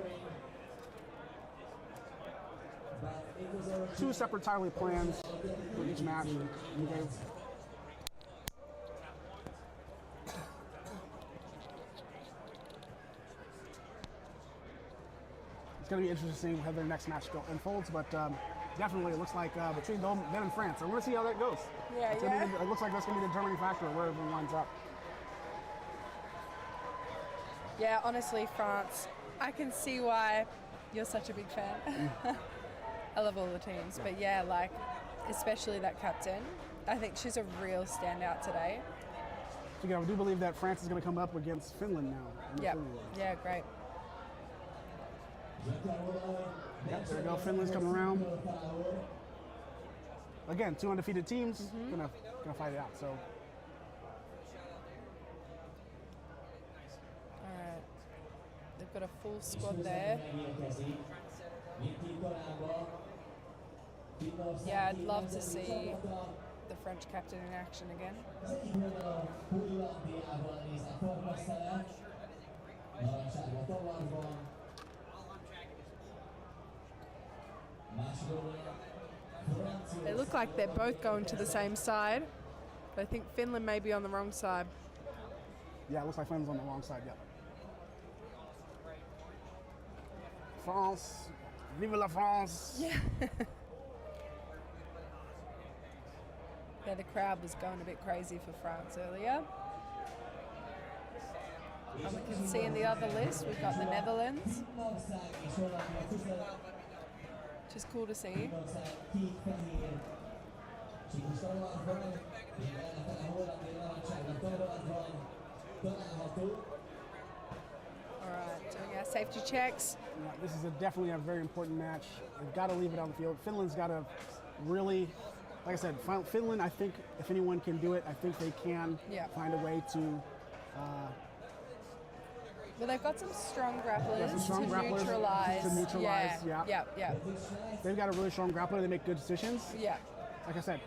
Two separate entirely plans for each match. Okay. It's going to be interesting to see how their next match unfolds, but definitely it looks like between them and France. I want to see how that goes. Yeah, It's gonna yeah. be, it looks like that's going to be the determining factor of where everyone lines up. Yeah, honestly, France, I can see why you're such a big fan. I love all the teams, but yeah, like, especially that captain. I think she's a real standout today. So, yeah, I do believe that France is going to come up against Finland now. in the Yep. Finland World. Yeah, great. Yep, there we go. Finland's coming around. Again, two undefeated teams gonna fight it out. So All right. They've got a full squad there. Yeah, I'd love to see the French captain in action again. They look like they're both going to the same side. But I think Finland may be on the wrong side. Yeah, it looks like Finland's on the wrong side, yeah. France. Vive la France. Yeah. Yeah, the crowd was going a bit crazy for France earlier. And we can see in the other list, we've got the Netherlands, which is cool to see. All right, doing our safety checks. Yeah, this is definitely a very important match. They've got to leave it on the field. Finland's got to really, like I said, Finland, I think if anyone can do it, I think they can Yeah. find a way to Well, they've got some strong grapplers, strong to, grapplers neutralize. to neutralize, yeah. Yeah. they've got a really strong grappler. They make good decisions. Yeah. Like I said,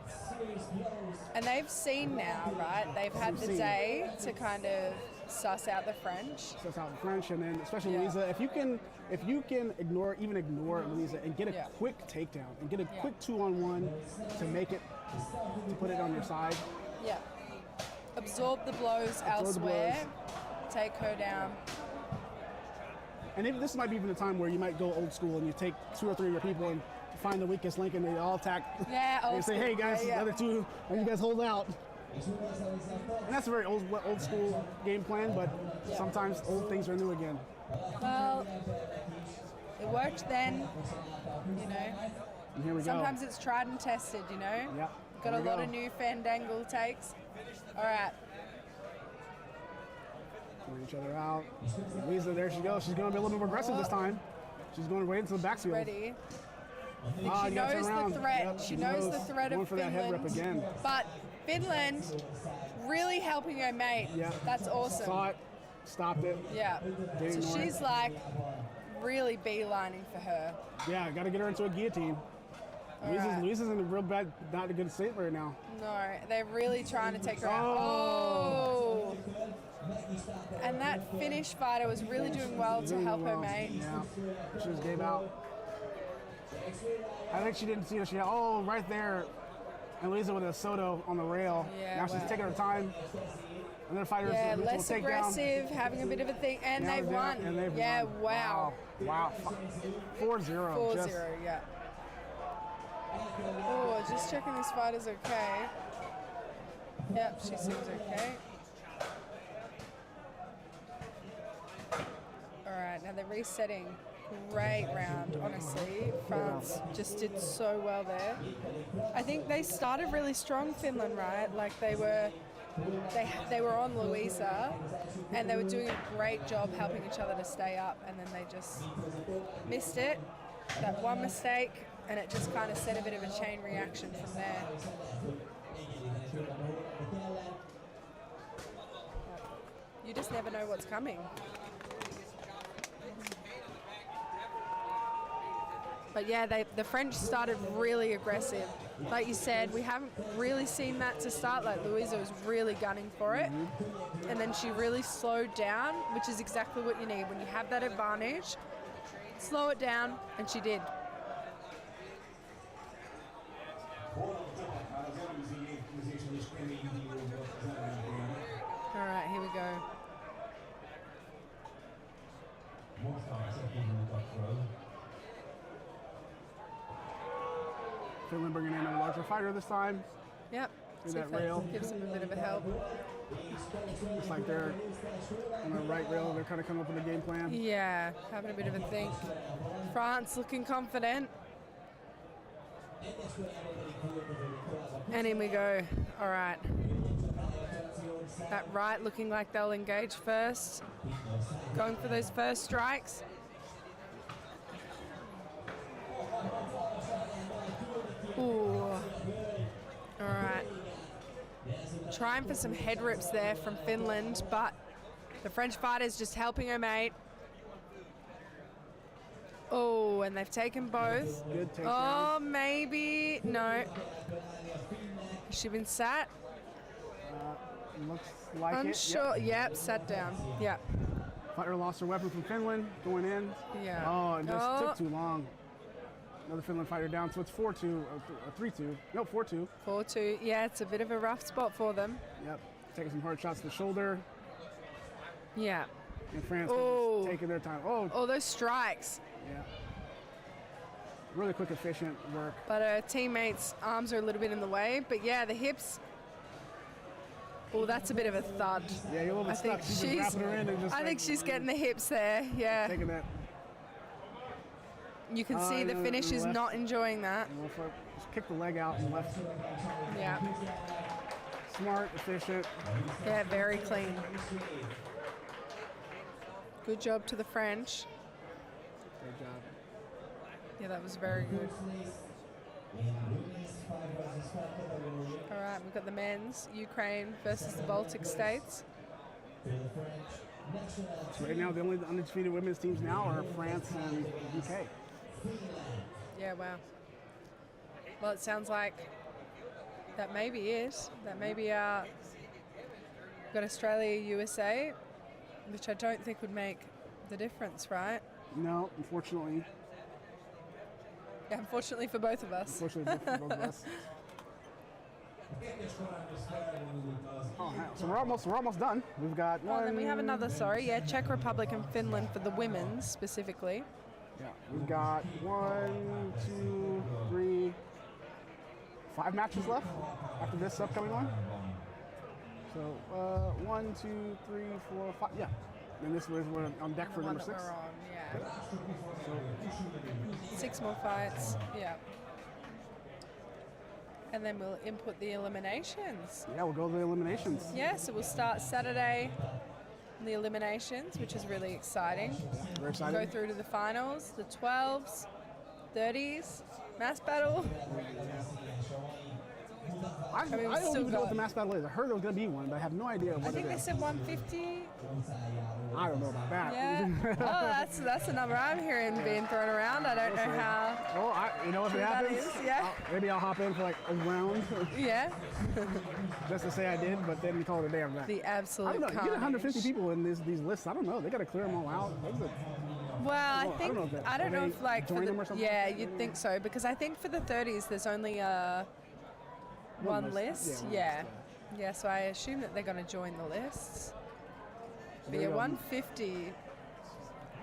And they've seen now, right? They've had the day to kind of suss out the French. so it's out in French, and then especially Yeah. Louisa. If you can ignore Louisa and get a Yeah. quick takedown and get a Yeah. quick 2-on-1 to make it, to put it on your side. Yeah. Absorb the blows elsewhere. Take her down. And this might be even the time where you might go old school and you take 2 or 3 of your people and find the weakest link and they all attack. Yeah, And old you say, school. hey guys, Yeah. the other two, and you guys hold out. And that's a very old school game plan, but sometimes old things are new again. Well, it worked then, you know. And here we Sometimes it's tried and tested, you know. go. Yep. Got a Here we lot go. of new fandangle takes. All right. Throwing each other out. Louisa, there she goes. She's going to be a little more aggressive this time. She's going right into the backfield. Ready. Ah, She you gotta turn knows around. the threat. Yep, She knows the threat going of for that head rip Finland. again. But Finland really helping her mate. Yeah. That's awesome. Saw it, stopped it. Yeah. Didn't So ignore she's it. like really beelining for her. Yeah, got to get her into a guillotine. right. Louisa's in a real bad, not a good state right now. No, they're really trying to take her out. Oh! And that Finnish fighter was really doing well to Doing help her well. mate. Yeah, she just gave out. I think she didn't see it. Right there. And Louisa with a Soto on the rail. Yeah, Now she's wow. taking her time. Another fighter Yeah, will less take aggressive, having a bit of a thing, and down. they've won. And they've Yeah, won. wow. Wow. 4-0. 4-0, yeah. Oh, just checking this fighter's okay. Yep, she seems okay. All right, now they're resetting. Great round, honestly. France just did so well there. I think they started really strong, Finland, right? Like they were on Louisa, and they were doing a great job helping each other to stay up, and then they just missed it. That one mistake, and it just kind of set a bit of a chain reaction from there. You just never know what's coming. But yeah, the French started really aggressive. Like you said, we haven't really seen that to start. Like Louisa was really gunning for it. And then she really slowed down, which is exactly what you need. When you have that advantage, slow it down, and she did. All right, here we go. Finland bringing in a larger fighter this time. Yep. Through See that if that rail. gives them a bit of a help. Looks like they're on the right rail. They're kind of coming up with a game plan. Yeah, having a bit of a think. France looking confident. And in we go. All right. That right looking like they'll engage first. Going for those first strikes. Ooh. All right. Trying for some head rips there from Finland, but the French fighter's just helping her mate. Oh, and they've taken both. Good takedown. Oh, maybe. No. Has she been sat? Looks like Unsure. it. Yep, sat down. Yep. Fighter lost her weapon from Finland going in. Yeah. Oh, it just Oh. took too long. Another Finland fighter down, so it's 4-2, 3-2. No, 4-2. 4-2. Yeah, it's a bit of a rough spot for them. Yep, taking some hard shots to the shoulder. Yeah. And France Oh. is taking their time. Oh, All those strikes. yeah. Really quick, efficient work. But her teammates' arms are a little bit in the way. But yeah, the hips. Oh, that's a bit of a thud. Yeah, you're a little bit stuck. She's just wrapping her in and just I think she's getting the hips there. Yeah. taking that. You can see the no, finish is left. not enjoying that. Just kick the leg out and left. Yeah. Smart, efficient. Yeah, very clean. Good job to the French. Great job. Yeah, that was very good. All right, we've got the men's, Ukraine versus the Baltic States. So right now, the only undefeated women's teams now are France and UK. Yeah, wow. Well, it sounds like that may be it. That may be we've got Australia, USA, which I don't think would make the difference, right? No, unfortunately. Yeah, unfortunately for both of us. Unfortunately for both of us. Oh, so we're almost done. We've got Oh, one. and then we have another, Czech Republic and Finland for the women's specifically. Yeah, we've got 1, 2, 3, 5 matches left after this upcoming one. So 1, 2, 3, 4, 5. Yeah, and this was we're on deck for The one number that 6. we're on, yeah. So 6 more fights, yeah. And then we'll input the eliminations. yeah, we'll go to the eliminations. Yeah, so we'll start Saturday in the eliminations, which is really exciting. We're Go excited. through to the finals, the 12s, 30s, mass battle. I mean, we don't still even know got- what the mass battle is. I heard there was going to be one, but I have no idea what I think it they is. said 150. I don't know about that. Yeah. Oh, that's a number I'm hearing being thrown around. I don't know how. Oh, you know if it That happens, is, yeah. maybe I'll hop in for like a round Yeah. just to say I did, but then call it a day after that. The I absolute don't know. You get 150 carnage. people in these lists. I don't know. They got to clear them all out. Well, I don't think know if that- I don't do know they if like for join the, them or something? yeah, you'd think so because I think for the 30s there's only one list. Yeah, Yeah, so I assume that they're going to join the lists. But There yeah, you go. 150.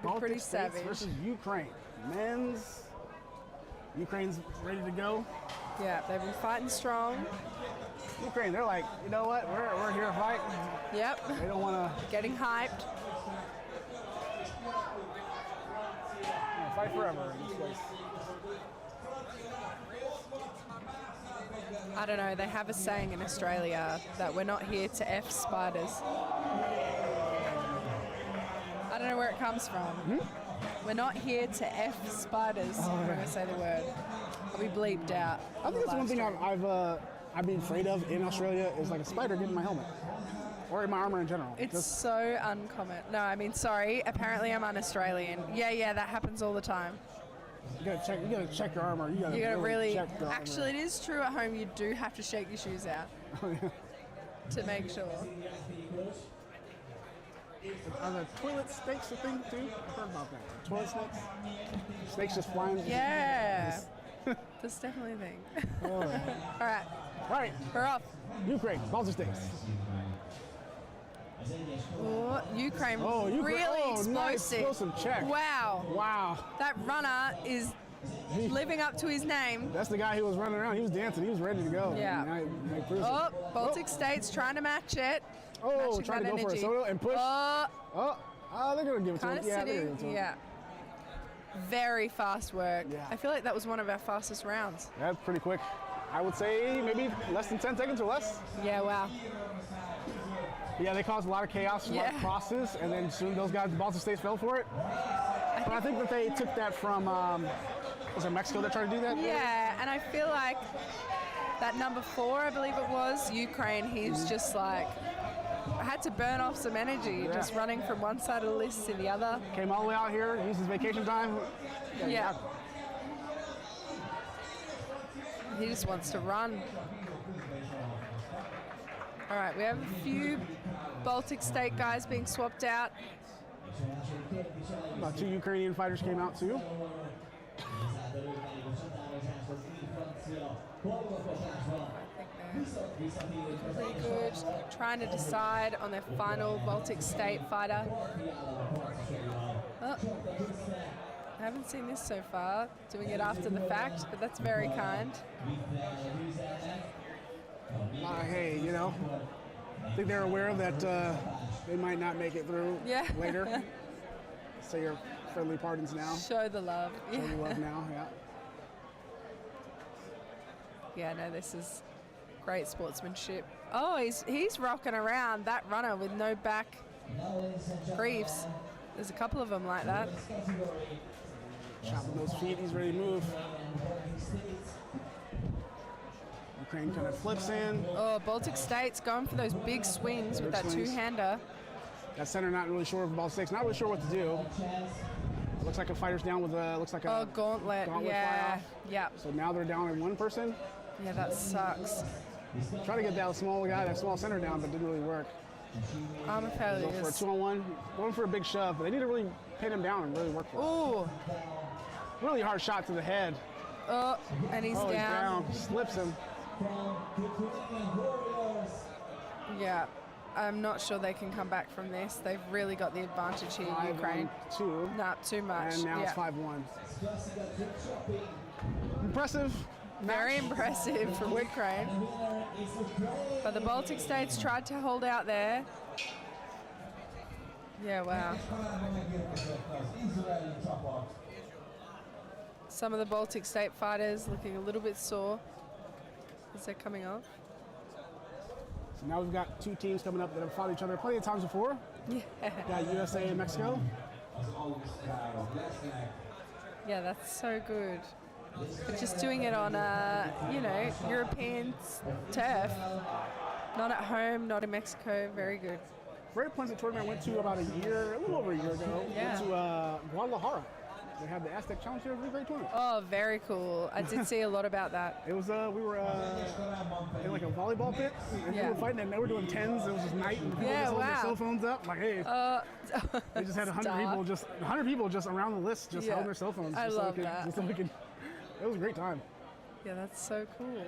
Baltic Pretty States savage. versus Ukraine. Men's. Ukraine's ready to go. Yeah, they've been fighting strong. Ukraine, they're like, you know what? We're here to fight. Yep, They don't want to getting hyped. fight forever in this place. I don't know, they have a saying in Australia that we're not here to F spiders. I don't know where it comes from. We're not here to F spiders. I'm going to say the word. I'll be bleeped out. I think that's one thing I've been afraid of in Australia is like a spider getting in my helmet or in my armor in general. It's Just- so uncommon. No, I mean, sorry. Apparently, I'm un-Australian. Yeah, that happens all the time. you gotta check your armor. You gotta, You gotta really. check your armor. Actually, it is true at home. You do have to shake your shoes out to make sure. Are the toilet snakes a thing too? I've heard about that. Toilet snakes? Snakes just flying. Yeah, that's definitely a thing. Oh, yeah. All right, All right, we're off. Ukraine, Baltic States. Oh, Ukraine, Oh, Ukraine. really Oh, nice explosive. explosive check. Wow, Wow. that runner is living up to his name. That's the guy who was running around. He was dancing. He was ready to go. Yeah. Now he proves it. Oh, Baltic States trying to match it. Oh, Matching trying to that go for a energy. soda and push. Oh, They're going to give it to kind him. of Yeah, they're gonna sitting. give it to him. Yeah. Very fast work. Yeah. I feel like that was one of our fastest rounds. That's pretty quick. I would say maybe less than 10 seconds or less. Yeah, wow. Yeah, they caused a lot of chaos, a lot of Yeah. crosses, and then soon those guys, the Baltic States, fell for it. But I think that they took that from, was it Mexico that tried to do that? Yeah, and I feel like that number 4, I believe it was, Ukraine, he's just like, I had to burn off some energy just running from one side of the list to the other. Came all the way out here, used his vacation time. Yeah. He just wants to run. All right, we have a few Baltic State guys being swapped out. About 2 Ukrainian fighters came out too. Pretty good. Trying to decide on their final Baltic State fighter. Oh, I haven't seen this so far. Doing it after the fact, but that's very kind. Hey, you know, I think they're aware that they might not make it through later. Say your friendly pardons now. Show the love. Show the love now, yeah. Yeah, no, this is great sportsmanship. Oh, he's rocking around that runner with no back briefs. There's a couple of them like that. Chopping those feet, he's ready to move. Ukraine kind of flips in. Oh, Baltic States going for those big swings with that two-hander. That center not really sure of Baltic States, not really sure what to do. Looks like a fighter's down with a, looks like a gauntlet fly yeah, off. yeah. So now they're down in one person. Yeah, that sucks. Try to get that small guy, that small center down, but didn't really work. Armor failures. Go for a 2-on-1, going for a big shove, but they need to really pin him down and really work for it. Ooh. Really hard shot to the head. Oh, and he's down. He's down. Slips him. Yeah, I'm not sure they can come back from this. They've really got the advantage here, Ukraine. 5-2. Not too much. And now it's 5-1. Impressive. Very impressive from Ukraine. But the Baltic States tried to hold out there. Yeah, wow. Some of the Baltic State fighters looking a little bit sore as they're coming off. So now we've got two teams coming up that have fought each other plenty of times before. Yeah. We've got USA and Mexico. Yeah, that's so good. But just doing it on European turf. Not at home, not in Mexico. Very good. Very pleasant tournament I went to about a little over a year ago. Yeah. Went to Guadalajara. They had the Aztec Challenge here. It was a great tournament. Oh, very cool. I did see a lot about that. It was, we were in like a volleyball pit. And Yeah. we were fighting and they were doing 10s. It was just night and people just holding their cell phones up. Like, hey. They just had 100 people just around the list just holding their cell phones. I just love so that. Just so we could, it was a great time. Yeah, that's so cool.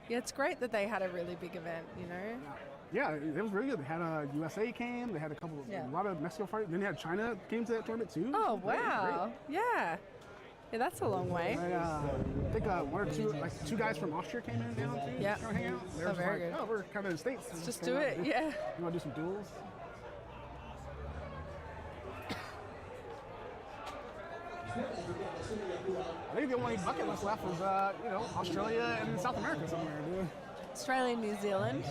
Yeah, it's great that they had a really big event, you know? Yeah, it was really good. They had USA came. They had a lot of Mexico fighters. Then they had China came to that tournament too. Oh, wow. Yeah. Yeah, that's a long way. I think one or two, like two guys from Austria came in down too. Yeah. Hang out. They were just very good. Oh, we're kind of in the States. Let's just do it, yeah. You want to do some duels? I think the only bucket list left was, Australia and South America somewhere. Dude. Australia, New Zealand.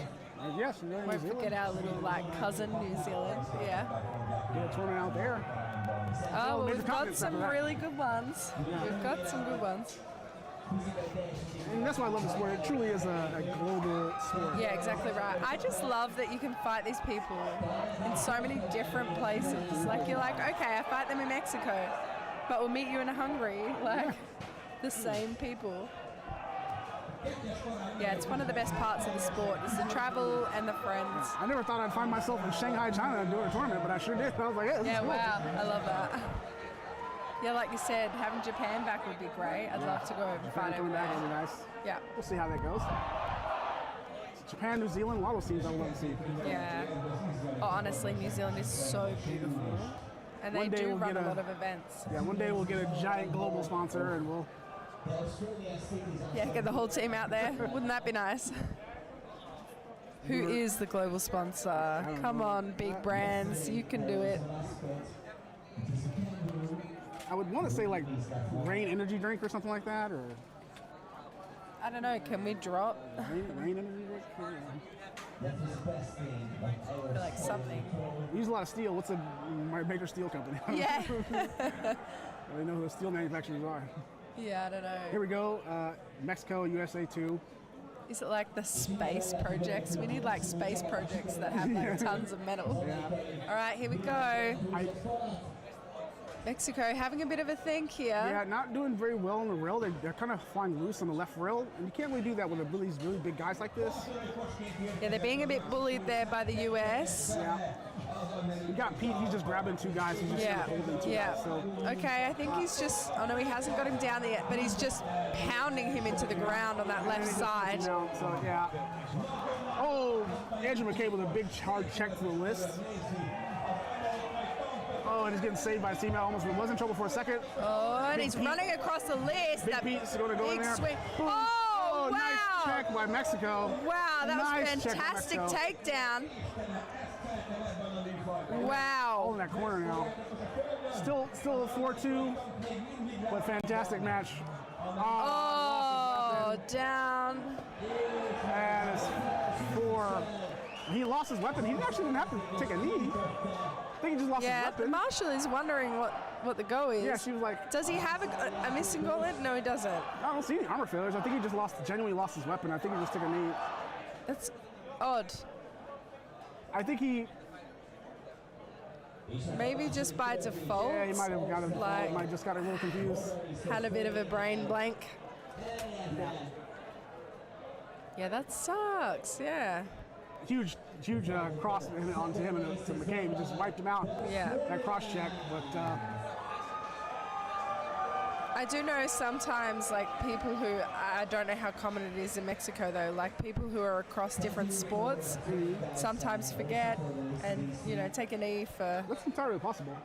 Yes, New Zealand. Won't forget our little cousin New Zealand. Yeah. Get a tournament out there. Oh, well, major we've got continents some after that. really good ones. Yeah. We've got some good ones. And that's why I love the sport. It truly is a global sport. Yeah, exactly right. I just love that you can fight these people in so many different places. Like, you're like, okay, I fight them in Mexico, but we'll meet you in Hungary. Like, the same people. Yeah, it's one of the best parts of the sport is the travel and the friends. I never thought I'd find myself in Shanghai, China doing a tournament, but I sure did. I was like, yeah, this is cool. Wow, I love that. Yeah, like you said, having Japan back would be great. I'd love to go and fight over Coming back would be there. nice. Yeah. We'll see how that goes. Japan, New Zealand, a lot of those teams I would love to see. Yeah. Oh, honestly, New Zealand is so beautiful. And they do run a lot of events. Yeah, one day we'll get a giant global sponsor and we'll... Yeah, get the whole team out there. Wouldn't that be nice? Who is the global sponsor? Come on, big brands. You can do it. I would want to say like Rain Energy Drink or something like that, or... I don't know, can we drop? Rain Energy Drink? I feel like something. We use a lot of steel. What's a major steel company? Yeah. They know who the steel manufacturers are. Yeah, I don't know. Here we go. Mexico, USA 2. Is it like the space projects? We need like space projects that have like tons of metal. Yeah. All right, here we go. Mexico having a bit of a think here. Yeah, not doing very well on the rail. They're kind of flying loose on the left rail, and you can't really do that with these really big guys like this. Yeah, they're being a bit bullied there by the US. Yeah. You got Pete, he's just grabbing two guys. He's just holding two guys. So. Okay, I think he's just, oh no, he hasn't got him down there yet, but he's just pounding him into the ground on that left side. So, yeah. Oh, Andrew McKay with a big hard check to the list. Oh, and he's getting saved by his teammate. Almost was in trouble for a second. Oh, and he's running across the list. Big Pete's going to go in there. Swing. Boom. Oh, wow. Nice check by Mexico. Wow, that nice was fantastic takedown. Wow. All in that corner now. Still a 4-2, but fantastic match. Oh, down. And it's 4. He lost his weapon. He actually didn't have to take a knee. I think he just lost his weapon. Yeah, Marshall is wondering what the go is. Yeah, she was like... Does he have a missing gauntlet? No, he doesn't. I don't see any armor failures. I think he just genuinely lost his weapon. I think he just took a knee. That's odd. I think he... Maybe just by default. Yeah, he might have got him. Might just got a little confused. Had a bit of a brain blank. Yeah, that sucks. Yeah. Huge cross onto him and to McCain. He just wiped him out. Yeah. That cross check, but. I do know sometimes, like, people who, I don't know how common it is in Mexico though, like people who are across different sports sometimes forget and, take a knee for... That's entirely possible.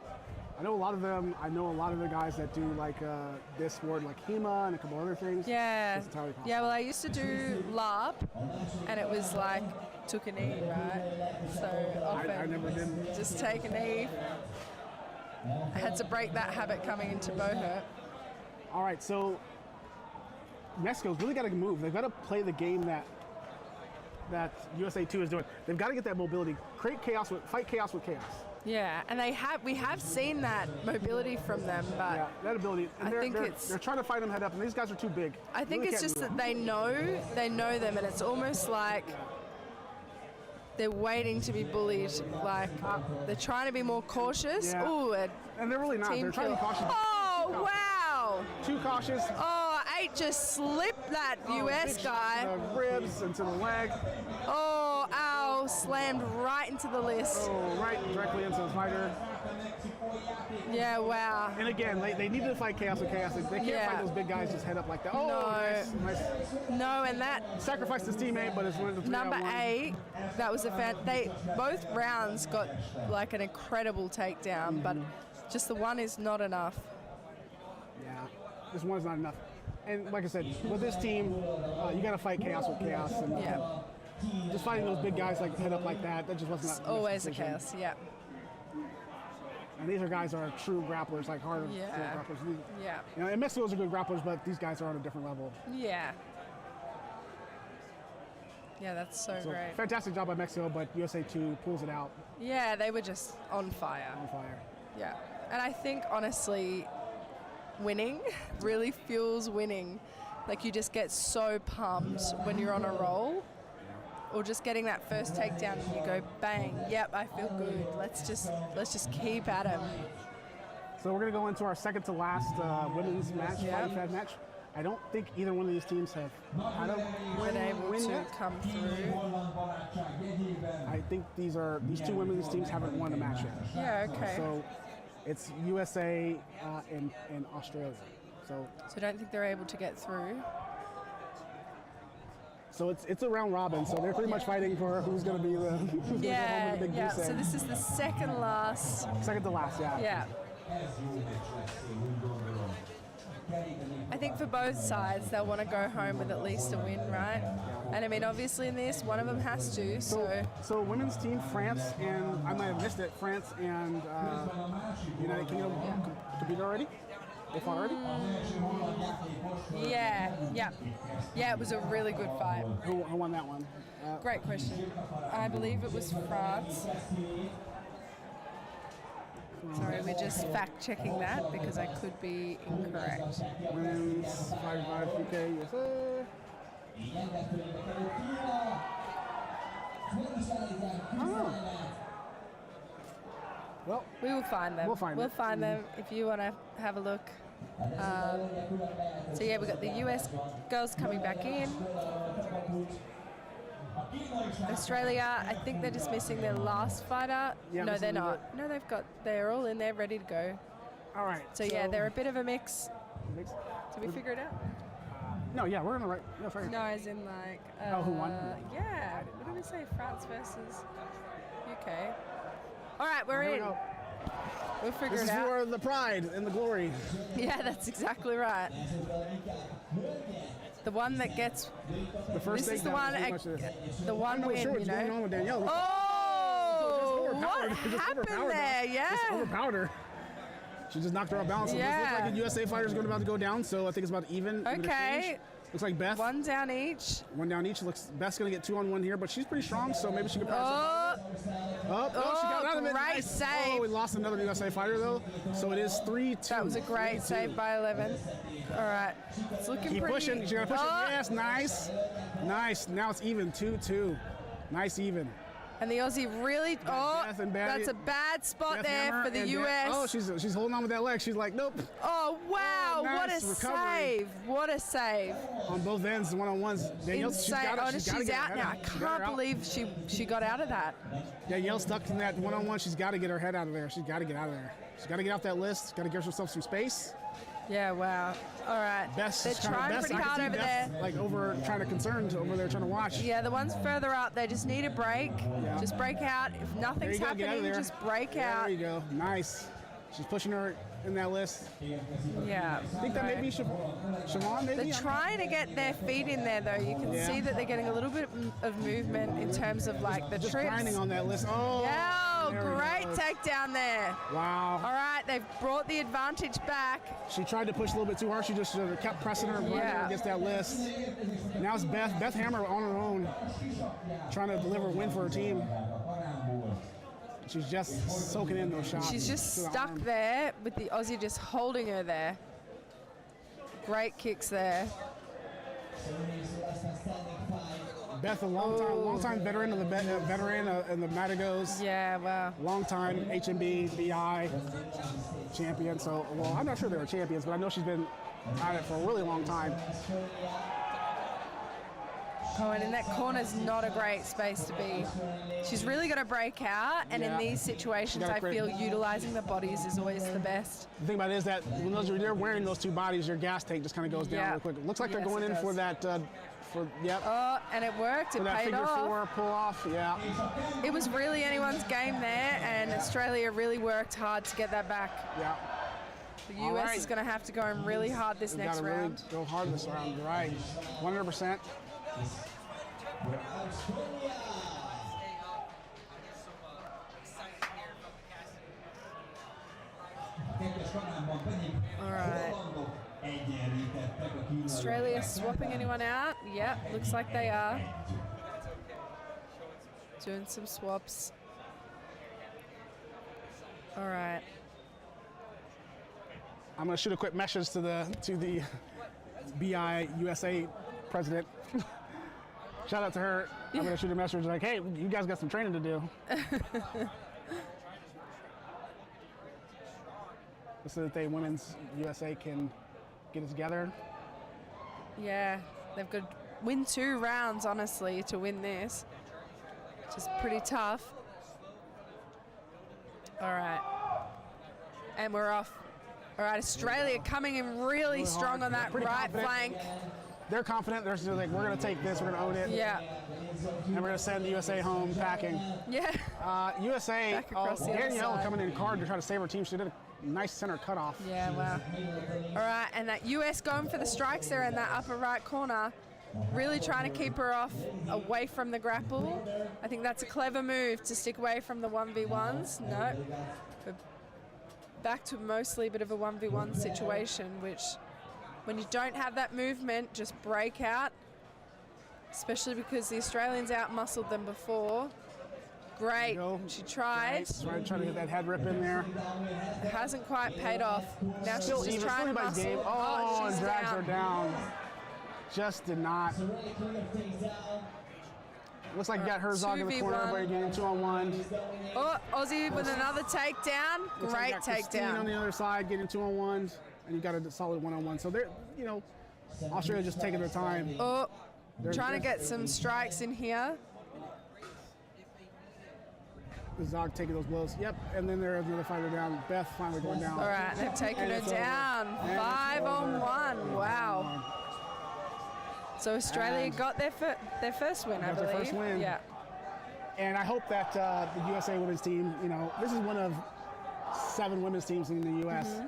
I know a lot of them. I know a lot of the guys that do like this sport, like HEMA and a couple other things. Yeah. That's entirely possible. Yeah, well, I used to do LARP and it was like, took a knee, right? So often I never did. Just take a knee. I had to break that habit coming into Bohurt. All right, so Mexico's really got to move. They've got to play the game that USA 2 is doing. They've got to get that mobility, fight chaos with chaos. Yeah, and we have seen that mobility from them, but yeah, that ability. And they're trying to fight them head up, and these guys are too big. I think it's just that they know them, and it's almost like they're waiting to be bullied. Like they're trying to be more cautious. Yeah. Ooh, and they're really not. They're trying to be cautious. Oh wow! Too cautious. Oh, 8 just slipped that US guy. The ribs into the leg. Oh, ow! Slammed right into the list. Oh, right directly into the fighter. Yeah, wow. And again, they need to fight chaos with chaos. They can't fight those big guys just head up like that. Oh, no. Nice. No, and that sacrificed his teammate, but it's one of the number 8. That was they both rounds got like an incredible takedown, but just the one is not enough. Yeah, this one's not enough. And like I said, with this team, you got to fight chaos with chaos. And just fighting those big guys like head up like that just wasn't. It's always a chaos. Yeah. And these guys are true grapplers, like hard grapplers. Yeah. And Mexico's are good grapplers, but these guys are on a different level. Yeah. Yeah, that's so great. Fantastic job by Mexico, but USA 2 pulls it out. Yeah, they were just on fire. On fire. Yeah. And I think, honestly, winning really fuels winning. Like, you just get so pumped when you're on a roll. Or just getting that first takedown and you go, bang, yep, I feel good. Let's just keep at him. So we're going to go into our second to last women's match, fighting fat match. I don't think either one of these teams have had a win yet. Come through. I think these two women's teams haven't won a match yet. Yeah, okay. So it's USA and Australia. So I don't think they're able to get through. So it's a round robin, so they're pretty much fighting for who's going to be the big goose egg. So this is the second to last, yeah. Yeah. I think for both sides, they'll want to go home with at least a win, right? And I mean, obviously in this, one of them has to, So women's team, France and, I might have missed it, France and United Kingdom competed already? They fought already? Yeah, it was a really good fight. Who won that one? Great question. I believe it was France. Sorry, we're just fact-checking that because I could be incorrect. Women's 5-5 UK USA. Well, we will find them. We'll find them if you want to have a look. So yeah, we've got the US girls coming back in. Australia, I think they're just missing their last fighter. Yeah, No, they're missing not. No, they're all in there ready to go. All right. So yeah, they're a bit of a mix. Mix. Did we figure it out? No, yeah, we're in the right. Yeah, fair. No, as in like. Who won? Yeah. What did we say? France versus UK. All right, we're Here we in. go. We'll figure This it is out. for the pride and the glory. Yeah, that's exactly right. The one that gets. The first This is the takedown one. pretty much this. The one I'm not win. sure You what's going on know. with Danielle. Oh, Just what overpowered. Just happened overpowered there? her. Just Yeah. overpowered her. She just knocked her off balance. So Yeah. This looks like a USA fighter is about to go down, so I think it's about even. Okay. exchange. Looks like Beth. One down each. One down each. Looks Beth's going to get 2-on-1 here, but she's pretty strong, so maybe she can pass. Oh, She got out of it. great Nice. save. Oh, we lost another USA fighter, though, so it is 3-2. that was a great 3-2. save by 11. All right, it's looking Keep pretty. pushing. You gotta push Oh, it. Yes, nice. Nice. Now it's even 2-2. Nice even. And the Aussie really. Oh, Beth and Batty- that's a bad spot Beth there Hammer for the and US. Oh, she's holding on with that leg. She's like, nope. Oh, wow, Oh, what a nice recovery. save. What a save. On both ends, one-on-ones. Danielle, Insane. she's She's get out her now. I head- she's got her can't out. believe she got out of that. Danielle stuck in that one-on-one. She's got to get her head out of there. She's got to get out of there. She's got to get off that list. Got to give herself some space. Yeah, wow. All right. Best. They're trying pretty hard over there. Like over trying to concerned over there trying to watch. Yeah, the ones further up, they just need a break. Yeah. Just break out. If There nothing's you go. Get out of happening, there. just break Yeah, out. There you go. Nice. She's pushing her in that list. Yeah. I think that may be Siobhan, maybe? They're trying to get their feet in there, though. You can Yeah. see that they're getting a little bit of movement in terms of like the Just trips. grinding on that list. Oh, Yeah, there we great go. takedown there. Wow. All right, they've brought the advantage back. She tried to push a little bit too hard. She just kept pressing her, grinding Yeah. her against that list. Now it's Beth Hammer on her own, trying to deliver a win for her team. She's just soaking in those shots. She's just to the stuck arm. there with the Aussie just holding her there. Great kicks there. Beth, a long time veteran of the in the Matagos. Yeah, wow. Long time HMB, BI champion. So, well, I'm not sure they were champions, but I know she's been at it for a really long time. Oh, and in that corner's not a great space to be. She's really got to break out, and in Yeah. these situations, gotta I create- feel utilizing the bodies is always the best. The thing about it is that when they're wearing those two bodies, your gas tank just kind of goes down Yeah. real quick. It looks like they're Yes, going it in for does. that, yep, Oh, and it worked. for It that paid figure off. 4 pull off. Yeah. It was really anyone's game there, and Australia really worked hard to get that back. Yeah. The All US right. is going to have to go in really hard this We next gotta really round. go hard this round. You're right. 100%. All right. Australia swapping anyone out? Yep, looks like they are. Doing some swaps. All right. I'm gonna shoot a quick message to the BIWC president. Shout out to her. I'm gonna shoot a message like, hey, you guys got some training to do. So that they women's USA can get it together. Yeah, they've got to win 2 rounds, honestly, to win this, which is pretty tough. All right. And we're off. All right, Australia coming in really strong hard. on that Pretty right confident. flank. They're confident. They're just like, we're gonna take this. We're gonna own it. Yeah. And we're gonna send the USA home packing. Yeah. USA. Back across the other Danielle side. coming in hard to try to save her team. She did a nice center cutoff. Yeah, wow. All right, and that US going for the strikes there in that upper right corner. Really trying to keep her off away from the grapple. I think that's a clever move to stick away from the 1v1s. No. But back to mostly a bit of a 1v1 situation, which when you don't have that movement, just break out. Especially because the Australians out-muscled them before. Great, Go. she tried. Nice. Trying to get that head rip in there. It hasn't quite paid off. Now she's just Even trying to anybody's game. muscle. Oh, she's and drags down. her down. Just did not. Looks like you got Herzog in the corner, 2v1. but you're getting 2-on-1. Oh, Aussie with another takedown. Looks like Great you got Christine on takedown. the other side, getting 2-on-1, and you got a solid 1-on-1. So they're, Australia just taking their time. Oh, Trying to get some strikes in here. Zog taking those blows. Yep, and then there's another fighter down. Beth finally going down. All right, they've taken her down. 5-on-1. Wow. So Australia got their first win, I believe. Their first win. Yeah. And I hope that the USA women's team, this is one of 7 women's teams in the U.S.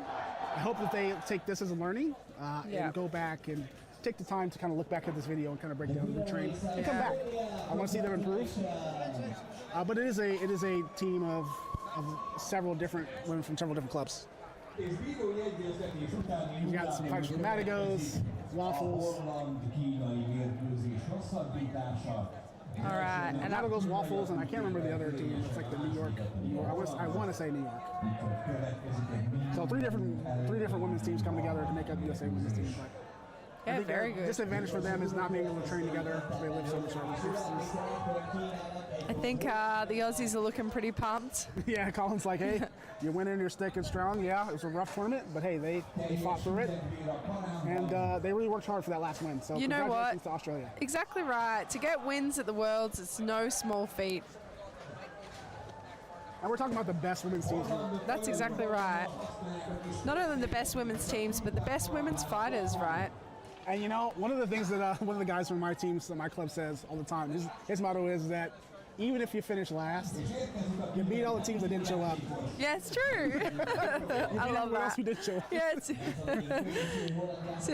I hope that they take this as a learning and go back and take the time to kind of look back at this video and kind of break down the train and come back. I want to see them improve. But it is a team of several different women from several different clubs. You've got some fighters from Matigos, Waffles. All right, and Matigos, Waffles, and I can't remember the other team. It's like the New York. I want to say New York. So three different women's teams come together to make up the USA women's team. But yeah, I think very good. Disadvantage for them is not being able to train together. They live so much distances. I think the Aussies are looking pretty pumped. Yeah, Colin's like, hey, you're winning, you're sticking strong. Yeah, it was a rough tournament, but hey, they fought through it. And they really worked hard for that last win. So you know congratulations what? to Australia. Exactly right. To get wins at the Worlds, it's no small feat. And we're talking about the best women's teams here. That's exactly right. Not only the best women's teams, but the best women's fighters, right? And one of the things that one of the guys from my team, my club says all the time, his motto is that even if you finish last, you beat all the teams that didn't show up. Yeah, it's true. I love that. Else who did show up. Yeah, so you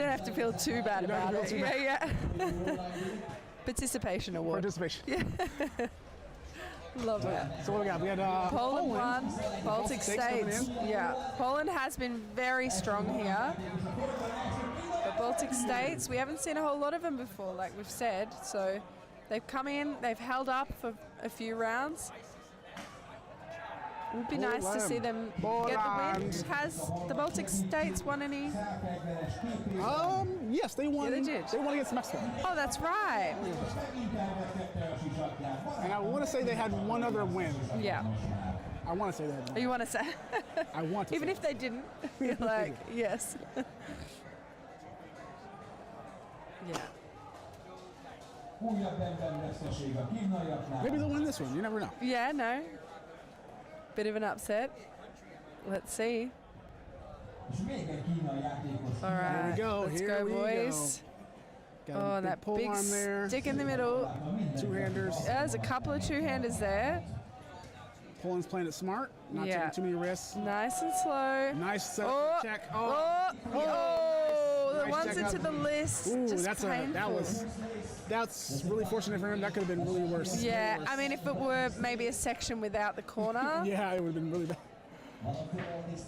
don't have to feel too bad about it. Yeah. Participation award. Participation. Yeah. Love it. So what we got? We had Poland won. Baltic States. Yeah. Poland has been very strong here. But Baltic States, we haven't seen a whole lot of them before, like we've said. So they've come in, they've held up for a few rounds. It would be nice to see them get the win. Has the Baltic States won any? Yes, they won. Yeah, they did. They won against Mexico. Oh, that's right. And I want to say they had one other win. Yeah. I want to say they had one. You want to say? I want to Even say if they didn't, you're like, yes. Yeah. Maybe they'll win this one. You never know. Yeah, no. Bit of an upset. Let's see. All right. Here we go. Let's Here go, we boys. Got a Oh, big that pole big arm there. stick in the middle. Two-handers. There's a couple of two-handers there. Poland's playing it smart. Not Yeah. taking too many risks. Nice and slow. Nice set Oh, check. oh, the Nice ones check into out. the list. Ooh, Just painful. that's really fortunate for him. That could have been really worse. Yeah, Really worse. I mean, if it were maybe a section without the corner. Yeah, it would have been really bad.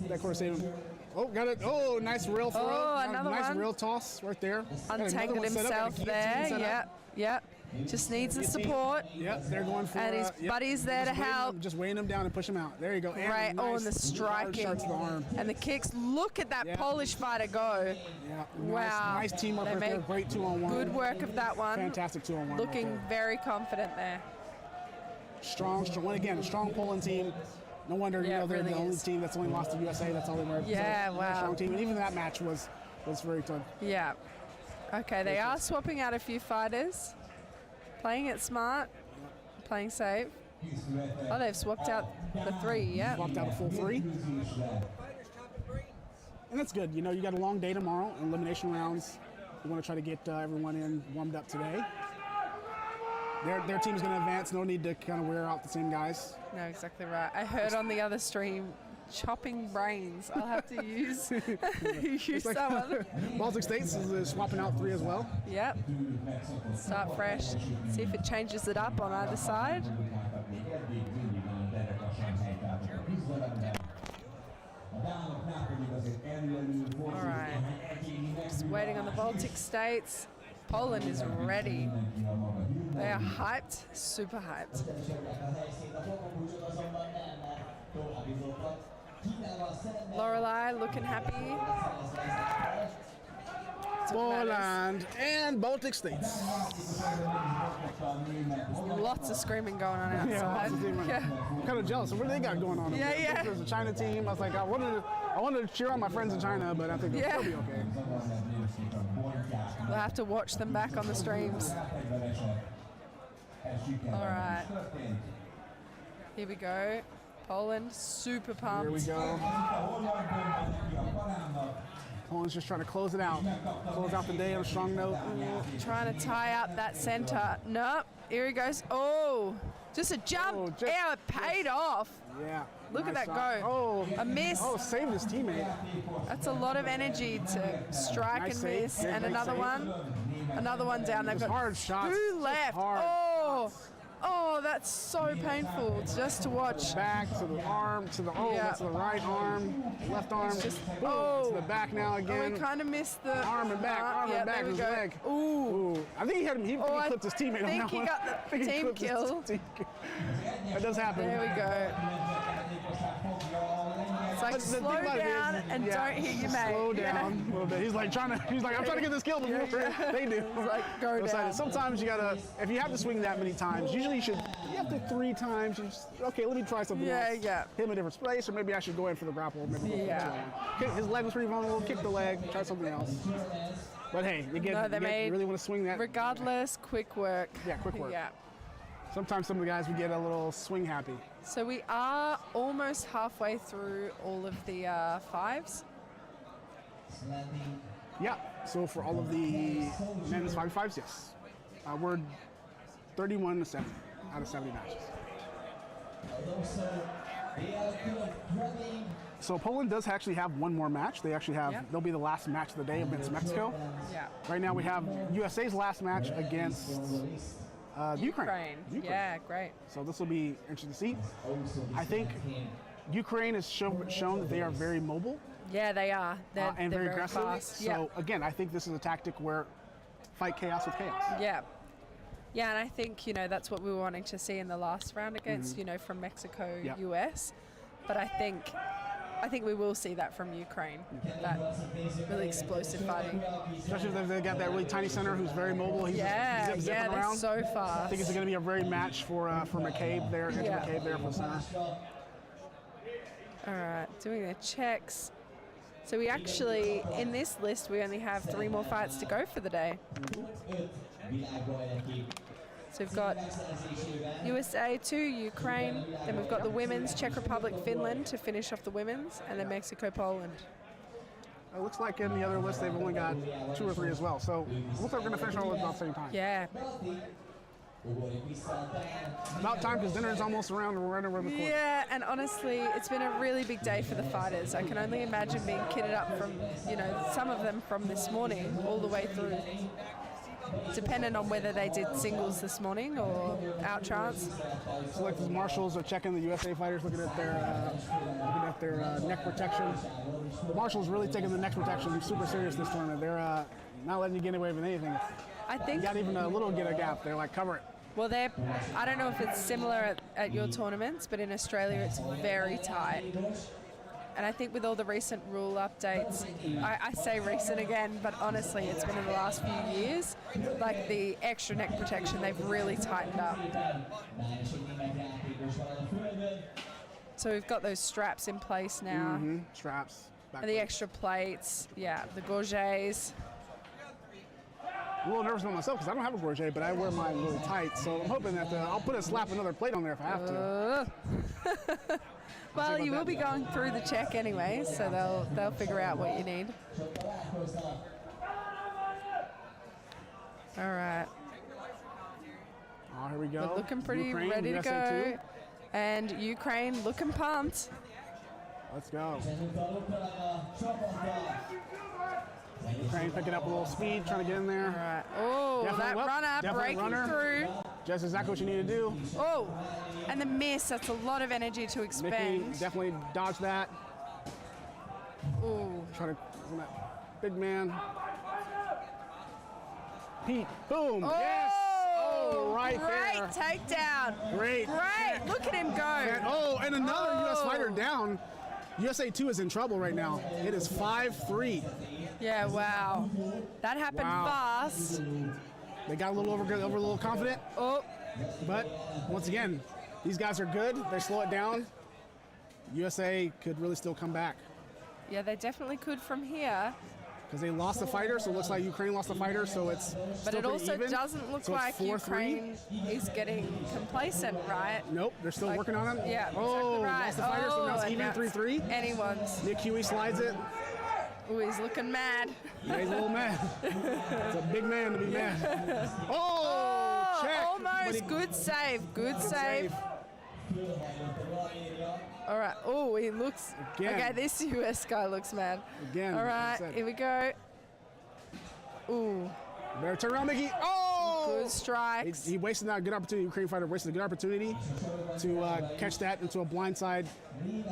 That corner saved him. Oh, got it. Oh, nice rail throw. Oh, another nice one. rail toss right there. Got another Untangled one set up, himself got a guillotine there. set up. Yep, yep. Just needs the support. Yep, they're going for And his buddy's there to help. Just weighing him down and push him out. There you go. And Right, nice and the striking. hard shots to the arm. And the kicks. Look at that Yeah. Polish fighter go. Yeah, Wow. Nice teamwork They right there. make Great 2-on-1. Good work of that one. Fantastic 2-on-1. Looking right very confident there. there. Strong. Again, strong Poland team. No wonder Yeah, it they're really the only is. team that's only lost to USA. That's all they were. Yeah, So, wow. Strong team. And even that match was very tough. Yeah. Okay, they are swapping out a few fighters. Playing it smart. Playing safe. Oh, they've swapped out the 3, yeah. Swapped out a full 3. And that's good. You got a long day tomorrow, elimination rounds. You want to try to get everyone in warmed up today. Their team's going to advance. No need to kind of wear out the same guys. No, exactly right. I heard on the other stream, chopping brains. I'll have to use that one. Baltic States is swapping out 3 as well. Yep. Start fresh. See if it changes it up on either side. All right. Just waiting on the Baltic States. Poland is ready. They are hyped, super hyped. Lorelei looking happy. Poland and Baltic States. Lots of screaming going on Yeah, outside. lots of team running. Yeah. I'm kind of jealous of what they got going on. Yeah, yeah. There's a China team. I was like, I wanted to I wanted to cheer on my friends in China, but I think they'll still be okay. We'll have to watch them back on the streams. All right. Here we go. Poland, super pumped. Here we go. Poland's just trying to close it out. Close out the day on a strong note. Trying to tie up that center. Nope. Here he goes. Oh, just a jump. Yeah, it paid off. Yeah. Look at nice that shot. go. Oh, A miss. Oh, saved his teammate. That's a lot of energy to strike Nice and save. miss. Great, and great another save. one. Another one down. They've Just got hard shots. two Just left. hard Oh. Oh, that's so painful just to watch. Back to the arm, to the to the right arm, left arm. just- boom, to the back now Oh, again. we kind of missed the Arm and back, arm yeah, and back, there we his go. leg. Ooh. Ooh. I think he had him. He I clipped his teammate on think that he one. got the I think he team clipped his kill. That does happen. There we go. It's like But the thing slow about it down is, and yeah, don't hit your mate. Slow Yeah. down a little bit. He's like, I'm trying to get this kill before they do. It's like, go down. Sometimes you gotta, if you have to swing that many times, usually you have to 3 times. Okay, let me try something else. Yeah. Hit him a different place, or maybe I should go in for the grapple. Maybe go for the Yeah. swing. His leg was pretty vulnerable. Kick the leg. Try something else. But hey, you really want to swing that. Regardless, quick work. Yeah, quick work. Yeah. Sometimes some of the guys would get a little swing happy. So we are almost halfway through all of the fives. Yeah. So for all of the men's 5x5s, yes, we're 31 to 70 out of 70 matches. So Poland does actually have one more match. They actually have. They'll be the last match of the day against Mexico. Yeah. Right now we have USA's last match against Ukraine. Yeah, great. So this will be interesting to see. I think Ukraine has shown that they are very mobile Yeah, they are. They're and very aggressive. fast. So again, I think this is a tactic where fight chaos with chaos. Yeah. Yeah, and I think, that's what we were wanting to see in the last round against, from Mexico, Yep. US. But I think we will see that from Ukraine. That really explosive fighting. Especially if they've got that really tiny center who's very mobile. He's just zipping they're around. so fast. I think it's going to be a very match for McCabe there, McCabe there for the center. All right, doing the checks. So we actually, in this list, we only have 3 more fights to go for the day. So we've got USA 2, Ukraine, then we've got the women's, Czech Republic, Finland to finish off the women's, and then Mexico, Poland. It looks like in the other list they've only got 2 or 3 as well. So it looks like we're going to finish all at the same time. Yeah. About time because dinner is almost around and we're right around the corner. Yeah, and honestly, it's been a really big day for the fighters. I can only imagine being kitted up from, some of them from this morning all the way through. Depending on whether they did singles this morning or out chance. So like the marshals are checking the USA fighters, looking at their neck protection. Marshals really taking the neck protection super serious this tournament. They're not letting you get away with anything. I think. You got even a little get a gap. They're like, cover it. Well, I don't know if it's similar at your tournaments, but in Australia it's very tight. And I think with all the recent rule updates, I say recent again, but honestly it's been in the last few years, like the extra neck protection, they've really tightened up. So we've got those straps in place now. Mm-hmm. Straps. And the extra plates, the gorgets. I'm a little nervous about myself because I don't have a gorget, but I wear mine really tight. So I'm hoping that I'll slap another plate on there if I have to. Well, you will be going through the check anyway, so they'll figure out what you need. All right. Oh, here we go. We're looking pretty Ukraine, ready to USA go. 2. And Ukraine looking pumped. Let's go. Ukraine picking up a little speed, trying to get in there. All right. Oh, Definitely that runner breaking through. Just exactly what you need to do. Oh, and the miss. That's a lot of energy to expend. Mickey definitely dodge that. Ooh. Try to that big man. Pete, boom, Oh, yes. Oh, right great there. takedown. Great. Great. Look at him go. And another U.S. fighter down. USA 2 is in trouble right now. It is 5-3. Yeah, wow. That happened fast. They got a little confident. Oh. But once again, these guys are good. They slow it down. USA could really still come back. Yeah, they definitely could from here. Because they lost the fighter, so it looks like Ukraine lost the fighter, so it's But still it pretty also even. doesn't look So it's like 4-3. Ukraine is getting complacent, right? Nope, they're still Like- working on it. Yeah, Oh, exactly right. lost the fighter, so now it's and even that's 3-3. Anyone's. Nick Huey slides it. Oh, he's looking mad. Yeah, he's a little mad. It's a big man to be mad. Oh, Check. But almost. he- Good save. Good save. All right. Oh, he looks. Again. Okay, this US guy looks mad. Again, All like I right, said. here we go. Ooh, Better turn around, Mickey. Oh! good strikes. He wasted that good opportunity. Ukraine fighter wasted a good opportunity to catch that into a blindside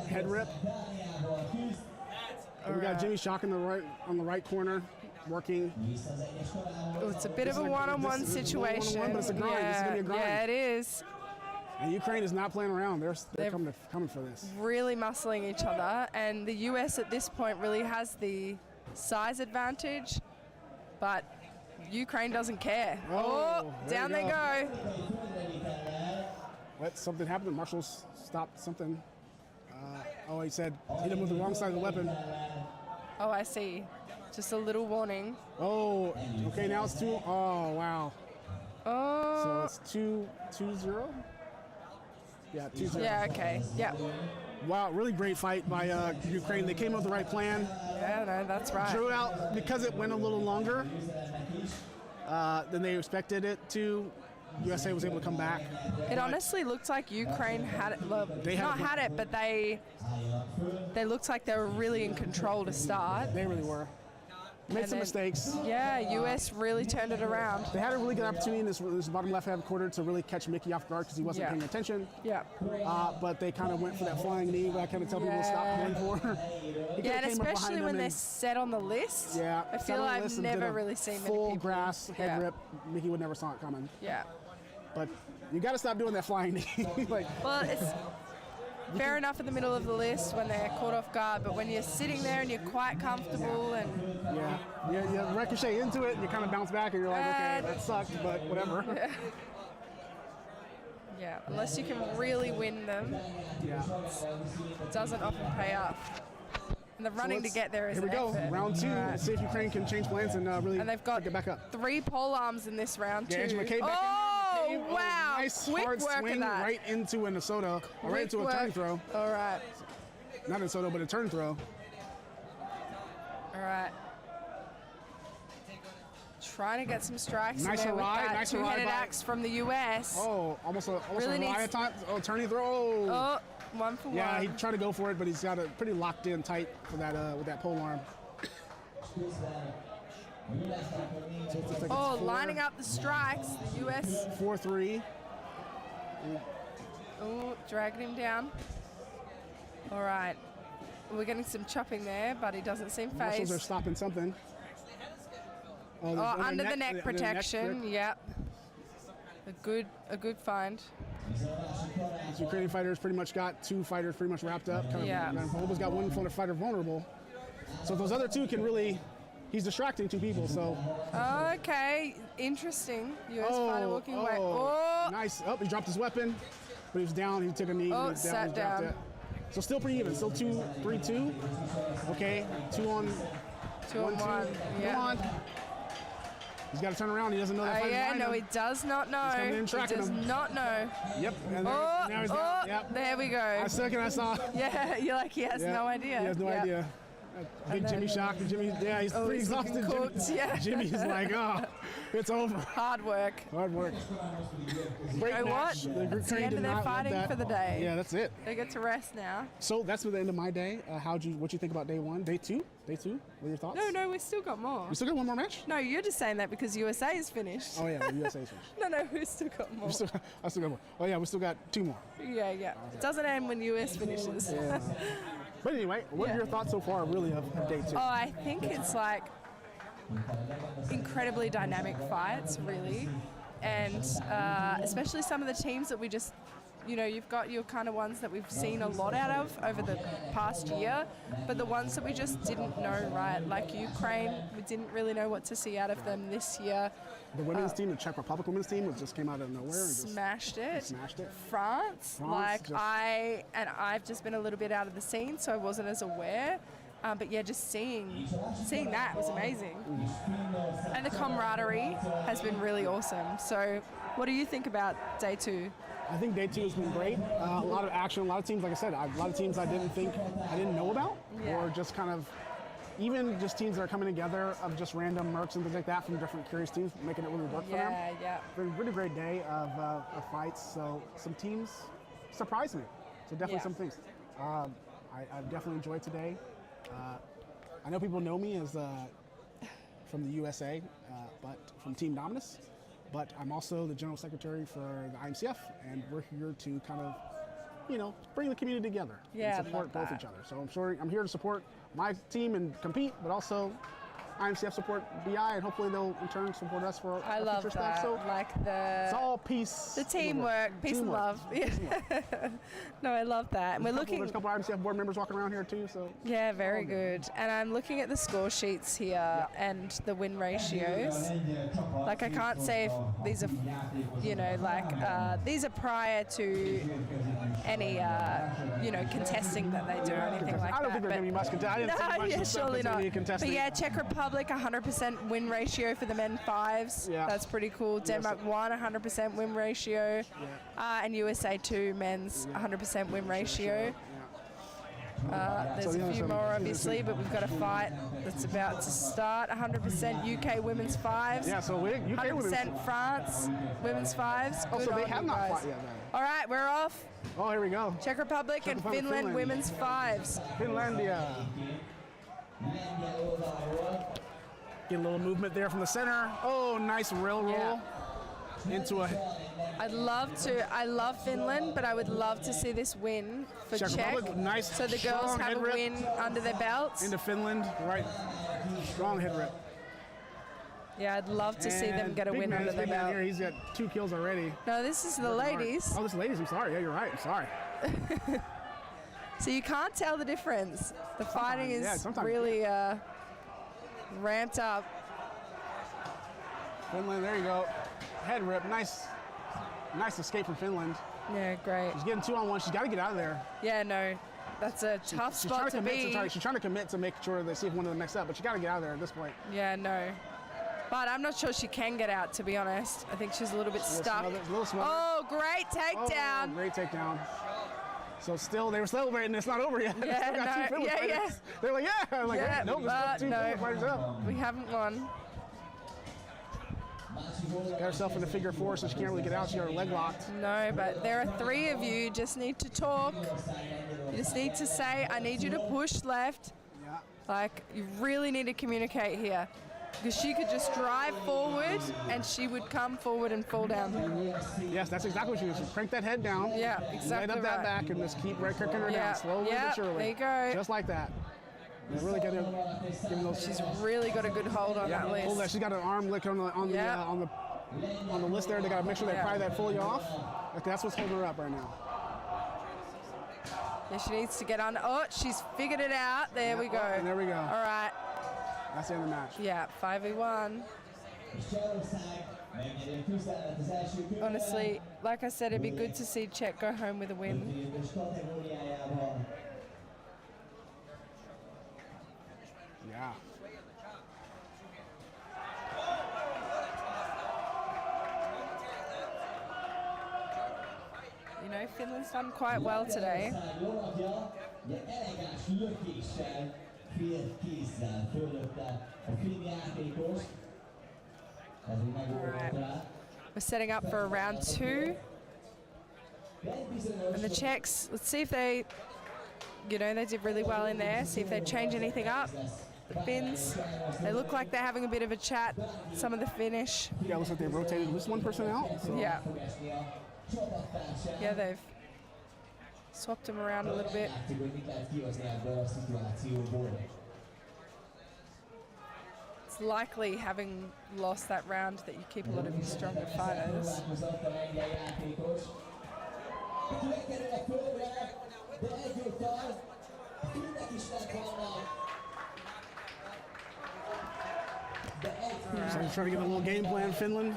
head rip. And we got Jimmy Shock on the right corner, working. Oh, it's a bit of a This is one-on-one this is a situation. one-on-one, but it's a grind. Yeah, This is gonna be a grind. yeah, it is. And Ukraine is not playing around. They're They've- coming for this. Really muscling each other, and the US at this point really has the size advantage, but Ukraine doesn't care. Oh, there down you they go. go. What? Something happened. Marshall's stopped something. He said hit him with the wrong side of the weapon. Oh, I see. Just a little warning. Oh, okay. Now it's 2. Oh, wow. Oh, So it's 2-0. Yeah, 2-0. yeah, okay. Yeah. Wow, really great fight by Ukraine. They came up with the right plan. Yeah, no, that's right. Drew out because it went a little longer than they expected it to. USA was able to come back. It honestly looked like Ukraine had it. Well, They had not it. had it, but they looked like they were really in control to start. They really were. Made And some then- mistakes. Yeah, US really turned it around. They had a really good opportunity in this bottom left-hand quarter to really catch Mickey off guard because he wasn't Yeah. paying attention. Yeah. But they kind of went for that flying knee that I kind of tell people to stop Yeah. going for. He Yeah, kinda and came up especially behind when him they're and- set on the list. Yeah, I sat feel on the I've list and did never a really seen many full people. grass head Yeah. rip. Mickey would never saw it coming. Yeah. But you got to stop doing that flying knee. Like, Well, it's fair enough in the middle of the list when they're caught off guard, but when you're sitting there and you're quite comfortable and yeah, you ricochet into it and you kind of bounce back and you're like, okay, that sucked, but whatever. yeah, unless you can really win them, Yeah. it doesn't often pay off. And the running to let's- get there is Here we an go, effort. round 2. All right. Let's see if Ukraine can change plans and really And they've got get back up. 3 pole arms in this round Yeah, too. Angela McCabe back Oh, in. McCabe, wow! Nice Quick hard work swing of that. right into a Soto, or right into a turn throw. All right, Not a Soto, but a turn throw. all right. Trying to get some strikes Nice in there with ride, that nice ride two-headed by- axe from the US. Oh, almost a Really needs- riot time. Oh, turning throw. Oh. Oh, 1 for Yeah, 1. he tried to go for it, but he's got it pretty locked in tight for that with that pole arm. So it's like Oh, lining up the strikes. The US. 4-3. Oh, dragging him down. All right. We're getting some chopping there, but he doesn't seem Muscles are phased. stopping something. Oh, there's under the neck grip. protection. Yep. A good find. This Ukrainian fighter's pretty much got 2 fighters pretty much wrapped up. Yeah. Almost got 1 fighter vulnerable. So if those other 2 can really, he's distracting 2 people. So Okay, interesting. US fighter walking away. Oh, nice. Oh, he dropped his weapon, but he was down. He took a knee. Oh, he was sat he dropped down. it. So still pretty even. Still 3-2. Okay, 2 on 2 on 1. Yeah. Come on. He's got to turn around. He doesn't know that fighter's Yeah, behind no, him. he does not know. coming in He and tracking does him. not know. Yep. And Oh, now he's oh, down. Yep. there we go. A second I saw. Yeah, you're like, he has Yeah, no idea. He has no Yep. idea. Big And Jimmy then- shock. Jimmy, yeah, he's Oh, pretty he's looking exhausted. cooked, yeah. Jimmy's like, oh, it's over. Hard work. Hard work. Great You know match. what? The That's the Ukraine end did of their not let fighting that- for the day. Yeah, that's it. They get to rest now. So that's the end of my day. What you think about day 1? Day 2? Day 2? What are your thoughts? No, we still got more. We still got one more match? No, you're just saying that because USA is finished. Oh yeah, the USA's finished. No, we still got more. I still got more. Oh yeah, we still got 2 more. Yeah. It doesn't end when US finishes. But anyway, what are your thoughts so far, really, of day 2? Oh, I think it's like incredibly dynamic fights, really. And especially some of the teams that we just, you've got your kind of ones that we've seen a lot out of over the past year, but the ones that we just didn't know, right? Like Ukraine, we didn't really know what to see out of them this year. The women's team, the Czech Republic women's team, just came out of nowhere and just Smashed it. smashed it. France, France, just- I've just been a little bit out of the scene, so I wasn't as aware. But yeah, just seeing that was amazing. And the camaraderie has been really awesome. So what do you think about day 2? I think day 2 has been great. A lot of action, a lot of teams, like I said, a lot of teams I didn't know about, or just kind of, even just teams that are coming together of just random mercs and things like that from different curious teams, making it really work for them. Yeah. Been a really great day of fights. So some teams surprised me. So definitely some things. I've definitely enjoyed today. I know people know me as from the USA, but from Team Dominus. But I'm also the General Secretary for the IMCF, and we're here to kind of, bring the community together and support both each other. So I'm here to support my team and compete, but also IMCF support BI, and hopefully they'll in turn support us for our future stuff. So it's all peace. The teamwork, peace and love. No, I love that. And there's a couple IMCF board members walking around here too. So yeah, very good. And I'm looking at the score sheets here and the win ratios. Like I can't say if these are, these are prior to any, contesting that they do or anything like that. I don't think they're going to be much contesting. No, surely not. But yeah, Czech Republic, 100% win ratio for the men 5s. Yeah. That's pretty cool. Denmark 1, 100% win ratio. And USA 2, men's 100% win ratio. There's a few more obviously, but we've got a fight that's about to start. 100% UK women's 5s. Yeah, so UK 100% France women's 5s. Oh, so they have not fought yet then. All right, we're off. Oh, here we go. Czech Republic and Finland women's 5s. Finlandia. Get a little movement there from the center. Oh, nice rail roll into a. I love Finland, but I would love to see this win for Czech. Nice, so the girls have a win under their belts. Into Finland, right? Strong head rip. Yeah, I'd love to see them get a win under their belt. Here. He's got 2 kills already. No, this is the ladies. Oh, this is ladies. I'm sorry. Yeah, you're right. I'm sorry. So you can't tell the difference. The fighting is really ramped up. Finland, there you go. Head rip. Nice escape from Finland. Yeah, great. She's getting 2-on-1. She's got to get out of there. Yeah, no. That's a tough spot to be. She's trying to commit to make sure they see if one of them mix up, but she got to get out of there at this point. Yeah, no. But I'm not sure she can get out, to be honest. I think she's a little bit stuck. Oh, great takedown. Oh, great takedown. So still, they were celebrating. It's not over yet. Yeah, They're like, yeah. I'm like, yeah, nope, there's 2 fighters up. We haven't won. Got herself in the figure 4, so she can't really get out. She got her leg locked. No, but there are 3 of you. You just need to talk. You just need to say, I need you to push left. Yeah. Like, you really need to communicate here. Because she could just drive forward and she would come forward and fall down. Yes, that's exactly what she does. Crank that head down. Yeah, exactly. Light up that back and just keep kicking her down slowly but surely. There you go. Just like that. Really got to She's really got a good hold on that list. Hold that. She's got an arm lick on the list there. They got to make sure they pry that fully off. That's what's holding her up right now. Yeah, she needs to get on. Oh, she's figured it out. There we go. And there we go. All right. That's the end of the match. Yeah, 5v1. Honestly, like I said, it'd be good to see Czech go home with a win. Yeah. Finland's done quite well today. Right. We're setting up for round 2. And the Czechs, let's see if they, they did really well in there. See if they change anything up. The Finns, they look like they're having a bit of a chat. Some of the finish. Yeah, looks like they've rotated this one person out. So. Yeah. Yeah, they've swapped him around a little bit. It's likely, having lost that round, that you keep a lot of your stronger fighters. So I'm trying to get a little game plan, Finland.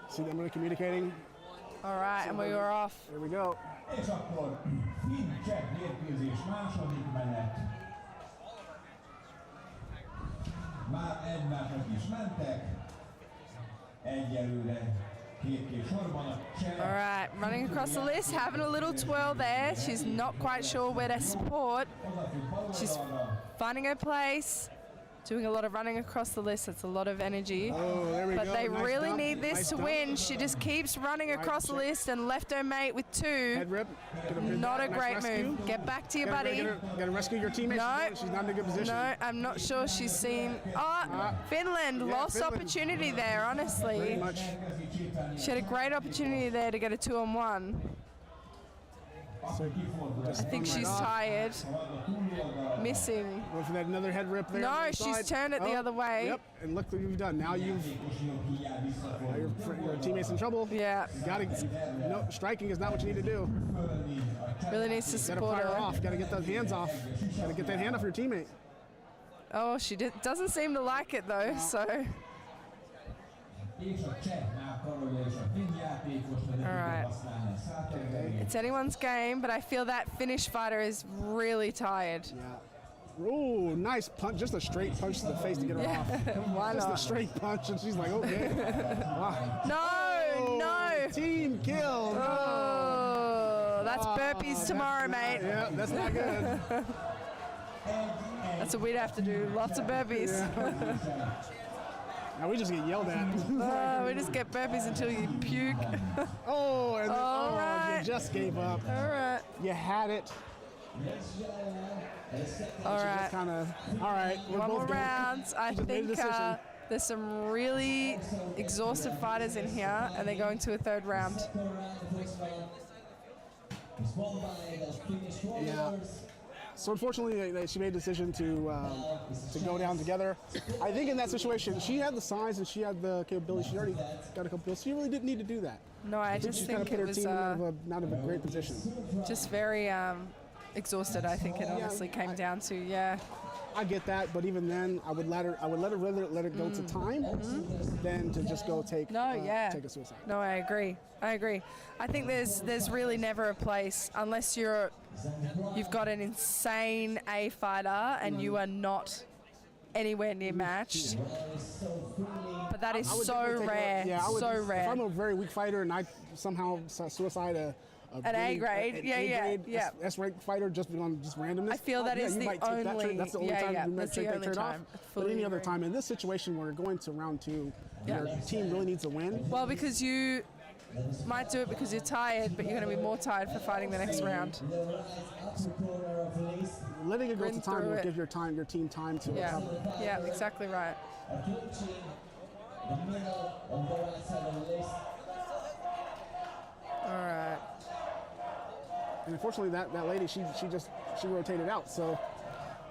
See them really communicating. All right, and we were off. Here we go. Cseh mérkőzés második menet. Már egymásnak is mentek. Egyelőre két sorban a Cseh. All right, running across the list, having a little twirl there. She's not quite sure where to support. She's finding her place, doing a lot of running across the list. That's a lot of energy. Oh, there we But go. they Nice really dump. need this Nice to dump. win. She just keeps running across the list and left her mate with two. Head rip. Not a Nice great rescue. move. Get back to your Gotta- buddy. Gotta rescue your teammate. No. She's not in a good position. No, I'm not sure she's seen. Oh, Finland yeah, lost Finland. opportunity there, Pretty honestly. much. She had a great opportunity there to get a 2-on-1. I think she's tired. Missing. Going for that another head rip there. No, on the she's side. turned it the other way. Yep, and look what you've done. Now your teammate's in trouble. Yeah, No, striking is not what you need to do. really needs to Gotta support fire her. off. Gotta get those hands off. Gotta get that hand off your teammate. Oh, she doesn't seem to like it though, so. Alright. It's anyone's game, but I feel that Finnish fighter is really tired. Yeah. Ooh, nice punch. Just a straight punch to the face to get her off. Why Just not? a straight punch, and she's like, okay. Wow. No, no. Team kill. No. Oh, that's burpees tomorrow, mate. Yeah, that's not good. That's what we'd have to do. Lots of burpees. Now we just get yelled at. We just get burpees until you puke. Oh, and then, All right. you just gave up. All right. You had it. All right. Kind of. All right. We're One both more going. rounds. I just made a think decision. there's some really exhausted fighters in here, and they're going to a third round. Yeah. So unfortunately, she made a decision to go down together. I think in that situation, she had the size and she had the capability. She already got a couple kills. She really didn't need to do that. No, I She just kind of think put it her was team not in a great position. just very exhausted. I think it honestly came down to, yeah. I get that, but even then, I would rather let it go to time than to just go take a suicide. No, I agree. I think there's really never a place unless you've got an insane A fighter and you are not anywhere near matched. But that is I would so definitely take rare. I would, So if rare. I'm a very weak fighter and I somehow suicide An A grade, yeah. S-ranked fighter just on just randomness. I feel that is you the might take that only- trade. That's the only yeah, time yeah, you might that's the take that only trade off. time. But Fully any other agree. time in this situation where we're going to round two, Yeah. your team really needs to win. Well, because you might do it because you're tired, but you're going to be more tired for fighting the next round. Letting it go Run to time through will it. give your team time to Yeah, recover. yeah, exactly right. All right. And unfortunately, that lady, she rotated out. So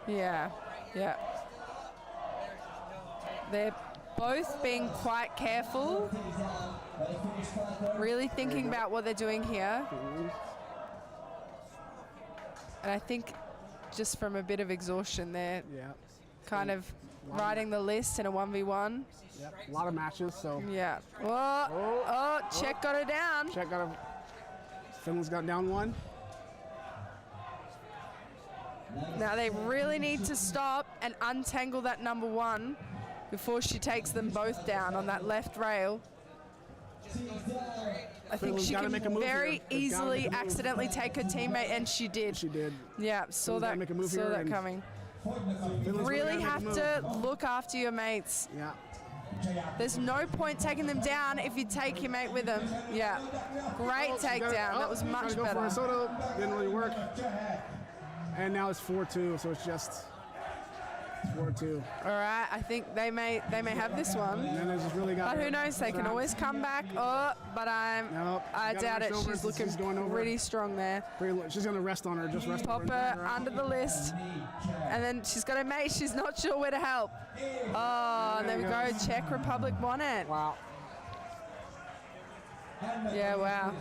Yeah. They're both being quite careful, really thinking about what they're doing here. And I think just from a bit of exhaustion, they're yeah, kind of riding the list in a 1v1. yep, a lot of matches. So Yeah. Oh, Czech got her down. Czech got Finland's got down one. Now they really need to stop and untangle that number one before she takes them both down on that left rail. I think Finland's she gotta can make a move very here. They've gotta easily make a move. accidentally take her teammate, and she did. She did. Yeah, saw Finland's gotta that, make a move saw here that and- coming. Finland's Really gotta have make a to move. look after your mates. Yeah. There's no point taking them down if you take your mate with them. Yeah, great takedown. That was much Go for better. a soda. Didn't really work. And now it's 4-2, so it's just 4-2. All right, I think they may have this one. And then they just really got. But who knows? They can always come back. Oh, but Nope. I Gotta doubt rush it. over She's since looking she's going over. pretty strong there. She's gonna rest on her. Just rest on Pop her under the list, and then she's got a mate. She's not sure where to help. Oh, and there we go. Czech Republic won it. Wow. Yeah, wow.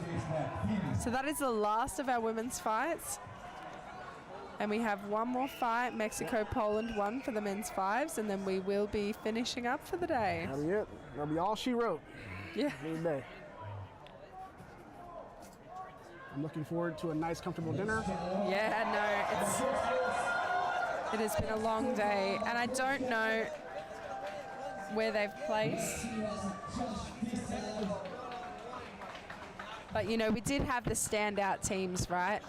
So that is the last of our women's fights. And we have one more fight, Mexico-Poland 1 for the men's fives, and then we will be finishing up for the day. That'll be it. That'll be all she wrote. Yeah. Good day. I'm looking forward to a nice, comfortable dinner. Yeah, no, it has been a long day, and I don't know where they've placed. But you know, we did have the standout teams, right?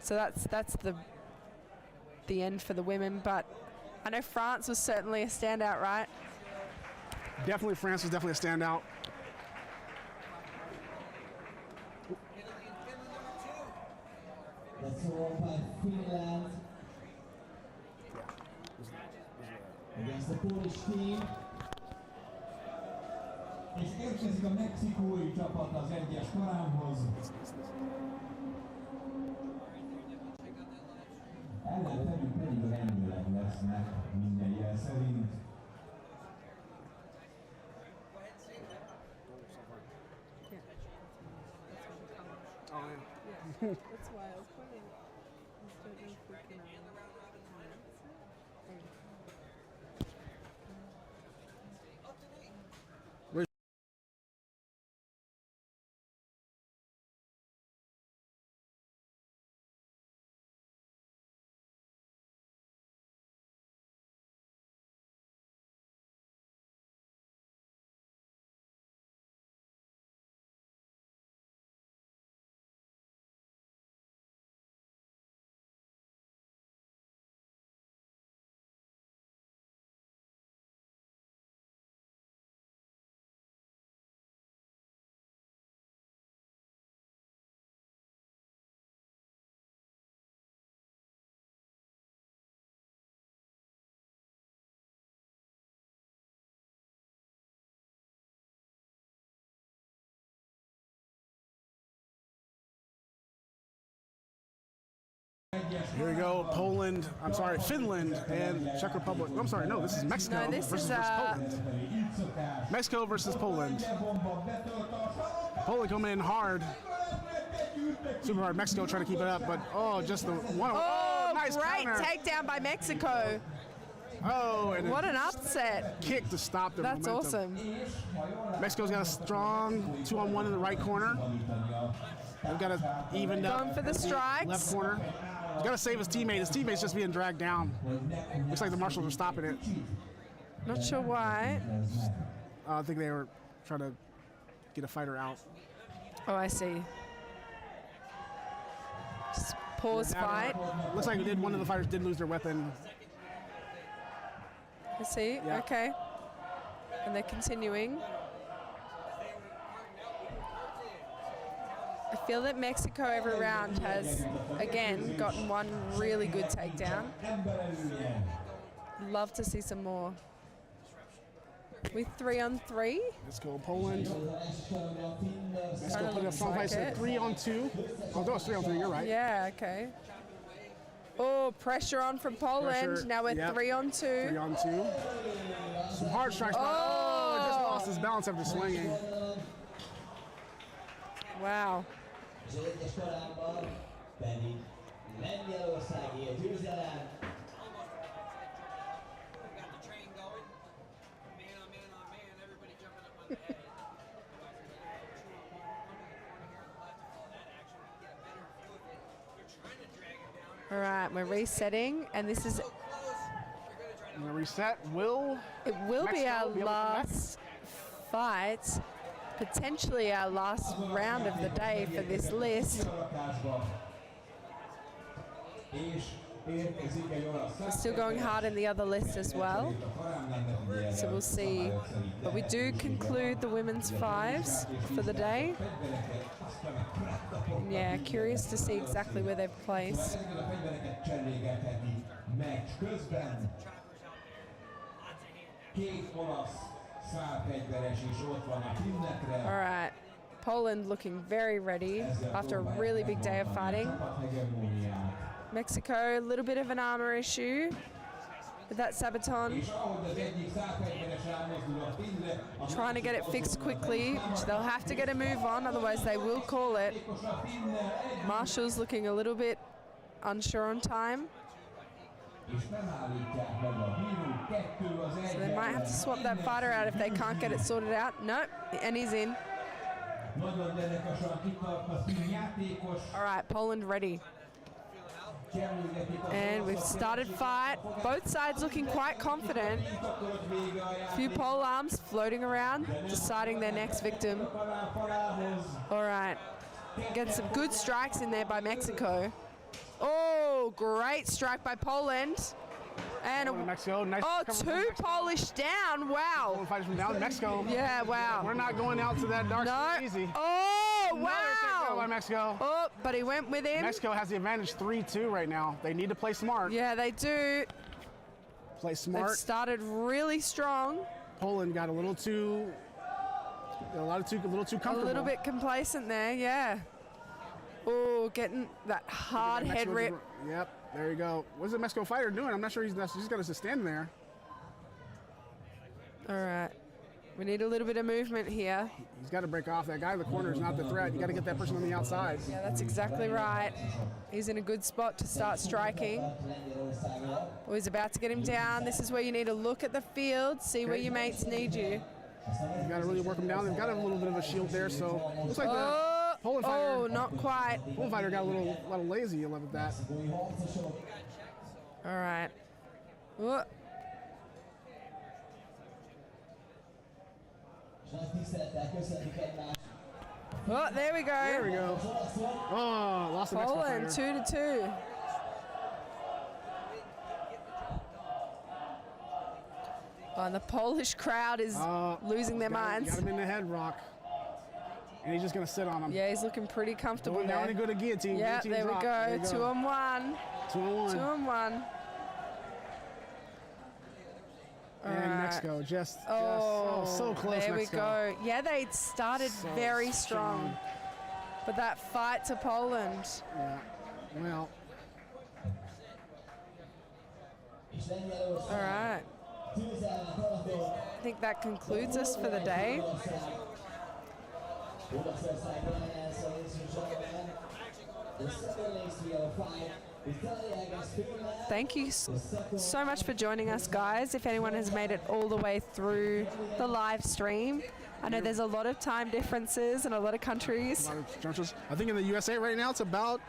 So that's the end for the women. But I know France was certainly a standout, right? Definitely, France was definitely a standout. That's all by Finland against the Polish team. És érkezik a mexikói csapat az egyes karámhoz. Ellenfelük pedig a rendőrek lesznek minden jel szerint. That's why I was pointing. Here we go, Finland and Czech Republic. I'm sorry, no, this is Mexico No, this versus is Poland. Mexico versus Poland. Poland coming in hard. Super hard. Mexico trying to keep it up, but just the one. Oh, nice great counter. takedown by Mexico. Oh, and What an upset. kick to stop the That's momentum. awesome. Mexico's got a strong 2-on-1 in the right corner. They've got to even up. Going for the strikes. Left corner. He's got to save his teammate. His teammate's just being dragged down. Looks like the marshals are stopping it. Not sure why. I think they were trying to get a fighter out. Oh, I see. Just pause fight. Looks like one of the fighters did lose their weapon. I see. Yeah. Okay. And they're continuing. I feel that Mexico every round has, again, gotten one really good takedown. Love to see some more. With 3-on-3. Let's go, Poland. Let's go put a front like fight. it. 3-on-2. Oh, that was 3-on-3. You're right. Yeah, okay. Oh, pressure on from Poland. Pressure, Now we're yep. 3-on-2. 3-on-2. Some hard strikes. Oh, just lost his balance after swinging. Wow. Az egyes karában pedig Lengyelországé a győzelem. All right, we're resetting, and this is I'm gonna reset. it will be Mexico our be able to come back? last fight, potentially our last round of the day for this list. We're still going hard in the other list as well, so we'll see. But we do conclude the women's fives for the day. Yeah, curious to see exactly where they've placed. All right, Poland looking very ready after a really big day of fighting. Mexico, a little bit of an armor issue with that Sabaton. Trying to get it fixed quickly, which they'll have to get a move on, otherwise they will call it. Marshall's looking a little bit unsure on time. So they might have to swap that fighter out if they can't get it sorted out. Nope, and he's in. Nagyon derekesen kitart a finn játékos. All right, Poland ready. And we've started fight. Both sides looking quite confident. Few pole arms floating around, deciding their next victim. All right, get some good strikes in there by Mexico. Oh, great strike by Poland. And Mexico, nice. oh, cover from two Mexico. Polish down. Wow. Fighters from down Mexico. Yeah, wow. We're not going out to that dark No. easy. Oh, Another takedown by wow. Mexico. Oh, but he went with him. Mexico has the advantage 3-2 right now. They need to play smart. Yeah, they do. Play They've smart. started really strong. Poland got a little too comfortable. A little bit complacent there, yeah. Oh, getting that hard head Mexico rip. Yep, there you go. What's the Mexico fighter doing? I'm not sure he's got to stand there. All right. We need a little bit of movement here. He's got to break off. That guy in the corner is not the threat. You got to get that person on the outside. Yeah, that's exactly right. He's in a good spot to start striking. Oh, he's about to get him down. This is where you need to look at the field, see where your mates need you. You got to really work him down. They've got a little bit of a shield there, so looks like the Oh, Poland fighter. oh, not quite. Poland fighter got a little lazy. You love that. All right. Oh. Oh, there we go. There we go. Oh, lost the Mexico Poland, fighter. 2-2. Oh, and the Polish crowd is losing their minds. Got him in the head rock. And he's just going to sit on him. Yeah, he's looking pretty comfortable Going down there. and go to guillotine. Yeah, Guillotine there we drop. go. There you 2 on 1. 2 on 1. 2 on 1. And Alright. Mexico just Oh, so close. there Mexico. we go. Yeah, they started So very strong. But that fight to Poland. Yeah. Well, All right. I think that concludes us for the day. Thank you so much for joining us, guys. If anyone has made it all the way through the live stream, I know there's a lot of time differences in a lot of countries. a lot of judges. I think in the USA right now it's about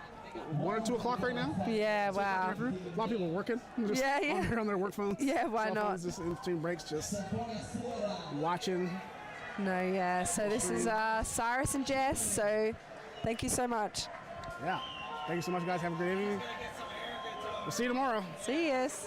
1 or 2 o'clock right now. Yeah, wow. A lot of people working. Just Yeah, yeah. on their work phones. Yeah, why Cell not? phones, just in between breaks, just watching. No, yeah. So this is Cyrus and Jess. So thank you so much. Yeah. Thank you so much, guys. Have a great evening. We'll see you tomorrow. See yous.